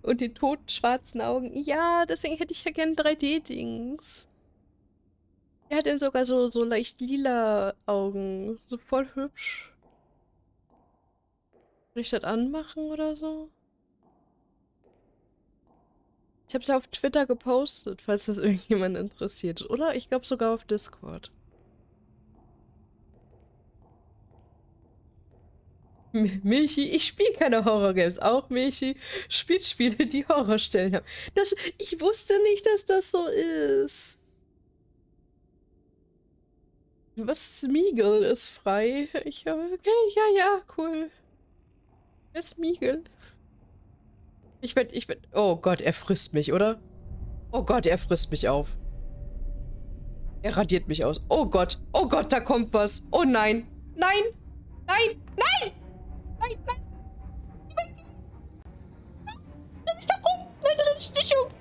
Speaker 1: Und den toten schwarzen Augen. Ja, deswegen hätte ich ja gern 3D-Dings. Er hat dann sogar so leicht lila Augen. So voll hübsch. Soll ich das anmachen oder so? Ich habe es ja auf Twitter gepostet, falls das irgendjemand interessiert. Oder? Ich glaube sogar auf Discord. Milchi, ich spiele keine Horrorgames. Auch Milchi spielt Spiele, die Horrorstellen haben. Ich wusste nicht, dass das so ist. Was Smeagol ist frei. Okay, ja, cool. Wer ist Smeagol? Ich werd. Oh Gott, er frisst mich, oder? Oh Gott, er frisst mich auf. Er radiert mich aus. Oh Gott, da kommt was. Oh nein. Nein! Nein! Nein! Nein, nein! Dreh dich doch um! Nein, dreh dich nicht um!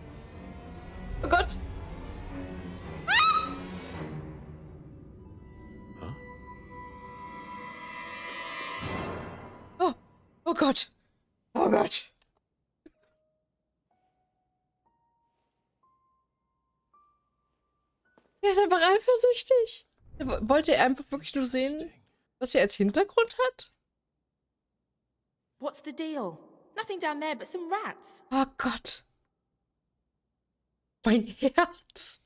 Speaker 1: Oh Gott! Ah! Oh Gott! Oh Gott! Er ist einfach eifersüchtig. Wollte er einfach wirklich nur sehen, was er als Hintergrund hat?
Speaker 19: What's the deal? Nothing down there but some rats.
Speaker 1: Oh Gott. Mein Herz.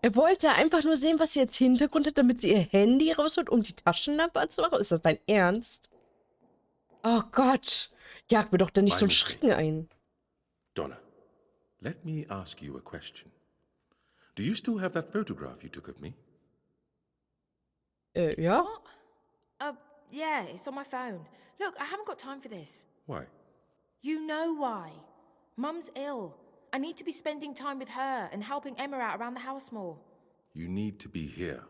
Speaker 1: Er wollte einfach nur sehen, was sie als Hintergrund hat, damit sie ihr Handy rausholt, um die Taschenlampe anzumachen. Ist das dein Ernst? Oh Gott. Jag mir doch da nicht so einen Schrecken ein.
Speaker 5: Donna, let me ask you a question. Do you still have that photograph you took of me?
Speaker 1: Ja.
Speaker 19: What? Yeah, it's on my phone. Look, I haven't got time for this.
Speaker 5: Why?
Speaker 19: You know why. Mum's ill. I need to be spending time with her and helping Emma out around the house more.
Speaker 5: You need to be here.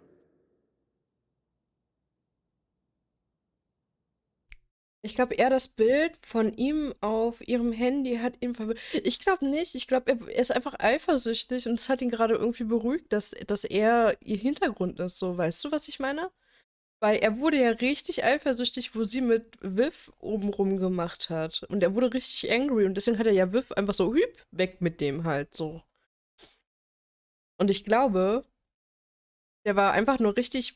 Speaker 1: Ich glaube, eher das Bild von ihm auf ihrem Handy hat ihn verwirrt. Ich glaube nicht. Ich glaube, er ist einfach eifersüchtig und es hat ihn gerade irgendwie beruhigt, dass er ihr Hintergrund ist. So, weißt du, was ich meine? Weil er wurde ja richtig eifersüchtig, wo sie mit Viv obenrum gemacht hat. Und er wurde richtig angry und deswegen hat er ja Viv einfach so weg mit dem halt so. Und ich glaube, der war einfach nur richtig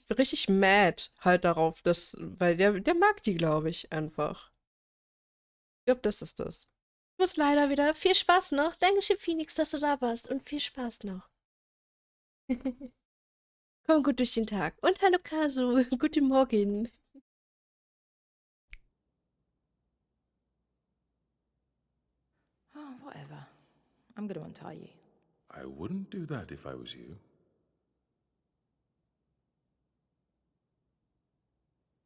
Speaker 1: mad halt darauf, weil der mag die, glaube ich, einfach. Ich glaube, das ist das. Ich muss leider wieder. Viel Spaß noch. Dankeschön, Phoenix, dass du da warst. Und viel Spaß noch. Komm gut durch den Tag. Und hallo, Kasu. Guten Morgen.
Speaker 19: Oh, whatever. I'm gonna untie you.
Speaker 5: I wouldn't do that if I was you.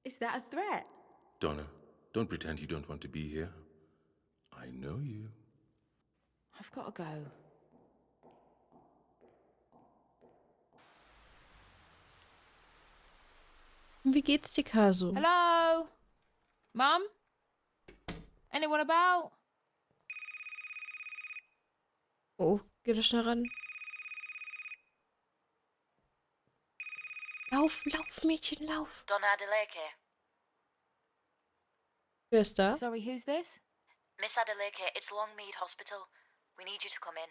Speaker 19: Is that a threat?
Speaker 5: Donna, don't pretend you don't want to be here. I know you.
Speaker 19: I've got to go.
Speaker 1: Wie geht's dir, Kasu?
Speaker 19: Hello? Mum? Anyone about?
Speaker 1: Oh, geh da schnell ran. Lauf, Mädchen, lauf.
Speaker 17: Donna Adeleke.
Speaker 1: Wer ist da?
Speaker 19: Sorry, who's this?
Speaker 17: Miss Adeleke, it's Longmead Hospital. We need you to come in.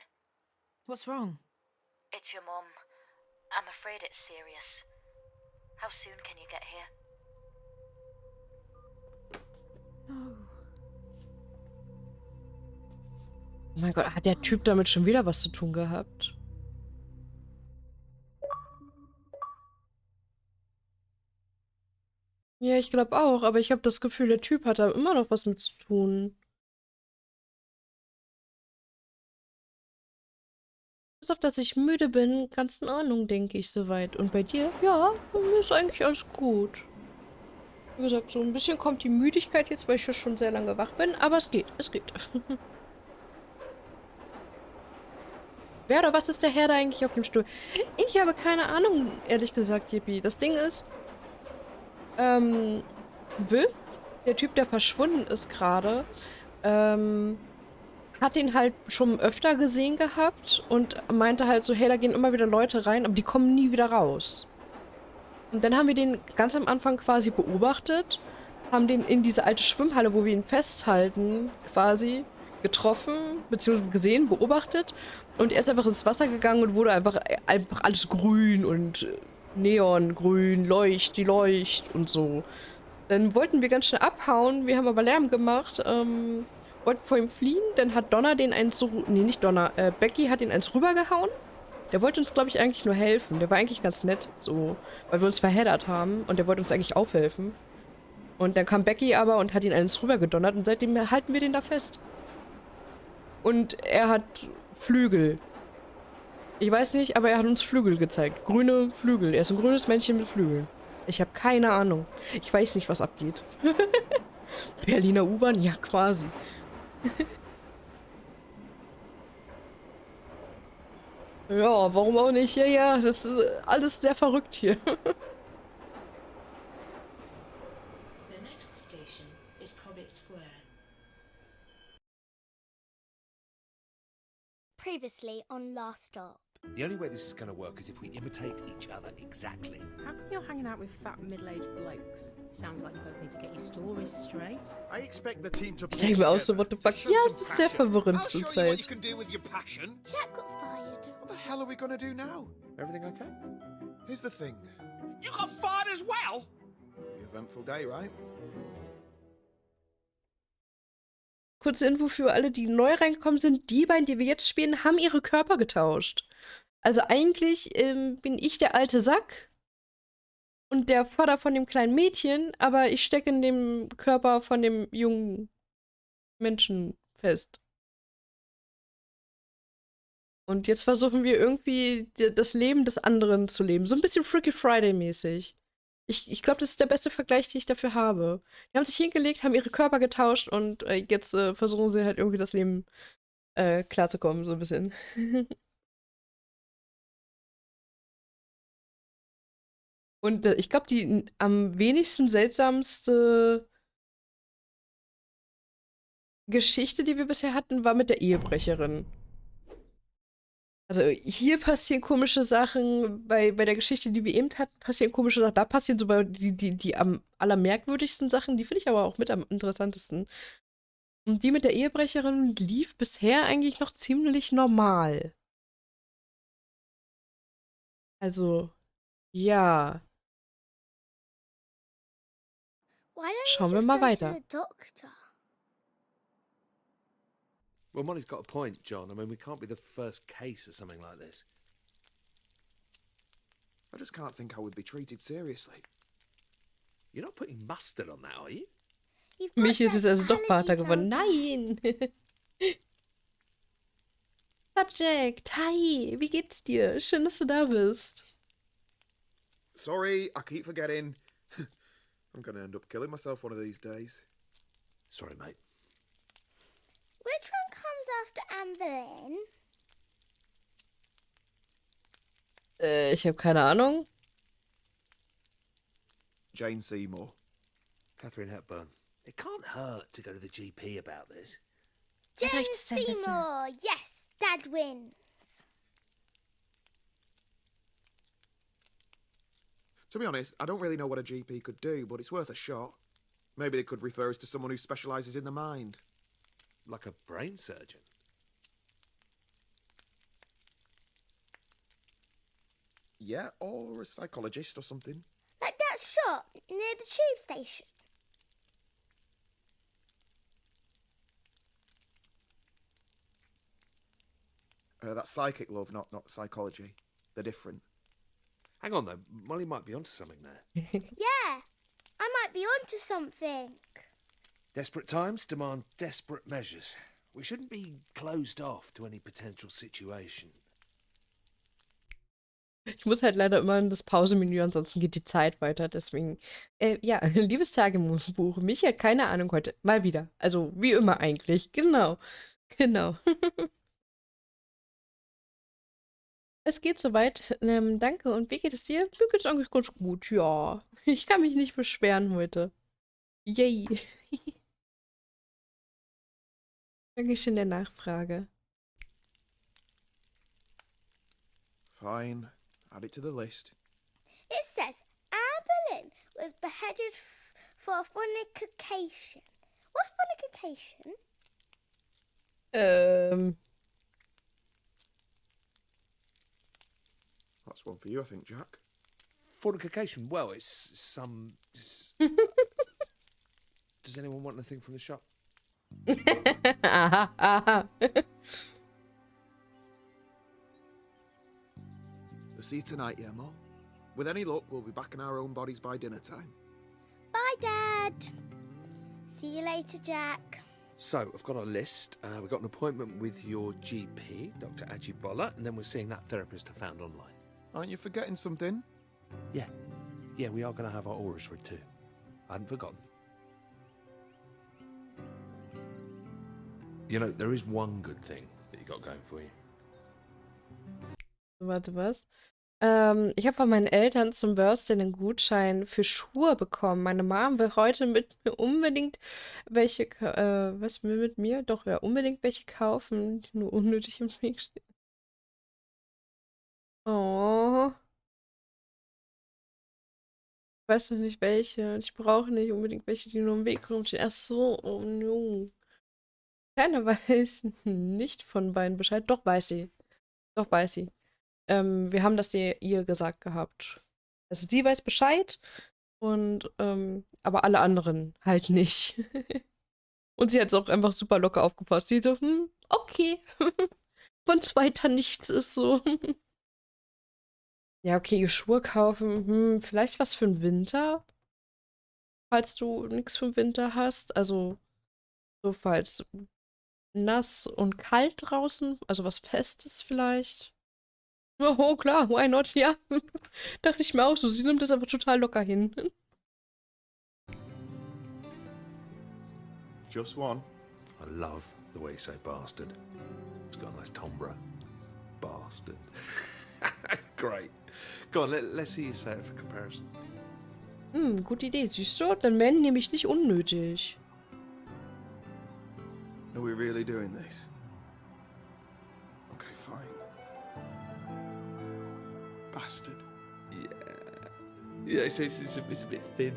Speaker 19: What's wrong?
Speaker 17: It's your mum. I'm afraid it's serious. How soon can you get here?
Speaker 19: No.
Speaker 1: Oh mein Gott, hat der Typ damit schon wieder was zu tun gehabt? Ja, ich glaube auch, aber ich habe das Gefühl, der Typ hat da immer noch was mit zu tun. Bis auf, dass ich müde bin, ganz in Ordnung, denke ich soweit. Und bei dir? Ja, bei mir ist eigentlich alles gut. Wie gesagt, so ein bisschen kommt die Müdigkeit jetzt, weil ich ja schon sehr lange wach bin, aber es geht, es geht. Wer oder was ist der Herr da eigentlich auf dem Stuhl? Ich habe keine Ahnung, ehrlich gesagt, Yippie. Das Ding ist, Wilf, der Typ, der verschwunden ist gerade, hat ihn halt schon öfter gesehen gehabt und meinte halt so, hey, da gehen immer wieder Leute rein, aber die kommen nie wieder raus. Und dann haben wir den ganz am Anfang quasi beobachtet, haben den in diese alte Schwimmhalle, wo wir ihn festhalten, quasi getroffen, beziehungsweise gesehen, beobachtet. Und er ist einfach ins Wasser gegangen und wurde einfach alles grün und neongrün, Leucht und so. Dann wollten wir ganz schnell abhauen, wir haben aber Lärm gemacht, wollten vor ihm fliehen, dann hat Donna den eins so, nee, nicht Donna, Becky hat ihn eins rübergehauen. Der wollte uns, glaube ich, eigentlich nur helfen. Der war eigentlich ganz nett, so, weil wir uns verheddert haben und der wollte uns eigentlich aufhelfen. Und dann kam Becky aber und hat ihn eins rübergedonnert und seitdem halten wir den da fest. Und er hat Flügel. Ich weiß nicht, aber er hat uns Flügel gezeigt. Grüne Flügel. Er ist ein grünes Männchen mit Flügeln. Ich habe keine Ahnung. Ich weiß nicht, was abgeht. Berliner U-Bahn? Ja, quasi. Ja, warum auch nicht? Ja, ja, das ist alles sehr verrückt hier.
Speaker 14: The next station is Cobbett Square.
Speaker 9: Previously on Last Stop.
Speaker 10: The only way this is going to work is if we imitate each other exactly.
Speaker 3: How come you're hanging out with fat middle-aged blokes? Sounds like you both need to get your stories straight.
Speaker 7: I expect the team to
Speaker 1: Ich denke mir auch so, what the fuck? Ja, es ist sehr verwirrend zur Zeit.
Speaker 7: can do with your passion.
Speaker 9: Jack got fired.
Speaker 11: What the hell are we gonna do now?
Speaker 10: Everything okay?
Speaker 11: Here's the thing.
Speaker 7: You got fired as well?
Speaker 11: Pretty eventful day, right?
Speaker 1: Kurze Info für alle, die neu reingekommen sind. Die beiden, die wir jetzt spielen, haben ihre Körper getauscht. Also eigentlich bin ich der alte Sack und der Vater von dem kleinen Mädchen, aber ich stecke in dem Körper von dem jungen Menschen fest. Und jetzt versuchen wir irgendwie das Leben des anderen zu leben. So ein bisschen Freaky Friday-mäßig. Ich glaube, das ist der beste Vergleich, den ich dafür habe. Die haben sich hingelegt, haben ihre Körper getauscht und jetzt versuchen sie halt irgendwie das Leben klarzukommen, so ein bisschen. Und ich glaube, die am wenigsten seltsamste Geschichte, die wir bisher hatten, war mit der Ehebrecherin. Also hier passieren komische Sachen, bei der Geschichte, die wir eben hatten, passieren komische Sachen. Da passieren sogar die am allermerkwürdigsten Sachen, die finde ich aber auch mit am interessantesten. Und die mit der Ehebrecherin lief bisher eigentlich noch ziemlich normal. Also, ja. Schauen wir mal weiter.
Speaker 10: Well, Molly's got a point, John. I mean, we can't be the first case of something like this.
Speaker 11: I just can't think how we'd be treated seriously.
Speaker 10: You're not putting mustard on that, are you?
Speaker 1: Mich ist es also doch Vater geworden. Nein! Subject, hi, wie geht's dir? Schön, dass du da bist.
Speaker 11: Sorry, I keep forgetting. I'm gonna end up killing myself one of these days.
Speaker 10: Sorry, mate.
Speaker 9: Which one comes after Anne Boleyn?
Speaker 1: Ich habe keine Ahnung.
Speaker 11: Jane Seymour.
Speaker 10: Catherine Hepburn. It can't hurt to go to the GP about this.
Speaker 9: Jane Seymour! Yes, Dad wins.
Speaker 11: To be honest, I don't really know what a GP could do, but it's worth a shot. Maybe they could refer us to someone who specialises in the mind.
Speaker 10: Like a brain surgeon?
Speaker 11: Yeah, or a psychologist or something.
Speaker 9: Like that shop near the tube station.
Speaker 11: That's psychic love, not psychology. They're different.
Speaker 10: Hang on, though. Molly might be onto something there.
Speaker 9: Yeah, I might be onto something.
Speaker 10: Desperate times demand desperate measures. We shouldn't be closed off to any potential situation.
Speaker 1: Ich muss halt leider immer in das Pausemenü, ansonsten geht die Zeit weiter. Deswegen, ja, liebes Tagebuch. Mich hat keine Ahnung heute. Mal wieder. Also, wie immer eigentlich. Genau. Genau. Es geht soweit. Danke. Und wie geht es dir? Mir geht es eigentlich ganz gut, ja. Ich kann mich nicht beschweren heute. Yay. Dankeschön der Nachfrage.
Speaker 11: Fine. Add it to the list.
Speaker 9: It says Berlin was beheaded for fornication. What's fornication?
Speaker 11: That's one for you, I think, Jack.
Speaker 10: Fornication, well, it's some... Does anyone want anything from the shop?
Speaker 1: Aha, aha.
Speaker 11: We'll see you tonight, yeah, Mo? With any luck, we'll be back in our own bodies by dinner time.
Speaker 9: Bye, Dad. See you later, Jack.
Speaker 10: So, I've got a list. We've got an appointment with your GP, Dr. Ajibola, and then we're seeing that therapist I found online.
Speaker 11: Aren't you forgetting something?
Speaker 10: Yeah. Yeah, we are going to have our auras read too. I hadn't forgotten. You know, there is one good thing that you got going for you.
Speaker 1: Warte, was? Ich habe von meinen Eltern zum Birthday einen Gutschein für Schuhe bekommen. Meine Mom will heute mit mir unbedingt welche, was will mit mir? Doch, ja, unbedingt welche kaufen, die nur unnötig im Weg stehen. Oh. Ich weiß noch nicht welche. Ich brauche nicht unbedingt welche, die nur im Weg rumstehen. Ach so, oh no. Keiner weiß nicht von beiden Bescheid. Doch, weiß sie. Doch, weiß sie. Wir haben das ihr gesagt gehabt. Also sie weiß Bescheid und aber alle anderen halt nicht. Und sie hat es auch einfach super locker aufgepasst. Sie so, okay. Von weiter nichts ist so. Ja, okay, Schuhe kaufen. Vielleicht was für den Winter. Falls du nichts für den Winter hast. Also, so falls nass und kalt draußen. Also was Festes vielleicht. Oh, klar, why not? Ja. Dachte ich mir auch so. Sie nimmt das einfach total locker hin.
Speaker 11: Just one.
Speaker 10: I love the way you say bastard. It's got a nice timbre. Bastard. Great. Go on, let's see you say it for comparison.
Speaker 1: Gute Idee, siehst du? Dann werden nämlich nicht unnötig.
Speaker 11: Are we really doing this? Okay, fine. Bastard.
Speaker 10: Yeah, it's a bit thin.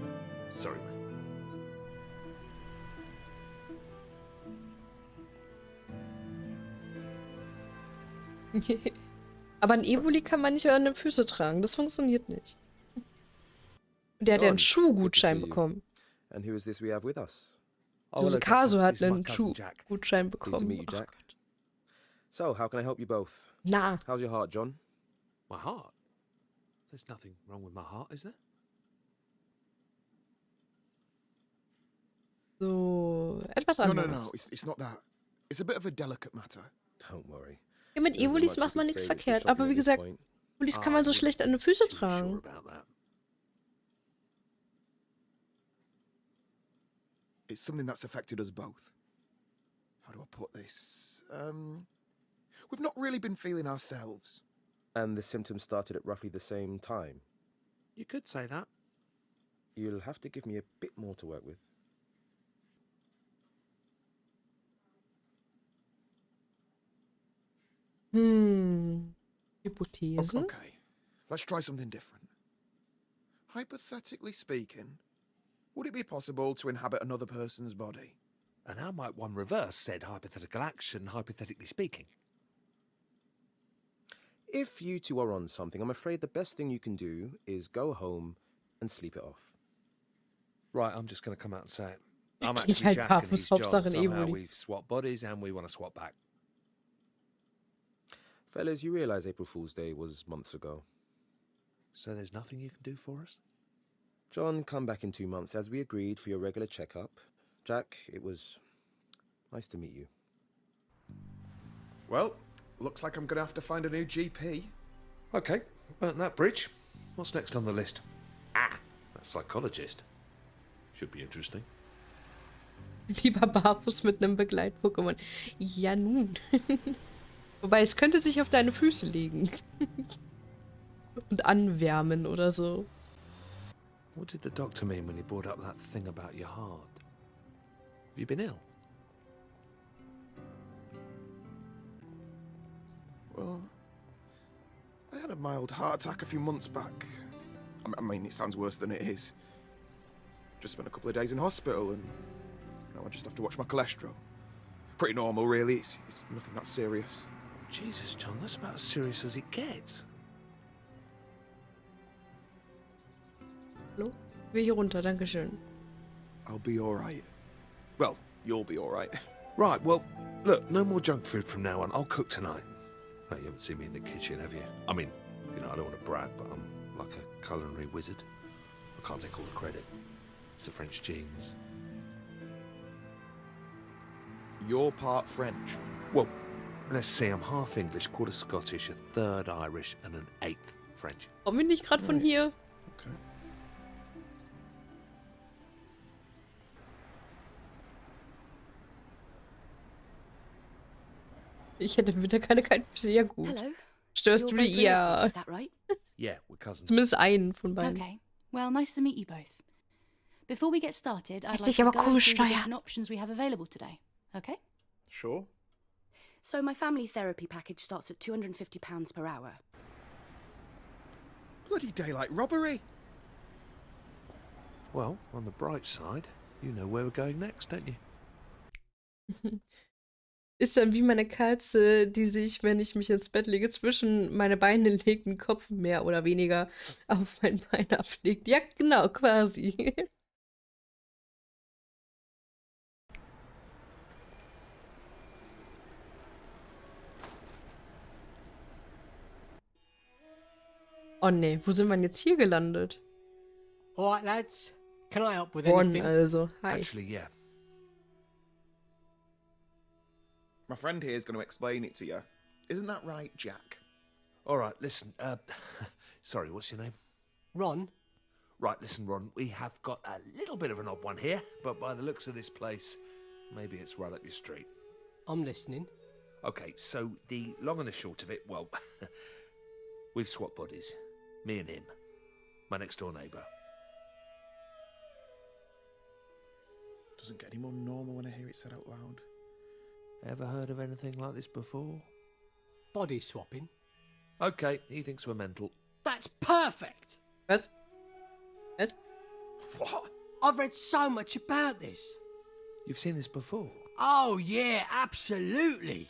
Speaker 10: Sorry,
Speaker 1: mate. Aber ein Evoli kann man nicht an den Füße tragen. Das funktioniert nicht. Und der hat ja einen Schuhgutschein bekommen.
Speaker 15: And who is this we have with us?
Speaker 1: So, Caso hat einen Schuhgutschein bekommen.
Speaker 15: Pleased to meet you, Jack. So, how can I help you both?
Speaker 1: Na.
Speaker 15: How's your heart, John?
Speaker 10: My heart? There's nothing wrong with my heart, is there?
Speaker 1: So, etwas anderes.
Speaker 11: No, it's not that. It's a bit of a delicate matter.
Speaker 15: Don't worry.
Speaker 1: Ja, mit Evolis macht man nichts verkehrt. Aber wie gesagt, Evolis kann man so schlecht an den Füße tragen.
Speaker 11: It's something that's affected us both. How do I put this? We've not really been feeling ourselves.
Speaker 15: And the symptoms started at roughly the same time?
Speaker 10: You could say that.
Speaker 15: You'll have to give me a bit more to work with.
Speaker 1: Hypothesen?
Speaker 11: Okay, let's try something different. Hypothetically speaking, would it be possible to inhabit another person's body?
Speaker 10: And how might one reverse said hypothetical action, hypothetically speaking?
Speaker 15: If you two are on something, I'm afraid the best thing you can do is go home and sleep it off.
Speaker 10: Right, I'm just going to come out and say it. I'm
Speaker 1: Ich
Speaker 10: actually
Speaker 1: halt
Speaker 10: Jack
Speaker 1: paar
Speaker 10: and he's
Speaker 1: Fuß
Speaker 10: John.
Speaker 1: Hauptsache ein
Speaker 10: Somehow
Speaker 1: Evoli.
Speaker 10: we've swapped bodies and we want to swap back.
Speaker 15: Fellas, you realise April Fool's Day was months ago.
Speaker 10: So there's nothing you can do for us?
Speaker 15: John, come back in 2 months as we agreed for your regular checkup. Jack, it was nice to meet you.
Speaker 11: Well, looks like I'm going to have to find a new GP.
Speaker 10: Okay, burnt that bridge. What's next on the list? Ah, that psychologist. Should be interesting.
Speaker 1: Lieber barfuß mit einem Begleit-Pokémon. Ja nun. Wobei, es könnte sich auf deine Füße legen. Und anwärmen oder so.
Speaker 10: What did the doctor mean when he brought up that thing about your heart? Have you been ill?
Speaker 11: Well, I had a mild heart attack a few months back. I mean, it sounds worse than it is. Just spent a couple of days in hospital and now I just have to watch my cholesterol. Pretty normal, really. It's nothing that serious.
Speaker 10: Jesus, John, that's about as serious as it gets.
Speaker 1: Hallo? Ich will hier runter, dankeschön.
Speaker 11: I'll be alright. Well, you'll be alright.
Speaker 10: Right, well, look, no more junk food from now on. I'll cook tonight. No, you haven't seen me in the kitchen, have you? I mean, you know, I don't want to brag, but I'm like a culinary wizard. I can't take all the credit. It's the French genes.
Speaker 11: You're part French.
Speaker 10: Well, let's see, I'm half English, quarter Scottish, a third Irish, and an eighth French.
Speaker 1: Komm ich nicht gerade von hier?
Speaker 11: Okay.
Speaker 1: Ich hätte bitte keine Füße. Ja gut.
Speaker 4: Hello.
Speaker 1: Störst
Speaker 4: You're
Speaker 1: du
Speaker 4: both
Speaker 1: die? Ja.
Speaker 4: related, is that right?
Speaker 10: Yeah, we're cousins.
Speaker 1: Zumindest einen von beiden.
Speaker 4: Okay. Well, nice to meet you both. Before we get started, I'd
Speaker 1: Lässt
Speaker 4: like
Speaker 1: sich
Speaker 4: to
Speaker 1: aber
Speaker 4: go through
Speaker 1: komisch
Speaker 4: the
Speaker 1: steuern.
Speaker 4: different options we have available today. Okay?
Speaker 11: Sure.
Speaker 4: So my family therapy package starts at £250 per hour.
Speaker 11: Bloody daylight robbery.
Speaker 10: Well, on the bright side, you know where we're going next, don't you?
Speaker 1: Ist dann wie meine Katze, die sich, wenn ich mich ins Bett lege, zwischen meine Beine legt, den Kopf mehr oder weniger auf mein Bein ablegt. Ja, genau, quasi. Oh ne, wo sind wir denn jetzt hier gelandet?
Speaker 18: Alright, lads. Can I help with
Speaker 1: Ron,
Speaker 18: anything?
Speaker 1: also. Hi.
Speaker 10: Actually, yeah.
Speaker 11: My friend here is going to explain it to you. Isn't that right, Jack?
Speaker 10: All right, listen, sorry, what's your name?
Speaker 18: Ron?
Speaker 10: Right, listen, Ron, we have got a little bit of an odd one here, but by the looks of this place, maybe it's right up your street.
Speaker 18: I'm listening.
Speaker 10: Okay, so the long and the short of it, well, we've swapped bodies. Me and him. My next-door neighbour.
Speaker 11: Doesn't get any more normal when I hear it said out loud.
Speaker 10: Ever heard of anything like this before?
Speaker 18: Body swapping.
Speaker 10: Okay, he thinks we're mental.
Speaker 18: That's perfect!
Speaker 1: Was? Was?
Speaker 18: What? I've read so much about this.
Speaker 10: You've seen this before?
Speaker 18: Oh, yeah, absolutely.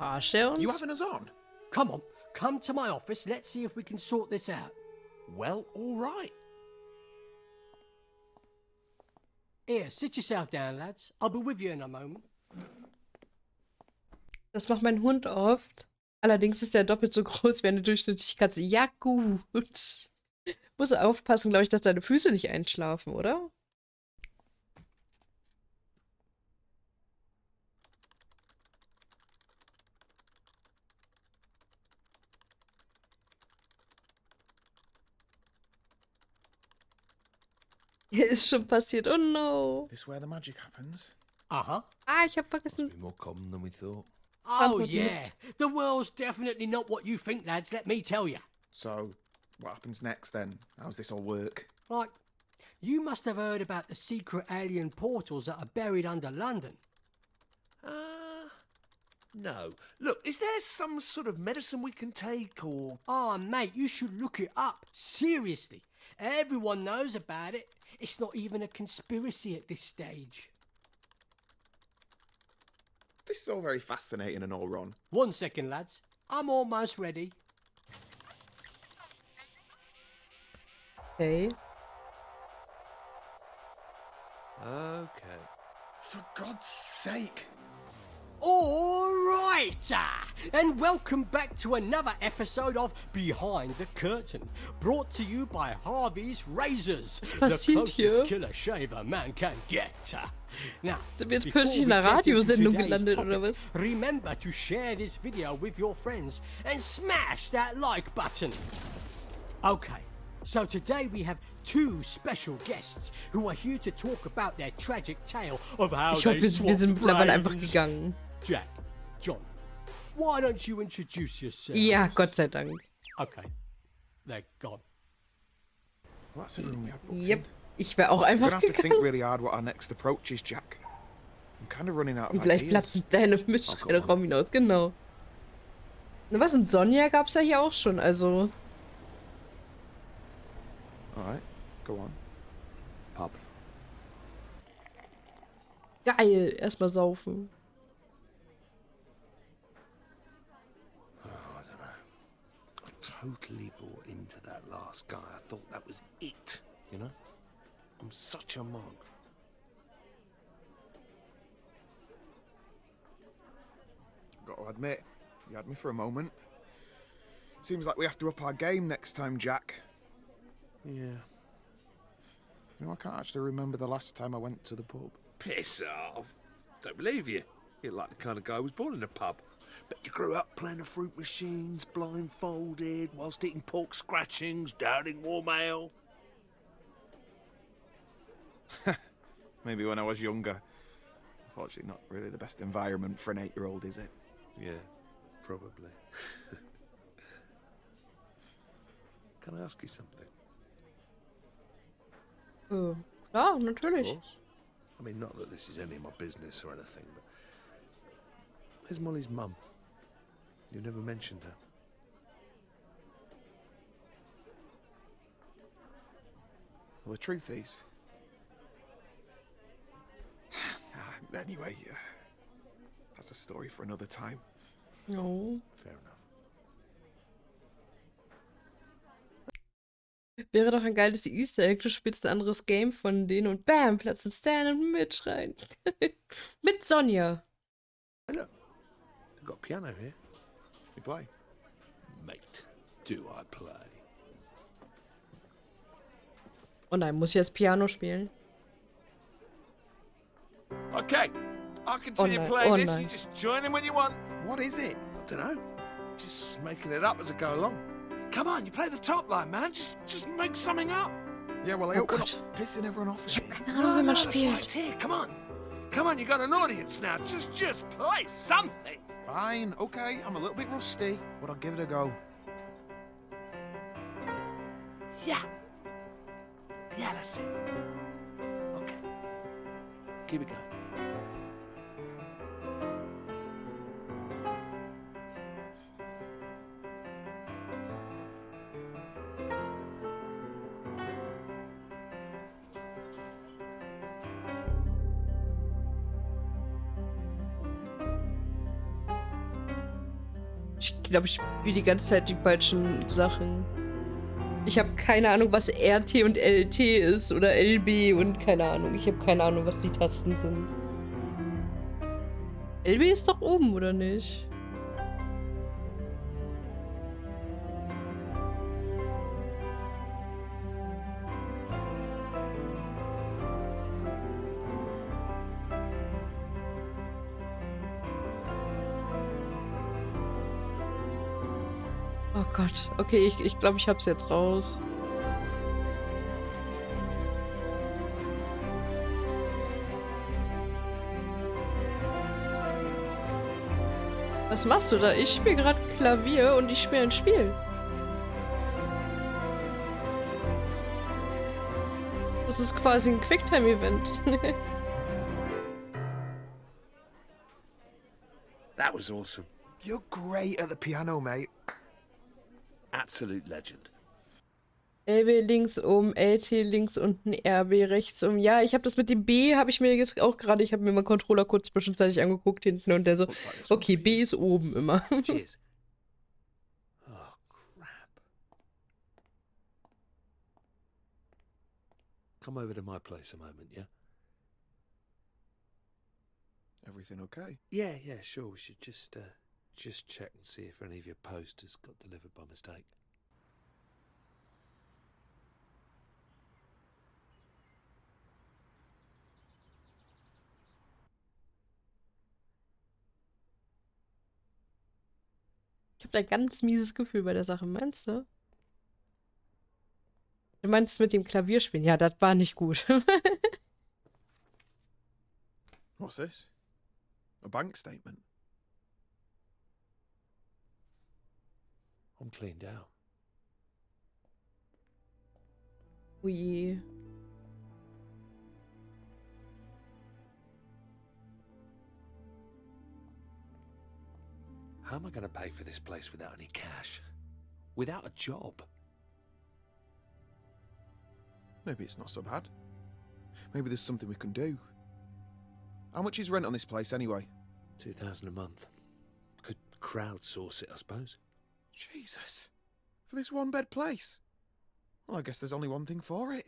Speaker 1: Verarscht er uns?
Speaker 11: You having us on?
Speaker 18: Come on, come to my office. Let's see if we can sort this out.
Speaker 10: Well, all right.
Speaker 18: Here, sit yourself down, lads. I'll be with you in a moment.
Speaker 1: Das macht mein Hund oft. Allerdings ist er doppelt so groß wie eine durchschnittliche Katze. Ja, gut. Muss aufpassen, glaube ich, dass deine Füße nicht einschlafen, oder? Ist schon passiert. Oh no.
Speaker 11: This where the magic happens?
Speaker 18: Uh-huh.
Speaker 1: Ah, ich habe vergessen.
Speaker 10: Be more common than we thought.
Speaker 18: Oh, yeah. The world's definitely not what you think, lads, let me tell you.
Speaker 11: So, what happens next then? How's this all work?
Speaker 18: Like, you must have heard about the secret alien portals that are buried under London.
Speaker 10: No. Look, is there some sort of medicine we can take, or...
Speaker 18: Oh, mate, you should look it up. Seriously. Everyone knows about it. It's not even a conspiracy at this stage.
Speaker 11: This is all very fascinating and all, Ron.
Speaker 18: 1 second, lads. I'm almost ready.
Speaker 1: Okay.
Speaker 10: Okay.
Speaker 11: For God's sake.
Speaker 18: All Right, and welcome back to another episode of Behind the Curtain, brought to you by Harvey's Razors, the closest killer shave a man can get. Now,
Speaker 1: sind wir jetzt plötzlich in einer Radiosendung gelandet, oder was?
Speaker 18: Remember to share this video with your friends and smash that like button. Okay, so today we have two special guests who are here to talk about their tragic tale of how they
Speaker 1: wir sind mittlerweile einfach
Speaker 18: brains.
Speaker 1: gegangen.
Speaker 18: Jack, John, why don't you introduce yourself?
Speaker 1: Ja, Gott sei Dank.
Speaker 18: Okay, they're gone.
Speaker 11: Well, that's everyone we had booked
Speaker 1: Yep.
Speaker 11: in.
Speaker 1: Ich wäre auch
Speaker 11: We're
Speaker 1: einfach
Speaker 11: gonna have to think
Speaker 1: gegangen.
Speaker 11: really hard what our next approach is, Jack. I'm kind of running out of
Speaker 1: Und gleich
Speaker 11: ideas.
Speaker 1: platzen deine Mitschreien im Raum hinaus, genau. Na was, und Sonja gab's ja hier auch schon, also.
Speaker 11: Alright, go on.
Speaker 10: Pub.
Speaker 1: Geil, erstmal saufen.
Speaker 10: Oh, I don't know. I totally bought into that last guy. I thought that was it, you know? I'm such a mug.
Speaker 11: Got to admit, you had me for a moment. Seems like we have to up our game next time, Jack.
Speaker 10: Yeah.
Speaker 11: You know, I can't actually remember the last time I went to the pub.
Speaker 10: Piss off. Don't believe you. You're like the kind of guy who was born in a pub. But you grew up playing the fruit machines, blindfolded, whilst eating pork scratchings, downing warm ale.
Speaker 11: Maybe when I was younger. Unfortunately, not really the best environment for an 8-year-old, is it?
Speaker 10: Yeah, probably. Can I ask you something?
Speaker 1: Klar, natürlich.
Speaker 10: Of course. I mean, not that this is any of my business or anything, but... Where's Molly's mum? You never mentioned her.
Speaker 11: Well, the truth is... Anyway, that's a story for another time.
Speaker 1: Oh.
Speaker 10: Fair enough.
Speaker 1: Wäre doch ein geiles Easter Egg, du spielst ein anderes Game von denen und bam, platzen Stan und Mitch rein. Mit Sonja.
Speaker 10: Hey, look. I've got a piano here.
Speaker 11: You play?
Speaker 10: Mate, do I play?
Speaker 1: Oh nein, muss ich jetzt Piano spielen?
Speaker 21: Okay, I'll continue
Speaker 1: nein,
Speaker 21: playing
Speaker 1: oh
Speaker 21: this.
Speaker 1: nein.
Speaker 21: You just join in when you want.
Speaker 11: What is it?
Speaker 10: I don't know. Just making it up as I go along.
Speaker 21: Come on, you play the top line, man. Just make something up.
Speaker 11: Yeah, well, I
Speaker 1: Oh
Speaker 11: hope we're
Speaker 1: Gott.
Speaker 11: not pissing everyone off. Here.
Speaker 1: Keine Ahnung, wie man
Speaker 21: that's why
Speaker 1: spielt.
Speaker 21: it's here. Come on. Come on, you got an audience now. Just play something.
Speaker 11: Fine, okay, I'm a little bit rusty, but I'll give it a go.
Speaker 21: Yeah. Yeah, that's it.
Speaker 10: Okay. Keep it going.
Speaker 1: Ich glaube, ich spiele die ganze Zeit die falschen Sachen. Ich habe keine Ahnung, was RT und LT ist oder LB und keine Ahnung. Ich habe keine Ahnung, was die Tasten sind. LB ist doch oben, oder nicht? Oh Gott. Okay, ich glaube, ich hab's jetzt raus. Was machst du da? Ich spiele gerade Klavier und ich spiele ein Spiel. Das ist quasi ein Quicktime-Event.
Speaker 10: That was awesome.
Speaker 11: You're great at the piano, mate.
Speaker 10: Absolute legend.
Speaker 1: LB links oben, LT links unten, RB rechts oben. Ja, ich habe das mit dem B, habe ich mir jetzt auch gerade, ich habe mir meinen Controller kurz zwischenzeitlich angeguckt hinten und der so, okay, B ist oben immer.
Speaker 10: Cheers. Oh, crap. Come over to my place a moment, yeah?
Speaker 11: everything okay?
Speaker 10: Yeah, sure. We should just check and see if any of your posters got delivered by mistake.
Speaker 1: Ich habe da ein ganz mieses Gefühl bei der Sache, meinst du? Du meinst mit dem Klavierspielen? Ja, das war nicht gut.
Speaker 11: What's this? A bank statement?
Speaker 10: I'm cleaned out.
Speaker 1: Ui.
Speaker 10: How am I going to pay for this place without any cash? Without a job?
Speaker 11: Maybe it's not so bad. Maybe there's something we can do. How much is rent on this place anyway?
Speaker 10: $2,000 a month. Could crowdsource it, I suppose.
Speaker 11: Jesus. For this one-bed place? Well, I guess there's only one thing for it.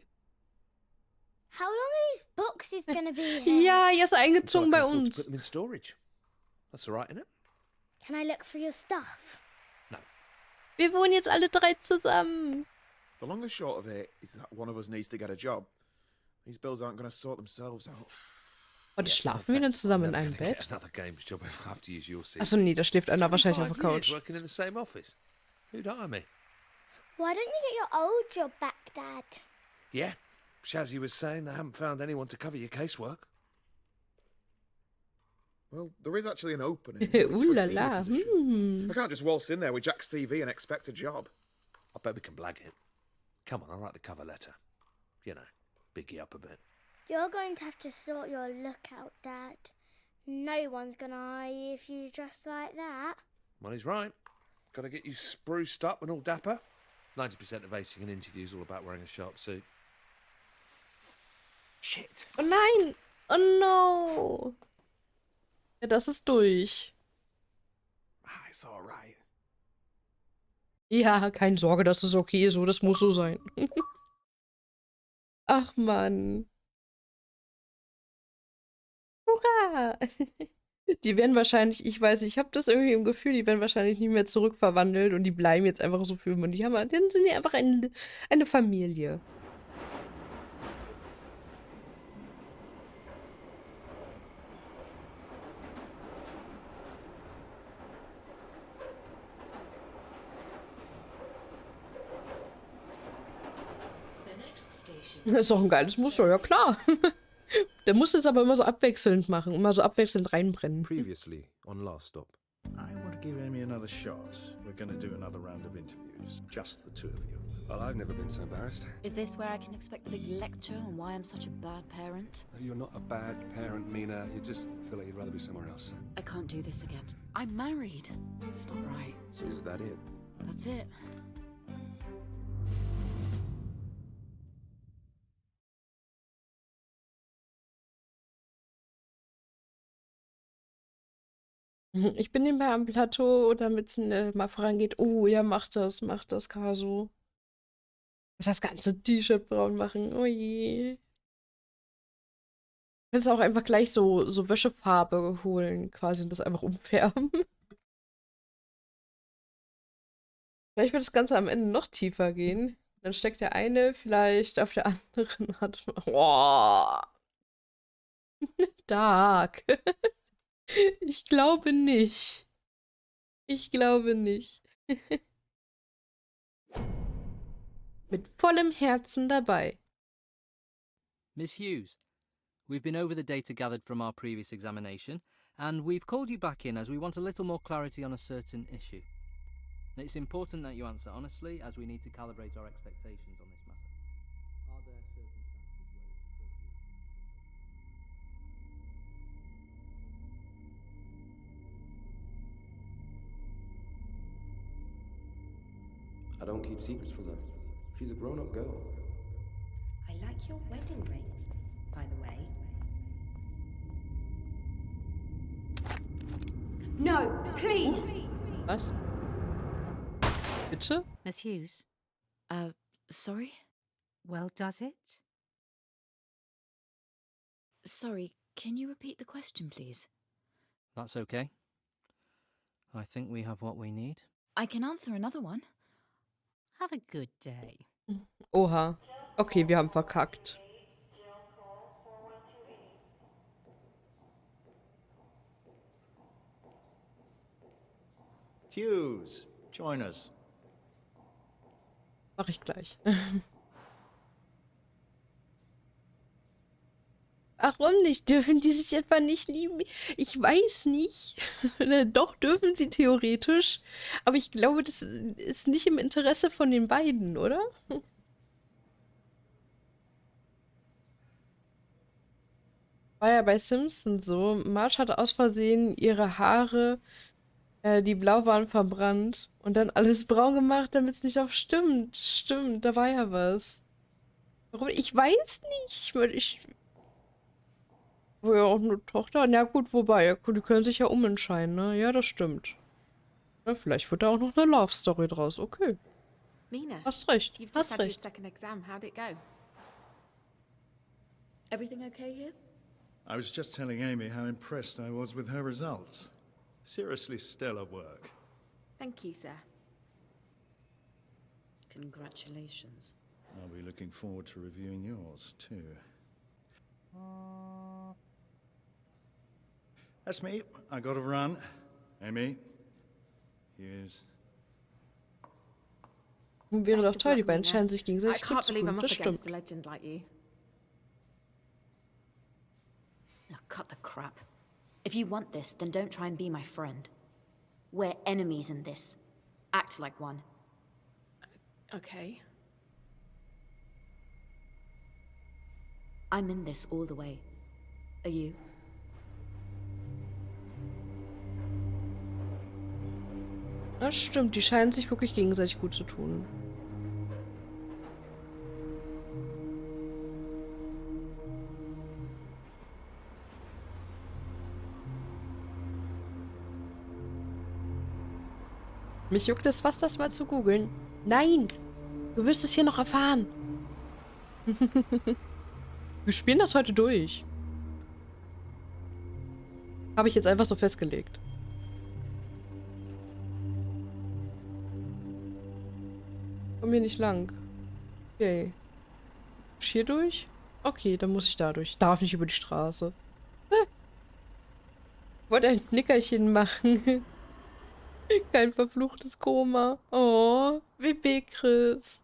Speaker 9: How long are these boxes gonna be here?
Speaker 1: Ja, er ist eingezogen bei
Speaker 10: Put
Speaker 1: uns.
Speaker 10: them in storage. That's all right, isn't it?
Speaker 9: Can I look for your stuff?
Speaker 1: Wir wohnen jetzt alle 3 zusammen.
Speaker 11: The long and short of it is that one of us needs to get a job. These bills aren't going to sort themselves out.
Speaker 1: Und schlafen wir dann zusammen in einem Bett?
Speaker 10: Another games job if I have to use your seat.
Speaker 1: Achso, nee, da schläft einer wahrscheinlich auf der
Speaker 10: 25 years
Speaker 1: Couch.
Speaker 10: working in the same office. Who'd hire me?
Speaker 9: Why don't you get your old job back, Dad?
Speaker 10: Yeah, Shazzy was saying they haven't found anyone to cover your casework.
Speaker 11: Well, there is actually an opening.
Speaker 1: Ooh la la.
Speaker 11: I can't just waltz in there with Jack's CV and expect a job.
Speaker 10: I bet we can blag it. Come on, I'll write the cover letter. You know, big you up a bit.
Speaker 9: You're going to have to sort your look out, Dad. No one's gonna hire you if you dress like that.
Speaker 10: Well, he's right. Got to get you spruced up and all dapper. 90% of acing an interview is all about wearing a sharp suit. Shit.
Speaker 1: Oh nein! Oh no! Ja, das ist durch.
Speaker 11: It's alright.
Speaker 1: Ja, keine Sorge, das ist okay so, das muss so sein. Ach Mann. Hurra! Die werden wahrscheinlich, ich weiß nicht, ich habe das irgendwie im Gefühl, die werden wahrscheinlich nie mehr zurückverwandelt und die bleiben jetzt einfach so für immer. Und dann sind die einfach eine Familie. Das ist auch ein geiles Muster, ja klar. Der muss es aber immer so abwechselnd machen, immer so abwechselnd reinbrennen.
Speaker 6: Previously on Last Stop. I want to give Amy another shot. We're going to do another round of interviews. Just the two of you.
Speaker 8: Well, I've never been so embarrassed.
Speaker 17: Is this where I can expect the big lecture on why I'm such a bad parent?
Speaker 8: You're not a bad parent, Mina. You just feel like you'd rather be somewhere else.
Speaker 17: I can't do this again. I'm married. It's not right.
Speaker 6: So is that it?
Speaker 17: That's it.
Speaker 1: Ich bin nebenbei am Plateau, damit es mal vorangeht. Oh ja, mach das, Caso. Das ganze T-Shirt braun machen. Oh je. Du kannst auch einfach gleich so Wäschefarbe holen, quasi, und das einfach umfärben. Vielleicht wird das Ganze am Ende noch tiefer gehen. Dann steckt der eine vielleicht auf der anderen Hand. Oh. Dark. Ich glaube nicht. Ich glaube nicht. Mit vollem Herzen dabei.
Speaker 22: Miss Hughes, we've been over the data gathered from our previous examination, and we've called you back in as we want a little more clarity on a certain issue. It's important that you answer honestly, as we need to calibrate our expectations on this matter. Are there circumstances where it's
Speaker 15: I don't keep secrets from her. She's a grown-up girl.
Speaker 3: I like your wedding ring, by the way. No, please!
Speaker 1: Was? Bitte?
Speaker 3: Miss Hughes?
Speaker 17: Sorry?
Speaker 3: Well, does it?
Speaker 17: Sorry, can you repeat the question, please?
Speaker 22: That's okay. I think we have what we need.
Speaker 19: I can answer another one.
Speaker 3: Have a good day.
Speaker 1: Oha. Okay, wir haben verkackt.
Speaker 6: Hughes, join us.
Speaker 1: Mach ich gleich. Warum nicht? Dürfen die sich etwa nicht lieben? Ich weiß nicht. Doch, dürfen sie theoretisch. Aber ich glaube, das ist nicht im Interesse von den beiden, oder? War ja bei Simpsons so. Marge hatte aus Versehen ihre Haare, die blau waren, verbrannt. Und dann alles braun gemacht, damit es nicht auf stimmt. Stimmt, da war ja was. Warum? Ich weiß nicht. Ich war ja auch eine Tochter. Na gut, wobei, ja, die können sich ja umentscheiden, ne? Ja, das stimmt. Ja, vielleicht wird da auch noch eine Love Story draus. Okay.
Speaker 12: Mina,
Speaker 1: Hast recht.
Speaker 12: you've just
Speaker 1: Hast
Speaker 12: had your
Speaker 1: recht.
Speaker 12: second exam. How'd it go?
Speaker 19: Everything okay here?
Speaker 6: I was just telling Amy how impressed I was with her results. Seriously stellar work.
Speaker 12: Thank you, sir.
Speaker 13: Congratulations.
Speaker 6: I'll be looking forward to reviewing yours, too. That's me. I gotta run. Amy. Hughes.
Speaker 1: Wäre doch
Speaker 12: Best of
Speaker 1: toll, die
Speaker 12: luck,
Speaker 1: beiden
Speaker 12: Mina.
Speaker 1: scheinen sich
Speaker 12: I
Speaker 1: gegenseitig gut
Speaker 12: can't
Speaker 1: zu
Speaker 12: believe
Speaker 1: tun.
Speaker 12: I'm up
Speaker 1: Das
Speaker 12: against
Speaker 1: stimmt.
Speaker 12: a legend like you.
Speaker 17: Now cut the crap. If you want this, then don't try and be my friend. We're enemies in this. Act like one.
Speaker 12: Okay.
Speaker 17: I'm in this all the way. Are you?
Speaker 1: Das stimmt, die scheinen sich wirklich gegenseitig gut zu tun. Mich juckt es fast, das mal zu googeln. Nein! Du wirst es hier noch erfahren. Wir spielen das heute durch. Habe ich jetzt einfach so festgelegt. Komm hier nicht lang. Okay. Hier durch? Okay, dann muss ich da durch. Darf nicht über die Straße. Wollte ein Nickerchen machen. Kein verfluchtes Koma. Oh, WB Chris.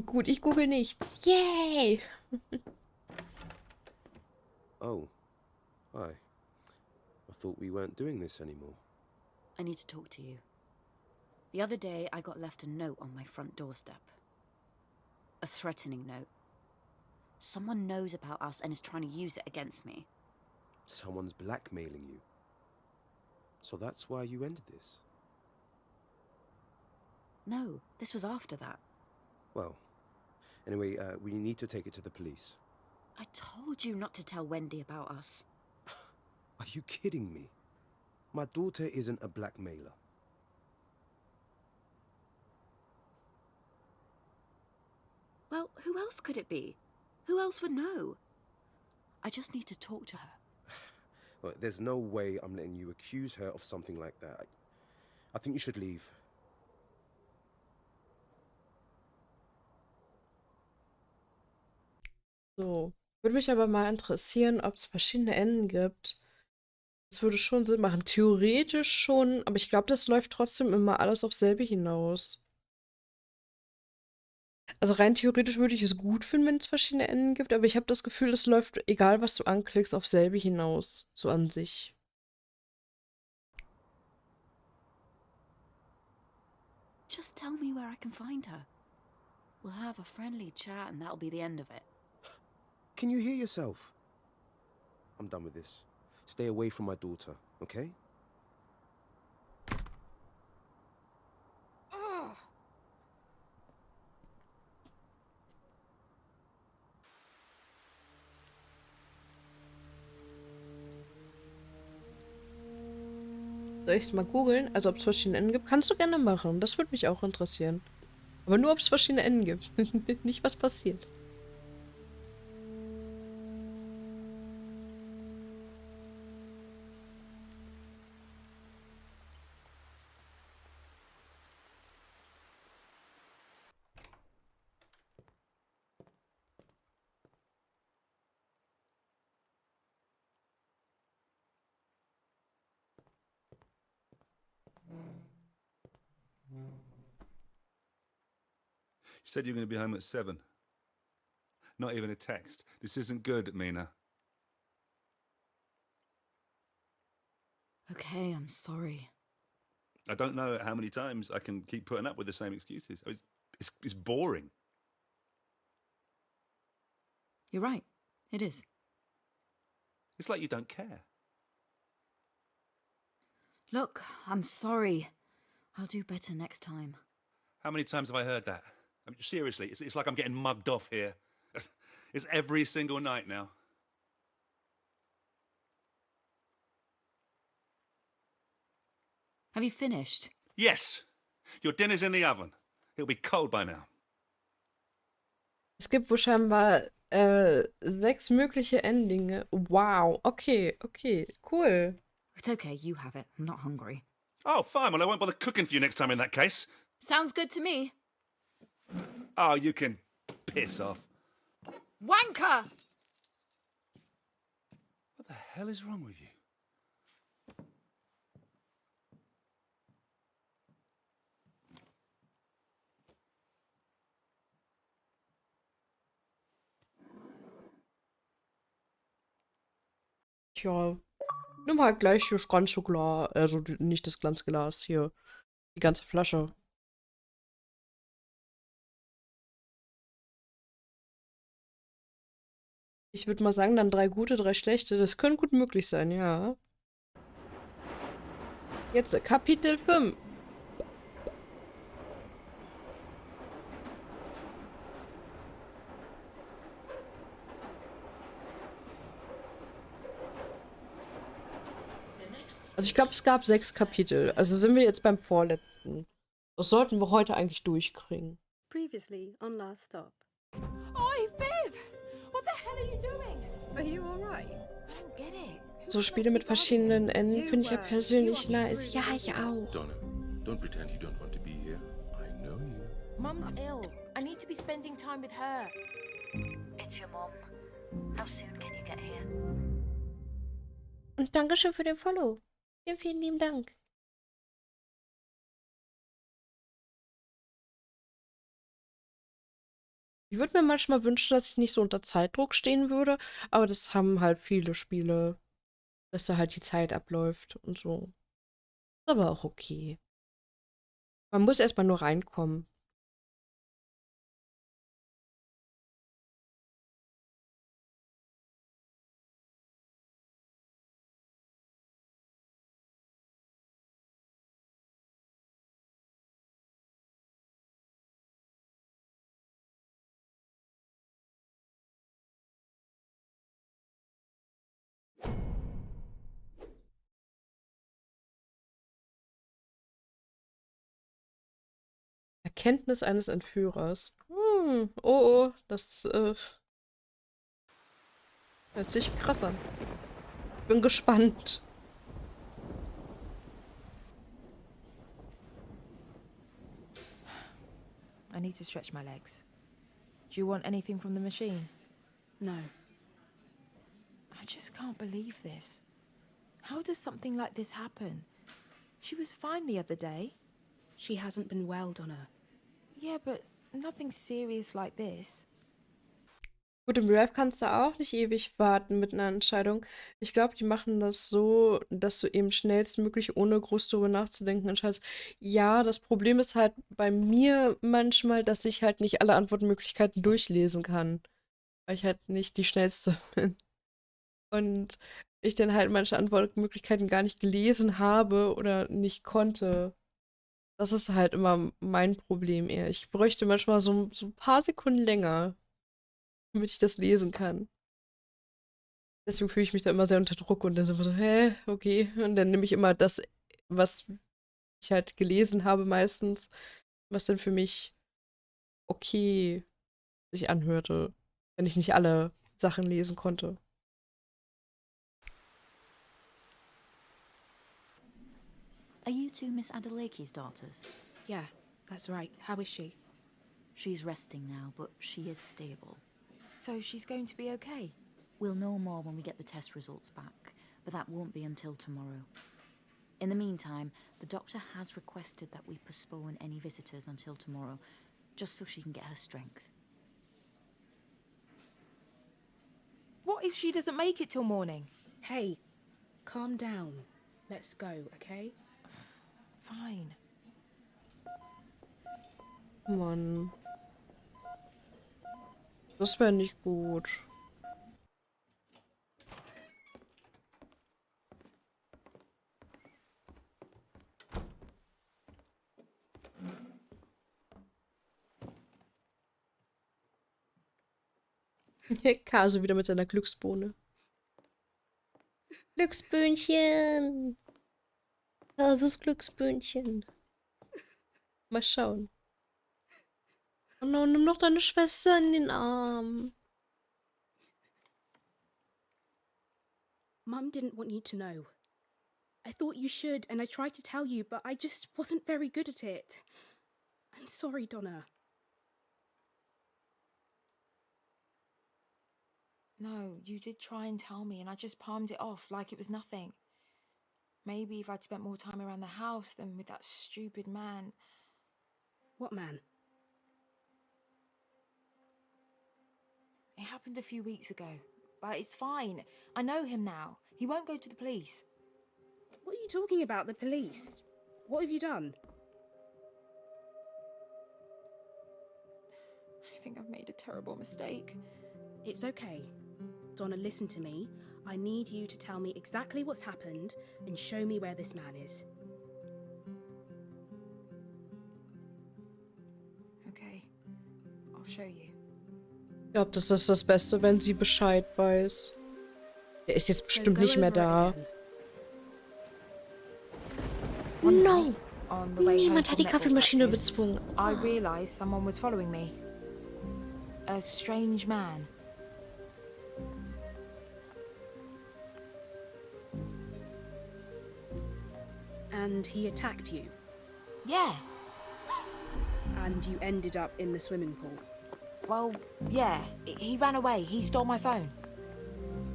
Speaker 1: Gut, ich google nichts. Yay!
Speaker 15: Oh. Hi. I thought we weren't doing this anymore.
Speaker 17: I need to talk to you. The other day, I got left a note on my front doorstep. A threatening note. Someone knows about us and is trying to use it against me.
Speaker 15: Someone's blackmailing you. So that's why you ended this?
Speaker 17: No, this was after that.
Speaker 15: Well, anyway, we need to take it to the police.
Speaker 17: I told you not to tell Wendy about us.
Speaker 15: Are you kidding me? My daughter isn't a blackmailer.
Speaker 17: Well, who else could it be? Who else would know? I just need to talk to her.
Speaker 15: Well, there's no way I'm letting you accuse her of something like that. I think you should leave.
Speaker 1: So. Würde mich aber mal interessieren, ob es verschiedene Enden gibt. Das würde schon Sinn machen. Theoretisch schon, aber ich glaube, das läuft trotzdem immer alles auf selbe hinaus. Also rein theoretisch würde ich es gut finden, wenn es verschiedene Enden gibt, aber ich habe das Gefühl, es läuft, egal was du anklickst, auf selbe hinaus. So an sich.
Speaker 17: Just tell me where I can find her. We'll have a friendly chat and that'll be the end of it.
Speaker 15: Can you hear yourself? I'm done with this. Stay away from my daughter, okay?
Speaker 1: Soll ich es mal googeln? Also ob es verschiedene Enden gibt? Kannst du gerne machen. Das würde mich auch interessieren. Aber nur ob es verschiedene Enden gibt. Nicht was passiert.
Speaker 8: You said you were going to be home at 7. Not even a text. This isn't good, Mina.
Speaker 17: Okay, I'm sorry.
Speaker 8: I don't know how many times I can keep putting up with the same excuses. It's boring.
Speaker 17: You're right. It is.
Speaker 8: It's like you don't care.
Speaker 17: Look, I'm sorry. I'll do better next time.
Speaker 8: How many times have I heard that? I mean, seriously, it's like I'm getting mugged off here. It's every single night now.
Speaker 17: Have you finished?
Speaker 8: Yes. Your dinner's in the oven. It'll be cold by now.
Speaker 1: Es gibt wohl scheinbar 6 mögliche Endinge. Wow. Okay, cool.
Speaker 17: It's okay, you have it. I'm not hungry.
Speaker 8: Oh, fine. Well, I won't bother cooking for you next time in that case.
Speaker 17: Sounds good to me.
Speaker 8: Oh, you can piss off.
Speaker 17: Wanker!
Speaker 8: What the hell is wrong with you?
Speaker 1: Tja, nimm halt gleich das ganze Glas. Also nicht das ganze Glas hier. Die ganze Flasche. Ich würde mal sagen, dann 3 gute, 3 schlechte. Das könnte gut möglich sein, ja. Jetzt Kapitel 5. Also ich glaube, es gab 6 Kapitel. Also sind wir jetzt beim vorletzten. Das sollten wir heute eigentlich durchkriegen.
Speaker 20: Previously on Last Stop.
Speaker 19: Oi, Viv! What the hell are you doing?
Speaker 20: Are you alright?
Speaker 19: I don't get it.
Speaker 1: So Spiele mit verschiedenen Enden finde ich ja persönlich nice. Ja, ich auch.
Speaker 5: Donna, don't pretend you don't want to be here. I know you.
Speaker 19: Mum's ill. I need to be spending time with her.
Speaker 17: It's your mom. How soon can you get here?
Speaker 1: Und Dankeschön für den Follow. Vielen, vielen lieben Dank. Ich würde mir manchmal wünschen, dass ich nicht so unter Zeitdruck stehen würde, aber das haben halt viele Spiele, dass da halt die Zeit abläuft und so. Ist aber auch okay. Man muss erstmal nur reinkommen. Erkenntnis eines Entführers. Oh, das hört sich krass an. Bin gespannt.
Speaker 19: I need to stretch my legs. Do you want anything from the machine?
Speaker 17: No.
Speaker 19: I just can't believe this. How does something like this happen? She was fine the other day.
Speaker 4: She hasn't been well, Donna.
Speaker 19: Yeah, but nothing serious like this.
Speaker 1: Gut, im Real Life kannst du auch nicht ewig warten mit einer Entscheidung. Ich glaube, die machen das so, dass du eben schnellstmöglich, ohne groß darüber nachzudenken, entscheidest. Ja, das Problem ist halt bei mir manchmal, dass ich halt nicht alle Antwortmöglichkeiten durchlesen kann. Weil ich halt nicht die Schnellste bin. Und ich dann halt manche Antwortmöglichkeiten gar nicht gelesen habe oder nicht konnte. Das ist halt immer mein Problem eher. Ich bräuchte manchmal so ein paar Sekunden länger, damit ich das lesen kann. Deswegen fühle ich mich da immer sehr unter Druck und dann so, okay. Und dann nehme ich immer das was ich halt gelesen habe meistens, was dann für mich okay sich anhörte, wenn ich nicht alle Sachen lesen konnte.
Speaker 17: Are you two Miss Adelake's daughters?
Speaker 4: Yeah, that's right. How is she?
Speaker 17: She's resting now, but she is stable.
Speaker 19: So she's going to be okay?
Speaker 17: We'll know more when we get the test results back, but that won't be until tomorrow. In the meantime, the doctor has requested that we postpone any visitors until tomorrow, just so she can get her strength.
Speaker 19: What if she doesn't make it till morning?
Speaker 4: Hey, calm down. Let's go, okay?
Speaker 19: Fine.
Speaker 1: Mann. Das wäre nicht gut. Kase wieder mit seiner Glücksbohne. Glücksbühnchen. Kasus Glücksbühnchen. Mal schauen. Oh no, nimm doch deine Schwester in den Arm.
Speaker 4: Mum didn't want you to know. I thought you should, and I tried to tell you, but I just wasn't very good at it. I'm sorry, Donna.
Speaker 19: No, you did try and tell me, and I just palmed it off like it was nothing. Maybe if I'd spent more time around the house than with that stupid man.
Speaker 4: What man?
Speaker 19: It happened a few weeks ago, but it's fine. I know him now. He won't go to the police.
Speaker 4: What are you talking about, the police? What have you done?
Speaker 19: I think I've made a terrible mistake.
Speaker 4: It's okay. Donna, listen to me. I need you to tell me exactly what's happened and show me where this man is.
Speaker 19: Okay, I'll show you.
Speaker 1: Ich glaube, das ist das Beste, wenn sie Bescheid weiß. Er ist jetzt bestimmt nicht mehr da. No! Niemand hat die Kaffeemaschine bezwungen.
Speaker 19: I realized someone was following me. A strange man.
Speaker 4: And he attacked you?
Speaker 19: Yeah.
Speaker 4: And you ended up in the swimming pool?
Speaker 19: Well, yeah. He ran away. He stole my phone.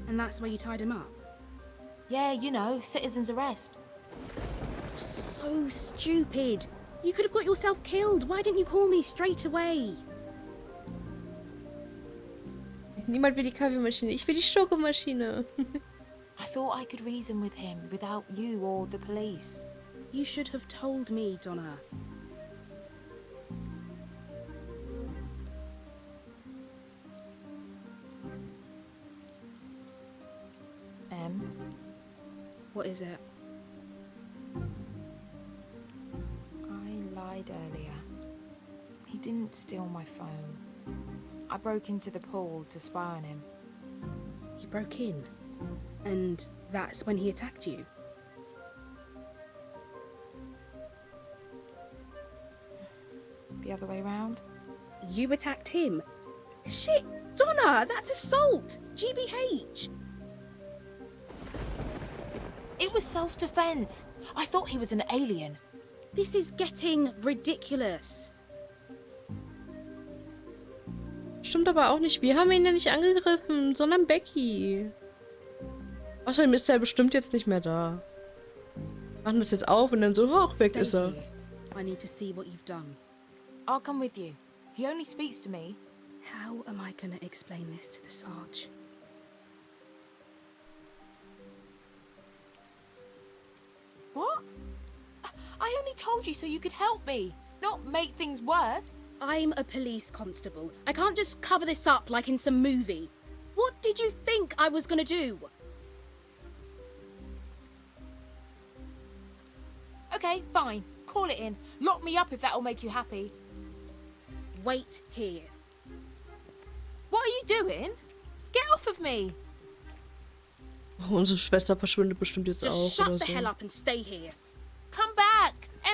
Speaker 4: And that's where you tied him up?
Speaker 19: Yeah, you know, citizen's arrest.
Speaker 4: So stupid. You could have got yourself killed. Why didn't you call me straight away?
Speaker 1: Niemand will die Kaffeemaschine. Ich will die Schokomaschine.
Speaker 19: I thought I could reason with him without you or the police.
Speaker 4: You should have told me, Donna. What is it?
Speaker 19: I lied earlier. He didn't steal my phone. I broke into the pool to spy on him.
Speaker 4: You broke in? And that's when he attacked you?
Speaker 19: The other way round?
Speaker 4: You attacked him? Shit, Donna, that's assault! GBH!
Speaker 19: It was self-defense. I thought he was an alien.
Speaker 4: This is getting ridiculous.
Speaker 1: Stimmt aber auch nicht. Wir haben ihn ja nicht angegriffen, sondern Becky. Außerdem ist er bestimmt jetzt nicht mehr da. Machen das jetzt auf und dann so, hoch, weg ist er.
Speaker 4: I need to see what you've done.
Speaker 19: I'll come with you. He only speaks to me.
Speaker 4: How am I gonna explain this to the Sarge?
Speaker 19: What? I only told you so you could help me, not make things worse.
Speaker 4: I'm a police constable. I can't just cover this up like in some movie. What did you think I was gonna do?
Speaker 19: Okay, fine. Call it in. Lock me up if that'll make you happy.
Speaker 4: Wait here.
Speaker 19: What are you doing? Get off of me.
Speaker 1: Unsere Schwester verschwindet bestimmt jetzt
Speaker 4: Just
Speaker 1: auch
Speaker 4: shut
Speaker 1: oder
Speaker 4: the
Speaker 1: so.
Speaker 4: hell up and stay here.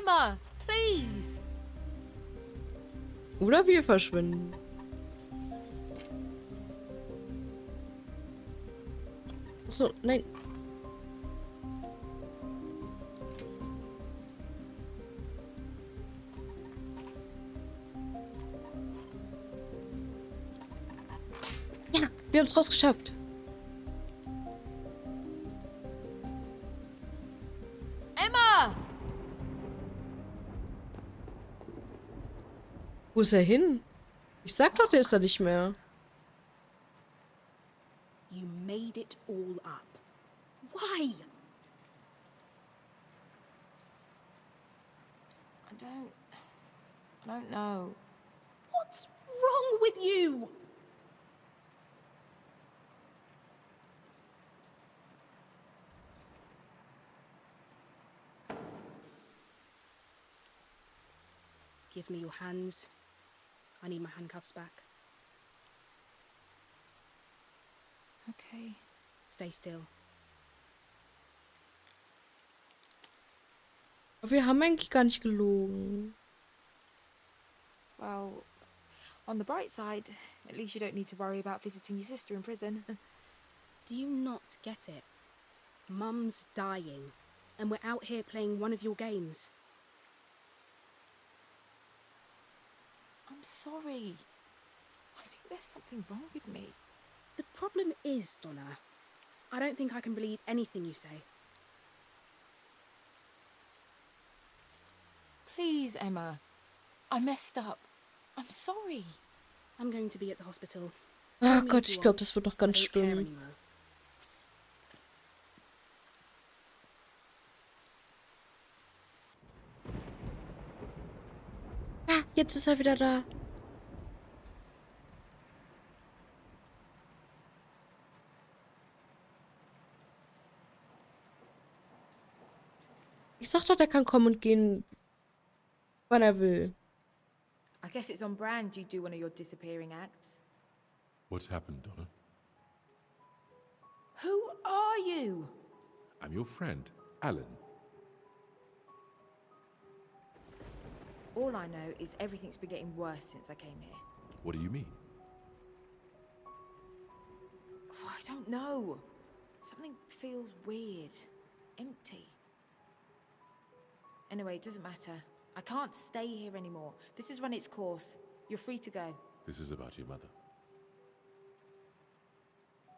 Speaker 19: Emma, please.
Speaker 1: Oder wir verschwinden. So, nein. Ja, wir haben es rausgeschafft.
Speaker 19: Emma!
Speaker 1: Wo ist er hin? Ich sag doch, der ist da nicht mehr.
Speaker 4: You made it all up. Why?
Speaker 19: I don't know.
Speaker 4: What's wrong with you? Give me your hands. I need my handcuffs back.
Speaker 19: Okay.
Speaker 4: Stay still.
Speaker 1: Aber wir haben eigentlich gar nicht gelogen.
Speaker 19: Well, on the bright side, at least you don't need to worry about visiting your sister in prison.
Speaker 4: Do you not get it? Mum's dying, and we're out here playing one of your games.
Speaker 19: I'm sorry. I think there's something wrong with me.
Speaker 4: The problem is, Donna, I don't think I can believe anything you say.
Speaker 19: Please, Emma. I messed up. I'm sorry.
Speaker 4: I'm going to be at the hospital.
Speaker 1: Ach Gott, ich glaube, das wird noch ganz schlimm. Ah, jetzt ist er wieder da. Ich sag doch, der kann kommen und gehen, wann er will.
Speaker 19: I guess it's on brand you do one of your disappearing acts.
Speaker 5: What's happened, Donna?
Speaker 19: Who are you?
Speaker 5: I'm your friend, Alan.
Speaker 19: All I know is everything's been getting worse since I came here.
Speaker 5: What do you mean?
Speaker 19: Oh, I don't know. Something feels weird. Empty. Anyway, it doesn't matter. I can't stay here anymore. This has run its course. You're free to go.
Speaker 5: This is about your mother.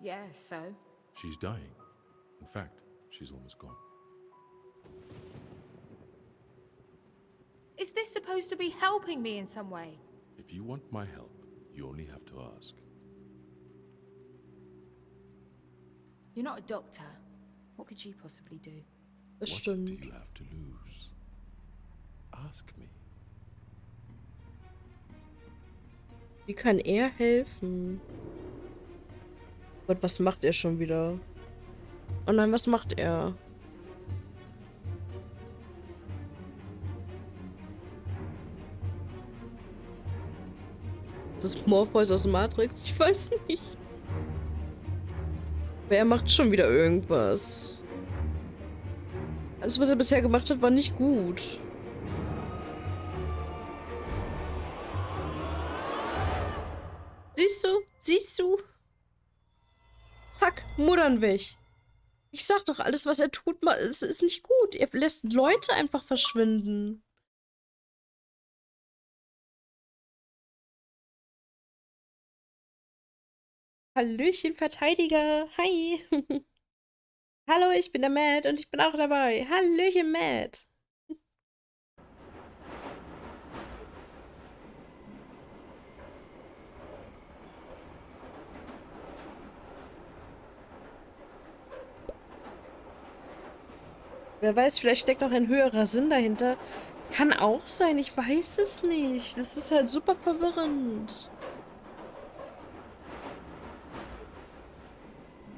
Speaker 19: Yeah, so?
Speaker 5: She's dying. In fact, she's almost gone.
Speaker 19: Is this supposed to be helping me in some way?
Speaker 5: If you want my help, you only have to ask.
Speaker 19: You're not a doctor. What could you possibly do?
Speaker 5: What do you have to lose? Ask me.
Speaker 1: Wie kann er helfen? Gott, was macht er schon wieder? Oh nein, was macht er? Ist das Morpheus aus Matrix? Ich weiß nicht. Aber er macht schon wieder irgendwas. Alles, was er bisher gemacht hat, war nicht gut. Siehst du? Siehst du? Zack, Muttern weg. Ich sag doch, alles, was er tut, es ist nicht gut. Er lässt Leute einfach verschwinden. Hallöchen, Verteidiger. Hi. Hallo, ich bin der Matt und ich bin auch dabei. Hallöchen, Matt. Wer weiß, vielleicht steckt auch ein höherer Sinn dahinter. Kann auch sein, ich weiß es nicht. Das ist halt super verwirrend.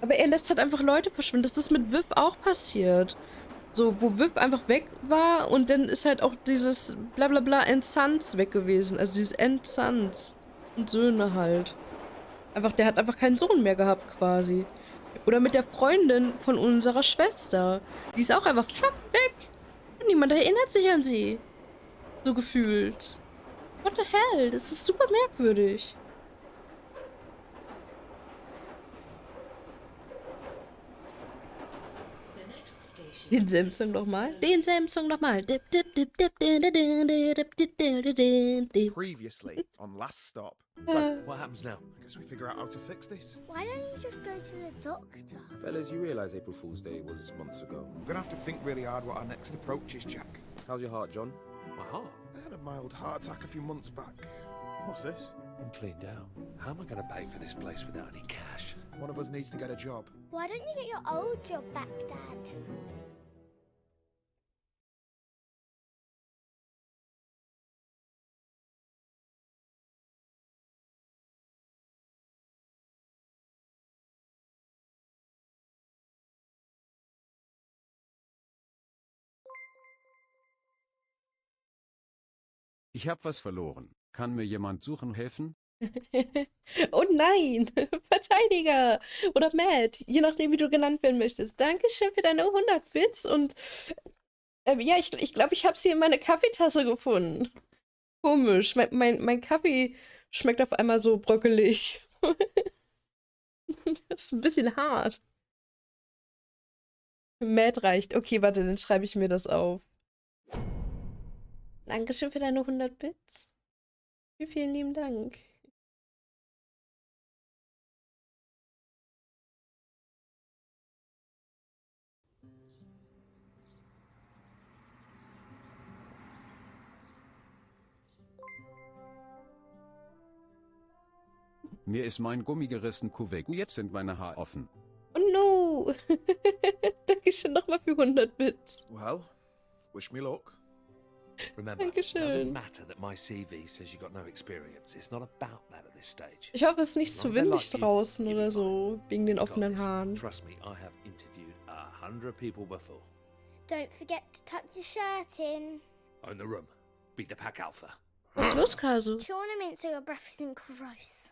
Speaker 1: Aber er lässt halt einfach Leute verschwinden. Das ist mit Viv auch passiert. So, wo Viv einfach weg war und dann ist halt auch dieses Blablabla Sons weg gewesen. Also dieses Sons und Söhne halt. Einfach, der hat einfach keinen Sohn mehr gehabt quasi. Oder mit der Freundin von unserer Schwester. Die ist auch einfach fuck weg. Und niemand erinnert sich an sie. So gefühlt. What the hell? Das ist super merkwürdig. Denselben Song nochmal. Denselben Song nochmal.
Speaker 11: Previously, on last stop.
Speaker 10: So, what happens now?
Speaker 11: I guess we figure out how to fix this.
Speaker 9: Why don't you just go to the doctor?
Speaker 15: Fellas, you realise April Fool's Day was months ago.
Speaker 11: We're gonna have to think really hard what our next approach is, Jack.
Speaker 15: How's your heart, John?
Speaker 10: My heart?
Speaker 11: I had a mild heart attack a few months back. What's this?
Speaker 10: I'm cleaned out. How am I going to pay for this place without any cash?
Speaker 11: One of us needs to get a job.
Speaker 9: Why don't you get your old job back, Dad?
Speaker 2: Ich hab was verloren. Kann mir jemand suchen helfen?
Speaker 1: Oh nein, Verteidiger oder Matt, je nachdem, wie du genannt werden möchtest. Dankeschön für deine 100 Bits und ja, ich glaube, ich habe sie in meine Kaffeetasse gefunden. Komisch, mein Kaffee schmeckt auf einmal so bröckelig. Das ist ein bisschen hart. Matt reicht. Okay, warte, dann schreibe ich mir das auf. Dankeschön für deine 100 Bits. Vielen lieben Dank.
Speaker 2: Mir ist mein Gummi gerissen, Kuvek. Jetzt sind meine Haare offen.
Speaker 1: Oh no! Dankeschön nochmal für 100 Bits.
Speaker 11: Well, wish me luck.
Speaker 10: Remember, it
Speaker 1: Dankeschön.
Speaker 10: doesn't matter that my CV says you got no experience. It's not about that at this stage.
Speaker 1: Ich hoffe, es ist nicht
Speaker 10: As
Speaker 1: zu
Speaker 10: long as they
Speaker 1: windig
Speaker 10: like you,
Speaker 1: draußen
Speaker 10: you'll be
Speaker 1: oder
Speaker 10: fine.
Speaker 1: so, wegen den
Speaker 10: You got
Speaker 1: offenen
Speaker 10: this.
Speaker 1: Haaren.
Speaker 10: Trust me, I have interviewed 100 people before.
Speaker 9: Don't forget to tuck your shirt in.
Speaker 10: Own the room. Beat the pack alpha.
Speaker 1: Was ist los, Kasu?
Speaker 9: Chew on a mint so your breath isn't gross.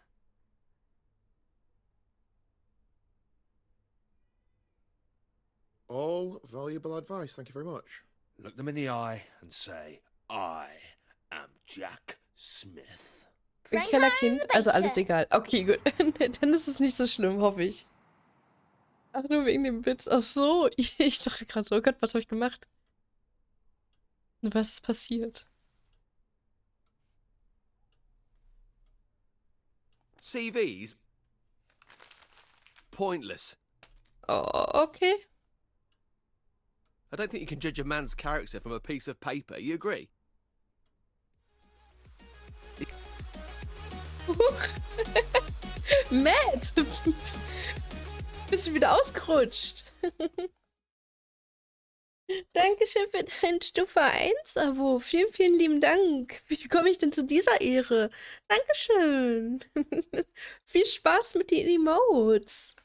Speaker 11: All valuable advice, thank you very much.
Speaker 10: Look them in the eye and say, I am Jack Smith.
Speaker 1: Ein Kellerkind, also alles egal. Okay, gut. Dann ist es nicht so schlimm, hoffe ich. Ach, nur wegen dem Bits. Ach so, ich dachte gerade so, oh Gott, was habe ich gemacht? Was ist passiert?
Speaker 16: CVs? Pointless.
Speaker 1: Oh, okay.
Speaker 16: I don't think you can judge a man's character from a piece of paper. You agree?
Speaker 1: Matt! Bist du wieder ausgerutscht? Dankeschön für dein Stufe 1-Abo. Vielen lieben Dank. Wie komme ich denn zu dieser Ehre? Dankeschön. Viel Spaß mit den Emotes.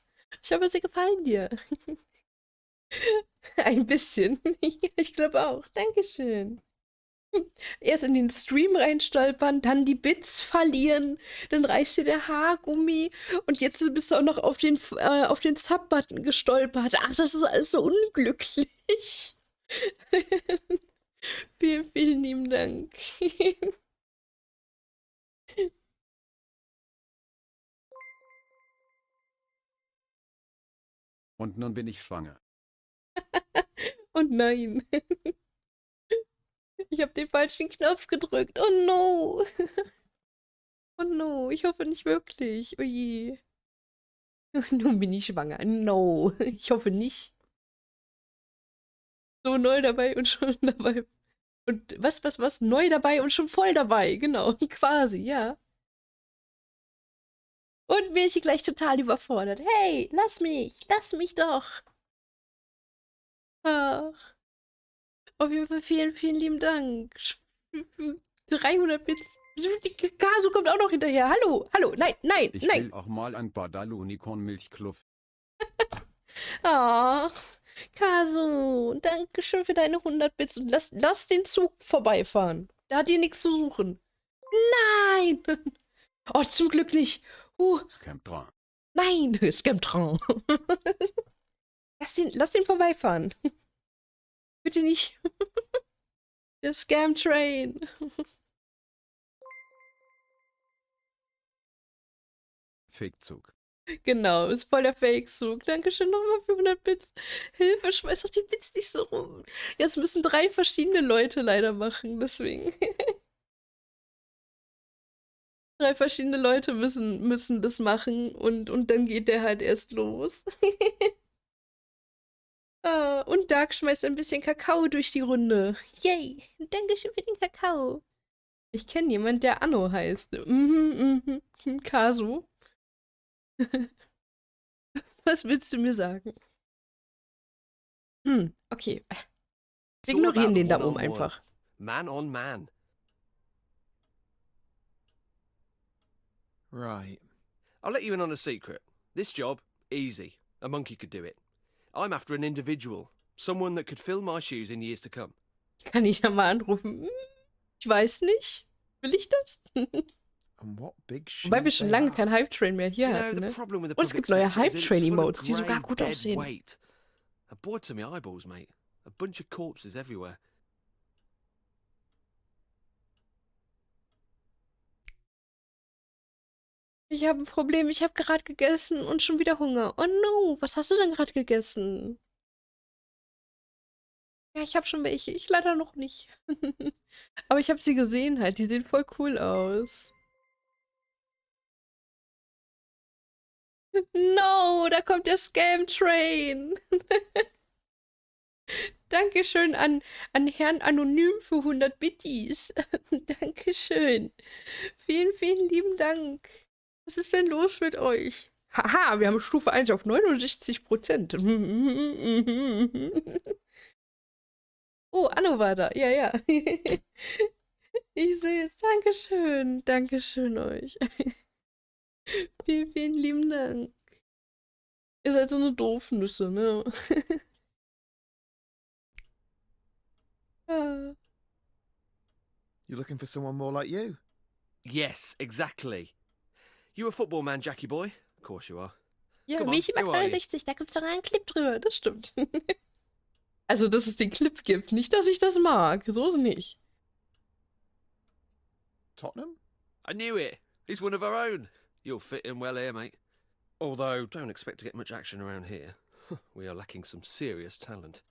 Speaker 1: Ich hoffe, sie gefallen dir. Ein bisschen. Ich glaube auch. Dankeschön. Erst in den Stream reinstolpern, dann die Bits verlieren, dann reißt dir der Haargummi und jetzt bist du auch noch auf den Sub-Button gestolpert. Ach, das ist alles so unglücklich. Vielen lieben Dank.
Speaker 2: Und nun bin ich schwanger.
Speaker 1: Und nein. Ich habe den falschen Knopf gedrückt. Oh no. Oh no. Ich hoffe nicht wirklich. Oh je. Nun bin ich schwanger. No. Ich hoffe nicht. So neu dabei und schon dabei. Und was? Neu dabei und schon voll dabei. Genau. Quasi, ja. Und bin ich gleich total überfordert. Hey, lass mich doch. Ach. Auf jeden Fall vielen lieben Dank. 300 Bits. Kasu kommt auch noch hinterher. Hallo, nein.
Speaker 2: Ich will auch mal ein Badalo-Unicorn-Milchkluff.
Speaker 1: Ah, Kasu, danke schön für deine 100 Bits. Und lass den Zug vorbeifahren. Da hat hier nichts zu suchen. Nein. Oh, zum Glück nicht.
Speaker 2: Scamtran.
Speaker 1: Nein, Scamtran. Lass den vorbeifahren. Bitte nicht. Der Scam-Train.
Speaker 2: Fake-Zug.
Speaker 1: Genau, ist voll der Fake-Zug. Dankeschön nochmal für 100 Bits. Hilfe, schmeiß doch die Bits nicht so rum. Jetzt müssen 3 verschiedene Leute leider machen, deswegen. 3 verschiedene Leute müssen das machen und dann geht der halt erst los. Und Dark schmeißt ein bisschen Kakao durch die Runde. Yay! Dankeschön für den Kakao. Ich kenne jemanden, der Anno heißt. Kasu. Was willst du mir sagen? Okay. Wir ignorieren den da oben einfach.
Speaker 16: Man on man.
Speaker 11: Right.
Speaker 16: I'll let you in on a secret. This job, easy. A monkey could do it. I'm after an individual. Someone that could fill my shoes in years to come.
Speaker 1: Kann ich ja mal anrufen. Ich weiß nicht. Will ich das?
Speaker 11: And what big
Speaker 1: Wobei wir schon lange kein Hype-Train mehr hier hatten, ne? Und es gibt neue Hype-Train-Emotes, die sogar gut aussehen.
Speaker 16: A bored to my eyeballs, mate. A bunch of corpses everywhere.
Speaker 1: Ich habe ein Problem, ich habe gerade gegessen und schon wieder Hunger. Oh no, was hast du denn gerade gegessen? Ja, ich habe schon welche, ich leider noch nicht. Aber ich habe sie gesehen halt, die sehen voll cool aus. No, da kommt der Scam-Train. Dankeschön an Herrn Anonym für 100 Bitties. Dankeschön. Vielen, vielen lieben Dank. Was ist denn los mit euch? Haha, wir haben Stufe 1 auf 69%. Oh, Anno war da. Ja, ja. Ich sehe es. Dankeschön. Dankeschön euch. Vielen, vielen lieben Dank. Ihr seid so eine Doofnüsse, ne? Ja.
Speaker 11: You looking for someone more like you?
Speaker 16: Yes, exactly. You a football man, Jackie boy? Of course you are.
Speaker 1: Ja,
Speaker 16: Come on,
Speaker 1: Michi
Speaker 16: who are you?
Speaker 1: 69, da gibt's doch einen Clip drüber, das stimmt. Also, dass es den Clip gibt, nicht, dass ich das mag, so ist es nicht.
Speaker 11: Tottenham?
Speaker 16: I knew it. He's one of our own. You'll fit in well here, mate. Although, don't expect to get much action around here. We are lacking some serious talent.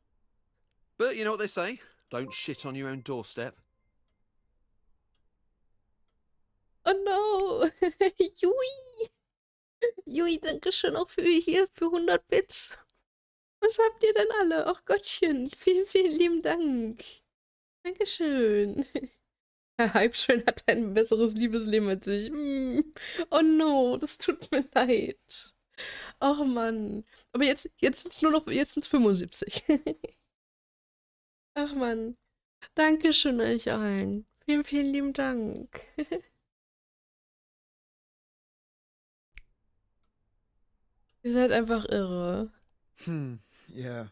Speaker 16: But you know what they say? Don't shit on your own doorstep.
Speaker 1: Oh no. Jui. Jui, danke schön auch für 100 Bits. Was habt ihr denn alle? Ach Gottchen, vielen, vielen lieben Dank. Dankeschön. Herr Hypeschön hat ein besseres Liebesleben als ich. Oh no, das tut mir leid. Ach Mann. Aber jetzt sind es nur noch, jetzt sind es 75. Ach Mann. Dankeschön euch allen. Vielen, vielen lieben Dank. Ihr seid einfach irre.
Speaker 11: Yeah.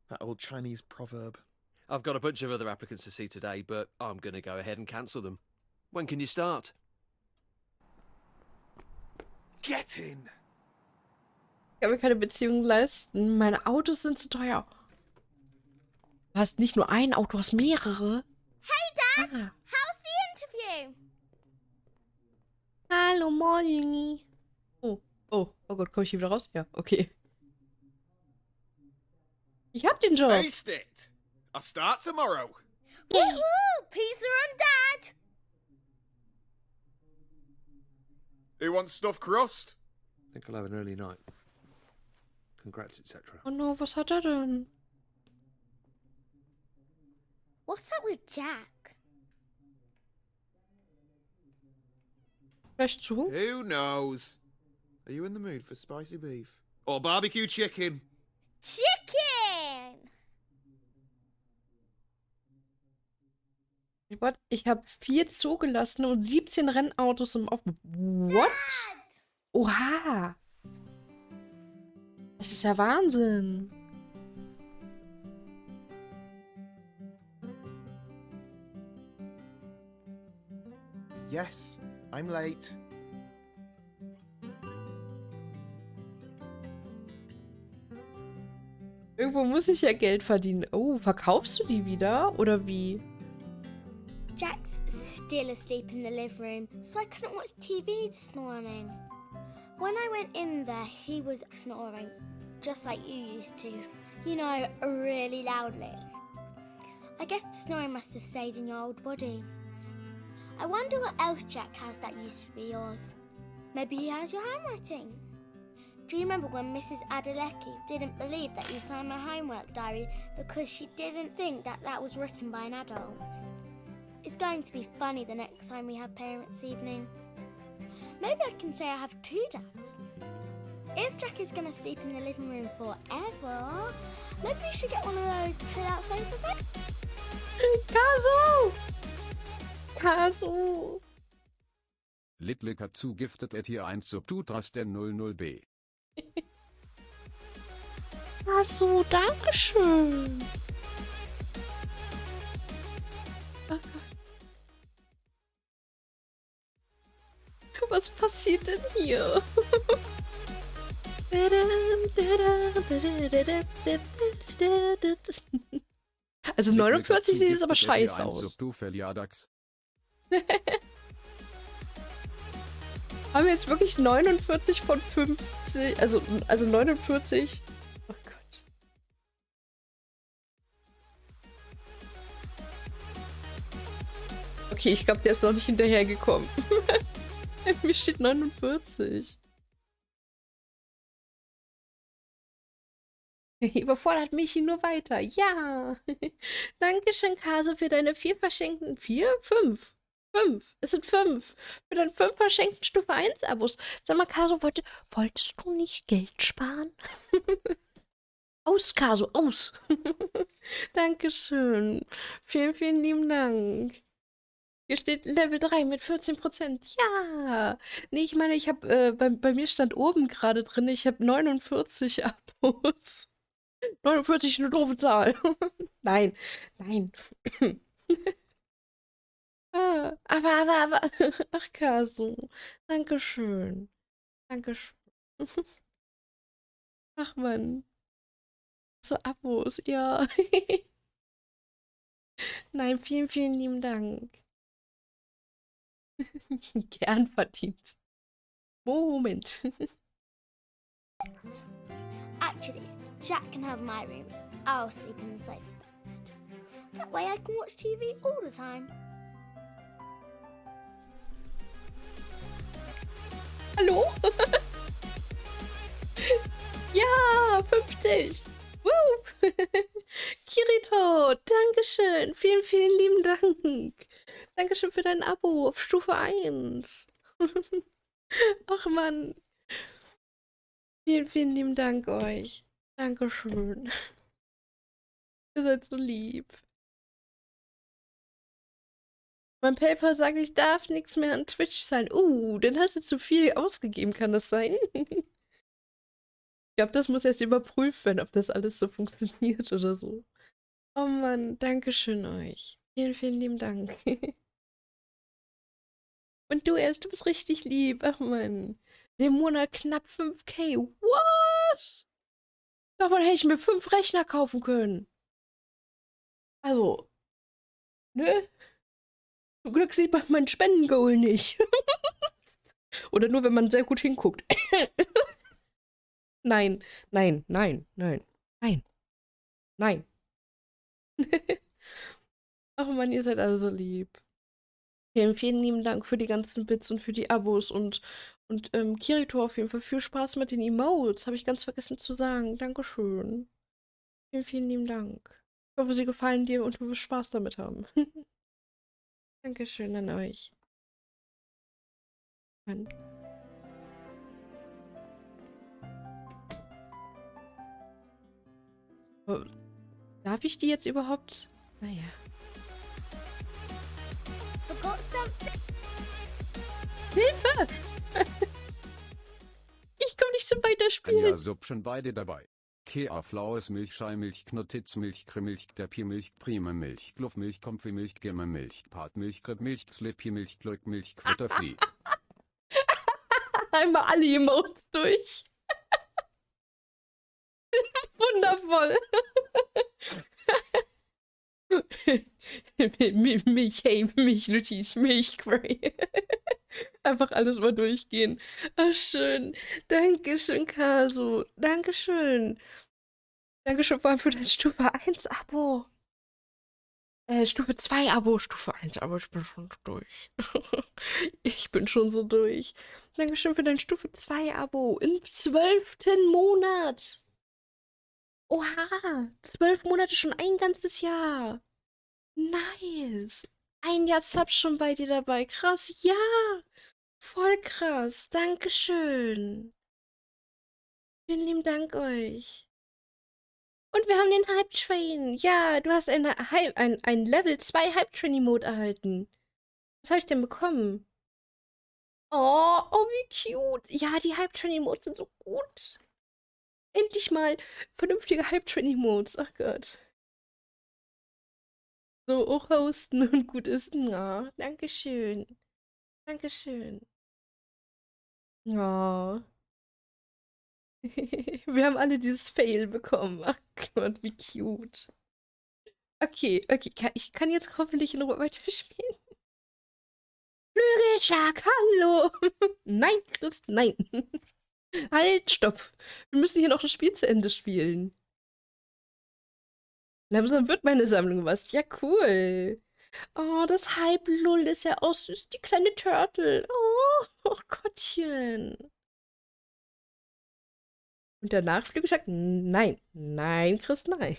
Speaker 11: That old Chinese proverb.
Speaker 16: I've got a bunch of other applicants to see today, but I'm going to go ahead and cancel them. When can you start?
Speaker 11: Get in!
Speaker 1: Ich kann mir keine Beziehung leisten. Meine Autos sind zu teuer. Du hast nicht nur ein Auto, du hast mehrere.
Speaker 9: Hey, Dad! How's the interview?
Speaker 1: Hallo, Molly. Oh Gott, komme ich hier wieder raus? Ja, okay. Ich hab den Job.
Speaker 11: Aced it! I'll start tomorrow.
Speaker 9: Woohoo! Pizza on Dad!
Speaker 11: Who wants stuffed crust?
Speaker 16: I think I'll have an early night. Congrats, etc.
Speaker 1: Oh no, was hat er denn?
Speaker 9: What's that with Jack?
Speaker 1: Vielleicht zu?
Speaker 11: Who knows? Are you in the mood for spicy beef? Or barbecue chicken?
Speaker 9: Chicken!
Speaker 1: Ich habe 4 zugelassene und 17 Rennautos im Aufbau. What? Oha! Das ist ja Wahnsinn.
Speaker 11: Yes, I'm late.
Speaker 1: Irgendwo muss ich ja Geld verdienen. Oh, verkaufst du die wieder? Oder wie?
Speaker 9: Jack's still asleep in the living room, so I couldn't watch TV this morning. When I went in there, he was snoring, just like you used to. You know, really loudly. I guess the snoring must have stayed in your old body. I wonder what else Jack has that used to be yours. Maybe he has your handwriting. Do you remember when Mrs. Adelecki didn't believe that you signed my homework diary because she didn't think that that was written by an adult? It's going to be funny the next time we have parents' evening. Maybe I can say I have 2 dads. If Jack is going to sleep in the living room forever, maybe we should get one of those pull-out sofa beds.
Speaker 1: Kaso! Kaso!
Speaker 2: Litlik hat zugiftet hier 1 Subtutras der 00b.
Speaker 1: Kaso, dankeschön. Was passiert denn hier? Also 49 sieht es aber scheiße aus. Haben wir jetzt wirklich 49 von 50? Also 49. Oh Gott. Okay, ich glaube, der ist noch nicht hinterhergekommen. Mir steht 49. Überfordert mich nur weiter. Ja. Dankeschön, Kaso, für deine 4 verschenkten... 4? 5. 5. Es sind 5. Für deine 5 verschenkten Stufe 1 Abos. Sag mal, Kaso, wolltest du nicht Geld sparen? Aus, Kaso, aus. Dankeschön. Vielen, vielen lieben Dank. Hier steht Level 3 mit 14%. Ja. Nee, ich meine, ich habe, bei mir stand oben gerade drin, ich habe 49 Abos. 49 ist eine doofe Zahl. Nein, nein. Aber. Ach, Kaso. Dankeschön. Dankeschön. Ach, Mann. So, Abos, ja. Nein, vielen, vielen lieben Dank. Gern verdient. Moment.
Speaker 9: Actually, Jack can have my room. I'll sleep in the sofa bed. That way I can watch TV all the time.
Speaker 1: Hallo? Ja, 50. Woo. Kirito, Dankeschön. Vielen, vielen lieben Dank. Dankeschön für dein Abo auf Stufe 1. Ach Mann. Vielen, vielen lieben Dank euch. Dankeschön. Ihr seid so lieb. Mein PayPal sagt, ich darf nichts mehr an Twitch zahlen. Dann hast du zu viel ausgegeben, kann das sein? Ich glaube, das muss erst überprüft werden, ob das alles so funktioniert oder so. Oh Mann, Dankeschön euch. Vielen, vielen lieben Dank. Und du bist richtig lieb. Ach Mann. Im Monat knapp 5K. Was? Davon hätte ich mir 5 Rechner kaufen können. Also, ne? Zum Glück sieht man mein Spendengoal nicht. Oder nur, wenn man sehr gut hinguckt. Nein, nein, nein, nein, nein, nein. Ach Mann, ihr seid alle so lieb. Vielen, vielen lieben Dank für die ganzen Bits und für die Abos und Kirito auf jeden Fall viel Spaß mit den Emotes. Habe ich ganz vergessen zu sagen. Dankeschön. Vielen, vielen lieben Dank. Ich hoffe, sie gefallen dir und du wirst Spaß damit haben. Dankeschön an euch. Mann. Oh, darf ich die jetzt überhaupt? Naja. Hilfe! Ich komme nicht zum Weiterspielen.
Speaker 2: Ja, Sub schon beide dabei. Kea, flaues Milch, Scheimilch, Knottitz, Milch, Cremilch, Dapiermilch, Prima Milch, Kluffmilch, Komfimilch, Gemmermilch, Partmilch, Kreppmilch, Slippiermilch, Glückmilch, Quitterflie.
Speaker 1: Einmal alle Emotes durch. Wundervoll. Milch, hey, Milchnotiz, Milchquery. Einfach alles mal durchgehen. Ach, schön. Dankeschön, Kaso. Dankeschön. Dankeschön vor allem für dein Stufe 1 Abo. Stufe 2 Abo, Stufe 1 Abo, ich bin schon durch. Ich bin schon so durch. Dankeschön für dein Stufe 2 Abo im 12. Monat. Oha, 12 Monate schon ein ganzes Jahr. Nice. Ein Jahr Sub schon bei dir dabei. Krass, ja. Voll krass. Dankeschön. Vielen lieben Dank euch. Und wir haben den Hype Train. Ja, du hast ein Level 2 Hype Train Mode erhalten. Was habe ich denn bekommen? Oh, wie cute. Ja, die Hype Train Modes sind so gut. Endlich mal vernünftige Hype Train Modes. Ach Gott. So, auch hosten und gut ist. Na, Dankeschön. Dankeschön. Oh. Wir haben alle dieses Fail bekommen. Ach Gott, wie cute. Okay. Ich kann jetzt hoffentlich in Ruhe weiterspielen. Flügelschlag, hallo. Nein, Chris, nein. Halt, stopp. Wir müssen hier noch das Spiel zu Ende spielen. Langsam wird meine Sammlung was. Ja, cool. Oh, das Hype-Lull ist ja auch süß. Die kleine Turtle. Oh Gottchen. Und danach Flügelschlag? Nein. Nein, Chris, nein.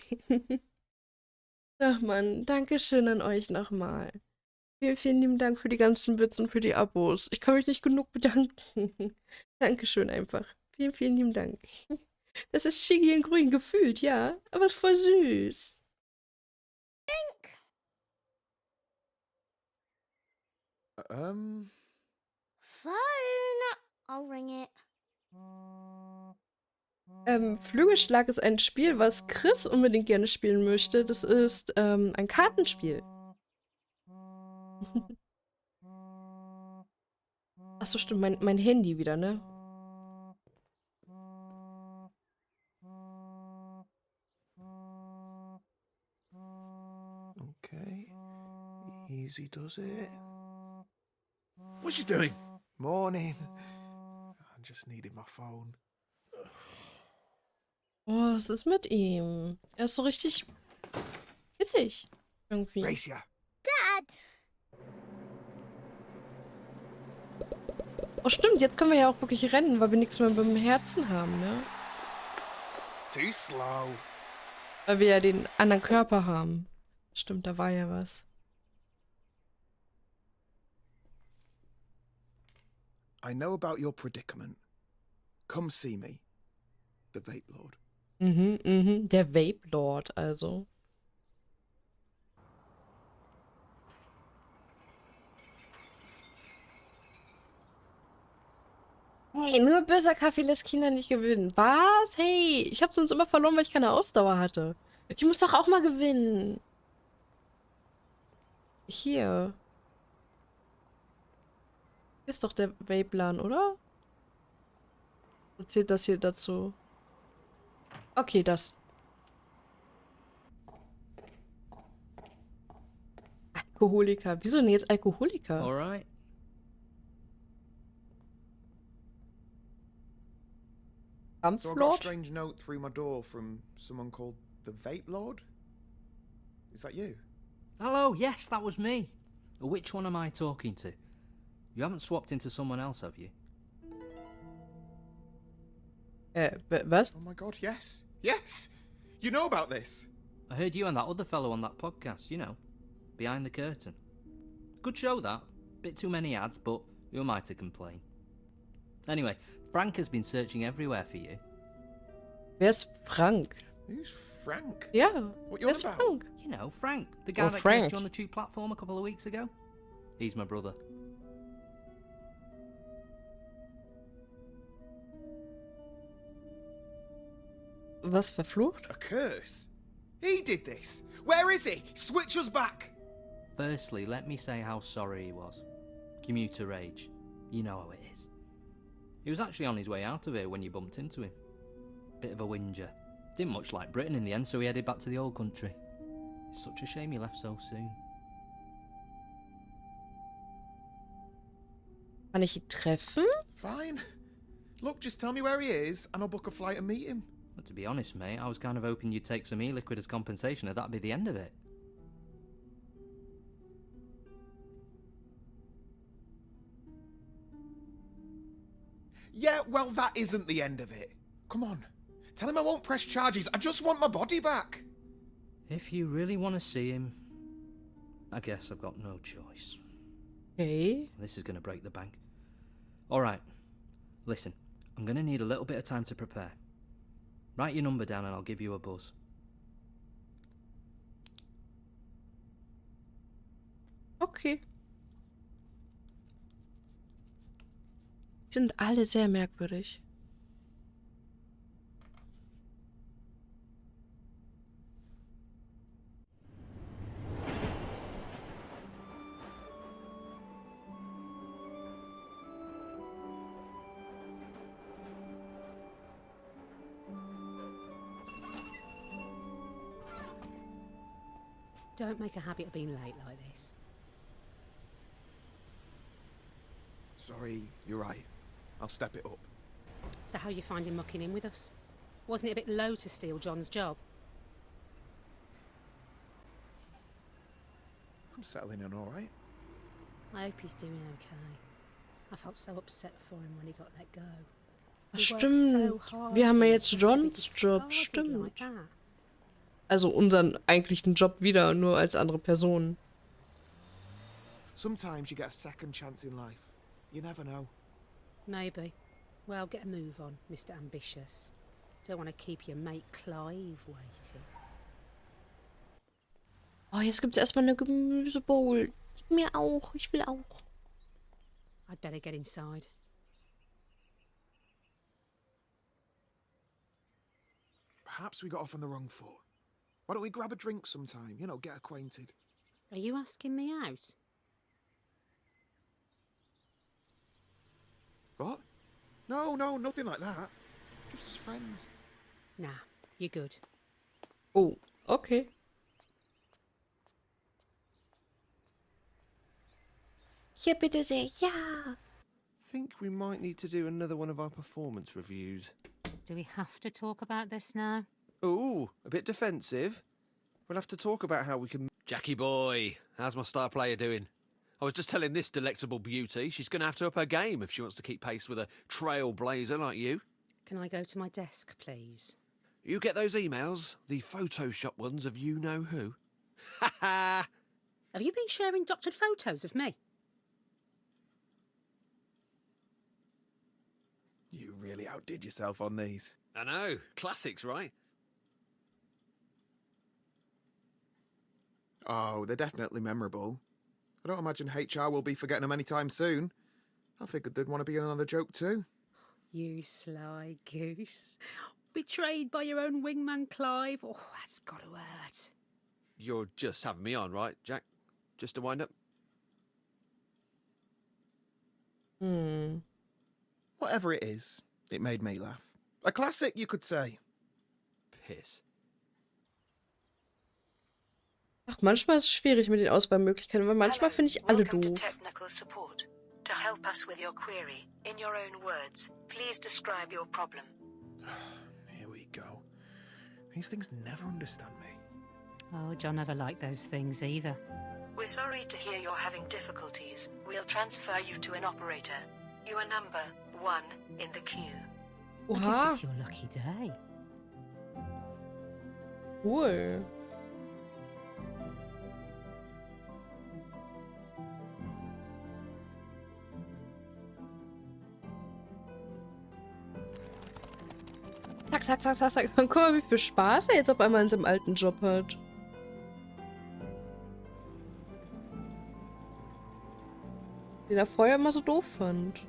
Speaker 1: Ach Mann, Dankeschön an euch nochmal. Vielen lieben Dank für die ganzen Bits und für die Abos. Ich kann mich nicht genug bedanken. Dankeschön einfach. Vielen lieben Dank. Das ist Shiggy in grün gefühlt, ja. Aber es ist voll süß.
Speaker 9: Phone. I'll ring it.
Speaker 1: Flügelschlag ist ein Spiel, was Chris unbedingt gerne spielen möchte. Das ist ein Kartenspiel. Achso, stimmt, mein Handy wieder, ne?
Speaker 11: Okay. Easy does it.
Speaker 16: What's she doing?
Speaker 11: Morning. I just needed my phone.
Speaker 1: Oh, was ist mit ihm? Er ist so richtig witzig. Irgendwie.
Speaker 11: Gracia.
Speaker 9: Dad!
Speaker 1: Oh, stimmt, jetzt können wir ja auch wirklich rennen, weil wir nichts mehr beim Herzen haben, ne?
Speaker 11: Too slow.
Speaker 1: Weil wir ja den anderen Körper haben. Stimmt, da war ja was.
Speaker 11: I know about your predicament. Come see me. The Vape Lord.
Speaker 1: Der Vape Lord, also. Hey, nur böser Kaffee lässt Kinder nicht gewinnen. Was? Hey, ich habe sonst immer verloren, weil ich keine Ausdauer hatte. Ich muss doch auch mal gewinnen. Hier. Hier ist doch der Vape-Lan, oder? Oder zählt das hier dazu? Okay, das. Alkoholiker. Wieso denn jetzt Alkoholiker?
Speaker 22: Alright.
Speaker 11: So I got a
Speaker 1: Kampflord?
Speaker 11: strange note through my door from someone called the Vape Lord. Is that you?
Speaker 22: Hello, yes, that was me. Which one am I talking to? You haven't swapped into someone else, have you?
Speaker 1: What?
Speaker 11: Oh my god, yes. Yes! You know about this?
Speaker 22: I heard you and that other fellow on that podcast, you know. Behind the Curtain. Good show, that. Bit too many ads, but who am I to complain? Anyway, Frank has been searching everywhere for you.
Speaker 1: Wer ist Frank?
Speaker 11: Who's Frank?
Speaker 1: Ja,
Speaker 11: What
Speaker 1: wer
Speaker 11: you
Speaker 1: ist
Speaker 11: on about?
Speaker 1: Frank?
Speaker 22: You know, Frank. The guy
Speaker 1: Oh,
Speaker 22: that
Speaker 1: Frank.
Speaker 22: kissed you on the tube platform a couple of weeks ago. He's my brother.
Speaker 1: Was verflucht?
Speaker 11: A curse? He did this. Where is he? Switch us back.
Speaker 22: Firstly, let me say how sorry he was. Commuter rage. You know how it is. He was actually on his way out of here when you bumped into him. Bit of a whinger. Didn't much like Britain in the end, so he headed back to the old country. It's such a shame he left so soon.
Speaker 1: Kann ich ihn treffen?
Speaker 11: Fine. Look, just tell me where he is, and I'll book a flight and meet him.
Speaker 22: But to be honest, mate, I was kind of hoping you'd take some e-liquid as compensation, and that'd be the end of it.
Speaker 11: Yeah, well, that isn't the end of it. Come on. Tell him I won't press charges. I just want my body back.
Speaker 22: If you really want to see him, I guess I've got no choice.
Speaker 1: Okay.
Speaker 22: This is going to break the bank. Alright, listen, I'm going to need a little bit of time to prepare. Write your number down and I'll give you a buzz.
Speaker 1: Okay. Die sind alle sehr merkwürdig.
Speaker 3: Don't make a habit of being late like this.
Speaker 11: Sorry, you're right. I'll step it up.
Speaker 3: So how you finding mucking in with us? Wasn't it a bit low to steal John's job?
Speaker 11: I'm settling in all right.
Speaker 3: I hope he's doing okay. I felt so upset for him when he got let go.
Speaker 1: Stimmt. Wir haben ja jetzt Johns Job, stimmt. Also unseren eigentlichen Job wieder, nur als andere Person.
Speaker 11: Sometimes you get a second chance in life. You never know.
Speaker 3: Maybe. Well, get a move on, Mr. Ambitious. Don't want to keep your mate Clive waiting.
Speaker 1: Oh, jetzt gibt's erstmal eine Gemüsebowl. Gib mir auch, ich will auch.
Speaker 3: I'd better get inside.
Speaker 11: Perhaps we got off on the wrong foot. Why don't we grab a drink sometime? You know, get acquainted.
Speaker 3: Are you asking me out?
Speaker 11: What? No, nothing like that. Just as friends.
Speaker 3: Nah, you're good.
Speaker 1: Oh, okay. Ja, bitte sehr, ja.
Speaker 16: Think we might need to do another one of our performance reviews.
Speaker 3: Do we have to talk about this now?
Speaker 16: Ooh, a bit defensive. We'll have to talk about how we can... Jackie boy, how's my star player doing? I was just telling this delectable beauty she's going to have to up her game if she wants to keep pace with a trailblazer like you.
Speaker 3: Can I go to my desk, please?
Speaker 16: You get those emails? The Photoshop ones of you-know-who? Ha ha!
Speaker 3: Have you been sharing doctored photos of me?
Speaker 11: You really outdid yourself on these.
Speaker 16: I know. Classics, right?
Speaker 11: Oh, they're definitely memorable. I don't imagine HR will be forgetting them anytime soon. I figured they'd want to be in another joke too.
Speaker 3: You sly goose. Betrayed by your own wingman Clive. Oh, that's got to hurt.
Speaker 16: You're just having me on, right, Jack? Just to wind up?
Speaker 11: Whatever it is, it made me laugh. A classic, you could say.
Speaker 16: Piss.
Speaker 1: Ach, manchmal ist es schwierig mit den Auswahlmöglichkeiten, weil manchmal finde ich alle doof.
Speaker 13: Technical support. To help us with your query, in your own words, please describe your problem.
Speaker 11: Here we go. These things never understand me.
Speaker 3: Oh, John never liked those things either.
Speaker 13: We're sorry to hear you're having difficulties. We'll transfer you to an operator. You are number 1 in the queue.
Speaker 3: I guess it's your lucky day.
Speaker 1: Cool. Zack. Guck mal, wie viel Spaß er jetzt auf einmal in seinem alten Job hat. Den er vorher immer so doof fand.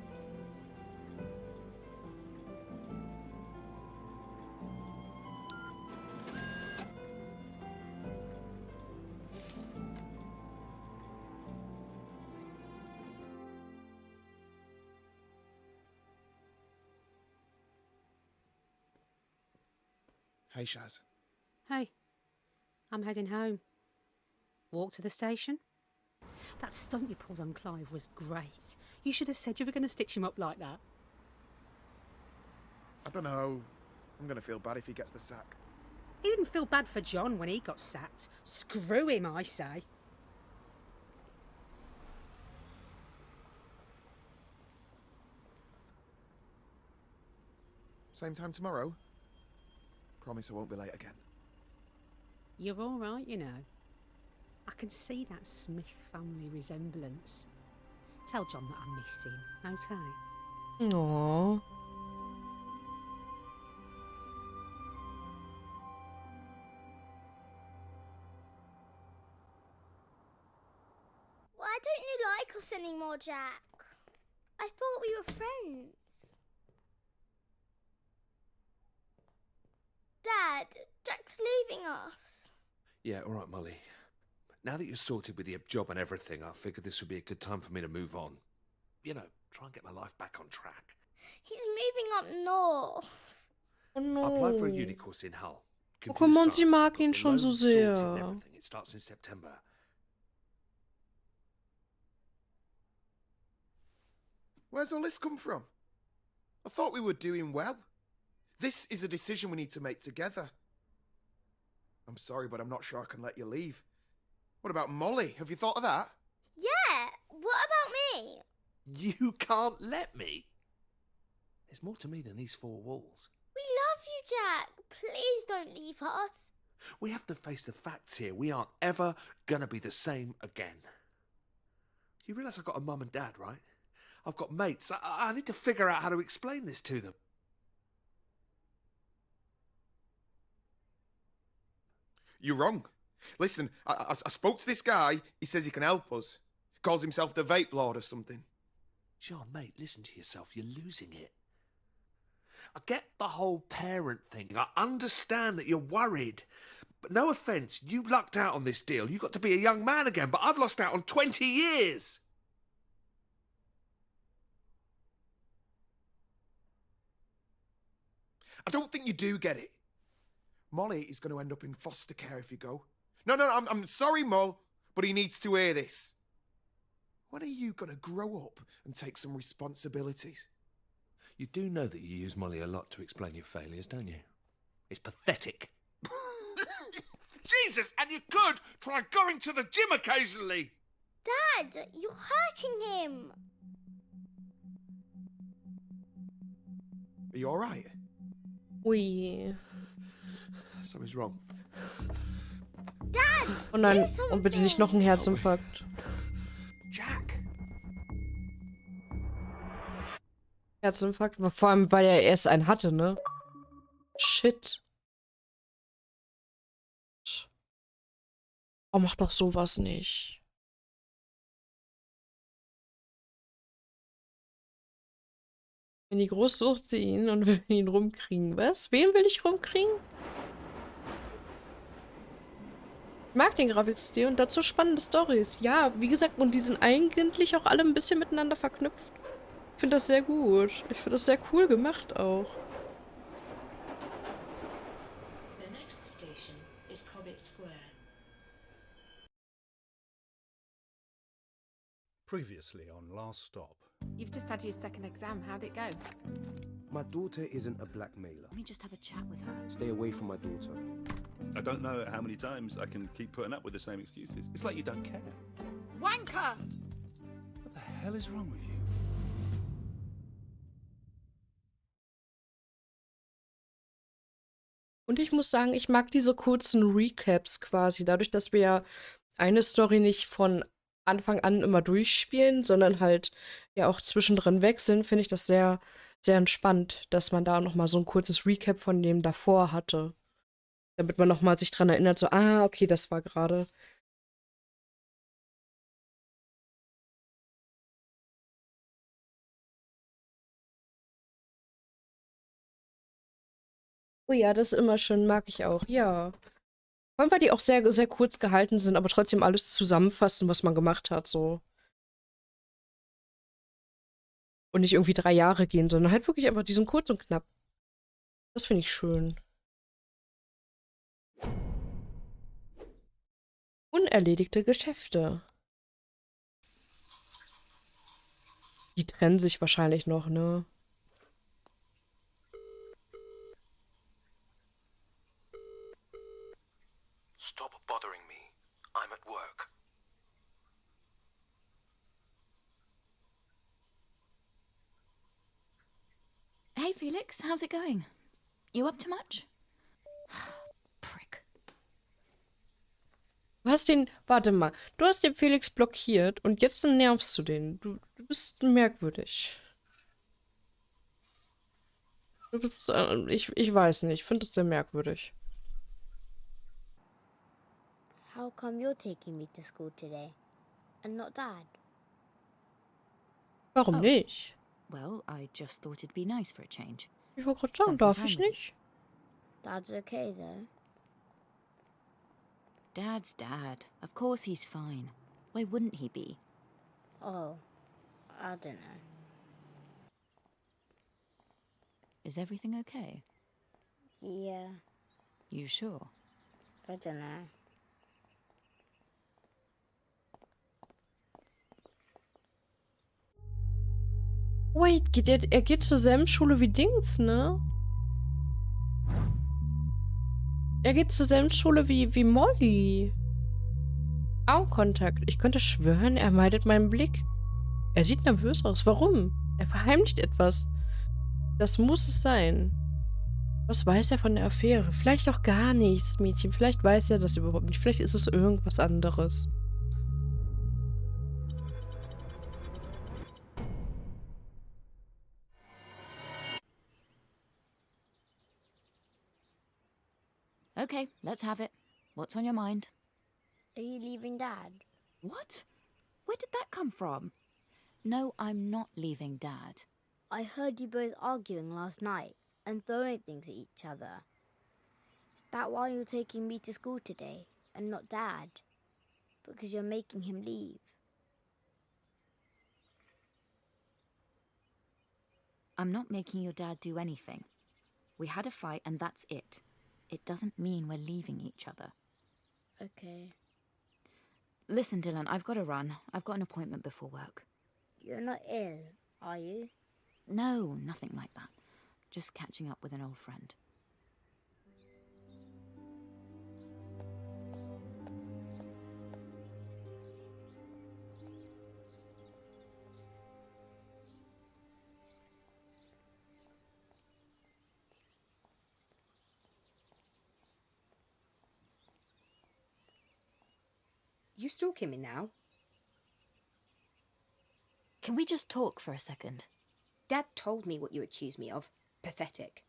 Speaker 11: Hey, Shaz.
Speaker 3: Hey, I'm heading home. Walk to the station? That stunt you pulled on Clive was great. You should have said you were going to stitch him up like that.
Speaker 11: I don't know. I'm going to feel bad if he gets the sack.
Speaker 3: He didn't feel bad for John when he got sacked. Screw him, I say.
Speaker 11: Same time tomorrow? Promise I won't be late again.
Speaker 3: You're all right, you know. I can see that Smith family resemblance. Tell John that I miss him, okay?
Speaker 1: Aww.
Speaker 9: Why don't you like us anymore, Jack? I thought we were friends. Dad, Jack's leaving us.
Speaker 10: Yeah, all right, Molly. Now that you're sorted with the job and everything, I figured this would be a good time for me to move on. You know, try and get my life back on track.
Speaker 9: He's moving up north.
Speaker 1: Oh no.
Speaker 10: I applied for a uni course in Hull.
Speaker 1: Oh, come on,
Speaker 10: Computer
Speaker 1: sie
Speaker 10: science.
Speaker 1: mag
Speaker 10: Got
Speaker 1: ihn
Speaker 10: the
Speaker 1: schon so
Speaker 10: loans sorted and
Speaker 1: sehr.
Speaker 10: everything. It starts in September.
Speaker 11: Where's all this come from? I thought we were doing well. This is a decision we need to make together. I'm sorry, but I'm not sure I can let you leave. What about Molly? Have you thought of that?
Speaker 9: Yeah, what about me?
Speaker 10: You can't let me. There's more to me than these four walls.
Speaker 9: We love you, Jack. Please don't leave us.
Speaker 10: We have to face the facts here. We aren't ever gonna be the same again. You realise I've got a mum and dad, right? I've got mates. I need to figure out how to explain this to them.
Speaker 11: You're wrong. Listen, I spoke to this guy. He says he can help us. Calls himself the Vape Lord or something.
Speaker 10: John, mate, listen to yourself. You're losing it. I get the whole parent thing. I understand that you're worried. But no offence, you lucked out on this deal. You got to be a young man again, but I've lost out on 20 years.
Speaker 11: I don't think you do get it. Molly is going to end up in foster care if you go. No, I'm sorry, Moll, but he needs to hear this. When are you going to grow up and take some responsibilities?
Speaker 10: You do know that you use Molly a lot to explain your failures, don't you? It's pathetic.
Speaker 21: Jesus, and you could try going to the gym occasionally.
Speaker 9: Dad, you're hurting him.
Speaker 11: Are you all right?
Speaker 1: Ui.
Speaker 10: Something's wrong.
Speaker 9: Dad!
Speaker 1: Oh nein, und bitte nicht noch ein Herzinfarkt.
Speaker 10: Jack!
Speaker 1: Herzinfarkt, vor allem, weil er erst einen hatte, ne? Shit. Oh, mach doch sowas nicht. Wenn die groß sucht sie ihn und will ihn rumkriegen. Was? Wen will ich rumkriegen? Ich mag den Grafikstil und dazu spannende Storys. Ja, wie gesagt, und die sind eigentlich auch alle ein bisschen miteinander verknüpft. Ich finde das sehr gut. Ich finde das sehr cool gemacht auch.
Speaker 6: Previously on Last Stop.
Speaker 12: You've just had your second exam. How'd it go?
Speaker 15: My daughter isn't a blackmailer.
Speaker 12: Let me just have a chat with her.
Speaker 15: Stay away from my daughter.
Speaker 7: I don't know how many times I can keep putting up with the same excuses. It's like you don't care.
Speaker 12: Wanker!
Speaker 6: What the hell is wrong with you?
Speaker 1: Und ich muss sagen, ich mag diese kurzen Recaps quasi. Dadurch, dass wir ja eine Story nicht von Anfang an immer durchspielen, sondern halt ja auch zwischendrin wechseln, finde ich das sehr, sehr entspannt, dass man da nochmal so ein kurzes Recap von dem davor hatte. Damit man nochmal sich dran erinnert, so, ah, okay, das war gerade. Oh ja, das ist immer schön, mag ich auch, ja. Vor allem, weil die auch sehr, sehr kurz gehalten sind, aber trotzdem alles zusammenfassen, was man gemacht hat, so. Und nicht irgendwie 3 Jahre gehen, sondern halt wirklich einfach diesen kurz und knapp. Das finde ich schön. Unerledigte Geschäfte. Die trennen sich wahrscheinlich noch, ne?
Speaker 10: Stop bothering me. I'm at work.
Speaker 17: Hey, Felix, how's it going? You up to much?
Speaker 1: Warte mal, du hast den Felix blockiert und jetzt nervst du den. Du bist merkwürdig. Du bist, ich weiß nicht, ich finde das sehr merkwürdig.
Speaker 9: How come you're taking me to school today and not Dad?
Speaker 1: Warum nicht?
Speaker 17: Well, I just thought it'd be nice for a change.
Speaker 1: Ich wollte gerade sagen, darf ich nicht?
Speaker 9: Dad's okay though.
Speaker 17: Dad's Dad. Of course he's fine. Why wouldn't he be?
Speaker 9: Oh, I don't know.
Speaker 17: Is everything okay?
Speaker 9: Yeah,
Speaker 17: You sure?
Speaker 9: I don't know.
Speaker 1: Wait, er geht zur selben Schule wie Dings, ne? Er geht zur selben Schule wie Molly. Augenkontakt. Ich könnte schwören, er meidet meinen Blick. Er sieht nervös aus. Warum? Er verheimlicht etwas. Das muss es sein. Was weiß er von der Affäre? Vielleicht auch gar nichts, Mädchen. Vielleicht weiß er das überhaupt nicht. Vielleicht ist es irgendwas anderes.
Speaker 17: Okay, let's have it. What's on your mind?
Speaker 9: Are you leaving Dad?
Speaker 17: What? Where did that come from? No, I'm not leaving Dad.
Speaker 9: I heard you both arguing last night and throwing things at each other. Is that why you're taking me to school today and not Dad? Because you're making him leave.
Speaker 17: I'm not making your dad do anything. We had a fight and that's it. It doesn't mean we're leaving each other.
Speaker 9: Okay.
Speaker 17: Listen, Dylan, I've got to run. I've got an appointment before work.
Speaker 9: You're not ill, are you?
Speaker 17: No, nothing like that. Just catching up with an old friend.
Speaker 14: You stalking me now?
Speaker 17: Can we just talk for a second?
Speaker 14: Dad told me what you accuse me of. Pathetic.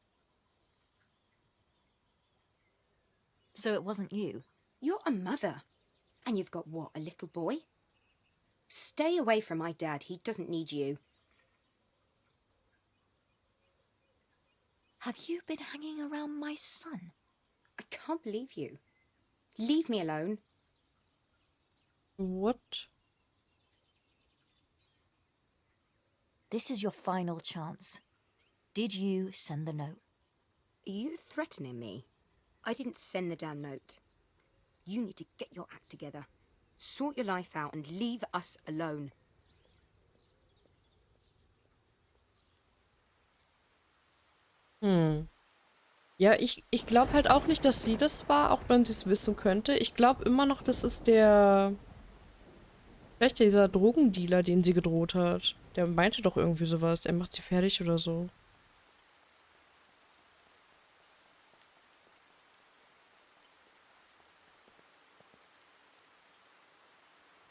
Speaker 17: So it wasn't you?
Speaker 14: You're a mother. And you've got what, a little boy? Stay away from my dad. He doesn't need you.
Speaker 17: Have you been hanging around my son?
Speaker 14: I can't believe you. Leave me alone.
Speaker 1: What?
Speaker 17: This is your final chance. Did you send the note?
Speaker 14: Are you threatening me? I didn't send the damn note. You need to get your act together. Sort your life out and leave us alone.
Speaker 1: Ja, ich glaube halt auch nicht, dass sie das war, auch wenn sie es wissen könnte. Ich glaube immer noch, das ist vielleicht dieser Drogendealer, den sie gedroht hat. Der meinte doch irgendwie sowas. Er macht sie fertig oder so.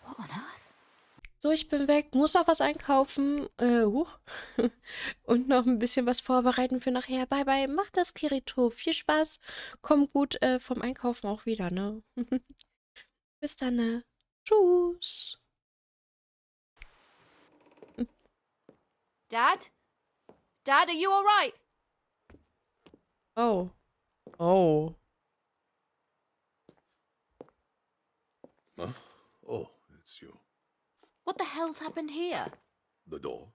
Speaker 17: What on earth?
Speaker 1: So, ich bin weg, muss auch was einkaufen. Und noch ein bisschen was vorbereiten für nachher. Bye, bye. Mach das, Kirito. Viel Spaß. Komm gut vom Einkaufen auch wieder, ne? Bis dann, ne? Tschüss.
Speaker 19: Dad? Dad, are you all right?
Speaker 1: Oh. Oh.
Speaker 5: Huh? Oh, it's you.
Speaker 17: What the hell's happened here?
Speaker 5: The door.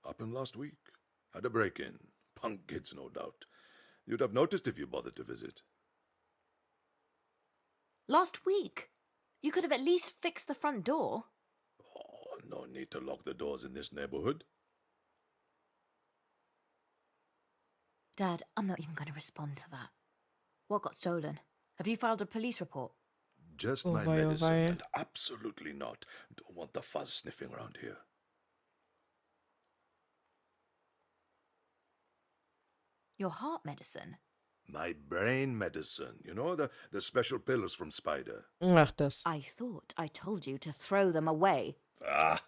Speaker 5: Happened last week. Had a break-in. Punk kids, no doubt. You'd have noticed if you bothered to visit.
Speaker 17: Last week? You could have at least fixed the front door.
Speaker 6: Oh, no need to lock the doors in this neighborhood.
Speaker 17: Dad, I'm not even going to respond to that. What got stolen? Have you filed a police report?
Speaker 6: Just
Speaker 1: Oh
Speaker 6: my
Speaker 1: wei, oh
Speaker 6: medicine,
Speaker 1: wei.
Speaker 6: and absolutely not. Don't want the fuzz sniffing around here.
Speaker 17: Your heart medicine?
Speaker 6: My brain medicine. You know, the special pills from Spider.
Speaker 1: Ach, das.
Speaker 17: I thought I told you to throw them away.
Speaker 6: Ah!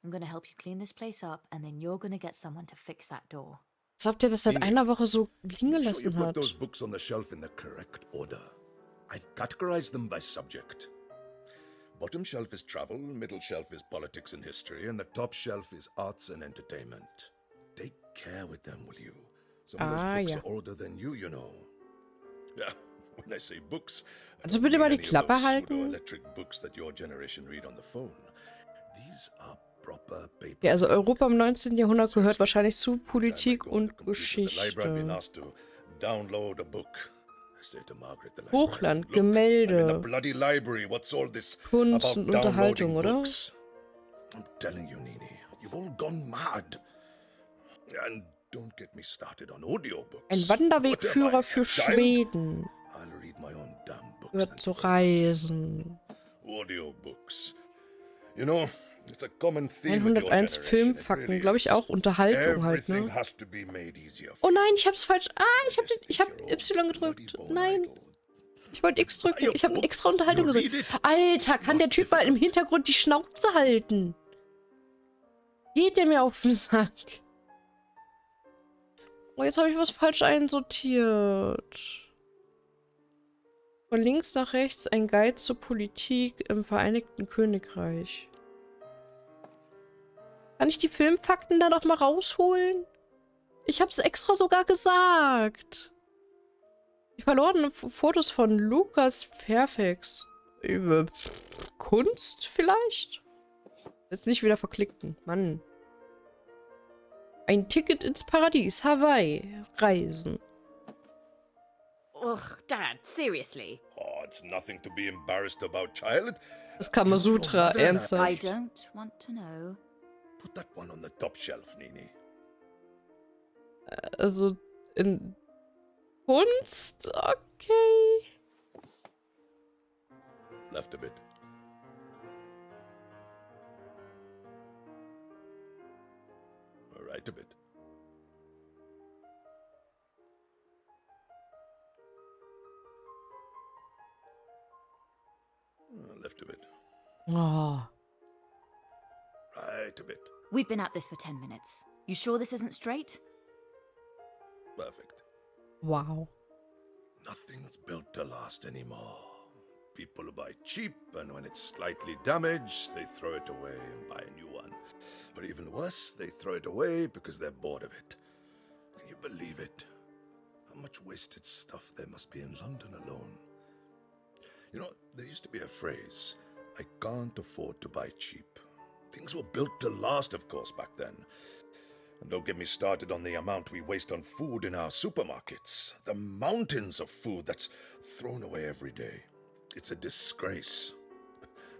Speaker 17: I'm going to help you clean this place up, and then you're going to get someone to fix that door.
Speaker 1: Als ob der das seit einer Woche so liegen
Speaker 6: Make sure you
Speaker 1: gelassen
Speaker 6: put
Speaker 1: hat.
Speaker 6: those books on the shelf in the correct order. I've categorized them by subject. Bottom shelf is travel, middle shelf is politics and history, and the top shelf is arts and entertainment. Take care with them, will you? Some of those books
Speaker 1: ja.
Speaker 6: are older than you know. Yeah, when I say books, I
Speaker 1: Also
Speaker 6: don't
Speaker 1: bitte
Speaker 6: mean
Speaker 1: mal die
Speaker 6: any of
Speaker 1: Klappe
Speaker 6: those
Speaker 1: halten.
Speaker 6: pseudo-electric books that your generation read on the phone. These are proper paper.
Speaker 1: Ja, also Europa im 19. Jahrhundert gehört wahrscheinlich zu Politik und
Speaker 6: The library been
Speaker 1: Geschichte.
Speaker 6: asked to download a book. I say to Margaret, the librarian,
Speaker 1: Hochland,
Speaker 6: "Look, I'm in the
Speaker 1: Gemälde,
Speaker 6: bloody library. What's all this
Speaker 1: Kunst
Speaker 6: about
Speaker 1: und Unterhaltung,
Speaker 6: downloading
Speaker 1: oder?
Speaker 6: books? I'm telling you, Nini, you've all gone mad. And don't get me started on audiobooks.
Speaker 1: Ein
Speaker 6: What am I,
Speaker 1: Wanderwegführer
Speaker 6: a
Speaker 1: für
Speaker 6: child?
Speaker 1: Schweden.
Speaker 6: I'll read my own damn books.
Speaker 1: Gehört zu Reisen.
Speaker 6: Audiobooks. You know, it's a common theme with your
Speaker 1: 101
Speaker 6: generation. It
Speaker 1: Filmfakten,
Speaker 6: really
Speaker 1: glaube ich
Speaker 6: is.
Speaker 1: auch. Unterhaltung halt,
Speaker 6: Everything
Speaker 1: ne?
Speaker 6: has to be made easier.
Speaker 1: Oh nein, ich hab's falsch. Ich hab Y gedrückt. Nein. Ich wollte X drücken. Ich habe extra Unterhaltung gedrückt. Alter, kann der Typ mal im Hintergrund die Schnauze halten? Geht der mir auf den Sack? Oh, jetzt habe ich was falsch einsortiert. Von links nach rechts ein Guide zur Politik im Vereinigten Königreich. Kann ich die Filmfakten da noch mal rausholen? Ich hab's extra sogar gesagt. Die verlorenen Fotos von Lucas Fairfax. Über Kunst vielleicht? Jetzt nicht wieder verklicken. Mann. Ein Ticket ins Paradies. Hawaii. Reisen.
Speaker 14: Ugh, Dad, seriously.
Speaker 6: Oh, it's nothing to be embarrassed about, child.
Speaker 1: Das Kamasutra,
Speaker 14: I
Speaker 1: ernsthaft.
Speaker 14: don't want to know.
Speaker 6: Put that one on the top shelf, Nini.
Speaker 1: Also, in Kunst? Okay.
Speaker 6: Left a bit. Right a bit. Left a bit.
Speaker 1: Oh.
Speaker 6: Right a bit.
Speaker 17: We've been at this for 10 minutes. You sure this isn't straight?
Speaker 6: Perfect.
Speaker 1: Wow.
Speaker 6: Nothing's built to last anymore. People buy cheap, and when it's slightly damaged, they throw it away and buy a new one. Or even worse, they throw it away because they're bored of it. Can you believe it? How much wasted stuff there must be in London alone. You know, there used to be a phrase, I can't afford to buy cheap. Things were built to last, of course, back then. And don't get me started on the amount we waste on food in our supermarkets. The mountains of food that's thrown away every day. It's a disgrace.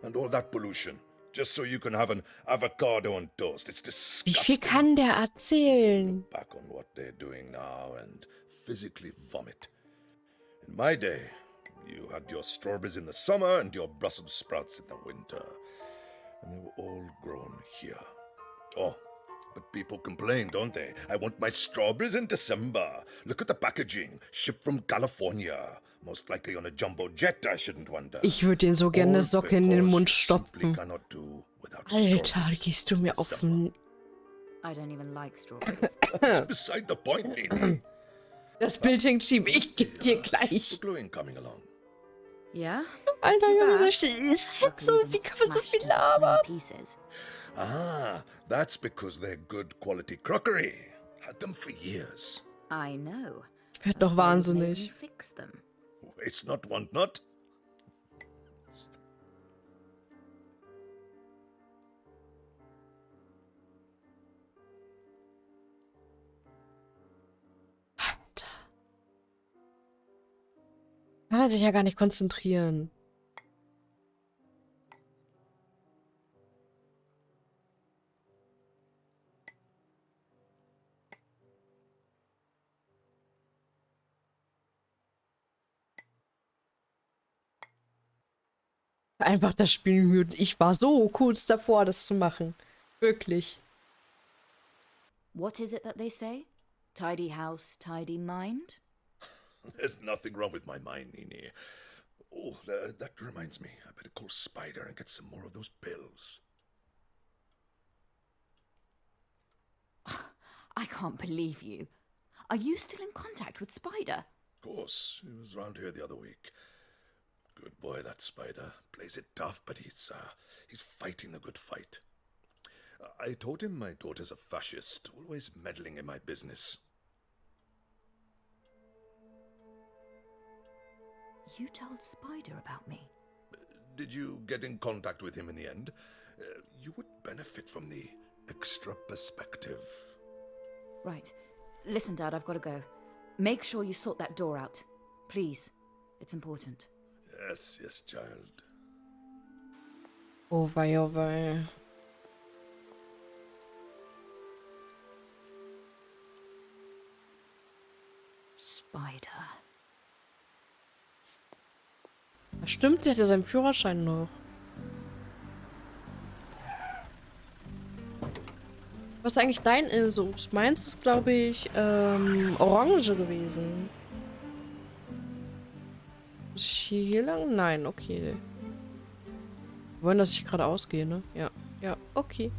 Speaker 6: And all that pollution, just so you can have an avocado on toast. It's
Speaker 1: Wie
Speaker 6: disgusting.
Speaker 1: viel kann der erzählen?
Speaker 6: Back on what they're doing now and physically vomit. In my day, you had your strawberries in the summer and your Brussels sprouts in the winter. And they were all grown here. Oh, but people complain, don't they? I want my strawberries in December. Look at the packaging. Shipped from California. Most likely on a jumbo jet, I shouldn't wonder.
Speaker 1: Ich würde den so gerne eine Socke in den Mund stopfen.
Speaker 6: Cannot do without
Speaker 1: Alter, gehst du mir auf den...
Speaker 17: I don't even like strawberries.
Speaker 6: That's beside the point, Nini.
Speaker 1: Das Bild hängt schief. Ich geb dir gleich.
Speaker 6: Gluing coming along.
Speaker 17: Yeah?
Speaker 1: Alter, Junge, so still ist halt so. Wie kann man so viel labern?
Speaker 6: Ah, that's because they're good quality crockery. Had them for years.
Speaker 17: I know.
Speaker 1: Ich werd doch wahnsinnig.
Speaker 17: Fix them.
Speaker 6: Waste not, want not.
Speaker 1: Kann man sich ja gar nicht konzentrieren. Einfach das Spiel müde. Ich war so kurz davor, das zu machen. Wirklich.
Speaker 17: What is it that they say? Tidy house, tidy mind?
Speaker 6: There's nothing wrong with my mind, Nini. Oh, that reminds me. I better call Spider and get some more of those pills.
Speaker 17: I can't believe you. Are you still in contact with Spider?
Speaker 6: Of course. He was round here the other week. Good boy, that Spider. Plays it tough, but he's fighting the good fight. I told him my daughter's a fascist, always meddling in my business.
Speaker 17: You told Spider about me?
Speaker 6: Did you get in contact with him in the end? You would benefit from the extra perspective.
Speaker 17: Right. Listen, Dad, I've got to go. Make sure you sort that door out. Please. It's important.
Speaker 6: Yes, yes, child.
Speaker 1: Oh wei, oh wei.
Speaker 17: Spider.
Speaker 1: Stimmt, sie hat ja seinen Führerschein noch. Was ist eigentlich dein Insus? Meins ist, glaube ich, orange gewesen. Muss ich hier lang? Nein, okay. Wir wollen, dass ich gerade ausgehe, ne? Ja. Ja, okay.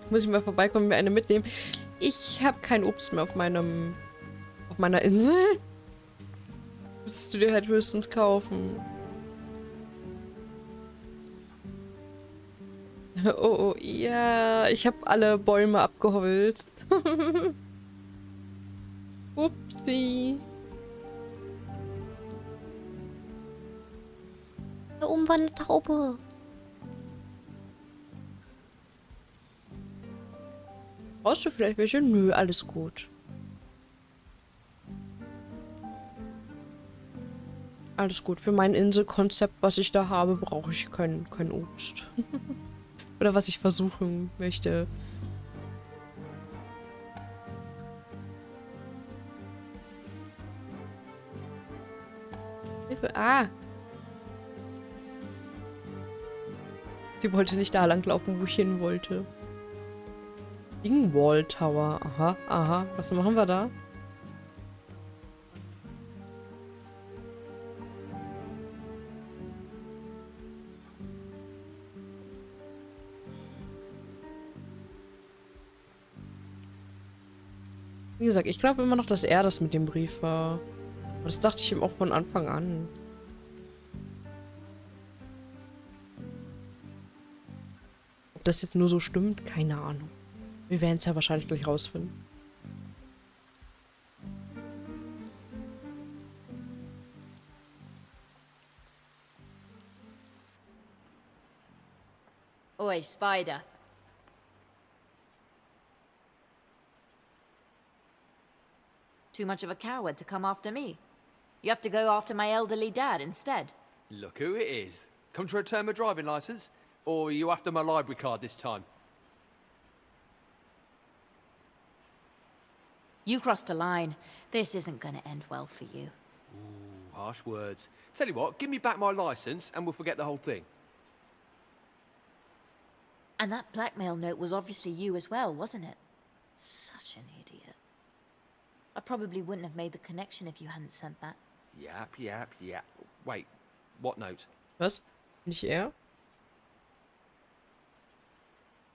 Speaker 1: Muss ich mal vorbeikommen und mir eine mitnehmen. Ich habe kein Obst mehr auf meiner Insel. Müsstest du dir halt höchstens kaufen. Oh, ja. Ich habe alle Bäume abgeholzt. Upsi.
Speaker 9: Da oben war eine Taube.
Speaker 1: Brauchst du vielleicht welche? Nö, alles gut. Alles gut. Für mein Inselkonzept, was ich da habe, brauche ich kein Obst. Oder was ich versuchen möchte. Hilfe. Ah! Sie wollte nicht da langlaufen, wo ich hin wollte. Wall Tower. Aha, aha. Was machen wir da? Wie gesagt, ich glaube immer noch, dass er das mit dem Brief war. Aber das dachte ich ihm auch von Anfang an. Ob das jetzt nur so stimmt, keine Ahnung. Wir werden es ja wahrscheinlich gleich rausfinden.
Speaker 17: Oi, Spider. Too much of a coward to come after me. You have to go after my elderly dad instead.
Speaker 10: Look who it is. Come to return my driving licence? Or are you after my library card this time?
Speaker 17: You crossed a line. This isn't going to end well for you.
Speaker 10: Ooh, harsh words. Tell you what, give me back my licence and we'll forget the whole thing.
Speaker 17: And that blackmail note was obviously you as well, wasn't it? Such an idiot. I probably wouldn't have made the connection if you hadn't sent that.
Speaker 10: Yap, yap, yap. Wait, what note?
Speaker 1: Was? Nicht er?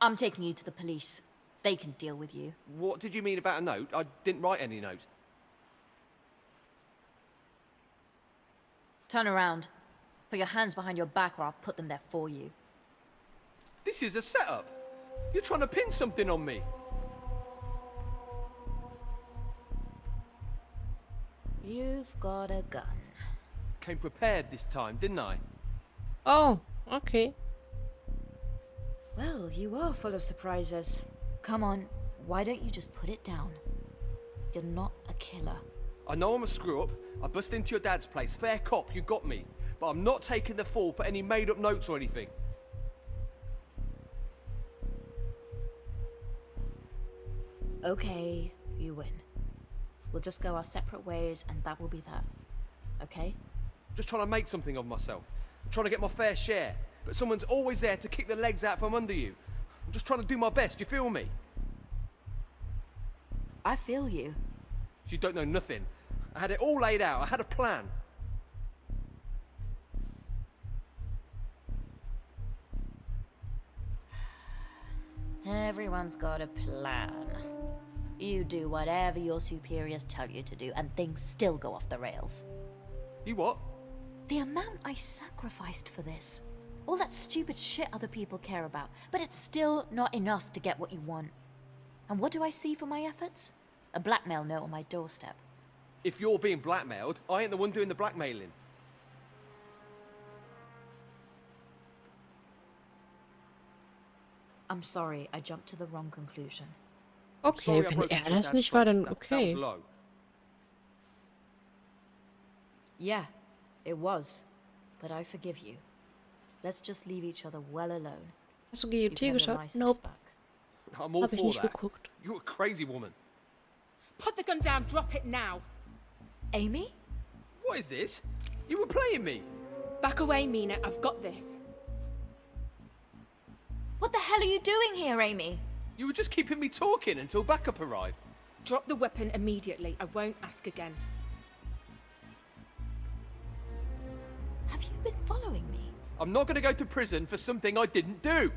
Speaker 17: I'm taking you to the police. They can deal with you.
Speaker 10: What did you mean about a note? I didn't write any note.
Speaker 17: Turn around. Put your hands behind your back or I'll put them there for you.
Speaker 10: This is a setup. You're trying to pin something on me.
Speaker 17: You've got a gun.
Speaker 10: Came prepared this time, didn't I?
Speaker 1: Oh, okay.
Speaker 17: Well, you are full of surprises. Come on, why don't you just put it down? You're not a killer.
Speaker 10: I know I'm a screw-up. I bust into your dad's place. Fair cop, you got me. But I'm not taking the fall for any made-up notes or anything.
Speaker 17: Okay, you win. We'll just go our separate ways and that will be that. Okay?
Speaker 10: Just trying to make something of myself. I'm trying to get my fair share. But someone's always there to kick the legs out from under you. I'm just trying to do my best, you feel me?
Speaker 17: I feel you.
Speaker 10: You don't know nothing. I had it all laid out. I had a plan.
Speaker 17: Everyone's got a plan. You do whatever your superiors tell you to do, and things still go off the rails.
Speaker 10: You what?
Speaker 17: The amount I sacrificed for this. All that stupid shit other people care about, but it's still not enough to get what you want. And what do I see for my efforts? A blackmail note on my doorstep.
Speaker 10: If you're being blackmailed, I ain't the one doing the blackmailing.
Speaker 17: I'm sorry, I jumped to the wrong conclusion.
Speaker 1: Okay, wenn das nicht war, dann okay.
Speaker 17: Yeah, it was. But I forgive you. Let's just leave each other well alone.
Speaker 1: Hast du GOT geschaut? Nope.
Speaker 10: I'm all
Speaker 1: Hab ich
Speaker 10: for
Speaker 1: nicht
Speaker 10: that.
Speaker 1: geguckt.
Speaker 10: You're a crazy woman.
Speaker 12: Put the gun down, drop it now.
Speaker 17: Amy?
Speaker 10: What is this? You were playing me.
Speaker 12: Back away, Mina. I've got this.
Speaker 17: What the hell are you doing here, Amy?
Speaker 10: You were just keeping me talking until backup arrived.
Speaker 12: Drop the weapon immediately. I won't ask again.
Speaker 17: Have you been following me?
Speaker 10: I'm not going to go to prison for something I didn't do.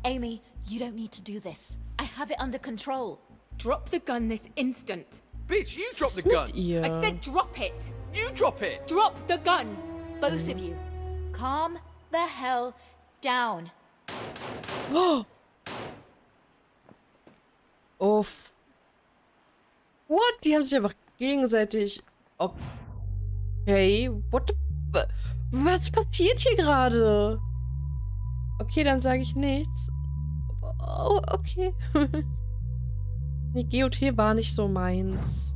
Speaker 17: Amy, you don't need to do this. I have it under control.
Speaker 12: Drop the gun this instant.
Speaker 10: Bitch, you drop the gun.
Speaker 12: I said drop it.
Speaker 10: You drop it.
Speaker 12: Drop the gun.
Speaker 17: Both of you. Calm the hell down.
Speaker 1: Oh. Oh. What? Die haben sich einfach gegenseitig... Okay. What the... Was passiert hier gerade? Okay, dann sage ich nichts. Oh, okay. Nee, GOT war nicht so meins.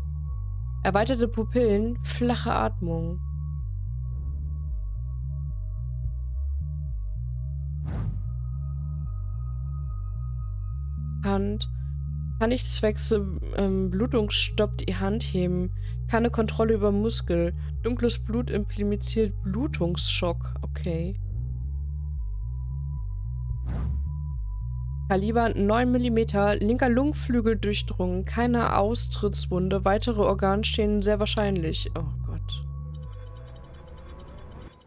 Speaker 1: Erweiterte Pupillen, flache Atmung. Hand. Kann ich zwecks Blutungsstopp die Hand heben. Keine Kontrolle über Muskel. Dunkles Blut impliziert Blutungsschock. Okay. Kaliber 9 mm, linker Lungenflügel durchdrungen, keine Austrittswunde, weitere Organschäden sehr wahrscheinlich. Oh Gott.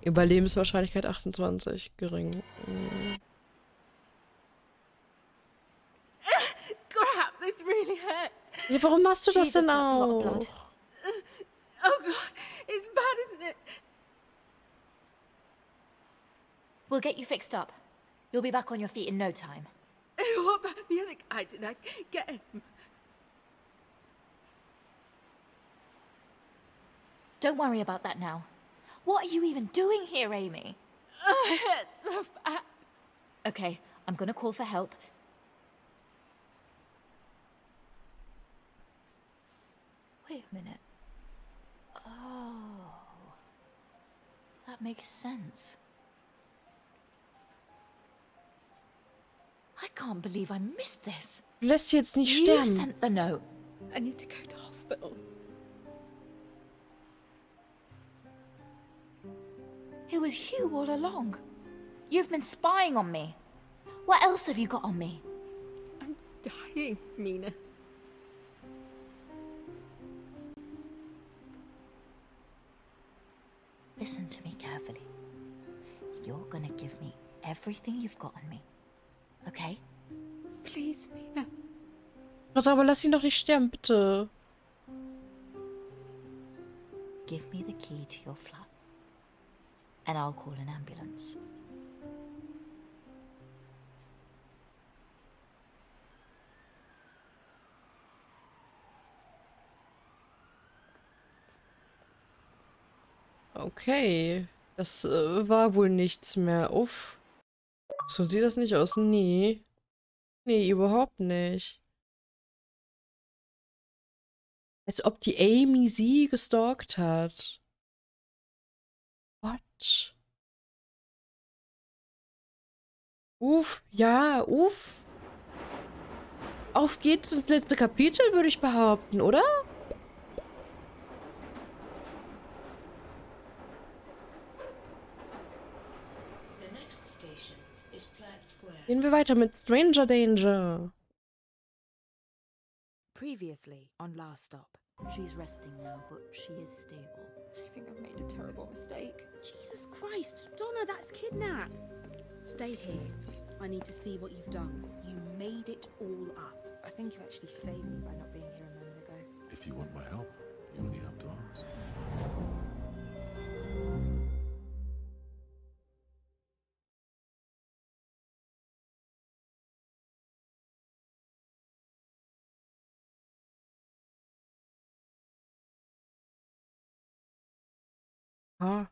Speaker 1: Überlebenswahrscheinlichkeit 28, gering.
Speaker 12: Crap, this really hurts.
Speaker 1: Ja, warum machst du das
Speaker 17: Jesus,
Speaker 1: denn
Speaker 17: that's a lot of
Speaker 1: auch?
Speaker 17: blood.
Speaker 12: Oh God, it's bad, isn't it?
Speaker 17: We'll get you fixed up. You'll be back on your feet in no time.
Speaker 12: What about the other guy? Did I get him?
Speaker 17: Don't worry about that now. What are you even doing here, Amy?
Speaker 12: Oh, it hurts so bad.
Speaker 17: Okay, I'm gonna call for help. Wait a minute. Oh. That makes sense. I can't believe I missed this.
Speaker 1: Du lässt sie jetzt nicht
Speaker 17: You
Speaker 1: sterben.
Speaker 17: sent the note.
Speaker 12: I need to go to hospital.
Speaker 17: It was you all along. You've been spying on me. What else have you got on me?
Speaker 12: I'm dying, Mina.
Speaker 17: Listen to me carefully. You're gonna give me everything you've got on me. Okay?
Speaker 12: Please, Mina.
Speaker 1: Also, aber lass ihn doch nicht sterben, bitte.
Speaker 17: Give me the key to your flat. And I'll call an ambulance.
Speaker 1: Okay. Das war wohl nichts mehr. Uff. So sieht das nicht aus. Nee. Nee, überhaupt nicht. Als ob die Amy sie gestalkt hat. What? Uff, ja, uff. Auf geht's ins letzte Kapitel, würde ich behaupten, oder? Gehen wir weiter mit Stranger Danger.
Speaker 19: Previously on Last Stop.
Speaker 17: She's resting now, but she is stable.
Speaker 12: I think I've made a terrible mistake.
Speaker 4: Jesus Christ, Donna, that's kidnap. Stay here. I need to see what you've done. You made it all up.
Speaker 19: I think you actually saved me by not being here a moment ago.
Speaker 5: If you want my help, you only have to ask.
Speaker 1: Ah.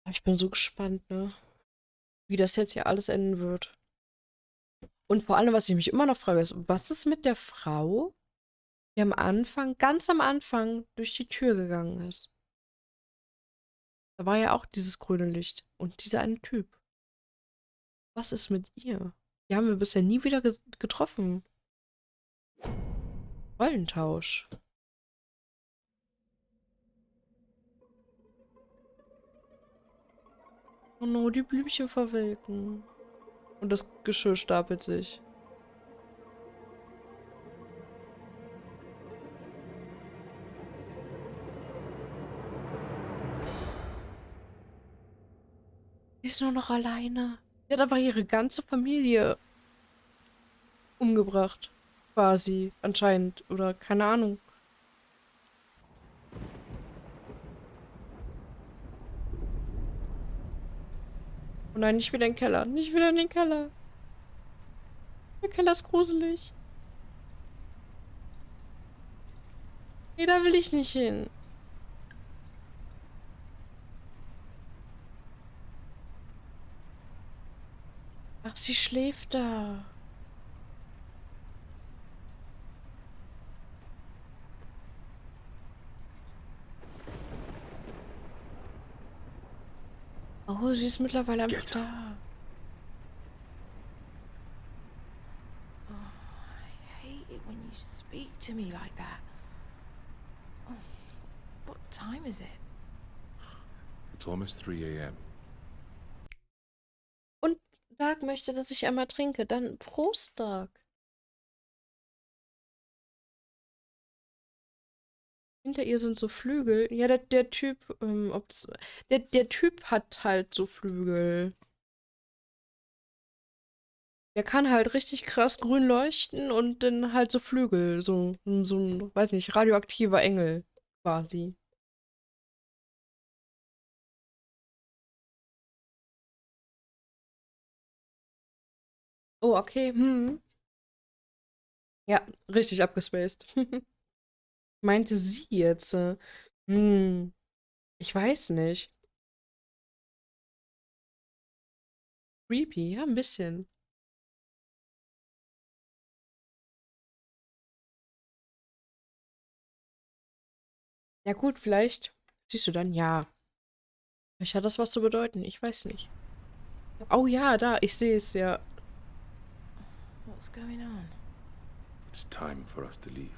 Speaker 1: Ich bin so gespannt, ne? Wie das jetzt hier alles enden wird. Und vor allem, was ich mich immer noch frage, ist, was ist mit der Frau, die am Anfang, ganz am Anfang, durch die Tür gegangen ist? Da war ja auch dieses grüne Licht und dieser eine Typ. Was ist mit ihr? Die haben wir bisher nie wieder getroffen. Rollentausch. Oh no, die Blümchen verwelken. Und das Geschirr stapelt sich. Die ist nur noch alleine. Die hat einfach ihre ganze Familie umgebracht. Quasi. Anscheinend. Oder keine Ahnung. Oh nein, nicht wieder in den Keller. Nicht wieder in den Keller. Der Keller ist gruselig. Nee, da will ich nicht hin. Ach, sie schläft da. Oh, sie ist mittlerweile einfach da.
Speaker 19: Oh, I hate it when you speak to me like that. Oh, what time is it?
Speaker 5: It's almost 3 a.m.
Speaker 1: Und Dark möchte, dass ich einmal trinke. Dann Prost, Dark. Hinter ihr sind so Flügel. Ja, der Typ, der Typ hat halt so Flügel. Der kann halt richtig krass grün leuchten und dann halt so Flügel. So ein, weiß nicht, radioaktiver Engel quasi. Oh, okay. Ja, richtig abgespaced. Meinte sie jetzt? Ich weiß nicht. Creepy, ja, ein bisschen. Ja gut, vielleicht. Siehst du dann? Ja. Vielleicht hat das was zu bedeuten. Ich weiß nicht. Oh ja, da, ich sehe es ja.
Speaker 19: What's going on?
Speaker 5: It's time for us to leave.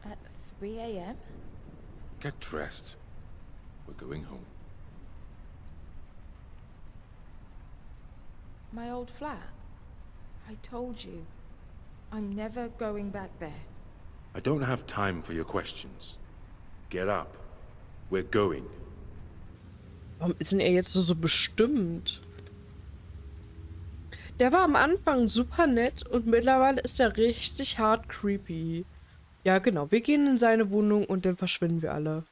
Speaker 19: At 3 a.m.?
Speaker 5: Get dressed. We're going home.
Speaker 19: My old flat? I told you. I'm never going back there.
Speaker 5: I don't have time for your questions. Get up. We're going.
Speaker 1: Warum ist denn er jetzt so bestimmt? Der war am Anfang super nett und mittlerweile ist er richtig hart creepy. Ja, genau. Wir gehen in seine Wohnung und dann verschwinden wir alle.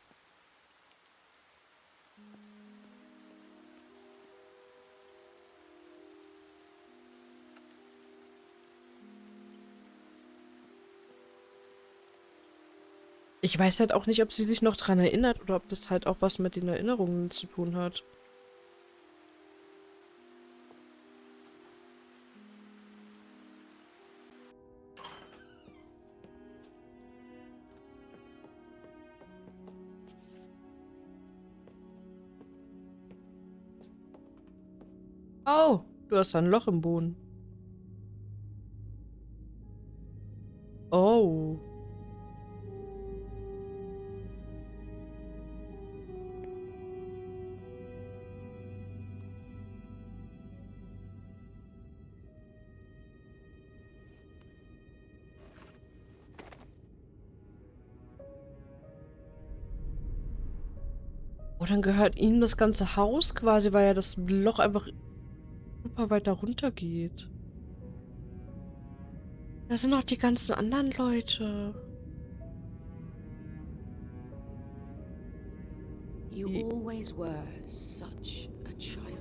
Speaker 1: Ich weiß halt auch nicht, ob sie sich noch dran erinnert oder ob das halt auch was mit den Erinnerungen zu tun hat. Oh, du hast ein Loch im Boden. Oh. Oh, dann gehört ihm das ganze Haus quasi, weil ja das Loch einfach super weit da runter geht. Da sind auch die ganzen anderen Leute.
Speaker 12: You always were such a child.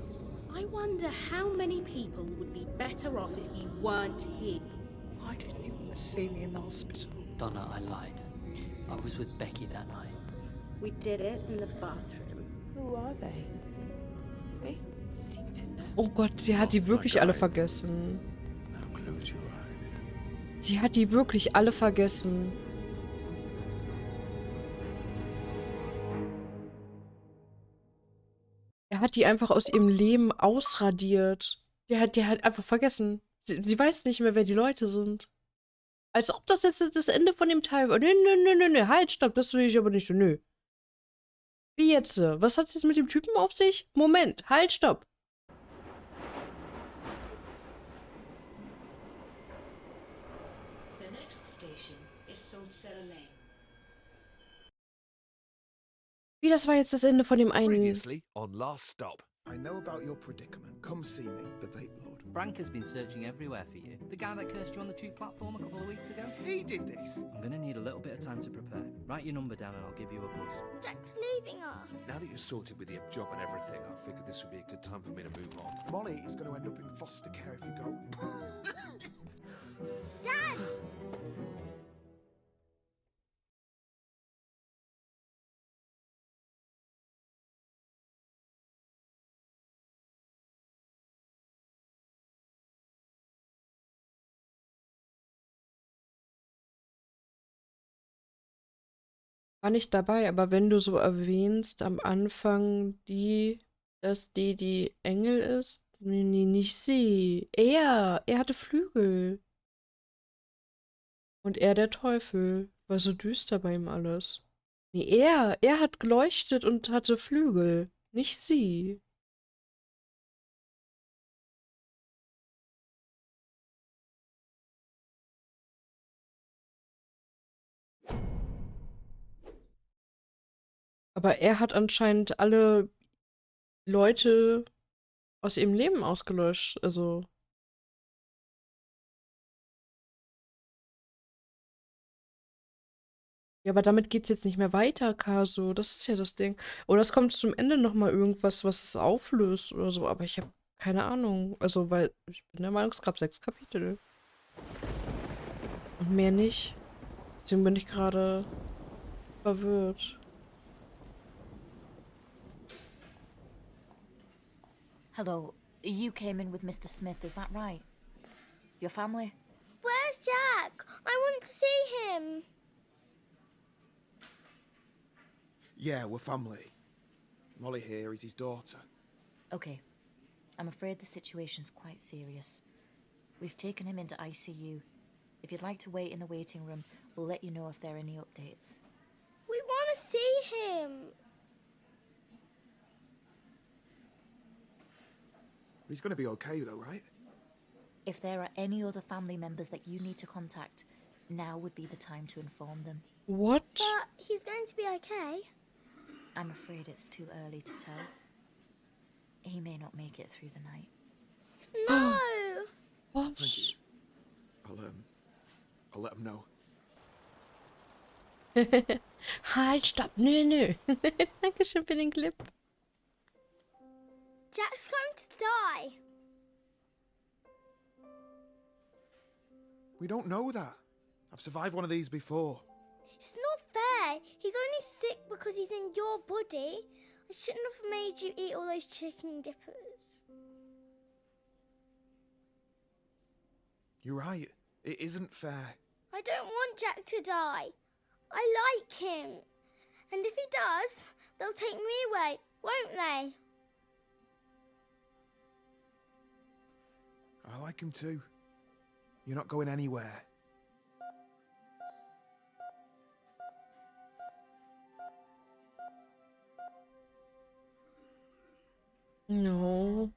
Speaker 4: I wonder how many people would be better off if you weren't here.
Speaker 8: Why didn't you want to see me in the hospital?
Speaker 18: Donna, I lied. I was with Becky that night.
Speaker 20: We did it in the bathroom.
Speaker 12: Who are they? They seem to know.
Speaker 1: Oh Gott, sie hat die wirklich alle vergessen. Sie hat die wirklich alle vergessen. Er hat die einfach aus ihrem Leben ausradiert. Die hat einfach vergessen. Sie weiß nicht mehr, wer die Leute sind. Als ob das jetzt das Ende von dem Teil war. Nö, halt, stopp, das will ich aber nicht. Nö. Wie jetzt? Was hat es jetzt mit dem Typen auf sich? Moment, halt, stopp. Wie, das war jetzt das Ende von dem einen...
Speaker 10: Previously on Last Stop.
Speaker 11: I know about your predicament. Come see me, the Vape Lord.
Speaker 22: Frank has been searching everywhere for you. The guy that cursed you on the tube platform a couple of weeks ago?
Speaker 11: He did this!
Speaker 22: I'm gonna need a little bit of time to prepare. Write your number down and I'll give you a buzz.
Speaker 9: Jack's leaving us.
Speaker 10: Now that you're sorted with the job and everything, I figured this would be a good time for me to move on.
Speaker 11: Molly is going to end up in foster care if you go.
Speaker 9: Dad!
Speaker 1: War nicht dabei, aber wenn du so erwähnst am Anfang, dass die Engel ist, nee, nicht sie. Er hatte Flügel. Und er der Teufel. War so düster bei ihm alles. Nee, er hat geleuchtet und hatte Flügel, nicht sie. Aber er hat anscheinend alle Leute aus ihrem Leben ausgelöscht. Also. Ja, aber damit geht's jetzt nicht mehr weiter, Kaso. Das ist ja das Ding. Oder es kommt zum Ende nochmal irgendwas, was es auflöst oder so. Aber ich habe keine Ahnung. Also, weil ich bin der Meinung, es gab 6 Kapitel. Und mehr nicht. Deswegen bin ich gerade verwirrt.
Speaker 17: Hello, you came in with Mr. Smith, is that right? Your family?
Speaker 9: Where's Jack? I want to see him.
Speaker 11: Yeah, we're family. Molly here is his daughter.
Speaker 17: Okay. I'm afraid the situation's quite serious. We've taken him into ICU. If you'd like to wait in the waiting room, we'll let you know if there are any updates.
Speaker 9: We want to see him.
Speaker 11: He's going to be okay though, right?
Speaker 17: If there are any other family members that you need to contact, now would be the time to inform them.
Speaker 1: What?
Speaker 9: But he's going to be okay.
Speaker 17: I'm afraid it's too early to tell. He may not make it through the night.
Speaker 9: No!
Speaker 1: What?
Speaker 11: Thank you. I'll let him know.
Speaker 1: Halt, stopp, nö. Dankeschön für den Clip.
Speaker 9: Jack's going to die.
Speaker 11: We don't know that. I've survived one of these before.
Speaker 9: It's not fair. die. He's only sick because he's in your body. I shouldn't have made you eat all those chicken dippers.
Speaker 11: You're right. It isn't fair.
Speaker 9: I don't want Jack to die. I like him. And if he does, they'll take me away, won't they?
Speaker 11: I like him too. You're not going anywhere.
Speaker 1: No.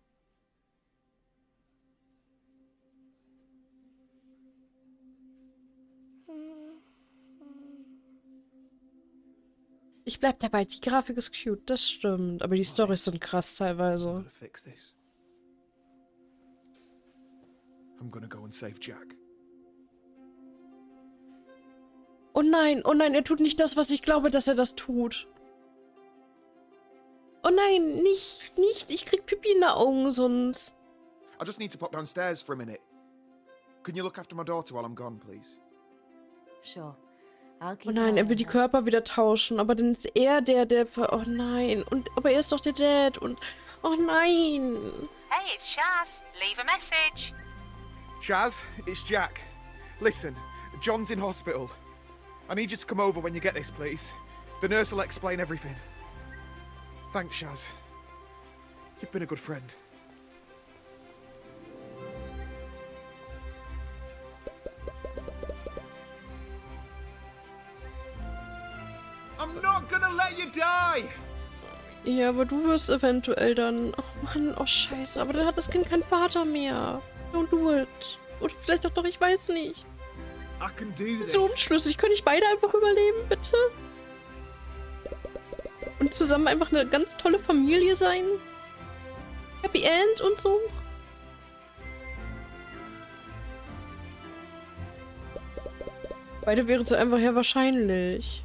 Speaker 1: Ich bleib dabei, die Grafik ist cute, das stimmt. Aber die Storys sind krass teilweise.
Speaker 11: Fix this. I'm gonna go and save Jack.
Speaker 1: Oh nein, er tut nicht das, was ich glaube, dass er das tut. Oh nein, nicht. Ich krieg Pipi in den Augen sonst.
Speaker 11: I just need to pop downstairs for a minute. Can you look after my daughter while I'm gone, please?
Speaker 17: Sure. I'll keep
Speaker 1: Oh
Speaker 17: an
Speaker 1: nein,
Speaker 17: eye
Speaker 1: er will
Speaker 17: on
Speaker 1: die
Speaker 17: her.
Speaker 1: Körper wieder tauschen, aber dann ist er der... Oh nein, aber er ist doch der Dad und... Oh nein.
Speaker 2: Hey, it's Shaz. Leave a message.
Speaker 11: Shaz, it's Jack. Listen, John's in hospital. I need you to come over when you get this, please. The nurse will explain everything. Thanks, Shaz. You've been a good friend. I'm not gonna let you die!
Speaker 1: Ja, aber du wirst eventuell dann... Oh Mann, oh scheiße, aber dann hat das Kind keinen Vater mehr. Don't do it. Oder vielleicht auch doch, ich weiß nicht.
Speaker 11: I can do this.
Speaker 1: So unschlüssig, können nicht beide einfach überleben, bitte? Und zusammen einfach eine ganz tolle Familie sein? Happy End und so? Beide wären so einfach ja wahrscheinlich.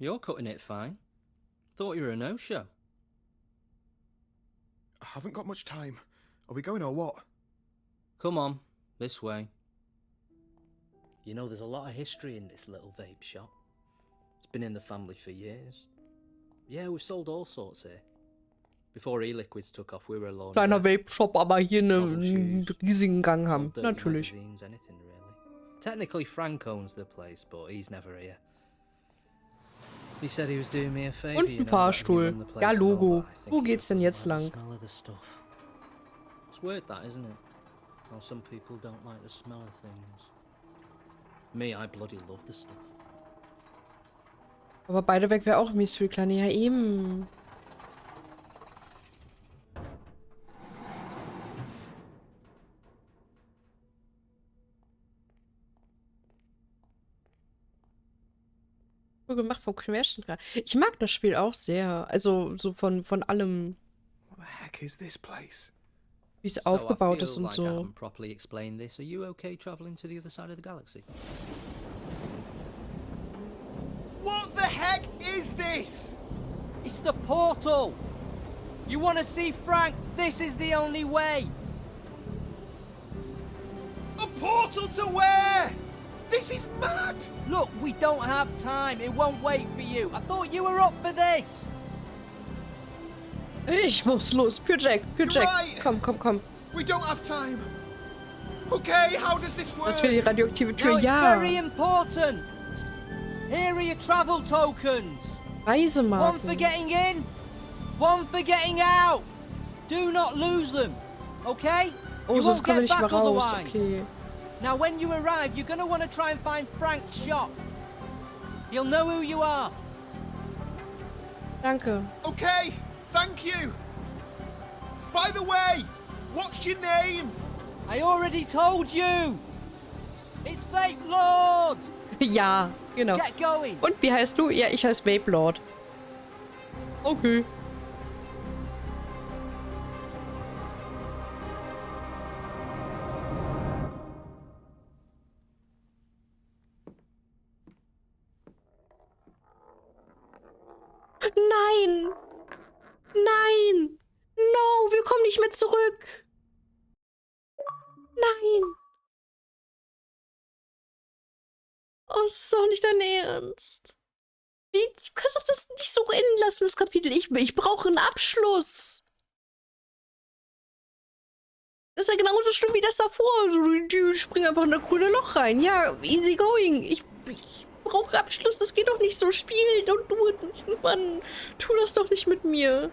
Speaker 22: You're cutting it fine. Thought you were a no-show.
Speaker 11: I haven't got much time. Are we going or what?
Speaker 22: Come on, this way. You know, there's a lot of history in this little vape shop. It's been in the family for years. Yeah, we've sold all sorts here. Before e-liquids took off, we were alone.
Speaker 1: Kleiner Vape-Shop, aber hier einen riesigen Gang haben. Natürlich.
Speaker 22: Anything really. Technically, Frank owns the place, but he's never here. He said he was doing me a favor.
Speaker 1: Und ein Fahrstuhl. Ja, Logo. Wo geht's denn jetzt lang?
Speaker 22: It's weird that, isn't it? How some people don't like the smell of things. Me, I bloody love the stuff.
Speaker 1: Aber beide weg wäre auch mies für die Kleine. Ja, eben. Gemacht vom Querschnitt. Ich mag das Spiel auch sehr. Also so von allem.
Speaker 11: What the heck is this place?
Speaker 1: Wie es aufgebaut ist und so.
Speaker 22: I haven't properly explained this. Are you okay traveling to the other side of the galaxy?
Speaker 21: What the heck is this?
Speaker 22: It's the portal! You want to see Frank? This is the only way!
Speaker 21: A portal to where? This is mad!
Speaker 22: Look, we don't have time. It won't wait for you. I thought you were up for this.
Speaker 1: Ich muss los. Für Jack.
Speaker 21: Right.
Speaker 1: Komm.
Speaker 21: We don't have time. Okay, how does this work?
Speaker 1: Das wäre die radioaktive Tür.
Speaker 22: No, it's
Speaker 1: Ja.
Speaker 22: very important. Here are your travel tokens.
Speaker 1: Reisemarken.
Speaker 22: One for getting in, one for getting out. Do not lose them, okay?
Speaker 1: Oh,
Speaker 22: You
Speaker 1: sonst
Speaker 22: won't
Speaker 1: kommen wir
Speaker 22: get
Speaker 1: nicht mehr
Speaker 22: back
Speaker 1: raus.
Speaker 22: otherwise.
Speaker 1: Okay.
Speaker 22: Now, when you arrive, you're going to want to try and find Frank's shop. He'll know who you are.
Speaker 1: Danke.
Speaker 21: Okay, thank you. By the way, what's your name?
Speaker 22: I already told you. It's Vape Lord.
Speaker 1: Ja, genau.
Speaker 22: Get going.
Speaker 1: Und wie heißt du? Ja, ich heiße Vape Lord. Okay. Nein! Nein! No, wir kommen nicht mehr zurück! Nein! Oh, das ist doch nicht dein Ernst. Wie, du kannst doch das nicht so enden lassen, das Kapitel. Ich brauche einen Abschluss. Das ist ja genauso schlimm wie das davor. Also, die springen einfach in das grüne Loch rein. Ja, easy going. Ich brauche Abschluss. Das geht doch nicht so. Spiel, don't do it. Mann, tu das doch nicht mit mir.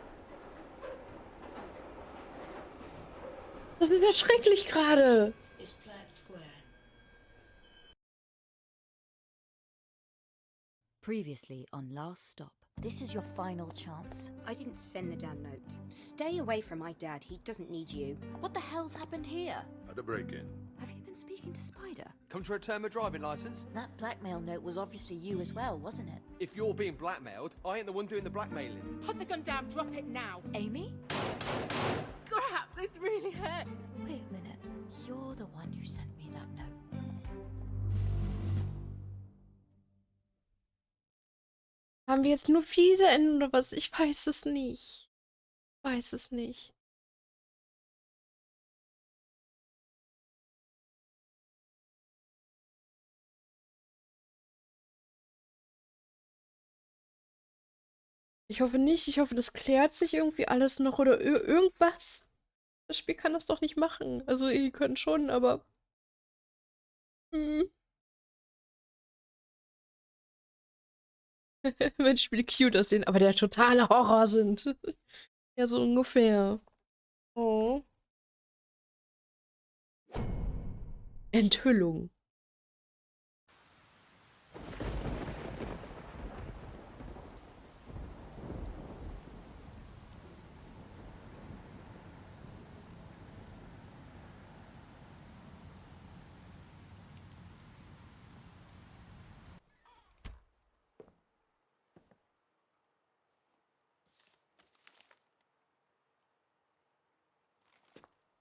Speaker 1: Das ist ja schrecklich gerade.
Speaker 13: Previously on Last Stop. This is your final chance.
Speaker 14: I didn't send the damn note. Stay away from my dad. He doesn't need you.
Speaker 13: What the hell's happened here?
Speaker 6: Had a break-in.
Speaker 13: Have you been speaking to Spider?
Speaker 10: Come to return my driving licence?
Speaker 13: That blackmail note was obviously you as well, wasn't it?
Speaker 10: If you're being blackmailed, I ain't the one doing the blackmailing.
Speaker 12: Put the gun down, drop it now.
Speaker 13: Amy?
Speaker 12: Crap, this really hurts.
Speaker 13: Wait a minute. You're the one who sent me that note.
Speaker 1: Haben wir jetzt nur fiese Enden oder was? Ich weiß es nicht. Ich weiß es nicht. Ich hoffe nicht. Ich hoffe, das klärt sich irgendwie alles noch oder irgendwas. Das Spiel kann das doch nicht machen. Also, ihr könnt schon, aber... Hm. Wenn die Spiele cute aussehen, aber der totale Horror sind. Ja, so ungefähr. Oh. Enthüllung.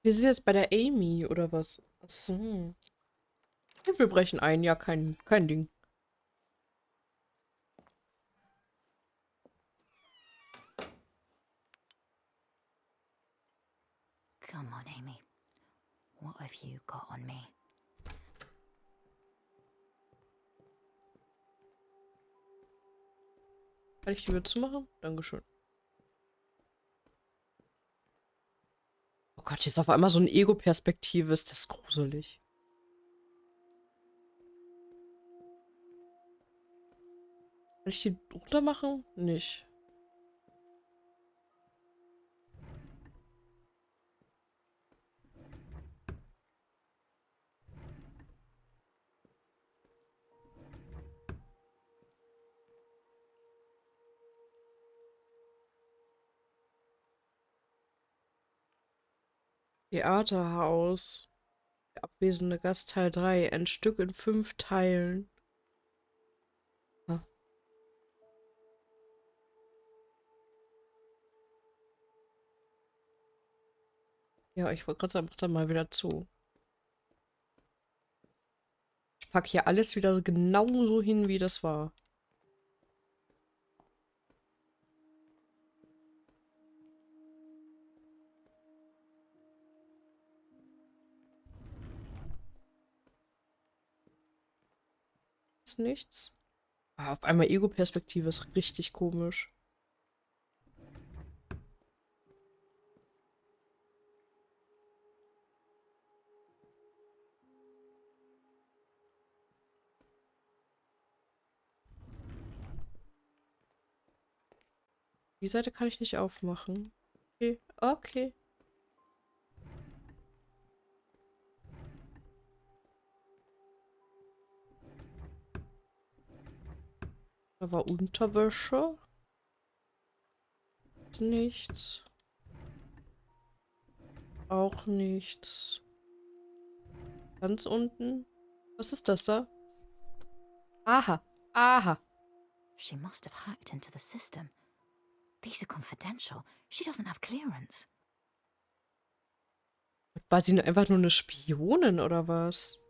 Speaker 1: Wir sind jetzt bei der Amy, oder was? Achso. Ja, wir brechen ein, ja, kein Ding.
Speaker 13: Come on, Amy. What have you got on me?
Speaker 1: Kann ich die wieder zumachen? Dankeschön. Oh Gott, hier ist auf einmal so eine Ego-Perspektive. Ist das gruselig. Kann ich die runter machen? Nicht. Theaterhaus. Der abwesende Gast Teil 3. Ein Stück in 5 Teilen. Ah. Ja, ich wollte gerade sagen, mach da mal wieder zu. Ich packe hier alles wieder genau so hin, wie das war. Ist nichts. Ah, auf einmal Ego-Perspektive ist richtig komisch. Die Seite kann ich nicht aufmachen. Okay, okay. Da war Unterwäsche. Nichts. Auch nichts. Ganz unten. Was ist das da? Aha. Aha.
Speaker 13: She must have hacked into the system. These are confidential. She doesn't have clearance.
Speaker 1: War sie einfach nur eine Spionin oder was?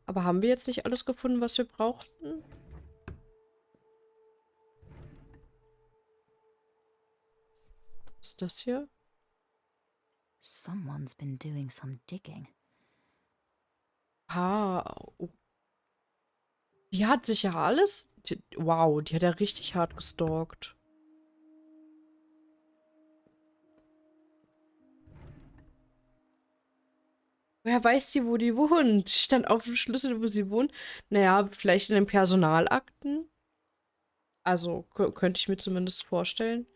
Speaker 1: Aber haben wir jetzt nicht alles gefunden, was wir brauchten? Was ist das hier?
Speaker 13: Someone's been doing some digging.
Speaker 1: Oh. Die hat sich ja alles... Wow, die hat ja richtig hart gestalkt. Woher weiß die, wo die wohnt? Stand auf dem Schlüssel, wo sie wohnt. Naja, vielleicht in den Personalakten. Also, könnte ich mir zumindest vorstellen.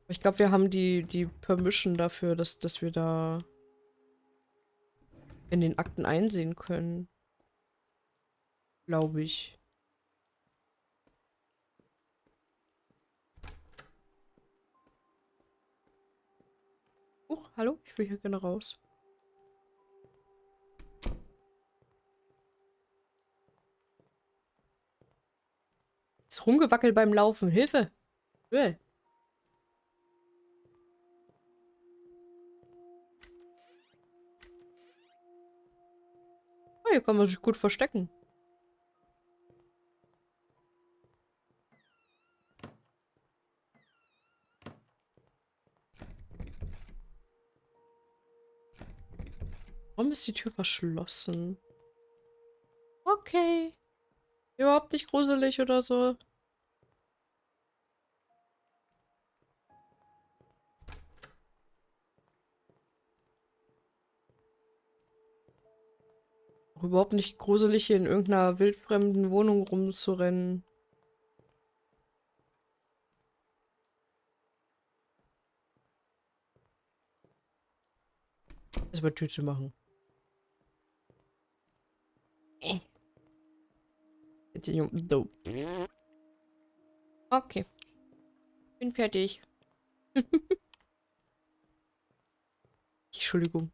Speaker 1: Ich glaube, wir haben die Permission dafür, dass wir da in den Akten einsehen können. Glaube ich. Hallo? Ich will hier gerne raus. Ist rumgewackelt beim Laufen. Hilfe! Oh, hier kann man sich gut verstecken. Warum ist die Tür verschlossen? Okay. Überhaupt nicht gruselig oder so. Auch überhaupt nicht gruselig, hier in irgendeiner wildfremden Wohnung rumzurennen. Erstmal Tür zu machen. Okay. Bin fertig. Entschuldigung.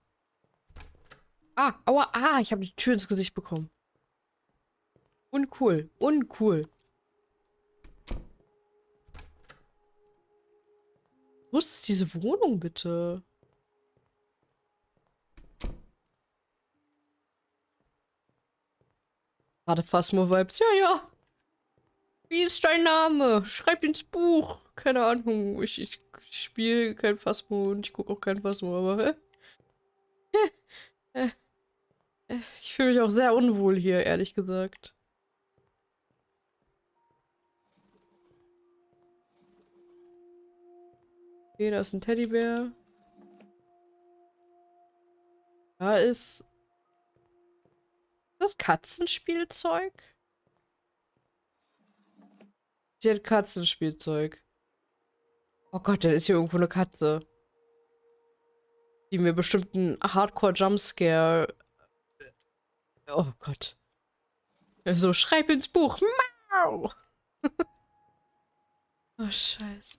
Speaker 1: Aua, ich habe die Tür ins Gesicht bekommen. Uncool, uncool. Wo ist diese Wohnung, bitte? Warte, Phasmo-Vibes. Ja. Wie ist dein Name? Schreib ins Buch. Keine Ahnung. Ich spiele kein Phasmo und ich gucke auch kein Phasmo, aber... Ich fühle mich auch sehr unwohl hier, ehrlich gesagt. Okay, da ist ein Teddybär. Da ist... Das Katzenspielzeug? Sie hat Katzenspielzeug. Oh Gott, da ist hier irgendwo eine Katze. Die mir bestimmt einen Hardcore-Jumpscare... Oh Gott. Also, schreib ins Buch. Mau! Oh, scheiße.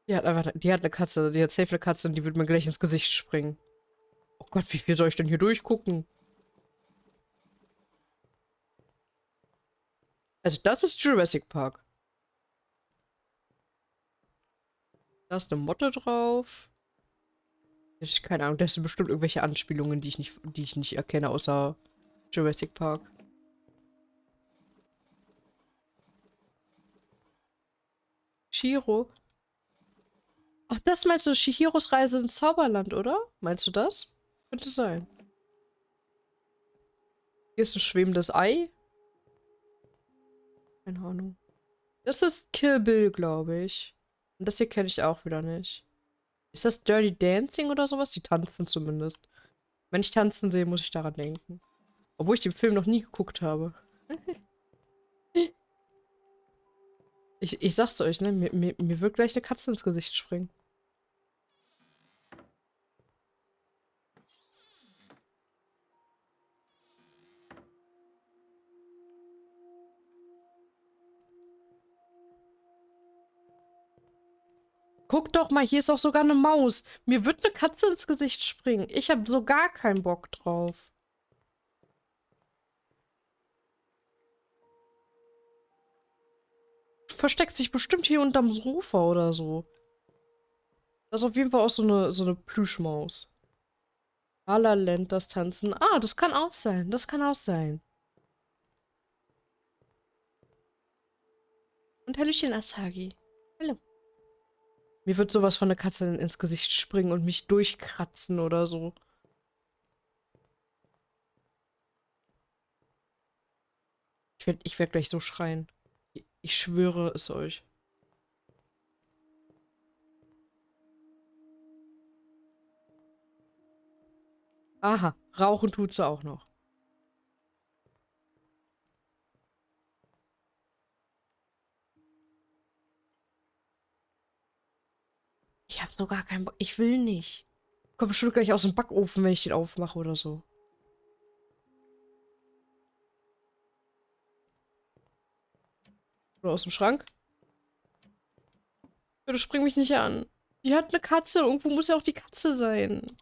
Speaker 1: Die hat eine Katze. Die hat safe eine Katze und die wird mir gleich ins Gesicht springen. Oh Gott, wie viel soll ich denn hier durchgucken? Also, das ist Jurassic Park. Da ist eine Motte drauf. Keine Ahnung, das sind bestimmt irgendwelche Anspielungen, die ich nicht erkenne, außer Jurassic Park. Shiro. Ach, das meinst du, Chihiros Reise ins Zauberland, oder? Meinst du das? Könnte sein. Hier ist ein schwebendes Ei. Keine Ahnung. Das ist Kill Bill, glaube ich. Und das hier kenne ich auch wieder nicht. Ist das Dirty Dancing oder sowas? Die tanzen zumindest. Wenn ich tanzen sehe, muss ich daran denken. Obwohl ich den Film noch nie geguckt habe. Ich sag's euch, ne? Mir wird gleich eine Katze ins Gesicht springen. Guck doch mal, hier ist auch sogar eine Maus. Mir wird eine Katze ins Gesicht springen. Ich habe so gar keinen Bock drauf. Versteckt sich bestimmt hier unterm Sofa oder so. Das ist auf jeden Fall auch so eine Plüschmaus. La La Land, das Tanzen. Ah, das kann auch sein. Das kann auch sein. Und Hallöchen, Asagi. Hallo. Mir wird sowas von der Katze ins Gesicht springen und mich durchkratzen oder so. Ich werd gleich so schreien. Ich schwöre es euch. Aha, rauchen tut sie auch noch. Ich hab so gar keinen Bock. Ich will nicht. Kommt bestimmt gleich aus dem Backofen, wenn ich den aufmache oder so. Oder aus dem Schrank. Bitte spring mich nicht an. Die hat eine Katze. Irgendwo muss ja auch die Katze sein.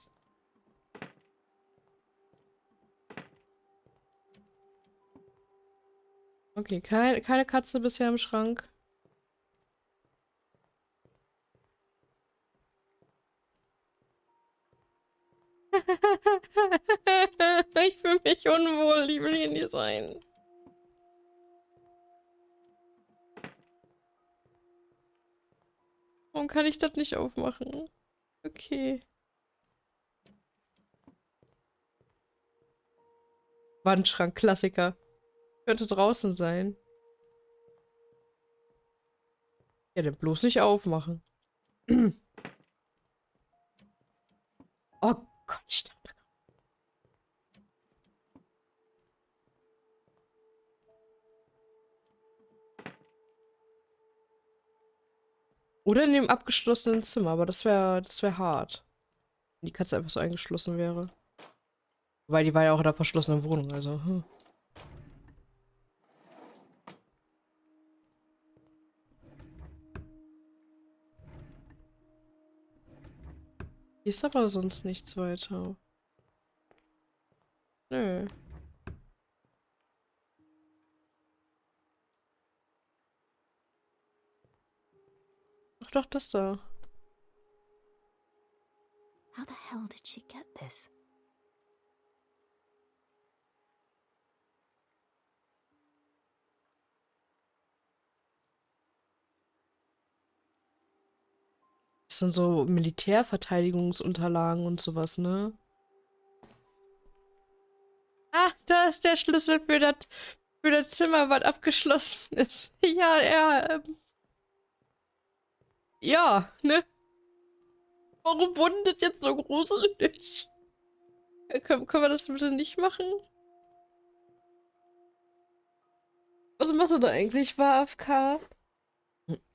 Speaker 1: Okay, keine Katze bisher im Schrank. Ich fühle mich unwohl. Ich will hier nie sein. Warum kann ich das nicht aufmachen? Okay. Wandschrank, Klassiker. Könnte draußen sein. Ja, dann bloß nicht aufmachen. Oh Gott, ich dachte. Oder in dem abgeschlossenen Zimmer, aber das wär hart. Wenn die Katze einfach so eingeschlossen wäre. Weil die war ja auch in der verschlossenen Wohnung, also. Hier ist aber sonst nichts weiter. Nö. Ach doch, das da.
Speaker 13: How the hell did she get this?
Speaker 1: Das sind so Militärverteidigungsunterlagen und sowas, ne? Ah, da ist der Schlüssel für das Zimmer, was abgeschlossen ist. Ja, ja, ne? Warum wurde das jetzt so gruselig? Können wir das bitte nicht machen? Was machst du da eigentlich? War AFK?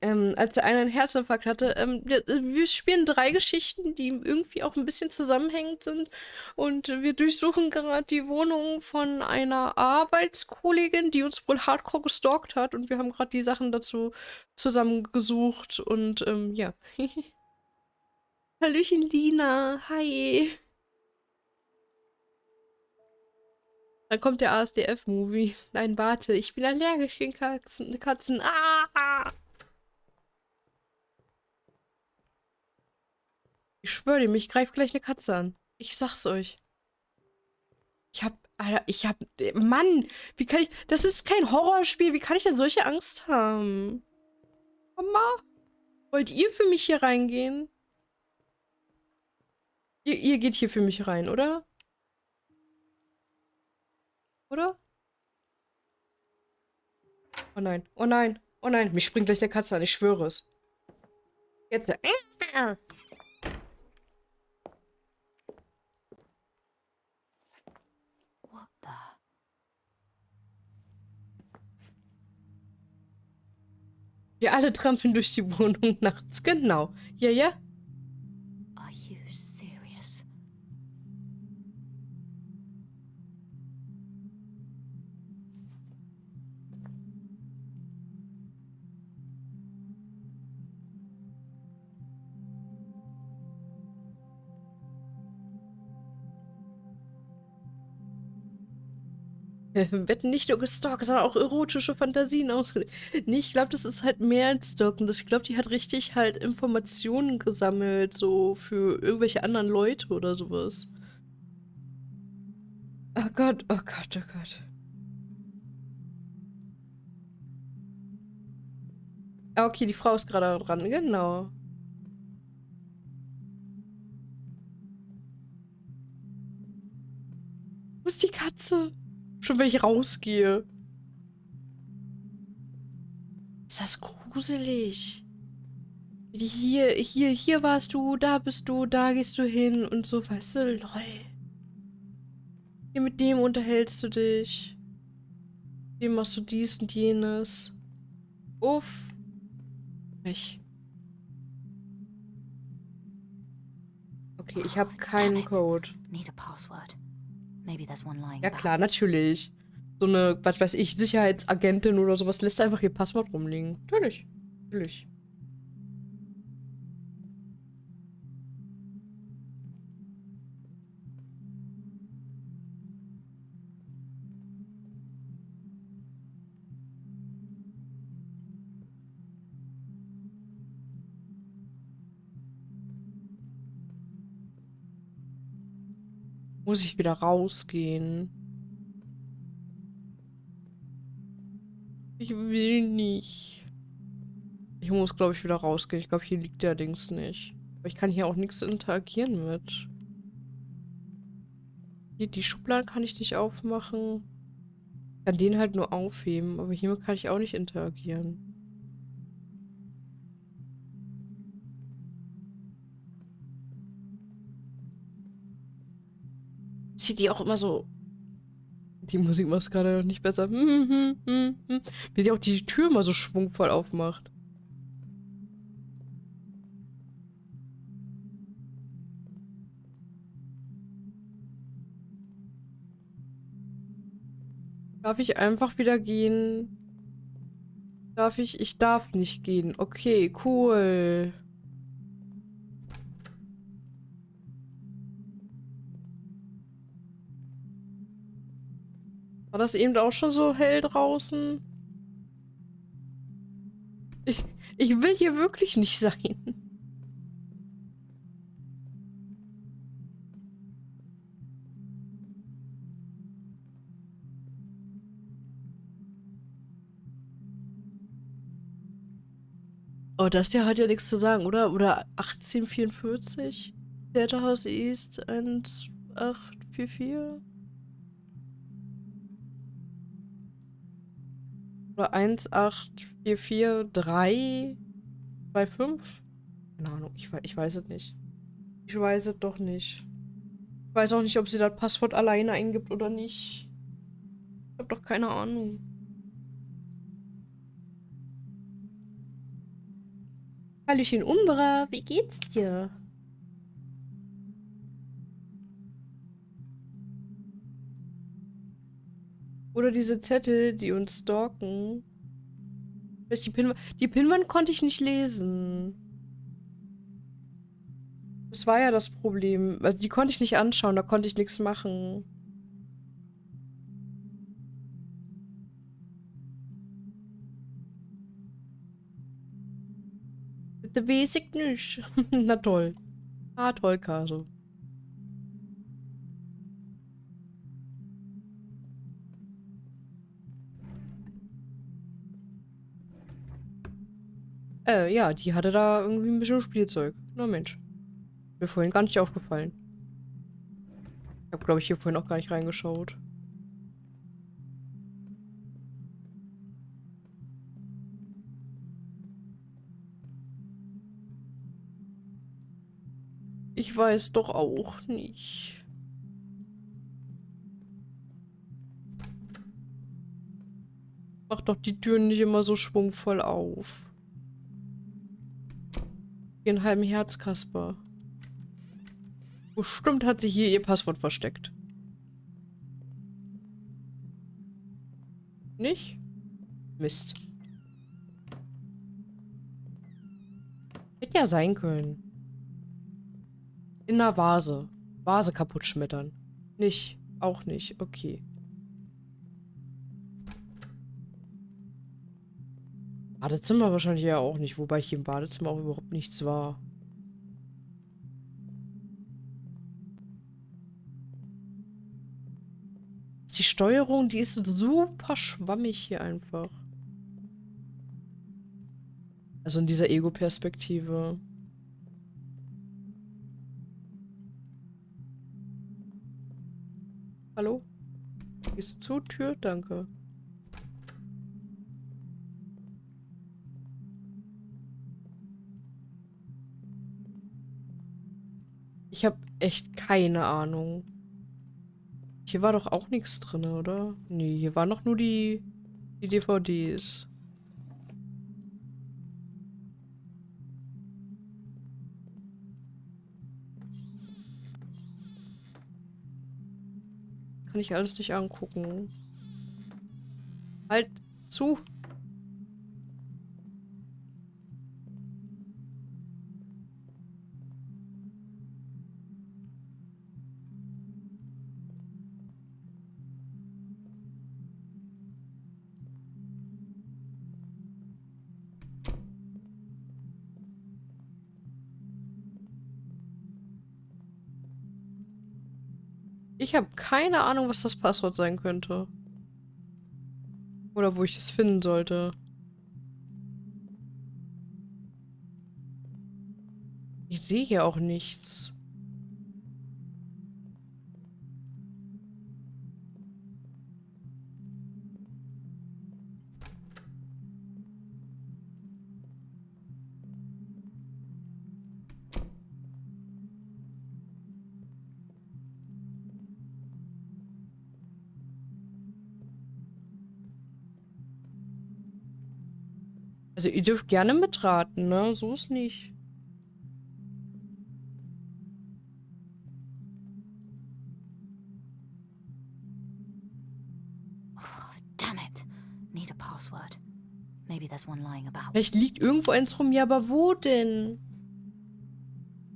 Speaker 1: Als der eine einen Herzinfarkt hatte, wir spielen 3 Geschichten, die irgendwie auch ein bisschen zusammenhängend sind. Und wir durchsuchen gerade die Wohnung von einer Arbeitskollegin, die uns wohl hardcore gestalkt hat. Und wir haben gerade die Sachen dazu zusammengesucht. Und, ja. Hallöchen, Lina. Hi. Dann kommt der ASDF-Movie. Nein, warte, ich bin allergisch gegen Katzen. Ah! Ich schwöre dir, mich greift gleich eine Katze an. Ich sag's euch. Alter, Mann, wie kann ich, das ist kein Horrorspiel, wie kann ich denn solche Angst haben? Mama, wollt ihr für mich hier reingehen? Ihr geht hier für mich rein, oder? Oder? Oh nein, oh nein, oh nein, mich springt gleich der Katze an, ich schwöre es. Jetzt. Wir alle trampeln durch die Wohnung nachts. Genau. Ja, ja.
Speaker 13: Are you serious?
Speaker 1: Wetten nicht nur gestalkt, sondern auch erotische Fantasien ausgelegt. Nee, ich glaube, das ist halt mehr als Stalken. Ich glaube, die hat richtig halt Informationen gesammelt, so für irgendwelche anderen Leute oder sowas. Oh Gott, oh Gott, oh Gott. Ah, okay, die Frau ist gerade dran, genau. Wo ist die Katze? Schon wenn ich rausgehe. Ist das gruselig. Hier warst du, da bist du, da gehst du hin und so, weißt du, lol. Hier mit dem unterhältst du dich. Dem machst du dies und jenes. Uff. Ich. Okay, ich habe keinen Code.
Speaker 13: Need a password. Maybe there's one lying
Speaker 1: Ja
Speaker 13: about.
Speaker 1: klar, natürlich. So eine, was weiß ich, Sicherheitsagentin oder sowas lässt einfach ihr Passwort rumliegen. Natürlich. Natürlich. Muss ich wieder rausgehen? Ich will nicht. Ich muss, glaube ich, wieder rausgehen. Ich glaube, hier liegt der Dings nicht. Aber ich kann hier auch nichts interagieren mit. Hier, die Schubladen kann ich nicht aufmachen. Ich kann den halt nur aufheben, aber hiermit kann ich auch nicht interagieren. Sieht die auch immer so... Die Musik macht es gerade noch nicht besser. Wie sie auch die Tür immer so schwungvoll aufmacht. Darf ich einfach wieder gehen? Darf ich? Ich darf nicht gehen. Okay, cool. War das eben auch schon so hell draußen? Ich will hier wirklich nicht sein. Oh, das hier hat ja nichts zu sagen, oder? Oder 1844? Theaterhaus East 1844? Oder 1844325? Keine Ahnung, ich weiß es nicht. Ich weiß es doch nicht. Ich weiß auch nicht, ob sie das Passwort alleine eingibt oder nicht. Ich hab doch keine Ahnung. Hallöchen Umbra, wie geht's dir? Oder diese Zettel, die uns stalken. Vielleicht die Pinwand konnte ich nicht lesen. Das war ja das Problem. Also die konnte ich nicht anschauen, da konnte ich nichts machen. The Basic nicht. Na toll. Ah, toll, Karo. Ja, die hatte da irgendwie ein bisschen Spielzeug. Na Mensch. Mir vorhin gar nicht aufgefallen. Ich habe, glaube ich, hier vorhin auch gar nicht reingeschaut. Ich weiß doch auch nicht. Mach doch die Türen nicht immer so schwungvoll auf. Hier einen halben Herz, Kasper. Bestimmt hat sie hier ihr Passwort versteckt. Nicht? Mist. Hätte ja sein können. In einer Vase. Vase kaputt schmettern. Nicht. Auch nicht. Okay. Badezimmer wahrscheinlich ja auch nicht, wobei hier im Badezimmer auch überhaupt nichts war. die Steuerung, die ist super schwammig hier einfach. Also in dieser Ego-Perspektive. Hallo? Gehst du zu? Tür? Danke. Ich habe echt keine Ahnung. Hier war doch auch nichts drin, oder? Nee, hier waren doch nur die DVDs. Kann ich alles nicht angucken. Halt zu! Ich habe keine Ahnung, was das Passwort sein könnte. Oder wo ich es finden sollte. Ich sehe hier auch nichts. Also ihr dürft gerne mitraten, ne? So ist nicht.
Speaker 13: Damn it. Need a password. Maybe there's one lying about.
Speaker 1: Vielleicht liegt irgendwo eins rum. Ja, aber wo denn?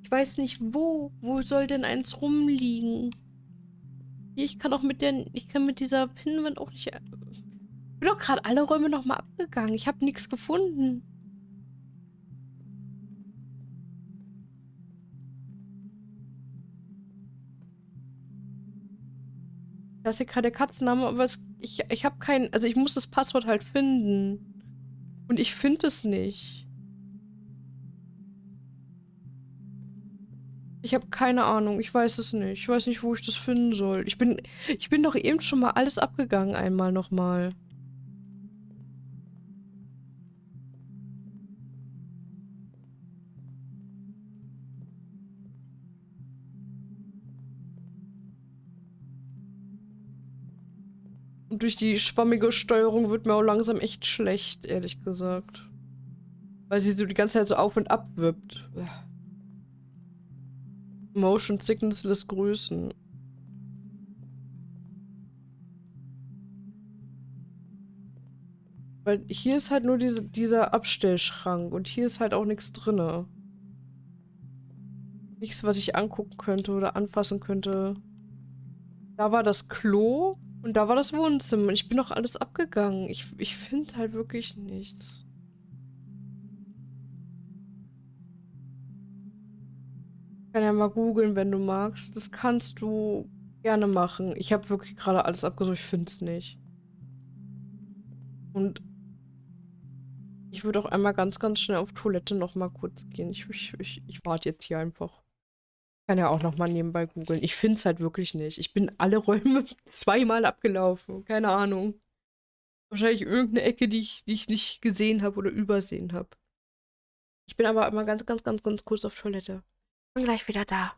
Speaker 1: Ich weiß nicht, wo. Wo soll denn eins rumliegen? Hier, ich kann auch ich kann mit dieser Pinnwand auch nicht... Ich bin doch gerade alle Räume nochmal abgegangen. Ich habe nichts gefunden. Das ist ja gerade der Katzenname, aber ich habe keinen... Also ich muss das Passwort halt finden. Und ich finde es nicht. Ich habe keine Ahnung. Ich weiß es nicht. Ich weiß nicht, wo ich das finden soll. Ich bin doch eben schon mal alles abgegangen einmal nochmal. Und durch die schwammige Steuerung wird mir auch langsam echt schlecht, ehrlich gesagt. Weil sie so die ganze Zeit so auf und ab wippt. Motion Sickness lässt grüßen. Weil hier ist halt nur dieser Abstellschrank und hier ist halt auch nichts drinne. Nichts, was ich angucken könnte oder anfassen könnte. Da war das Klo und da war das Wohnzimmer. Und ich bin doch alles abgegangen. Ich finde halt wirklich nichts. Ich kann ja mal googeln, wenn du magst. Das kannst du gerne machen. Ich habe wirklich gerade alles abgesucht. Ich finde es nicht. Und ich würde auch einmal ganz, ganz schnell auf Toilette noch mal kurz gehen. Ich warte jetzt hier einfach. Ich kann ja auch noch mal nebenbei googeln. Ich finde es halt wirklich nicht. Ich bin alle Räume zweimal abgelaufen. Keine Ahnung. Wahrscheinlich irgendeine Ecke, die ich nicht gesehen habe oder übersehen habe. Ich bin aber einmal ganz, ganz, ganz, ganz kurz auf Toilette. Bin gleich wieder da.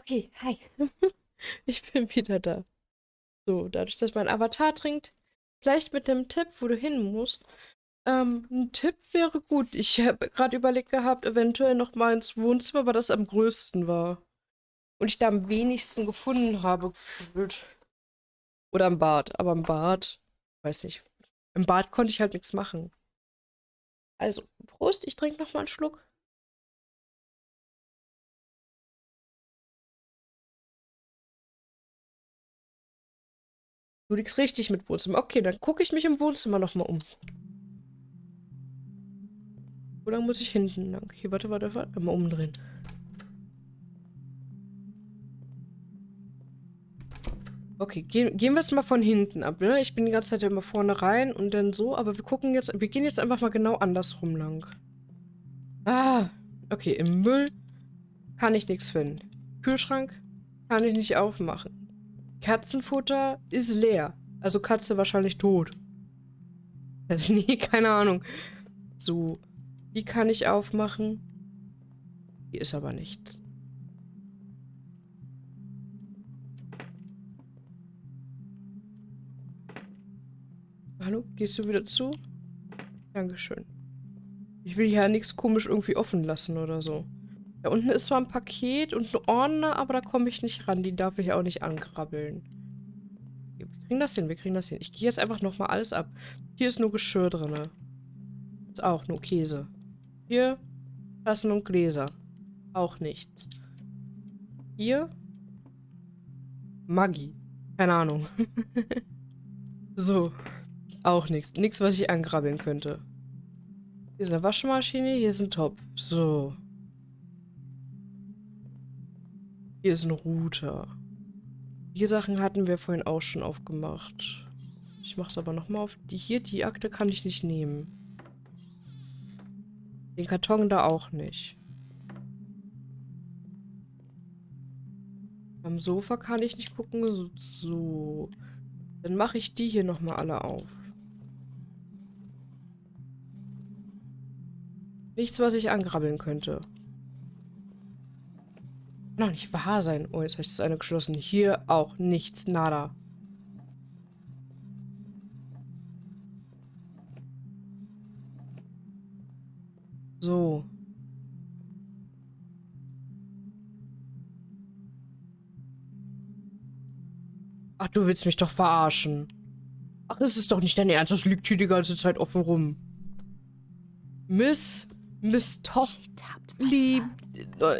Speaker 1: Okay, hi. Ich bin wieder da. So, dadurch, dass mein Avatar trinkt, vielleicht mit dem Tipp, wo du hin musst. Ein Tipp wäre gut. Ich habe gerade überlegt gehabt, eventuell noch mal ins Wohnzimmer, weil das am größten war. Und ich da am wenigsten gefunden habe, gefühlt. Oder im Bad. Aber im Bad, weiß nicht. Im Bad konnte ich halt nichts machen. Also, Prost, ich trinke noch mal einen Schluck. Du liegst richtig mit Wohnzimmer. Okay, dann gucke ich mich im Wohnzimmer noch mal um. Wo lang muss ich hinten lang? Hier, warte. Mal umdrehen. Okay, gehen wir es mal von hinten ab, ne? Ich bin die ganze Zeit immer vorne rein und dann so, aber wir gehen jetzt einfach mal genau andersrum lang. Ah, okay, im Müll kann ich nichts finden. Kühlschrank kann ich nicht aufmachen. Katzenfutter ist leer. Also Katze wahrscheinlich tot. Nee, keine Ahnung. So, die kann ich aufmachen. Hier ist aber nichts. Hallo, gehst du wieder zu? Dankeschön. Ich will hier nichts komisch irgendwie offen lassen oder so. Da unten ist zwar ein Paket und ein Ordner, aber da komme ich nicht ran. Die darf ich auch nicht ankrabbeln. Wir kriegen das hin, wir kriegen das hin. Ich gehe jetzt einfach nochmal alles ab. Hier ist nur Geschirr drin. Ist auch nur Käse. Hier Tassen und Gläser. Auch nichts. Hier Maggi. Keine Ahnung. So. Auch nichts. Nichts, was ich ankrabbeln könnte. Hier ist eine Waschmaschine, hier ist ein Topf. So. Hier ist ein Router. Die Sachen hatten wir vorhin auch schon aufgemacht. Ich mache es aber nochmal auf. Die Akte kann ich nicht nehmen. Den Karton da auch nicht. Am Sofa kann ich nicht gucken. So. Dann mache ich die hier nochmal alle auf. Nichts, was ich angrabbeln könnte. Kann doch nicht wahr sein. Oh, jetzt habe ich das eine geschlossen. Hier auch nichts. Nada. So. Ach, du willst mich doch verarschen. Ach, das ist doch nicht dein Ernst. Das liegt hier die ganze Zeit offen rum. Miss Toffli.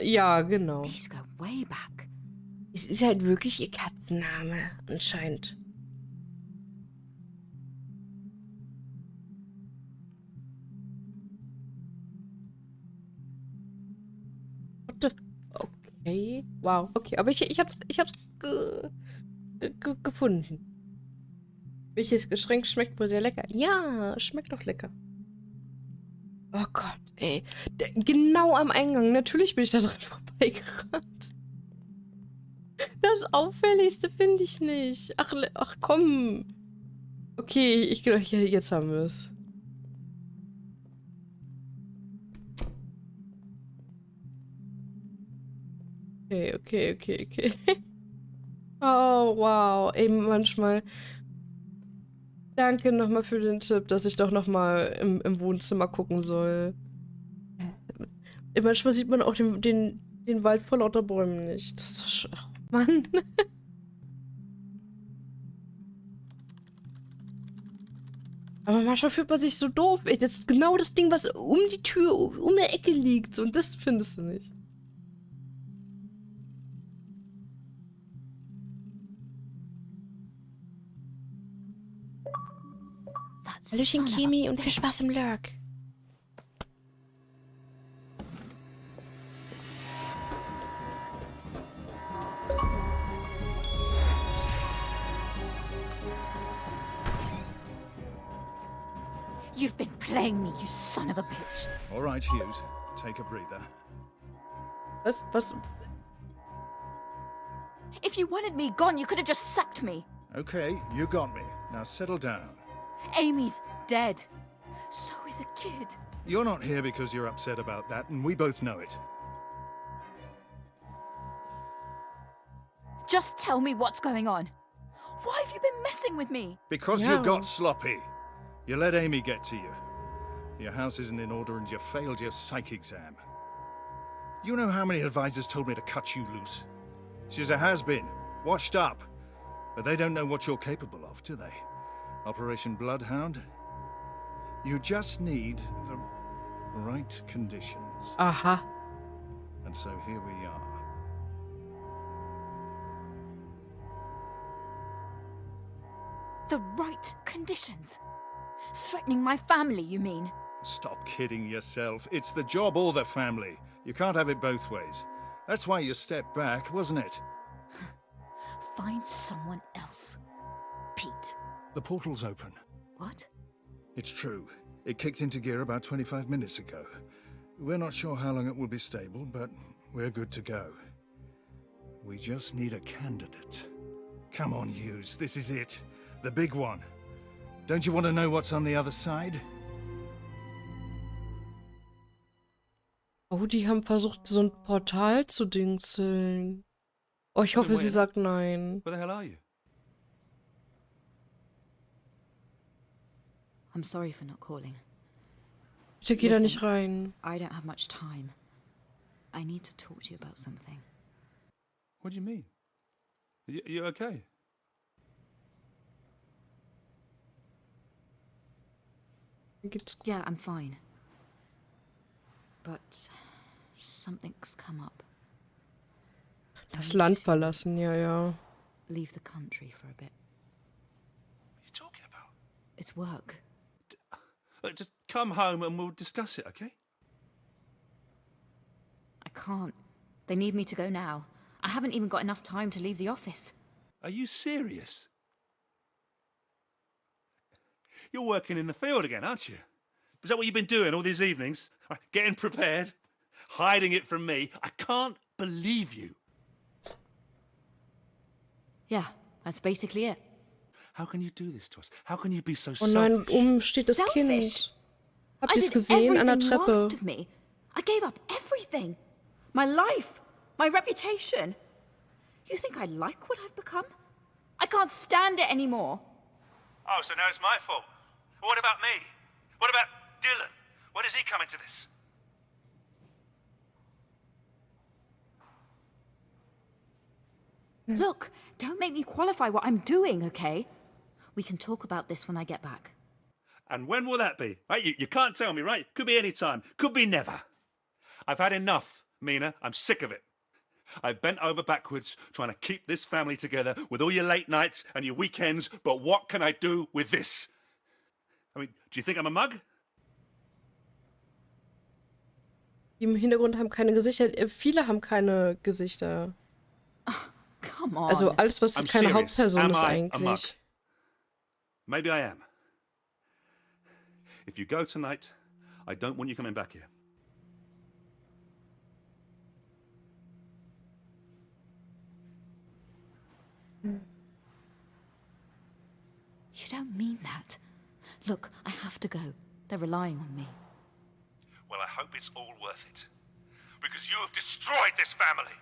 Speaker 1: Ja, genau. Es ist halt wirklich ihr Katzenname, anscheinend. What the... Okay. Wow. Okay, aber ich hab's gefunden. Welches Getränk schmeckt wohl sehr lecker? Ja, schmeckt doch lecker. Oh Gott, ey. Genau am Eingang. Natürlich bin ich da drin vorbeigerannt. Das Auffälligste finde ich nicht. Ach komm. Okay, ich glaube, jetzt haben wir es. Okay. Oh, wow. Ey, manchmal... Danke nochmal für den Tipp, dass ich doch nochmal im Wohnzimmer gucken soll. Manchmal sieht man auch den Wald vor lauter Bäumen nicht. Das ist doch schon... Ach, Mann. Aber manchmal fühlt man sich so doof. Ey, das ist genau das Ding, was um die Tür, um der Ecke liegt. Und das findest du nicht. Hallöchen, Kimi, und viel Spaß im Lurk.
Speaker 13: You've been playing me, you son of a bitch.
Speaker 7: All right, Hughes. Take a breather.
Speaker 1: Was?
Speaker 13: If you wanted me gone, you could have just sacked me.
Speaker 7: Okay, you got me. Now settle down.
Speaker 13: Amy's dead. So is a kid.
Speaker 7: You're not here because you're upset about that, and we both know it.
Speaker 13: Just tell me what's going on. Why have you been messing with me?
Speaker 3: Because
Speaker 1: Yeah.
Speaker 3: you got sloppy. You let Amy get to you. Your house isn't in order and you failed your psych exam. You know how many advisors told me to cut you loose? She's a has-been, washed up. But they don't know what you're capable of, do they? Operation Bloodhound? You just need the right conditions.
Speaker 1: Aha.
Speaker 3: And so here we are.
Speaker 13: The right conditions. Threatening my family, you mean?
Speaker 3: Stop kidding yourself. It's the job or the family. You can't have it both ways. That's why you stepped back, wasn't it?
Speaker 13: Find someone else. Pete.
Speaker 3: The portal's open.
Speaker 13: What?
Speaker 3: It's true. It kicked into gear about 25 minutes ago. We're not sure how long it will be stable, but we're good to go. We just need a candidate. Come on, Hughes. This is it. The big one. Don't you want to know what's on the other side?
Speaker 1: Oh, die haben versucht, so ein Portal zu dingseln. Oh, ich hoffe, sie sagt nein.
Speaker 7: Where the hell are you?
Speaker 13: I'm sorry for not calling.
Speaker 1: Bitte geh da nicht rein.
Speaker 13: I don't have much time. I need to talk to you about something.
Speaker 7: What do you mean? You okay?
Speaker 13: Yeah, I'm fine. But something's come up.
Speaker 1: Das Land verlassen, ja, ja.
Speaker 13: Leave the country for a bit.
Speaker 7: What are you talking about?
Speaker 13: It's work.
Speaker 7: Just come home and we'll discuss it, okay?
Speaker 13: I can't. They need me to go now. I haven't even got enough time to leave the office.
Speaker 7: Are you serious? You're working in the field again, aren't you? Is that what you've been doing all these evenings? Getting prepared? Hiding it from me? I can't believe you.
Speaker 13: Yeah, that's basically it.
Speaker 7: How can you do this to us? How can you be so
Speaker 1: Oh nein,
Speaker 7: selfish?
Speaker 1: steht das Kind. Habt
Speaker 13: I
Speaker 1: ihr es
Speaker 13: did
Speaker 1: gesehen an der
Speaker 13: everything
Speaker 1: Treppe?
Speaker 13: asked of me. I gave up everything. My life, my reputation. You think I like what I've become? I can't stand it anymore.
Speaker 7: Oh, so now it's my fault. What about me? What about Dylan? Where does he come into this?
Speaker 13: Look, don't make me qualify what I'm doing, okay? We can talk about this when I get back.
Speaker 7: And when will that be? Right? You can't tell me, right? Could be any time. Could be never. I've had enough, Mina. I'm sick of it. I've bent over backwards trying to keep this family together with all your late nights and your weekends, but what can I do with this? I mean, do you think I'm a mug?
Speaker 1: Die im Hintergrund haben keine Gesichter. Viele haben keine Gesichter.
Speaker 13: Come on.
Speaker 1: Also alles, was
Speaker 7: I'm
Speaker 1: keine
Speaker 7: serious.
Speaker 1: Hauptperson
Speaker 7: Am
Speaker 1: ist
Speaker 7: I a mug?
Speaker 1: eigentlich.
Speaker 7: Maybe I am. If you go tonight, I don't want you coming back here.
Speaker 13: You don't mean that. Look, I have to go. They're relying on me.
Speaker 7: Well, I hope it's all worth it. Because you have destroyed this family.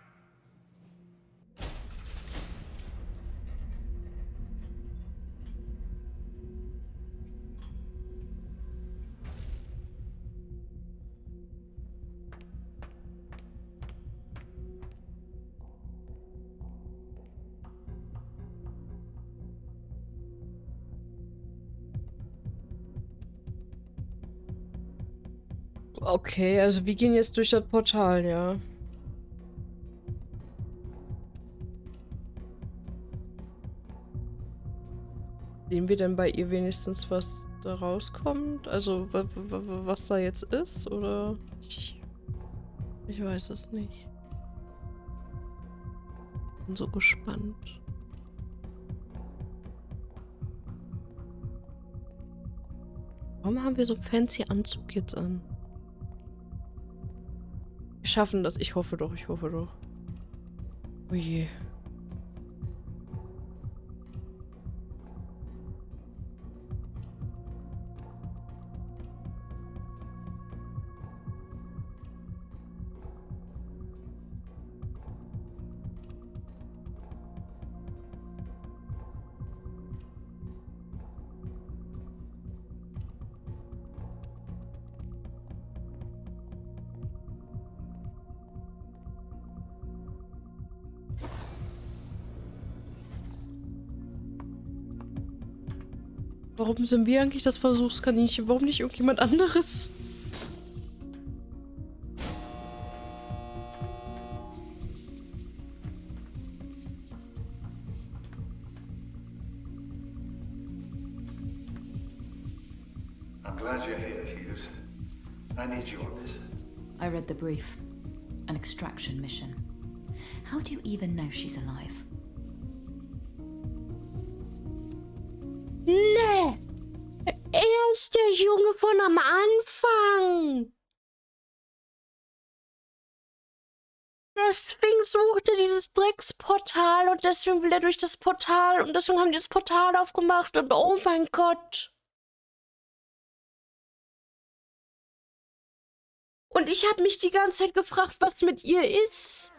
Speaker 1: Okay, also wir gehen jetzt durch das Portal, ja. Sehen wir denn bei ihr wenigstens, was da rauskommt? Also, was da jetzt ist? Oder? Ich weiß es nicht. Bin so gespannt. Warum haben wir so fancy Anzug jetzt an? Wir schaffen das. Ich hoffe doch, ich hoffe doch. Oh je. Warum sind wir eigentlich das Versuchskaninchen? Warum nicht irgendjemand anderes?
Speaker 3: I'm glad you're here, Hughes. I need you on this.
Speaker 17: I read the brief. An extraction mission. How do you even know she's alive?
Speaker 1: Nee! Er ist der Junge von am Anfang! Deswegen sucht er dieses Drecksportal und deswegen will er durch das Portal und deswegen haben die das Portal aufgemacht und oh mein Gott! Und ich habe mich die ganze Zeit gefragt, was mit ihr ist.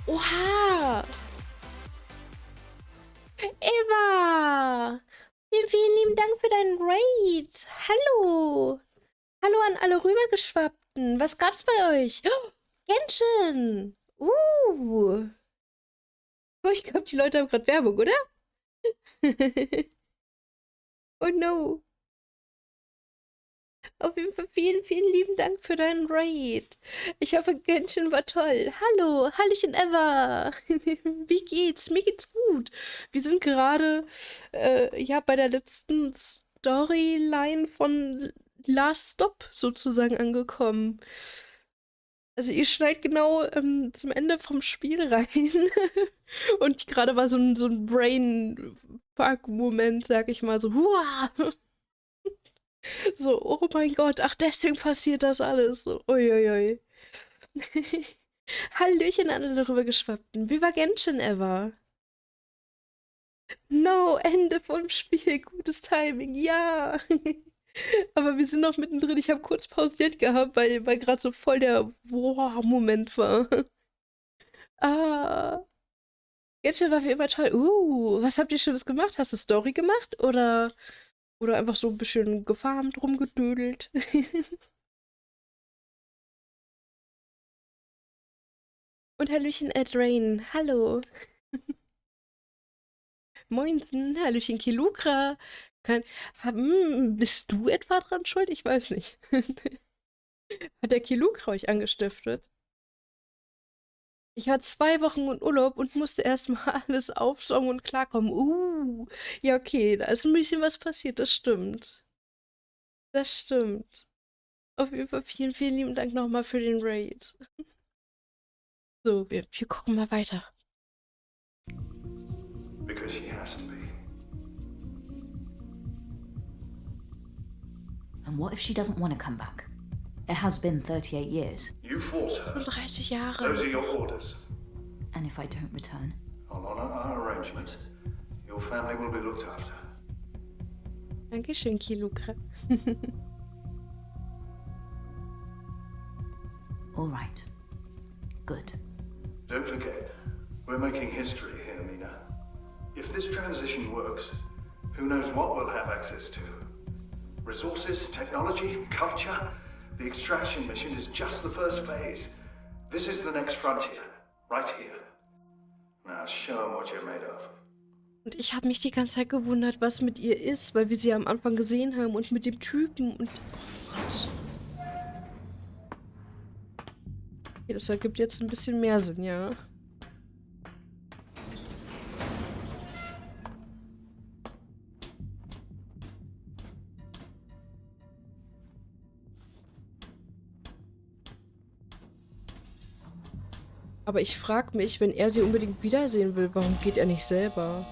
Speaker 1: Oha! Eva! Vielen, vielen lieben Dank für deinen Raid. Hallo! Hallo an alle Rübergeschwappten. Was gab's bei euch? Oh, Genshin! Oh, ich glaube, die Leute haben gerade Werbung, oder? Oh no. Auf jeden Fall vielen, vielen lieben Dank für deinen Raid. Ich hoffe, Genshin war toll. Hallo, Hallöchen Eva. Wie geht's? Mir geht's gut. Wir sind gerade ja bei der letzten Storyline von Last Stop sozusagen angekommen. Also ihr schneidet genau zum Ende vom Spiel rein. Und gerade war so ein Brain-Fuck-Moment, sag ich mal, so, huah. So, oh mein Gott, ach, deswegen passiert das alles. So, uiuiui. Hallöchen an alle Rübergeschwappten. Wie war Genshin ever? No, Ende vom Spiel. Gutes Timing, ja. Aber wir sind noch mittendrin. Ich habe kurz pausiert gehabt, weil gerade so voll der Wow-Moment war. Ah. Genshin war wie immer toll. Was habt ihr Schönes gemacht? Hast du Story gemacht? Oder einfach so ein bisschen gefarmt, rumgedödelt? Und Hallöchen Rain. Hallo. Moinsen. Hallöchen Kilukra. Bist du etwa dran schuld? Ich weiß nicht. Hat der Kilukra euch angestiftet? Ich war 2 Wochen in Urlaub und musste erstmal alles aufsaugen und klarkommen. Ja, okay, da ist ein bisschen was passiert, das stimmt. Das stimmt. Auf jeden Fall vielen, vielen lieben Dank nochmal für den Raid. So, wir gucken mal weiter.
Speaker 3: Because she has to be.
Speaker 17: And what if she doesn't want to come back? It has been 38 years.
Speaker 3: You force her.
Speaker 1: 30 Jahre.
Speaker 3: Those are your orders.
Speaker 17: And if I don't return?
Speaker 3: I'll honor our arrangement. Your family will be looked after.
Speaker 1: Dankeschön, Kilukra.
Speaker 17: All right. Good.
Speaker 3: Don't forget, we're making history here, Mina. If this transition works, who knows what we'll have access to? Resources, technology, culture? The extraction mission is just the first phase. This is the next frontier, right here. Now show them what you're made of.
Speaker 1: Und ich habe mich die ganze Zeit gewundert, was mit ihr ist, weil wir sie am Anfang gesehen haben und mit dem Typen und... Oh Gott. Okay, das ergibt jetzt ein bisschen mehr Sinn, ja. Aber ich frage mich, wenn er sie unbedingt wiedersehen will, warum geht er nicht selber?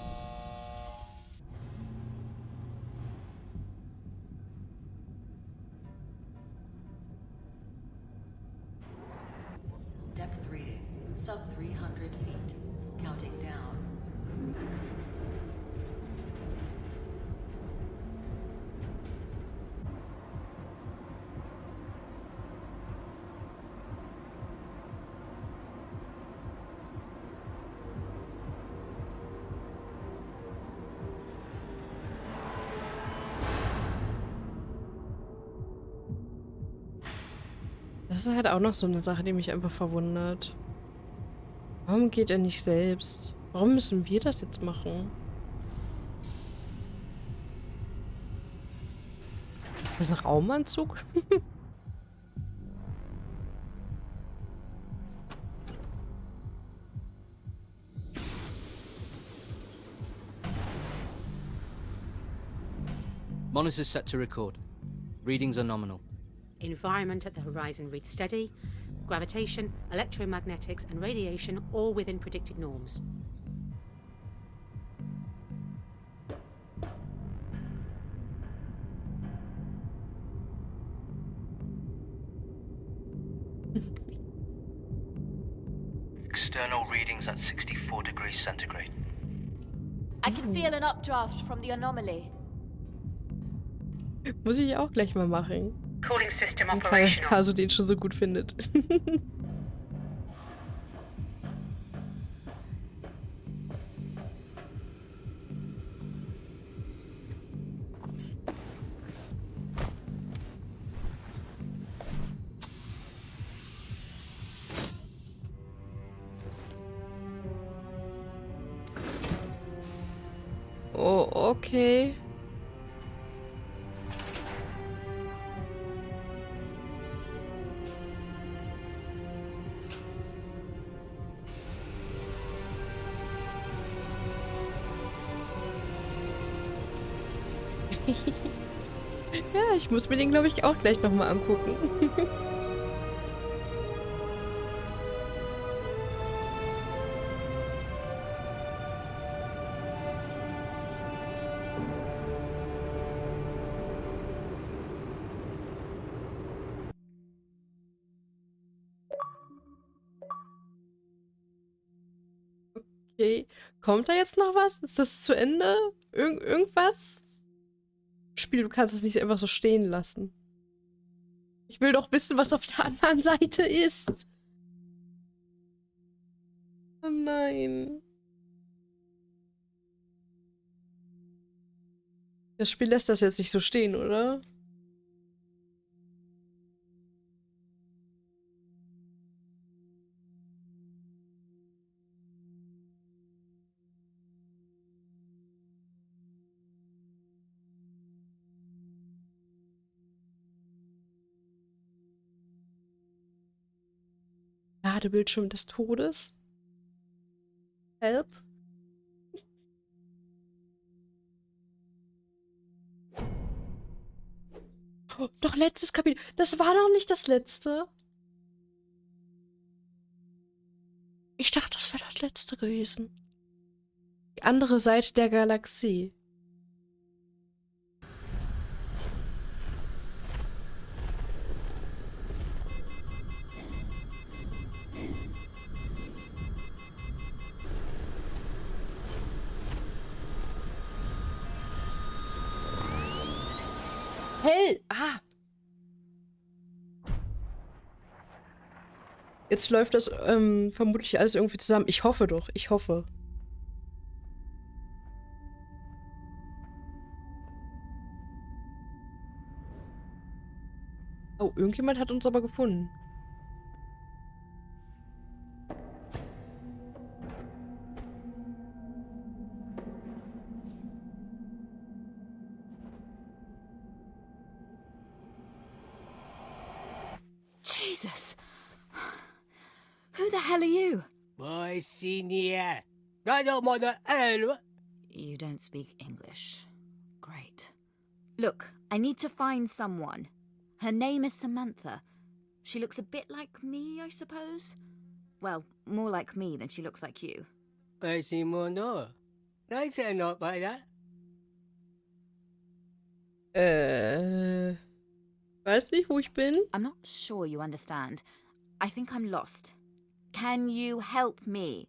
Speaker 15: Depth reading, sub 300 feet. Counting down.
Speaker 1: Das ist halt auch noch so eine Sache, die mich einfach verwundert. Warum geht er nicht selbst? Warum müssen wir das jetzt machen? Das ist ein Raumanzug?
Speaker 22: Monitor's set to record. Readings are nominal.
Speaker 16: Environment at the horizon reads steady. Gravitation, electromagnetics, and radiation all within predicted norms.
Speaker 18: External readings at 64 degrees centigrade.
Speaker 17: I can feel an updraft from the anomaly.
Speaker 1: Muss ich auch gleich mal machen.
Speaker 16: Calling system
Speaker 1: Weil
Speaker 16: operational.
Speaker 1: Haso den schon so gut findet. Oh, okay. Ja, ich muss mir den, glaube ich, auch gleich nochmal angucken. Okay, kommt da jetzt noch was? Ist das zu Ende? Irgendwas? Spiel, du kannst es nicht einfach so stehen lassen. Ich will doch wissen, was auf der anderen Seite ist. Oh nein. Das Spiel lässt das jetzt nicht so stehen, oder? Ladebildschirm des Todes. Help. Oh, doch, letztes Kapitel. Das war doch nicht das letzte. Ich dachte, das wäre das letzte gewesen. Die andere Seite der Galaxie. Hell! Ah! Jetzt läuft das vermutlich alles irgendwie zusammen. Ich hoffe doch. Ich hoffe. Oh, irgendjemand hat uns aber gefunden.
Speaker 13: Jesus. Who the hell are you?
Speaker 19: Boy, senior. I don't want to hell.
Speaker 13: You don't speak English. Great. Look, I need to find someone. Her name is Samantha. She looks a bit like me, I suppose. Well, more like me than she looks like you.
Speaker 19: I see more no. I say not by that.
Speaker 1: Weiß nicht, wo ich bin.
Speaker 13: I'm not sure you understand. I think I'm lost. Can you help me?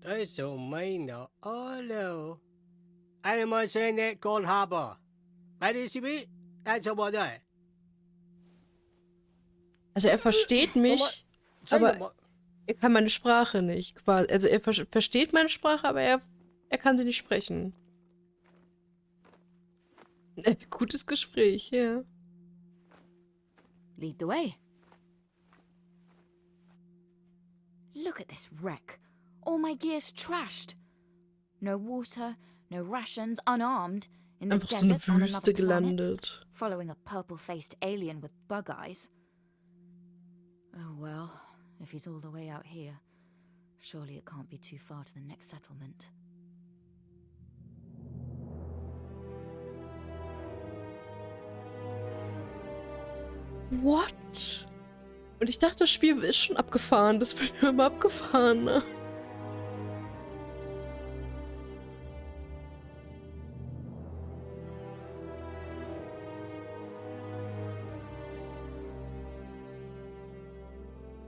Speaker 19: That's all mine now. Oh no. I'm a saying that Gold Harbor. But is it? That's about that.
Speaker 1: Also er versteht mich, aber er kann meine Sprache nicht. Also er versteht meine Sprache, aber er kann sie nicht sprechen. Gutes Gespräch, ja.
Speaker 13: Lead the way. Look at this wreck. All my gear's trashed. No water, no rations, unarmed. In the
Speaker 1: Einfach so eine
Speaker 13: desert on
Speaker 1: Wüste
Speaker 13: another planet,
Speaker 1: gelandet.
Speaker 13: following a purple-faced alien with bug eyes. Oh well, if he's all the way out here, surely it can't be too far to the next settlement.
Speaker 1: What? Und ich dachte, das Spiel ist schon abgefahren. Das wird ja immer abgefahren, ne?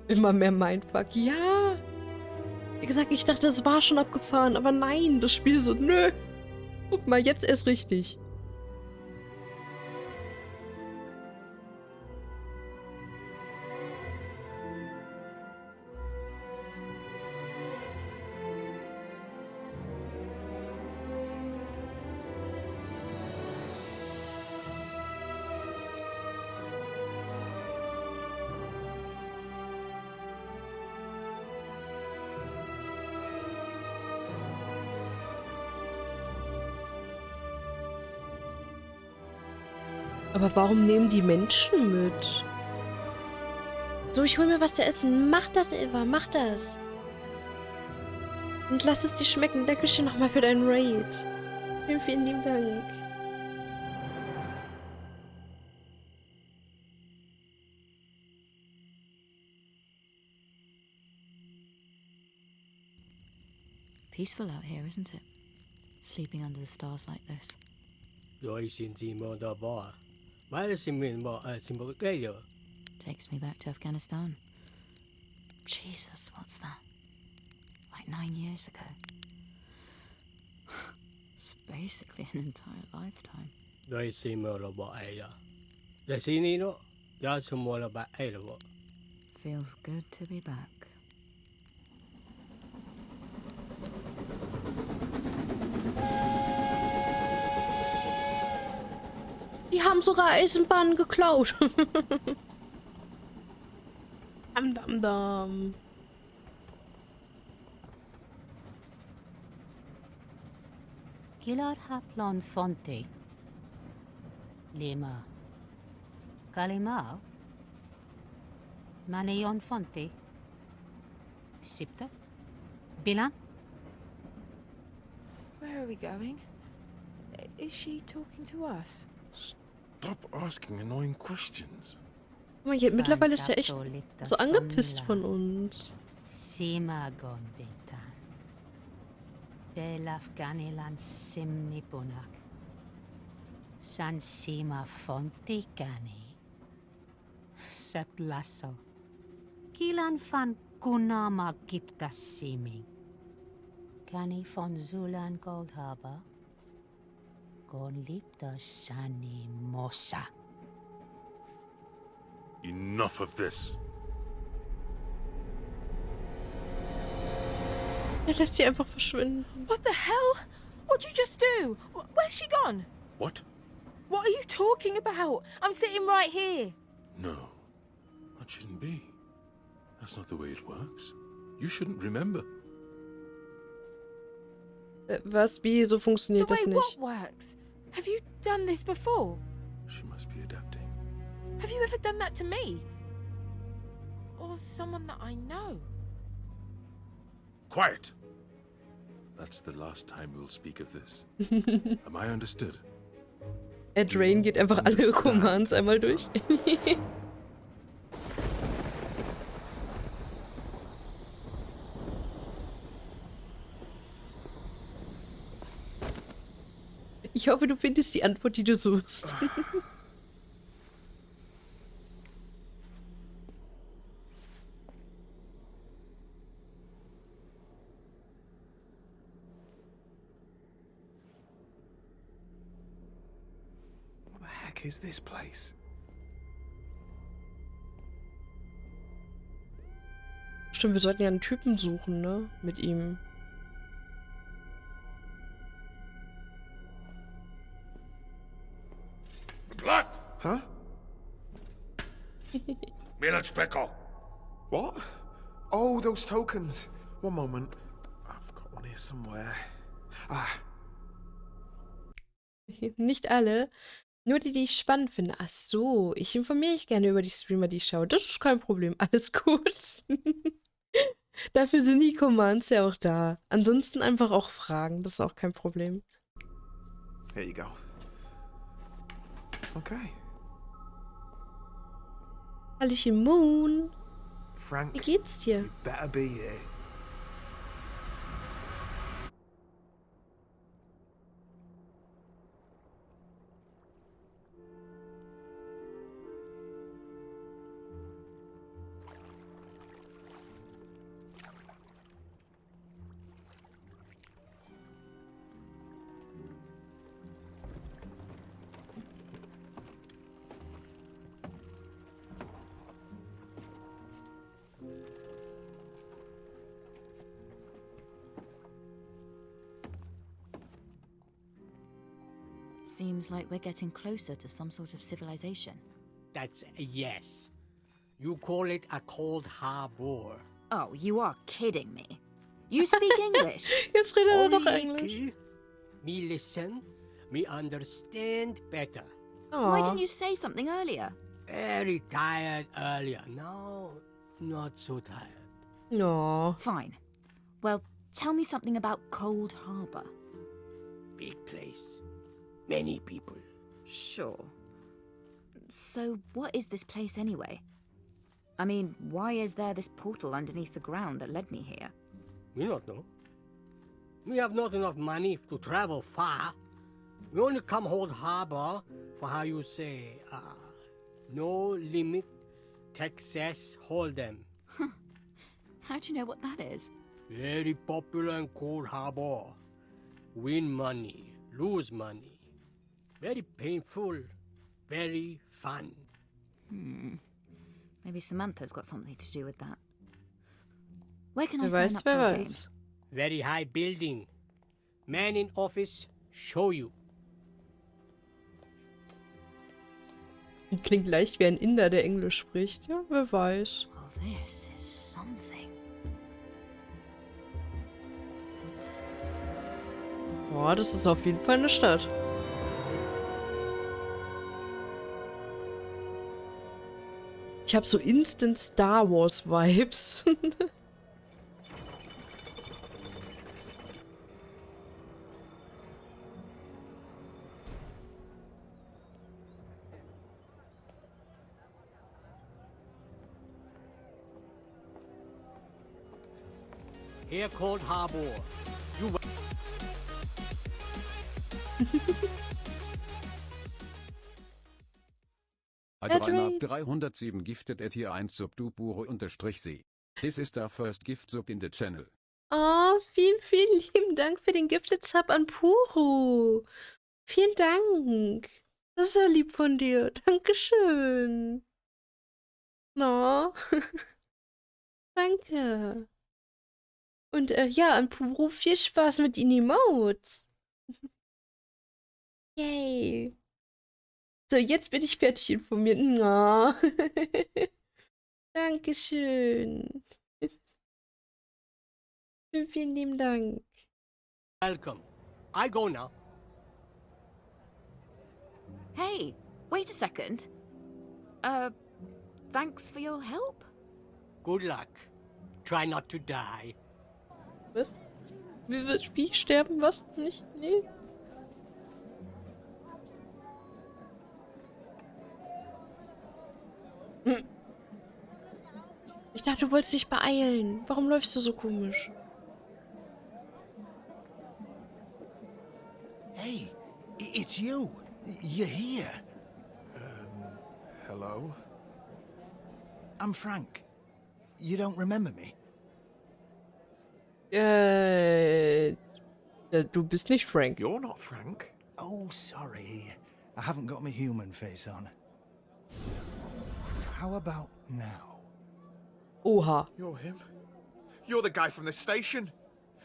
Speaker 1: Immer mehr Mindfuck. Ja. Wie gesagt, ich dachte, das war schon abgefahren. Aber nein, das Spiel so, nö. Guck mal, jetzt erst richtig. Aber warum nehmen die Menschen mit? So, ich hol mir was zu essen. Mach das, Eva, mach das. Und lass es dir schmecken. Dankeschön nochmal für deinen Raid. Vielen, vielen lieben Dank.
Speaker 17: Peaceful out here, isn't it? Sleeping under the stars like this. Takes me back to Afghanistan. Jesus, what's that? Like 9 years ago. It's basically an entire lifetime. Feels good to be back.
Speaker 1: Die haben sogar Eisenbahnen geklaut. Dam, dam, dam.
Speaker 16: Kilar haplon fonte. Lima. Kalimao. Maneon fonte. Sipta. Bilan.
Speaker 12: Where are we going? Is she talking to us?
Speaker 6: Stop asking annoying questions.
Speaker 1: Guck mal, mittlerweile ist er echt so angepisst von uns.
Speaker 16: Sima gondetan. Belafganilan simni bunak. San sima fonti gani. Sep lasso. Kilan fan kunama gipta simi. Gani von Zulan Gold Harbor. Gon lipta sani mosa.
Speaker 6: Enough of this.
Speaker 1: Er lässt sie einfach verschwinden.
Speaker 12: What the hell? What'd you just do? Where's she gone?
Speaker 6: What?
Speaker 12: What are you talking about? I'm sitting right here.
Speaker 6: No, that shouldn't be. That's not the way it works. You shouldn't remember.
Speaker 1: Was? Wie? So funktioniert das nicht.
Speaker 12: What works? Have you done this before?
Speaker 6: She must be adapting.
Speaker 12: Have you ever done that to me? Or someone that I know?
Speaker 6: Quiet! That's the last time we'll speak of this. Am I understood?
Speaker 1: Ed Rain geht einfach alle Commands einmal durch. Ich hoffe, du findest die Antwort, die du suchst.
Speaker 11: What the heck is this place?
Speaker 1: Stimmt, wir sollten ja einen Typen suchen, ne? Mit ihm.
Speaker 6: Blood!
Speaker 11: Huh? What? Oh, those tokens. One moment. I've got one here somewhere. Ah.
Speaker 1: Nicht alle. Nur die, die ich spannend finde. Ach so, ich informiere mich gerne über die Streamer, die ich schaue. Das ist kein Problem. Alles gut. Dafür sind die Commands ja auch da. Ansonsten einfach auch fragen. Das ist auch kein Problem.
Speaker 11: Here you go. Okay.
Speaker 1: Hallöchen Moon.
Speaker 11: Frank,
Speaker 1: Wie geht's dir?
Speaker 11: you better be here.
Speaker 17: Seems like we're getting closer to some sort of civilization.
Speaker 19: That's a yes. You call it a cold harbor.
Speaker 13: Oh, you are kidding me. You speak English?
Speaker 1: Jetzt redet er doch
Speaker 19: Only
Speaker 1: Englisch.
Speaker 19: key. Me listen, me understand better.
Speaker 13: Why didn't you say something earlier?
Speaker 19: Very tired earlier. Now, not so tired.
Speaker 1: No.
Speaker 13: Fine. Well, tell me something about Cold Harbor.
Speaker 19: Big place. Many people.
Speaker 13: Sure. So, what is this place anyway? I mean, why is there this portal underneath the ground that led me here?
Speaker 19: We not know. We have not enough money to travel far. We only come hold harbor for how you say, no limit, Texas Hold'em.
Speaker 17: How do you know what that is?
Speaker 19: Very popular in Cold Harbor. Win money, lose money. Very painful, very fun.
Speaker 13: Maybe Samantha's got something to do with that. Where can I
Speaker 1: Wer
Speaker 13: sign
Speaker 1: weiß,
Speaker 13: up for
Speaker 1: wer
Speaker 13: a game?
Speaker 1: weiß.
Speaker 19: Very high building. Man in office, show you.
Speaker 1: Klingt leicht wie ein Inder, der Englisch spricht. Ja, wer weiß.
Speaker 17: Well, this is something.
Speaker 1: Boah, das ist auf jeden Fall eine Stadt. Ich habe so instant Star Wars Vibes.
Speaker 19: Here Cold Harbor. You
Speaker 1: Adrian.
Speaker 4: 307 gifted at hier 1 subduburo_c. This is the first gift sub in the channel.
Speaker 1: Oh, vielen, vielen lieben Dank für den Gifted Sub an Puro. Vielen Dank. Das ist ja lieb von dir. Dankeschön. No. Danke. Und ja, an Puro viel Spaß mit den Emotes. Yay. So, jetzt bin ich fertig informiert. No. Dankeschön. Vielen, vielen lieben Dank.
Speaker 19: welcome. I go now.
Speaker 13: Hey, wait a second. Thanks for your help?
Speaker 19: Good luck. Try not to die.
Speaker 1: Was? Wie sterben? Was? Nicht? Nee. Hm. Ich dachte, du wolltest dich beeilen. Warum läufst du so komisch?
Speaker 3: Hey, it's you. You're here.
Speaker 11: Hello?
Speaker 3: I'm Frank. You don't remember me?
Speaker 1: Du bist nicht Frank.
Speaker 11: You're not Frank.
Speaker 3: Oh, sorry. I haven't got my human face on. How about now?
Speaker 1: Oha.
Speaker 11: You're him. You're the guy from the station.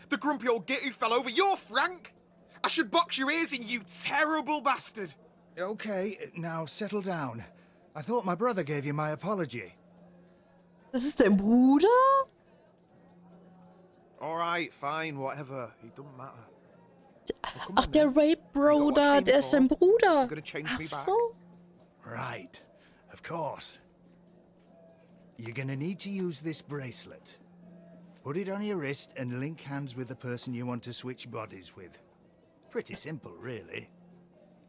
Speaker 11: The grumpy old git who fell over. You're Frank. I should box your ears in, you terrible bastard.
Speaker 3: Okay, now settle down. I thought my brother gave you my apology.
Speaker 1: Das ist dein Bruder?
Speaker 11: All right, fine, whatever. It doesn't matter.
Speaker 1: Ach, der Rape-Bro da, der ist sein Bruder. Ach so.
Speaker 3: Right, of course. You're gonna need to use this bracelet. Put it on your wrist and link hands with the person you want to switch bodies with. Pretty simple, really.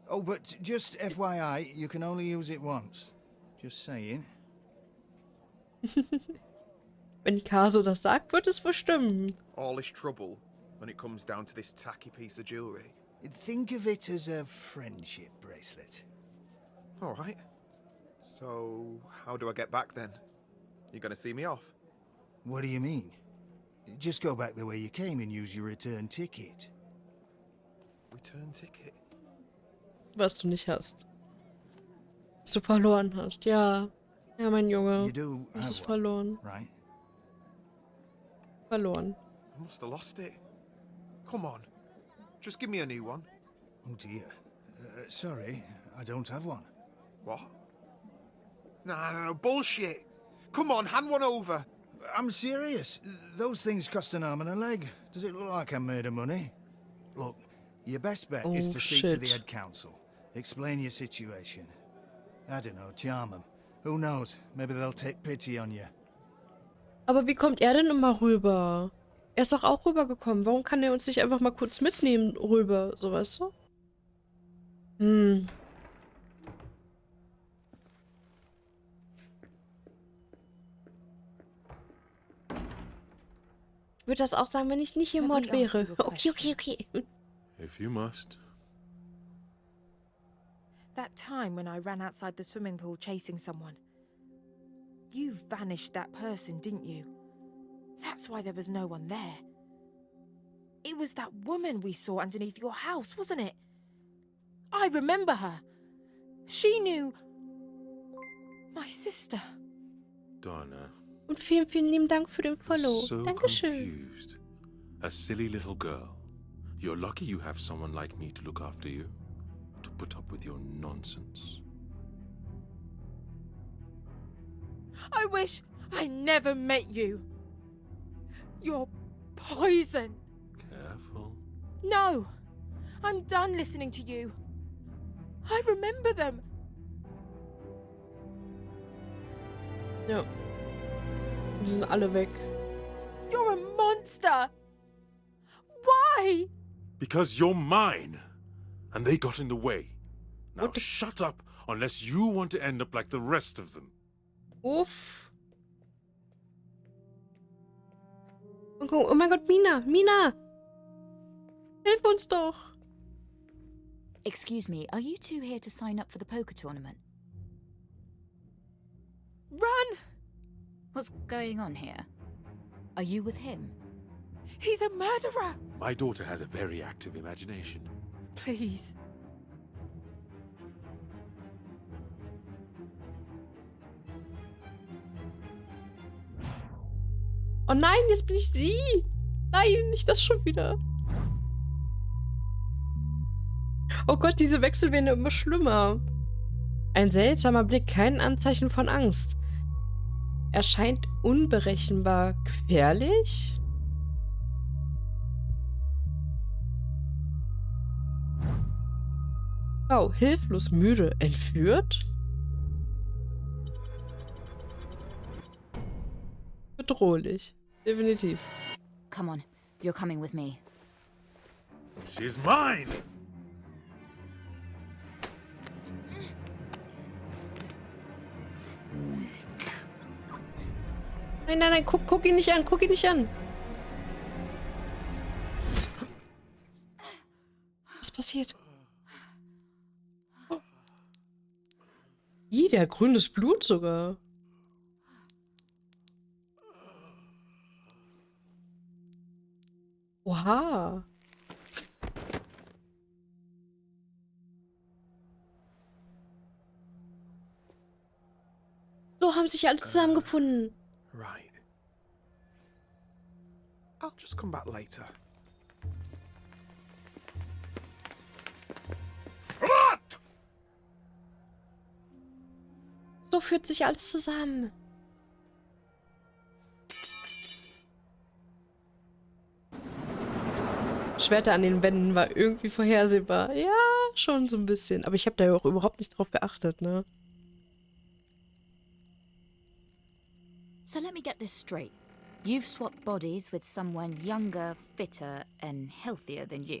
Speaker 3: Oh, but just FYI, you can only use it once. Just saying.
Speaker 1: Wenn Caso das sagt, wird es wohl stimmen.
Speaker 11: All this trouble when it comes down to this tacky piece of jewellery.
Speaker 3: Think of it as a friendship bracelet.
Speaker 11: All right. So, how do I get back then? You gonna see me off?
Speaker 3: What do you mean? Just go back the way you came and use your return ticket.
Speaker 11: Return ticket?
Speaker 1: Was du nicht hast. Was du verloren hast, ja. Ja, mein Junge. Du hast es verloren.
Speaker 3: Right?
Speaker 1: Verloren.
Speaker 11: I must have lost it. Come on. Just give me a new one.
Speaker 3: Oh dear. Sorry, I don't have one.
Speaker 11: What? No, bullshit. Come on, hand one over.
Speaker 3: I'm serious. Those things cost an arm and a leg. Does it look like I'm made of money? Look, your best bet is to speak to the head council. Explain your situation. I don't know, charm them. Who knows? Maybe they'll take pity on you.
Speaker 1: Aber wie kommt er denn immer rüber? Er ist doch auch rübergekommen. Warum kann er uns nicht einfach mal kurz mitnehmen rüber? So, weißt du? Ich würde das auch sagen, wenn ich nicht im Mord wäre. Okay.
Speaker 6: If you must.
Speaker 12: That time when I ran outside the swimming pool chasing someone. You vanished that person, didn't you? That's why there was no one there. It was that woman we saw underneath your house, wasn't it? I remember her. She knew my sister.
Speaker 6: Donna.
Speaker 1: Und vielen, vielen lieben Dank für den Follow.
Speaker 6: So
Speaker 1: Dankeschön.
Speaker 6: confused. A silly little girl. You're lucky you have someone like me to look after you. To put up with your nonsense.
Speaker 12: I wish I never met you. You're poison.
Speaker 6: Careful.
Speaker 12: No, I'm done listening to you. I remember them.
Speaker 1: Ja. Die sind alle weg.
Speaker 12: You're a monster. Why?
Speaker 6: Because you're mine. And they got in the way. Now shut up unless you want to end up like the rest of them.
Speaker 1: Uff. Oh mein Gott, Mina! Mina! Hilf uns doch!
Speaker 13: Excuse me, are you two here to sign up for the poker tournament?
Speaker 12: Run!
Speaker 13: What's going on here? Are you with him?
Speaker 12: He's a murderer!
Speaker 6: My daughter has a very active imagination.
Speaker 12: Please.
Speaker 1: Oh nein, jetzt bin ich sie! Nein, nicht das schon wieder. Oh Gott, diese Wechsel werden immer schlimmer. Ein seltsamer Blick, kein Anzeichen von Angst. Erscheint unberechenbar gefährlich? Oh, hilflos, müde, entführt? Bedrohlich. Definitiv.
Speaker 13: Come on, you're coming with me.
Speaker 6: She's mine! Weak.
Speaker 1: Nein, guck ihn nicht an, guck ihn nicht an. Was passiert? Oh. Der hat grünes Blut sogar. Oha. So haben sich alle zusammengefunden.
Speaker 11: Right. I'll just come back later.
Speaker 1: So führt sich alles zusammen. Schwerter an den Wänden war irgendwie vorhersehbar. Ja, schon so ein bisschen. Aber ich habe da ja auch überhaupt nicht drauf geachtet, ne?
Speaker 13: So let me get this straight. You've swapped bodies with someone younger, fitter, and healthier than you.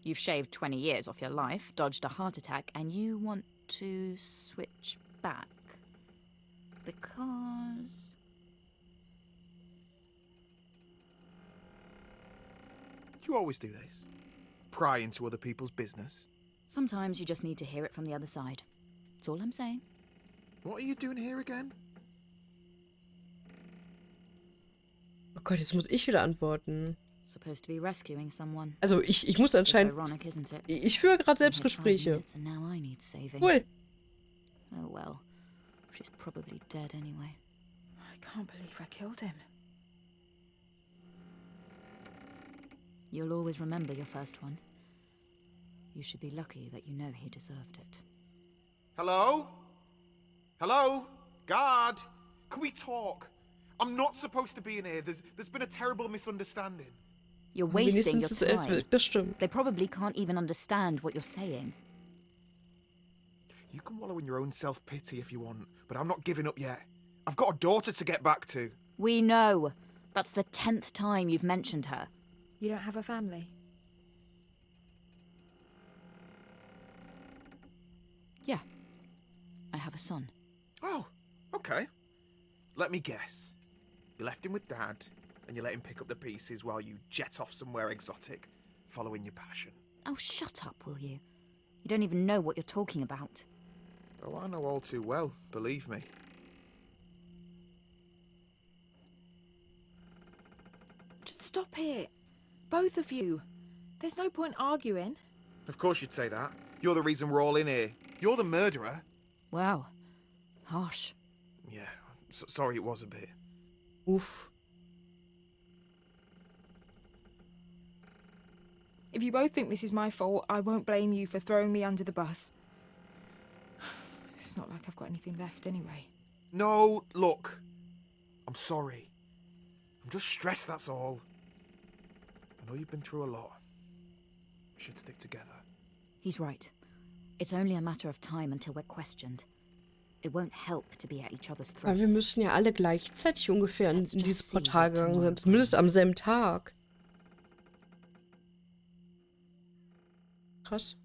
Speaker 13: You've shaved 20 years off your life, dodged a heart attack, and you want to switch back. Because...
Speaker 11: Do you always do this? Pry into other people's business?
Speaker 13: Sometimes you just need to hear it from the other side. That's all I'm saying.
Speaker 11: What are you doing here again?
Speaker 1: Oh Gott, jetzt muss ich wieder antworten.
Speaker 13: Supposed to be rescuing someone.
Speaker 1: Also ich muss anscheinend...
Speaker 13: It's ironic, isn't it?
Speaker 1: Ich führe gerade Selbstgespräche.
Speaker 13: And now I need saving.
Speaker 1: Cool.
Speaker 13: Oh well. She's probably dead anyway.
Speaker 12: I can't believe I killed him.
Speaker 13: You'll always remember your first one. You should be lucky that you know he deserved it.
Speaker 11: Hello? Hello? Guard? Can we talk? I'm not supposed to be in here. There's been a terrible misunderstanding.
Speaker 13: You're wasting your
Speaker 1: Wenigstens
Speaker 13: time.
Speaker 1: das stimmt.
Speaker 13: They probably can't even understand what you're saying.
Speaker 11: You can wallow in your own self-pity if you want, but I'm not giving up yet. I've got a daughter to get back to.
Speaker 13: We know. That's the 10th time you've mentioned her.
Speaker 12: You don't have a family?
Speaker 13: Yeah. I have a son.
Speaker 11: Oh, okay. Let me guess. You left him with Dad, and you let him pick up the pieces while you jet off somewhere exotic, following your passion.
Speaker 13: Oh, shut up, will you? You don't even know what you're talking about.
Speaker 11: Oh, I know all too well, believe me.
Speaker 12: Just stop it. Both of you. There's no point arguing.
Speaker 11: Of course you'd say that. You're the reason we're all in here. You're the murderer.
Speaker 13: Wow. Harsh.
Speaker 11: Yeah, sorry it was a bit.
Speaker 1: Oof.
Speaker 12: If you both think this is my fault, I won't blame you for throwing me under the bus. It's not like I've got anything left anyway.
Speaker 11: No, look. I'm sorry. I'm just stressed, that's all. I know you've been through a lot. We should stick together.
Speaker 13: He's right. It's only a matter of time until we're questioned. It won't help to be at each other's
Speaker 1: Weil wir
Speaker 13: throats.
Speaker 1: müssen ja alle gleichzeitig ungefähr in dieses Portal gegangen sein. Zumindest am selben Tag. Krass.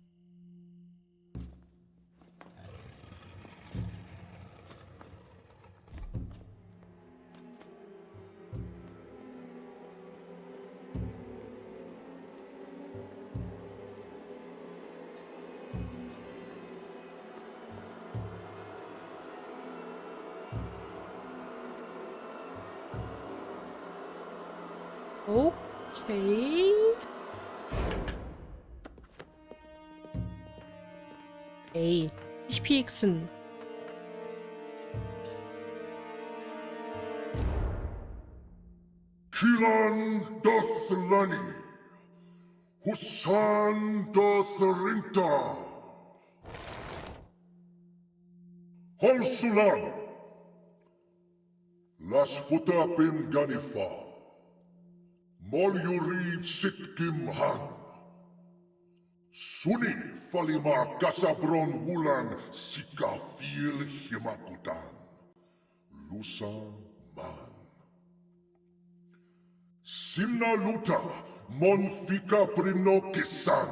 Speaker 1: Okay. Ey, nicht pieksen.
Speaker 5: Kilan doth lani, Husan doth rinta. Holsulan, Las futa pim ganifa, Mol yuriv sitkim han. Suni falima kasabron wulan sikafil himakutan. Lusa man. Simna luta mon fika prino kisan.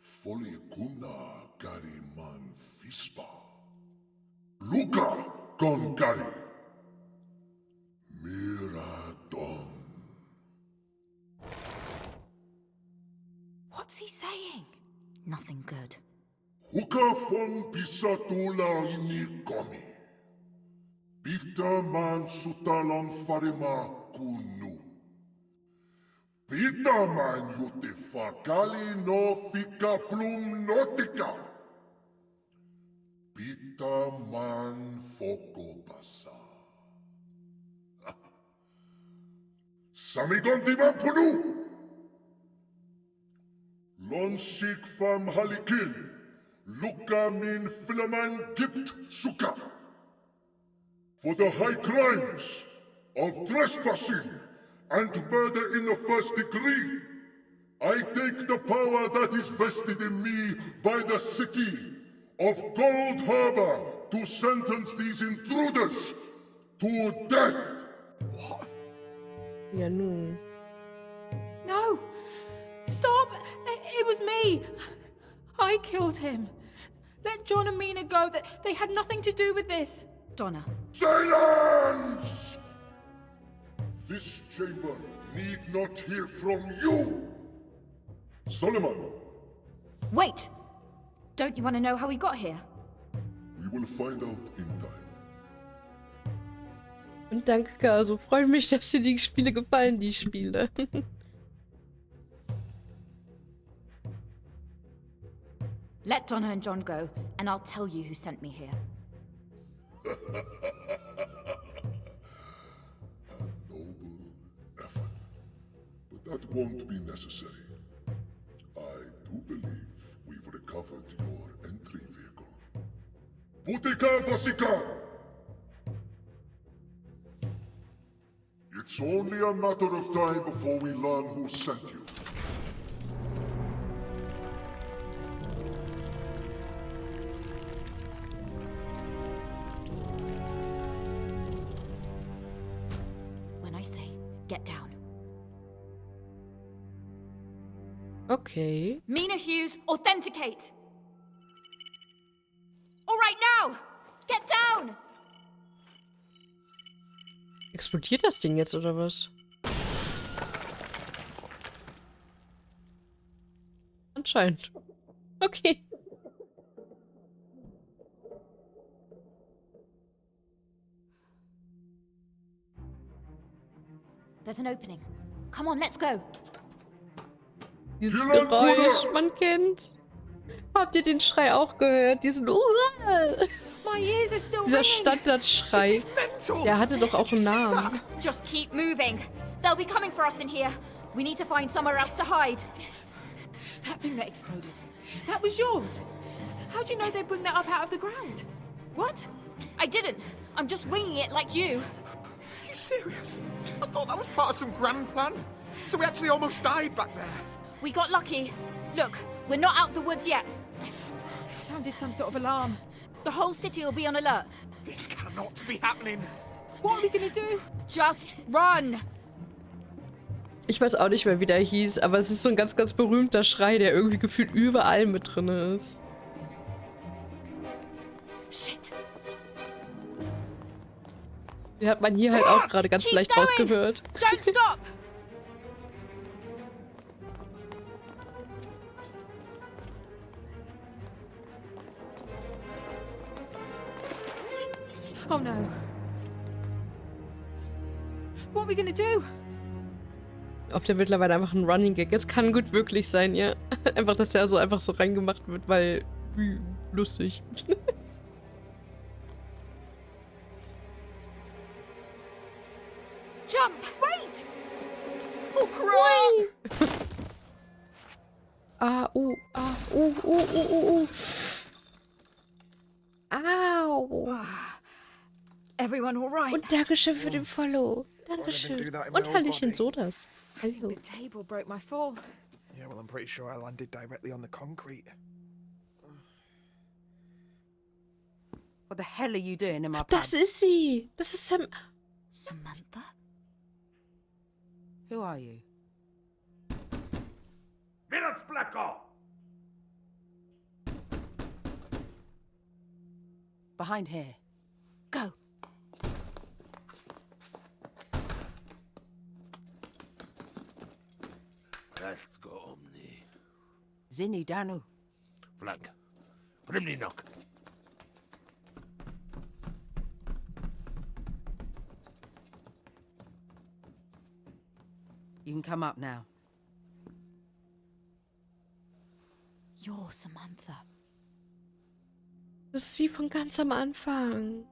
Speaker 5: Foli kuna gari man fispa. Luka con gari. Miradon.
Speaker 12: What's he saying?
Speaker 13: Nothing good.
Speaker 5: Huka fon pisatula ini komi. Pita man sutalan farima kunu. Pita man yote fakali no fika plum notika. Pita man foko basa. Samigon divan punu. Lon sik fam halikin. Luka min filaman gipt suka. For the high crimes of trespassing and murder in the first degree, I take the power that is vested in me by the city of Gold Harbor to sentence these intruders to death.
Speaker 11: What?
Speaker 1: Ja, nun.
Speaker 12: No! Stop! It was me! I killed him. Let John and Mina go. They had nothing to do with this.
Speaker 13: Donna.
Speaker 5: Silence! This chamber need not hear from you. Solomon,
Speaker 13: Wait! Don't you want to know how we got here?
Speaker 5: we will find out in time.
Speaker 1: Und danke, Caso. Freut mich, dass dir die Spiele gefallen, die Spiele.
Speaker 13: Let Donna and John go, and I'll tell you who sent me here.
Speaker 5: A noble effort. But that won't be necessary. I do believe we've recovered your entry vehicle. Butika Vasika! It's only a matter of time before we learn who sent you.
Speaker 13: When I say, get down.
Speaker 1: Okay.
Speaker 13: Mina Hughes, authenticate! All right, now! Get down!
Speaker 1: Explodiert das Ding jetzt, oder was? Anscheinend. Okay.
Speaker 13: There's an opening. Come on, let's go.
Speaker 1: Dieses Geräusch, man kennt's. Habt ihr den Schrei auch gehört? Diesen Dieser Standardschrei. Der hatte doch auch einen Namen.
Speaker 13: Just keep moving. They'll be coming for us in here. We need to find somewhere else to hide.
Speaker 12: That thing that exploded. That was yours. How'd you know they'd bring that up out of the ground? What?
Speaker 13: I didn't. I'm just winging it like you.
Speaker 11: Are you serious? I thought that was part of some grand plan. So we actually almost died back there.
Speaker 13: We got lucky. Look, we're not out of the woods yet.
Speaker 12: They've sounded some sort of alarm.
Speaker 13: The whole city will be on alert.
Speaker 11: This cannot be happening.
Speaker 12: What are we gonna do?
Speaker 13: Just run.
Speaker 1: Ich weiß auch nicht mehr, wie der hieß, aber es ist so ein ganz, ganz berühmter Schrei, der irgendwie gefühlt überall mit drin ist.
Speaker 13: Shit.
Speaker 1: Den hat man hier halt auch gerade ganz leicht rausgehört.
Speaker 13: Don't stop.
Speaker 12: Oh no. What are we gonna do?
Speaker 1: Ob der mittlerweile einfach ein Running Gag ist, kann gut wirklich sein, ja. Einfach, dass der so einfach so reingemacht wird, weil lustig.
Speaker 12: Jump! Wait!
Speaker 11: Oh, crap!
Speaker 1: Au.
Speaker 12: Everyone all right?
Speaker 1: Und Dankeschön für den Follow. Dankeschön. Und Hallöchen Sodas.
Speaker 12: I think the table broke my fall.
Speaker 11: Yeah, well, I'm pretty sure I landed directly on the concrete.
Speaker 8: What the hell are you doing in my pub?
Speaker 1: Das ist sie. Das ist
Speaker 13: Samantha?
Speaker 8: Who are you? Behind here.
Speaker 13: Go.
Speaker 10: Let's go, Omni.
Speaker 8: Zinni Danu.
Speaker 10: Flank. Rimney knock.
Speaker 8: You can come up now.
Speaker 13: You're Samantha.
Speaker 1: Das ist sie von ganz am Anfang.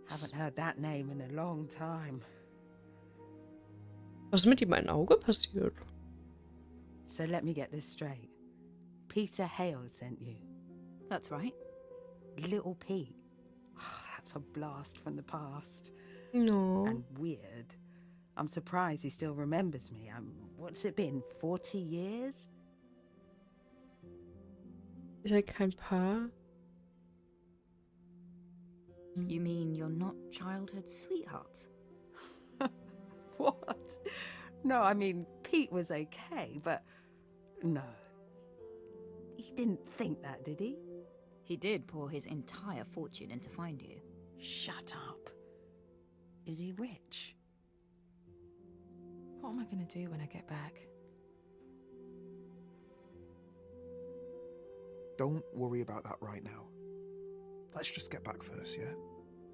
Speaker 8: Haven't heard that name in a long time.
Speaker 1: Was ist mit ihm ein Auge passiert?
Speaker 8: So let me get this straight. Peter Hale sent you.
Speaker 13: That's right.
Speaker 8: Little Pete. That's a blast from the past.
Speaker 1: No.
Speaker 8: And weird. I'm surprised he still remembers me. What's it been, 40 years?
Speaker 1: Ist er kein Paar?
Speaker 13: You mean you're not childhood sweethearts?
Speaker 8: What? No, I mean, Pete was okay, but no. He didn't think that, did he?
Speaker 13: He did pour his entire fortune in to find you.
Speaker 8: Shut up. Is he rich?
Speaker 12: What am I going to do when I get back?
Speaker 11: Don't worry about that right now. Let's just get back first, yeah?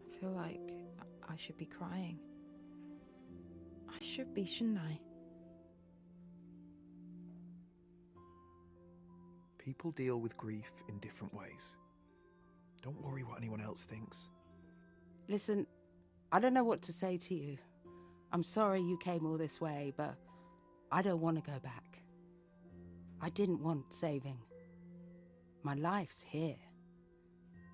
Speaker 12: I feel like I should be crying. I should be, shouldn't I?
Speaker 11: People deal with grief in different ways. Don't worry what anyone else thinks.
Speaker 8: Listen, I don't know what to say to you. I'm sorry you came all this way, but I don't want to go back. I didn't want saving. My life's here.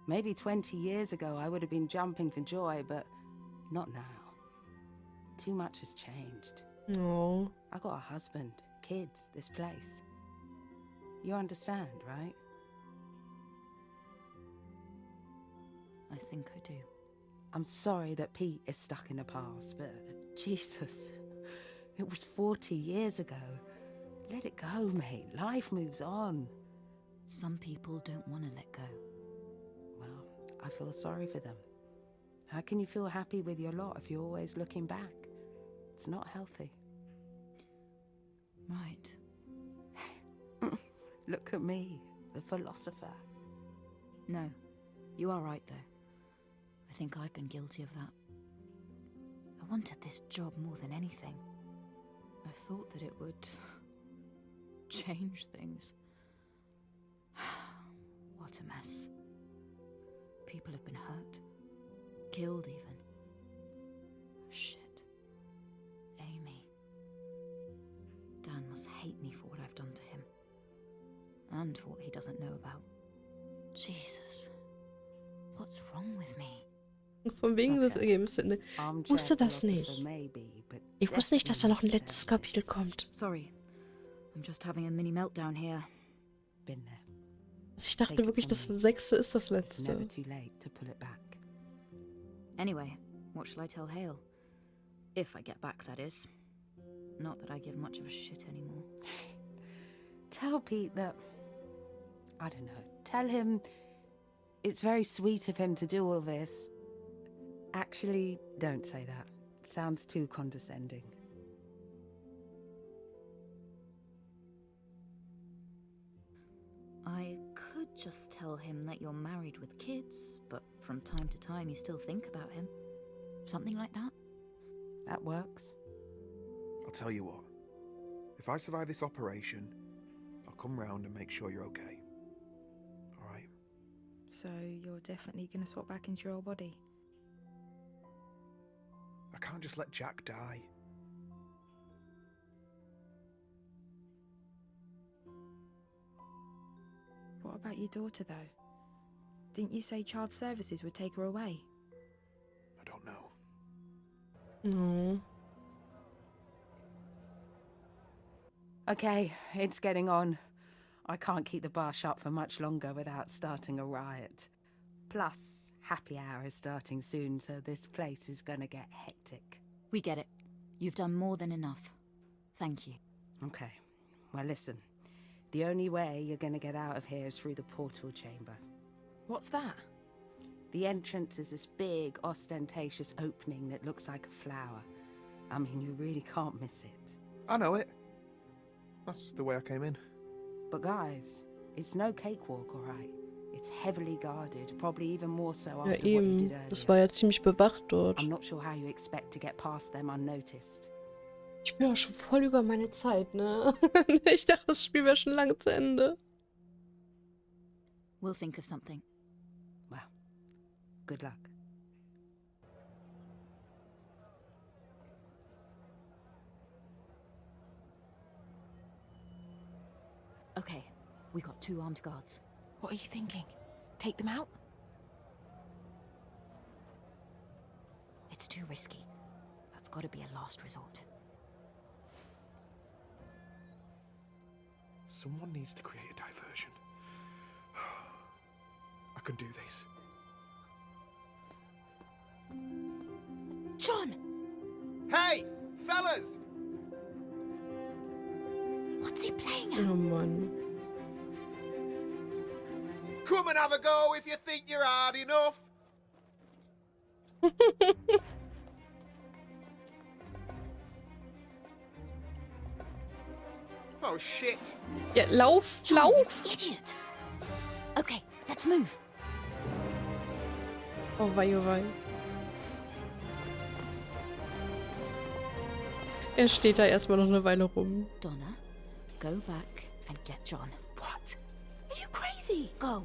Speaker 8: Maybe 20 years ago I would have been jumping for joy, but not now. Too much has changed.
Speaker 1: No.
Speaker 8: I got a husband, kids, this place. You understand, right?
Speaker 13: I think I do.
Speaker 8: I'm sorry that Pete is stuck in the past, but Jesus, it was 40 years ago. Let it go, mate. Life moves on.
Speaker 13: Some people don't want to let go.
Speaker 8: Well, I feel sorry for them. How can you feel happy with your lot if you're always looking back? It's not healthy.
Speaker 13: Right.
Speaker 8: Look at me, the philosopher.
Speaker 13: No, you are right, though. I think I've been guilty of that. I wanted this job more than anything. I thought that it would change things. What a mess. People have been hurt. Killed, even. Shit. Amy. Dan must hate me for what I've done to him. And for what he doesn't know about. Jesus. What's wrong with me?
Speaker 1: Von wegen des Ergebnisses. Ich wusste das nicht. Ich wusste nicht, dass da noch ein letztes Kapitel kommt.
Speaker 13: Sorry. I'm just having a mini meltdown here.
Speaker 8: Been there.
Speaker 1: Also ich dachte wirklich, das 6. ist das letzte.
Speaker 8: Never too late to pull it back.
Speaker 13: Anyway, what shall I tell Hale? If I get back, that is. Not that I give much of a shit anymore.
Speaker 8: Tell Pete that... I don't know. Tell him it's very sweet of him to do all this. Actually, don't say that. It sounds too condescending.
Speaker 13: I could just tell him that you're married with kids, but from time to time you still think about him. Something like that?
Speaker 8: That works.
Speaker 11: I'll tell you what. If I survive this operation, I'll come round and make sure you're okay. All right?
Speaker 12: So you're definitely going to swap back into your old body?
Speaker 11: I can't just let Jack die.
Speaker 12: What about your daughter, though? Didn't you say child services would take her away?
Speaker 11: I don't know.
Speaker 1: No.
Speaker 8: Okay, it's getting on. I can't keep the bar shut for much longer without starting a riot. Plus, happy hour is starting soon, so this place is gonna get hectic.
Speaker 13: We get it. You've done more than enough. Thank you.
Speaker 8: Okay. Well, listen. The only way you're gonna get out of here is through the portal chamber.
Speaker 12: What's that?
Speaker 8: The entrance is this big, ostentatious opening that looks like a flower. I mean, you really can't miss it.
Speaker 11: I know it. That's the way I came in.
Speaker 8: But guys, it's no cakewalk, all right? It's heavily guarded, probably even more so
Speaker 1: Ja,
Speaker 8: after what you
Speaker 1: eben.
Speaker 8: did earlier.
Speaker 1: Das war ja ziemlich bewacht dort.
Speaker 8: I'm not sure how you expect to get past them unnoticed.
Speaker 1: Ich bin auch schon voll über meine Zeit, ne? Ich dachte, das Spiel wäre schon lange zu Ende.
Speaker 13: We'll think of something.
Speaker 8: Well, good luck.
Speaker 13: Okay, we got 2 armed guards.
Speaker 12: What are you thinking? Take them out?
Speaker 13: It's too risky. That's got to be a last resort.
Speaker 11: Someone needs to create a diversion. I can do this.
Speaker 13: John!
Speaker 21: Hey, fellas!
Speaker 13: What's he playing at?
Speaker 1: Oh Mann.
Speaker 21: Come and have a go if you think you're hard enough. Oh shit.
Speaker 1: Ja, lauf,
Speaker 13: John,
Speaker 1: lauf!
Speaker 13: you idiot! Okay, let's move.
Speaker 1: Oh wei, oh wei. Er steht da erstmal noch eine Weile rum.
Speaker 13: Donna, go back and get John. What? Are you crazy? Go.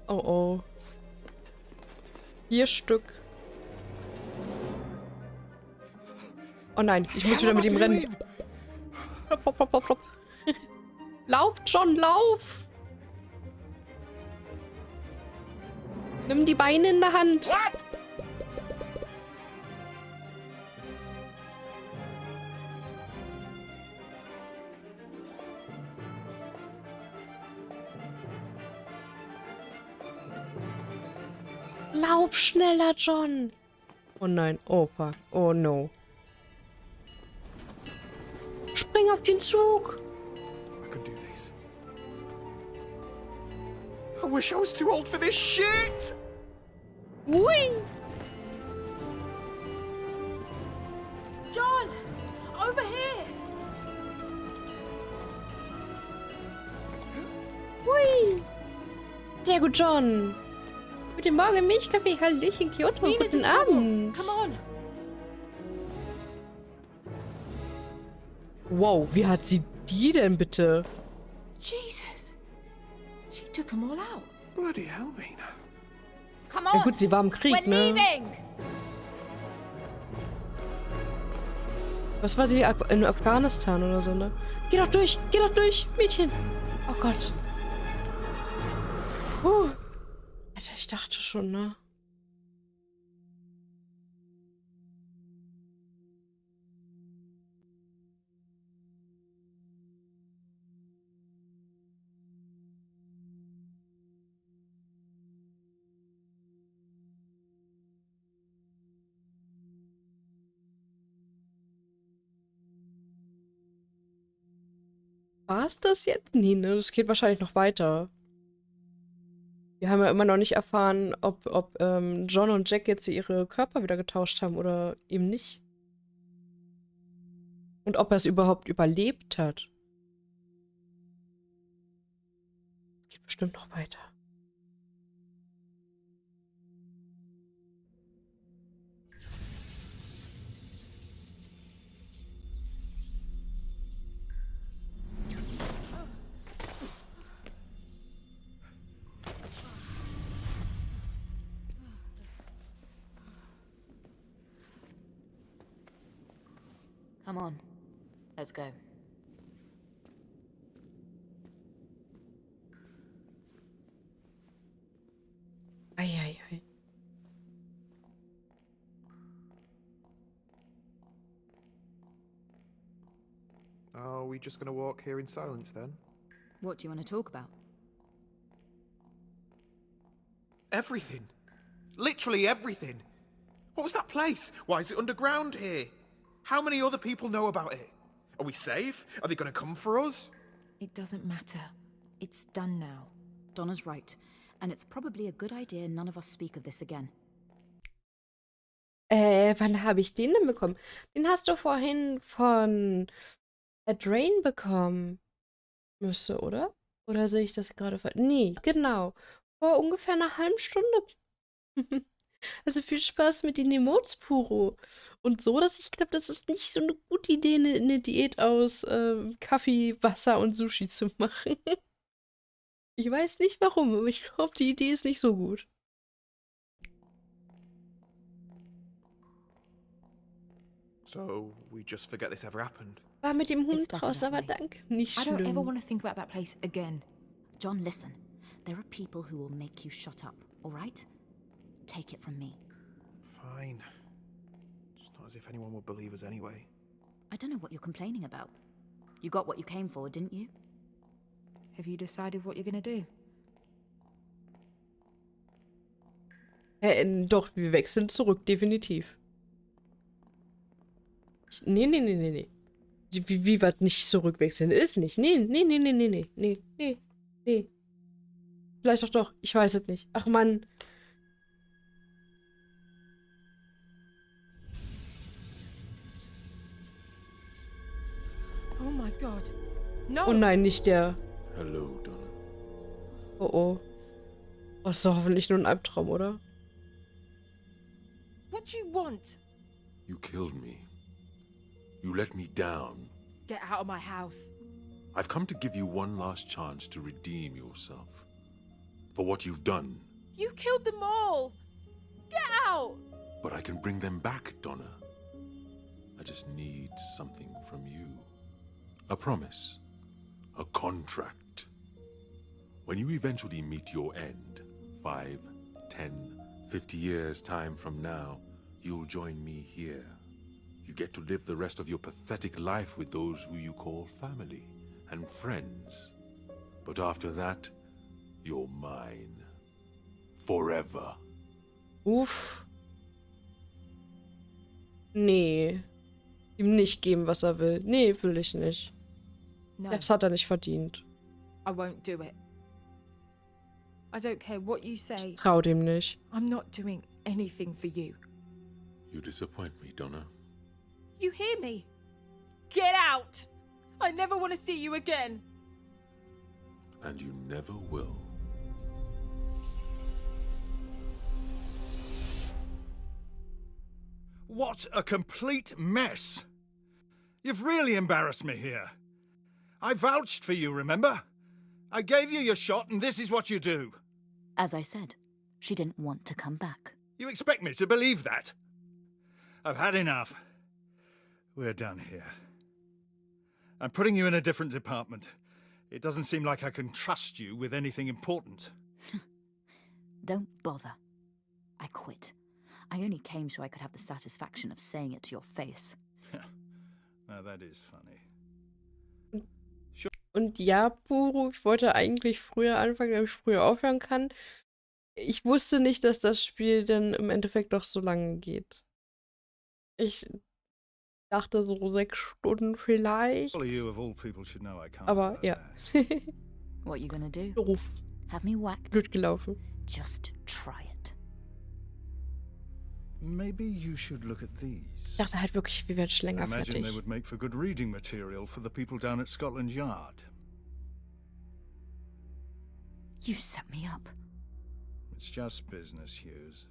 Speaker 1: Oh oh. 4 Stück. Oh nein, ich muss wieder mit ihm rennen. Plopp, plopp, plopp, plopp, plopp. Lauf, John, lauf! Nimm die Beine in der Hand. Lauf schneller, John! Oh nein, oh fuck, oh no. Spring auf den Zug!
Speaker 11: I can do this. I wish I was too old for this shit!
Speaker 1: Ui!
Speaker 12: John! Over here!
Speaker 1: Hui! Sehr gut, John! Guten Morgen, Milchkaffee, Hallöchen, Kyoto,
Speaker 12: Nina's
Speaker 1: guten
Speaker 12: in trouble.
Speaker 1: Abend!
Speaker 12: Come on!
Speaker 1: Wow, wie hat sie die denn bitte?
Speaker 12: Jesus! She took them all out.
Speaker 11: Bloody hell, Mina.
Speaker 12: Come
Speaker 1: Ja
Speaker 12: on!
Speaker 1: gut, sie war im Krieg,
Speaker 12: We're
Speaker 1: ne?
Speaker 12: leaving!
Speaker 1: Was war sie? In Afghanistan oder so, ne? Geh doch durch, Mädchen! Oh Gott. Alter, ich dachte schon, ne? War es das jetzt? Nee, ne? Das geht wahrscheinlich noch weiter. Wir haben ja immer noch nicht erfahren, ob John und Jack jetzt ihre Körper wieder getauscht haben oder eben nicht. Und ob er es überhaupt überlebt hat. Es geht bestimmt noch weiter.
Speaker 17: Come on. Let's go.
Speaker 1: Ei.
Speaker 11: Are we just gonna walk here in silence then?
Speaker 13: What do you want to talk about?
Speaker 11: Everything. Literally everything. What was that place? Why is it underground here? How many other people know about it? Are we safe? Are they gonna come for us?
Speaker 12: It doesn't matter. It's done now.
Speaker 13: Donna's right. And it's probably a good idea none of us speak of this again.
Speaker 1: Wann habe ich den denn bekommen? Den hast du vorhin von Drain bekommen. Müsste, oder? Oder sehe ich das gerade falsch? Nee, genau. Vor ungefähr einer halben Stunde. Also viel Spaß mit den Emotes, Puro. Und so, dass ich glaube, das ist nicht so eine gute Idee, eine Diät aus Kaffee, Wasser und Sushi zu machen. Ich weiß nicht warum, aber ich glaube, die Idee ist nicht so gut.
Speaker 11: So, we just forget this ever happened?
Speaker 1: War mit dem Hund
Speaker 13: It's better
Speaker 1: raus,
Speaker 13: that
Speaker 1: aber
Speaker 13: way.
Speaker 1: danke. Nicht
Speaker 12: I don't ever
Speaker 1: schlimm.
Speaker 12: want to think about that place again.
Speaker 13: John, listen. There are people who will make you shut up, all right? Take it from me.
Speaker 11: Fine. Just Not as if anyone would believe us anyway.
Speaker 13: I don't know what you're complaining about. You got what you came for, didn't you?
Speaker 12: Have you decided what you're gonna do?
Speaker 1: Doch, wir wechseln zurück, definitiv. Nee. Wie was nicht zurückwechseln? Ist nicht. Nee. Vielleicht doch. Ich weiß es nicht. Ach Mann.
Speaker 12: Oh my God. No.
Speaker 1: Oh nein, nicht der.
Speaker 6: Hello, Donna.
Speaker 1: Oh. Oh, ist doch hoffentlich nur ein Albtraum, oder?
Speaker 12: What do you want?
Speaker 6: You killed me. You let me down.
Speaker 12: Get out of my house.
Speaker 6: I've come to give you one last chance to redeem yourself for what you've done.
Speaker 12: You killed them all. Get out.
Speaker 6: But I can bring them back, Donna. I just need something from you. A promise. A contract. When you eventually meet your end, 5, 10, 50 years' time from now, you'll join me here. You get to live the rest of your pathetic life with those who you call family and friends. But after that, you're mine. Forever.
Speaker 1: Uff. Nee. Ihm nicht geben, was er will. Nee, will ich nicht.
Speaker 12: No.
Speaker 1: Das hat er nicht verdient.
Speaker 12: I won't do it. I don't care what you say.
Speaker 1: Trau dem nicht.
Speaker 12: I'm not doing anything for you.
Speaker 6: You disappoint me, Donna.
Speaker 12: You hear me? Get out! I never want to see you again.
Speaker 6: And you never will.
Speaker 3: What a complete mess! You've really embarrassed me here. I vouched for you, remember? I gave you your shot, and this is what you do.
Speaker 13: As I said, she didn't want to come back.
Speaker 3: You expect me to believe that? I've had enough. We're done here. I'm putting you in a different department. It doesn't seem like I can trust you with anything important.
Speaker 13: Don't bother. I quit. I only came so I could have the satisfaction of saying it to your face.
Speaker 3: Now that is funny.
Speaker 1: Und ja, Puro, ich wollte eigentlich früher anfangen, damit ich früher aufhören kann. Ich wusste nicht, dass das Spiel dann im Endeffekt doch so lange geht. Ich dachte so 6 Stunden vielleicht. Aber ja.
Speaker 13: What you gonna do?
Speaker 1: Beruf.
Speaker 13: Have me whacked?
Speaker 1: Blöd gelaufen.
Speaker 13: Just try it.
Speaker 3: Maybe you should look at these.
Speaker 1: Ich dachte halt wirklich, wir werden schlänger
Speaker 3: I imagine
Speaker 1: fertig.
Speaker 3: they would make for good reading material for the people down at Scotland Yard.
Speaker 13: You set me up.
Speaker 3: It's just business, Hughes.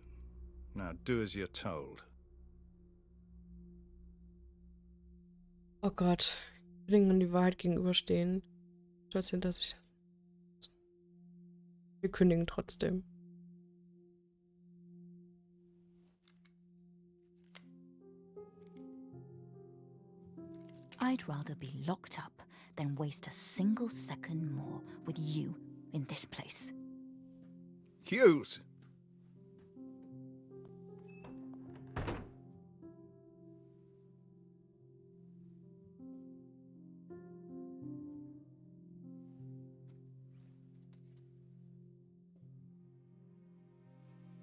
Speaker 3: Now do as you're told.
Speaker 1: Oh Gott. Dingen die Wahrheit gegenüberstehen. Stolz hinter sich. Wir kündigen trotzdem.
Speaker 13: I'd rather be locked up than waste a single second more with you in this place.
Speaker 3: Hughes!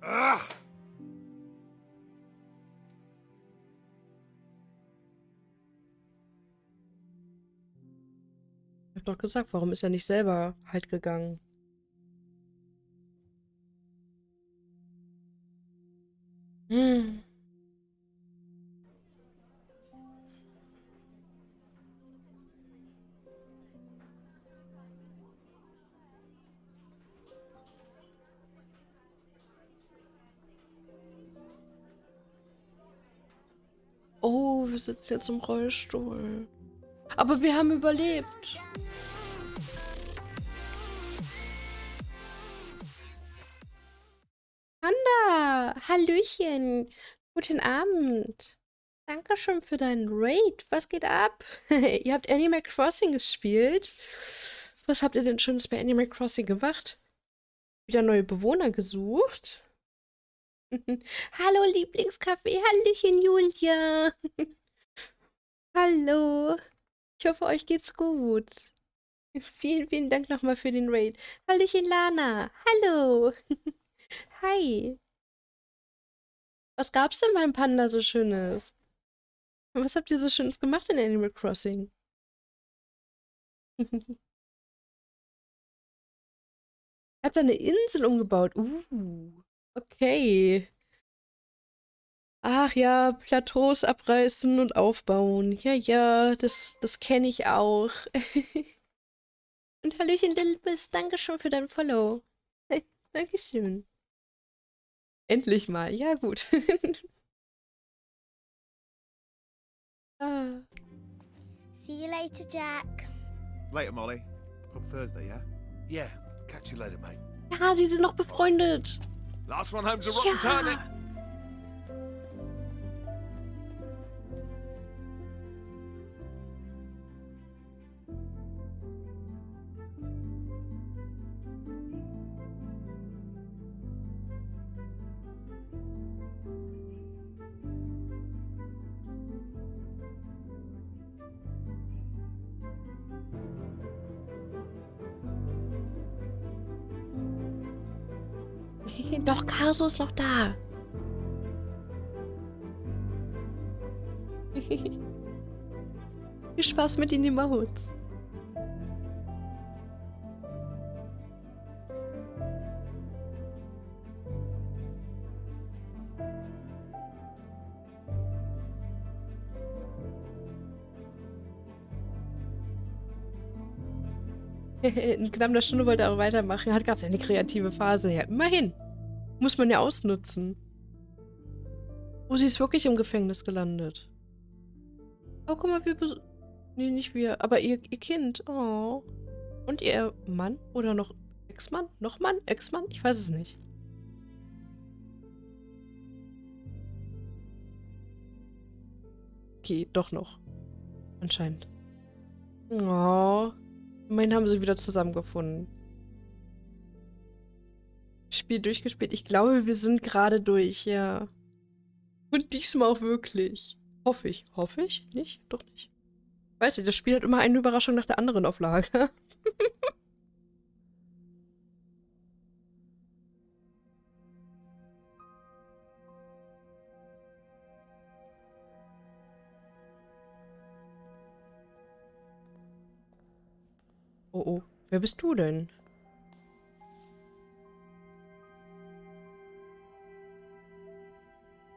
Speaker 3: Ah!
Speaker 1: Ich hab doch gesagt, warum ist er nicht selber halt gegangen? Hm. Oh, wir sitzen jetzt im Rollstuhl. Aber wir haben überlebt. Panda, Hallöchen. Guten Abend. Dankeschön für deinen Raid. Was geht ab? Ihr habt Animal Crossing gespielt. Was habt ihr denn Schönes bei Animal Crossing gemacht? Wieder neue Bewohner gesucht? Hallo, Lieblingscafé. Hallöchen, Julia. Hallo. Ich hoffe, euch geht's gut. Vielen, vielen Dank nochmal für den Raid. Hallöchen, Lana. Hallo. Hi. Was gab's denn beim Panda so Schönes? Was habt ihr so Schönes gemacht in Animal Crossing? Hat er eine Insel umgebaut? Okay. Ach ja, Plateaus abreißen und aufbauen. Ja, ja, das kenne ich auch. Und Hallöchen, Lilbis, danke schon für dein Follow. Dankeschön. Endlich mal, ja gut. Ah.
Speaker 9: See you later, Jack.
Speaker 11: Later, Molly. Pub Thursday, yeah?
Speaker 10: Yeah, catch you later, mate.
Speaker 1: Ja, sie sind noch befreundet.
Speaker 10: Last one home's a rotten turnip.
Speaker 1: Doch, Caso ist noch da. Viel Spaß mit den Mammut's. In knapp einer Stunde wollte er auch weitermachen. Hat gerade seine kreative Phase. Ja, immerhin. Muss man ja ausnutzen. Oh, sie ist wirklich im Gefängnis gelandet. Oh, guck mal, wir... Nee, nicht wir. Aber ihr Kind. Oh. Und ihr Mann? Oder noch Ex-Mann? Noch Mann? Ex-Mann? Ich weiß es nicht. Okay, doch noch. Anscheinend. Oh. Immerhin haben sie wieder zusammengefunden. Spiel durchgespielt. Ich glaube, wir sind gerade durch, ja. Und diesmal auch wirklich. Hoffe ich. Hoffe ich? Nicht? Doch nicht. Weißt du, das Spiel hat immer eine Überraschung nach der anderen auf Lager. Oh oh. Wer bist du denn?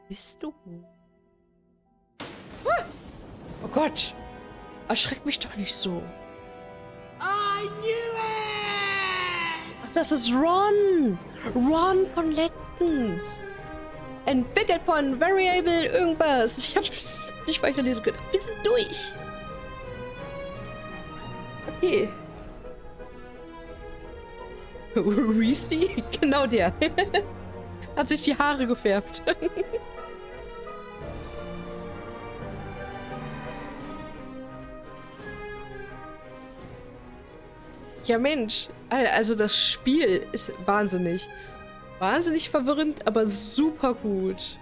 Speaker 1: Bist du? Oh Gott! Erschreck mich doch nicht so.
Speaker 19: I knew it!
Speaker 1: Ach, das ist Ron! Ron von letztens! Entwickelt von Variable irgendwas. Ich hab's nicht weiterlesen können. Wir sind durch! Okay. Reese? Genau der. Hat sich die Haare gefärbt. Ja, Mensch. Also das Spiel ist wahnsinnig. Wahnsinnig verwirrend, aber super gut.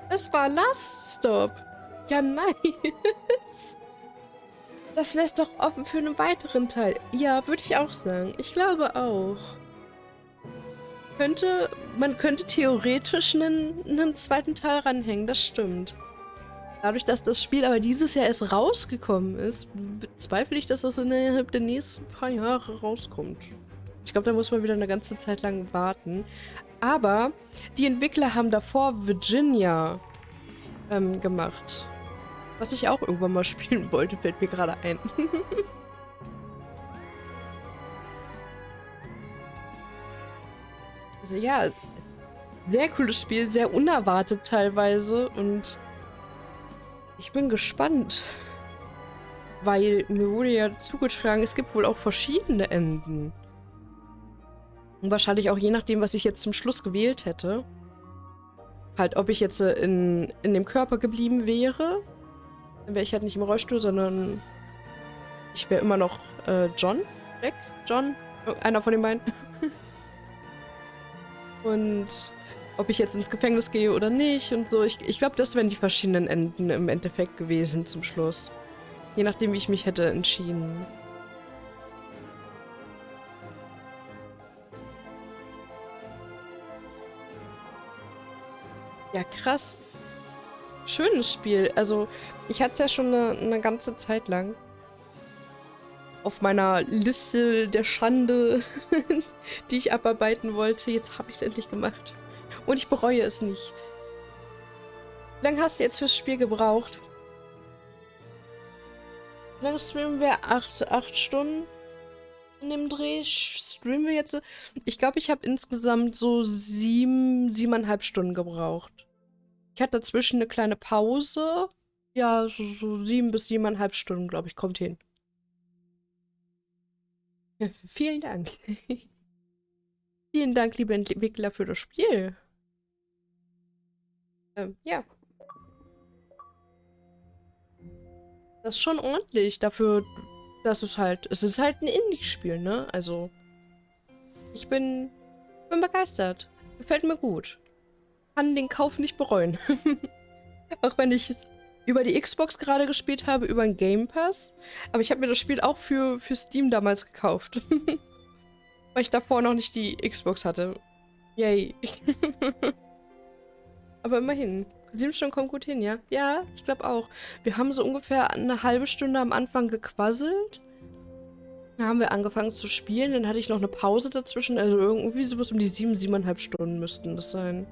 Speaker 1: Das war Last Stop. Ja, nice. Das lässt doch offen für einen weiteren Teil. Ja, würde ich auch sagen. Ich glaube auch. Man könnte theoretisch einen zweiten Teil ranhängen, das stimmt. Dadurch, dass das Spiel aber dieses Jahr erst rausgekommen ist, bezweifle ich, dass das innerhalb der nächsten paar Jahre rauskommt. Ich glaube, da muss man wieder eine ganze Zeit lang warten. Aber die Entwickler haben davor Virginia gemacht. Was ich auch irgendwann mal spielen wollte, fällt mir gerade ein. Also ja, sehr cooles Spiel, sehr unerwartet teilweise und ich bin gespannt, weil mir wurde ja zugetragen, es gibt wohl auch verschiedene Enden. Und wahrscheinlich auch je nachdem, was ich jetzt zum Schluss gewählt hätte. Halt, ob ich jetzt in dem Körper geblieben wäre, dann wäre ich halt nicht im Rollstuhl, sondern ich wäre immer noch John, Jack, John, einer von den beiden. Und ob ich jetzt ins Gefängnis gehe oder nicht und so. Ich glaube, das wären die verschiedenen Enden im Endeffekt gewesen zum Schluss. Je nachdem, wie ich mich hätte entschieden. Ja, krass. Schönes Spiel. Also, ich hatte es ja schon eine ganze Zeit lang auf meiner Liste der Schande, die ich abarbeiten wollte. Jetzt habe ich es endlich gemacht. Und ich bereue es nicht. Wie lange hast du jetzt fürs Spiel gebraucht? Wie lange streamen wir? 8 Stunden in dem Dreh? Streamen wir jetzt? Ich glaube, ich habe insgesamt so 7,5 Stunden gebraucht. Ich hatte dazwischen eine kleine Pause. Ja, so 7 bis 7,5 Stunden, glaube ich, kommt hin. Ja, vielen Dank. Vielen Dank, liebe Entwickler, für das Spiel. Ja. Das ist schon ordentlich dafür, dass es ist halt ein Indie-Spiel, ne? Also, ich bin begeistert. Gefällt mir gut. Kann den Kauf nicht bereuen. Auch wenn ich es über die Xbox gerade gespielt habe, über den Game Pass. Aber ich habe mir das Spiel auch für Steam damals gekauft. Weil ich davor noch nicht die Xbox hatte. Yay. Aber immerhin. 7 Stunden kommt gut hin, ja? Ja, ich glaube auch. Wir haben so ungefähr eine halbe Stunde am Anfang gequasselt. Dann haben wir angefangen zu spielen. Dann hatte ich noch eine Pause dazwischen. Also irgendwie sowas um die 7,5 Stunden müssten das sein.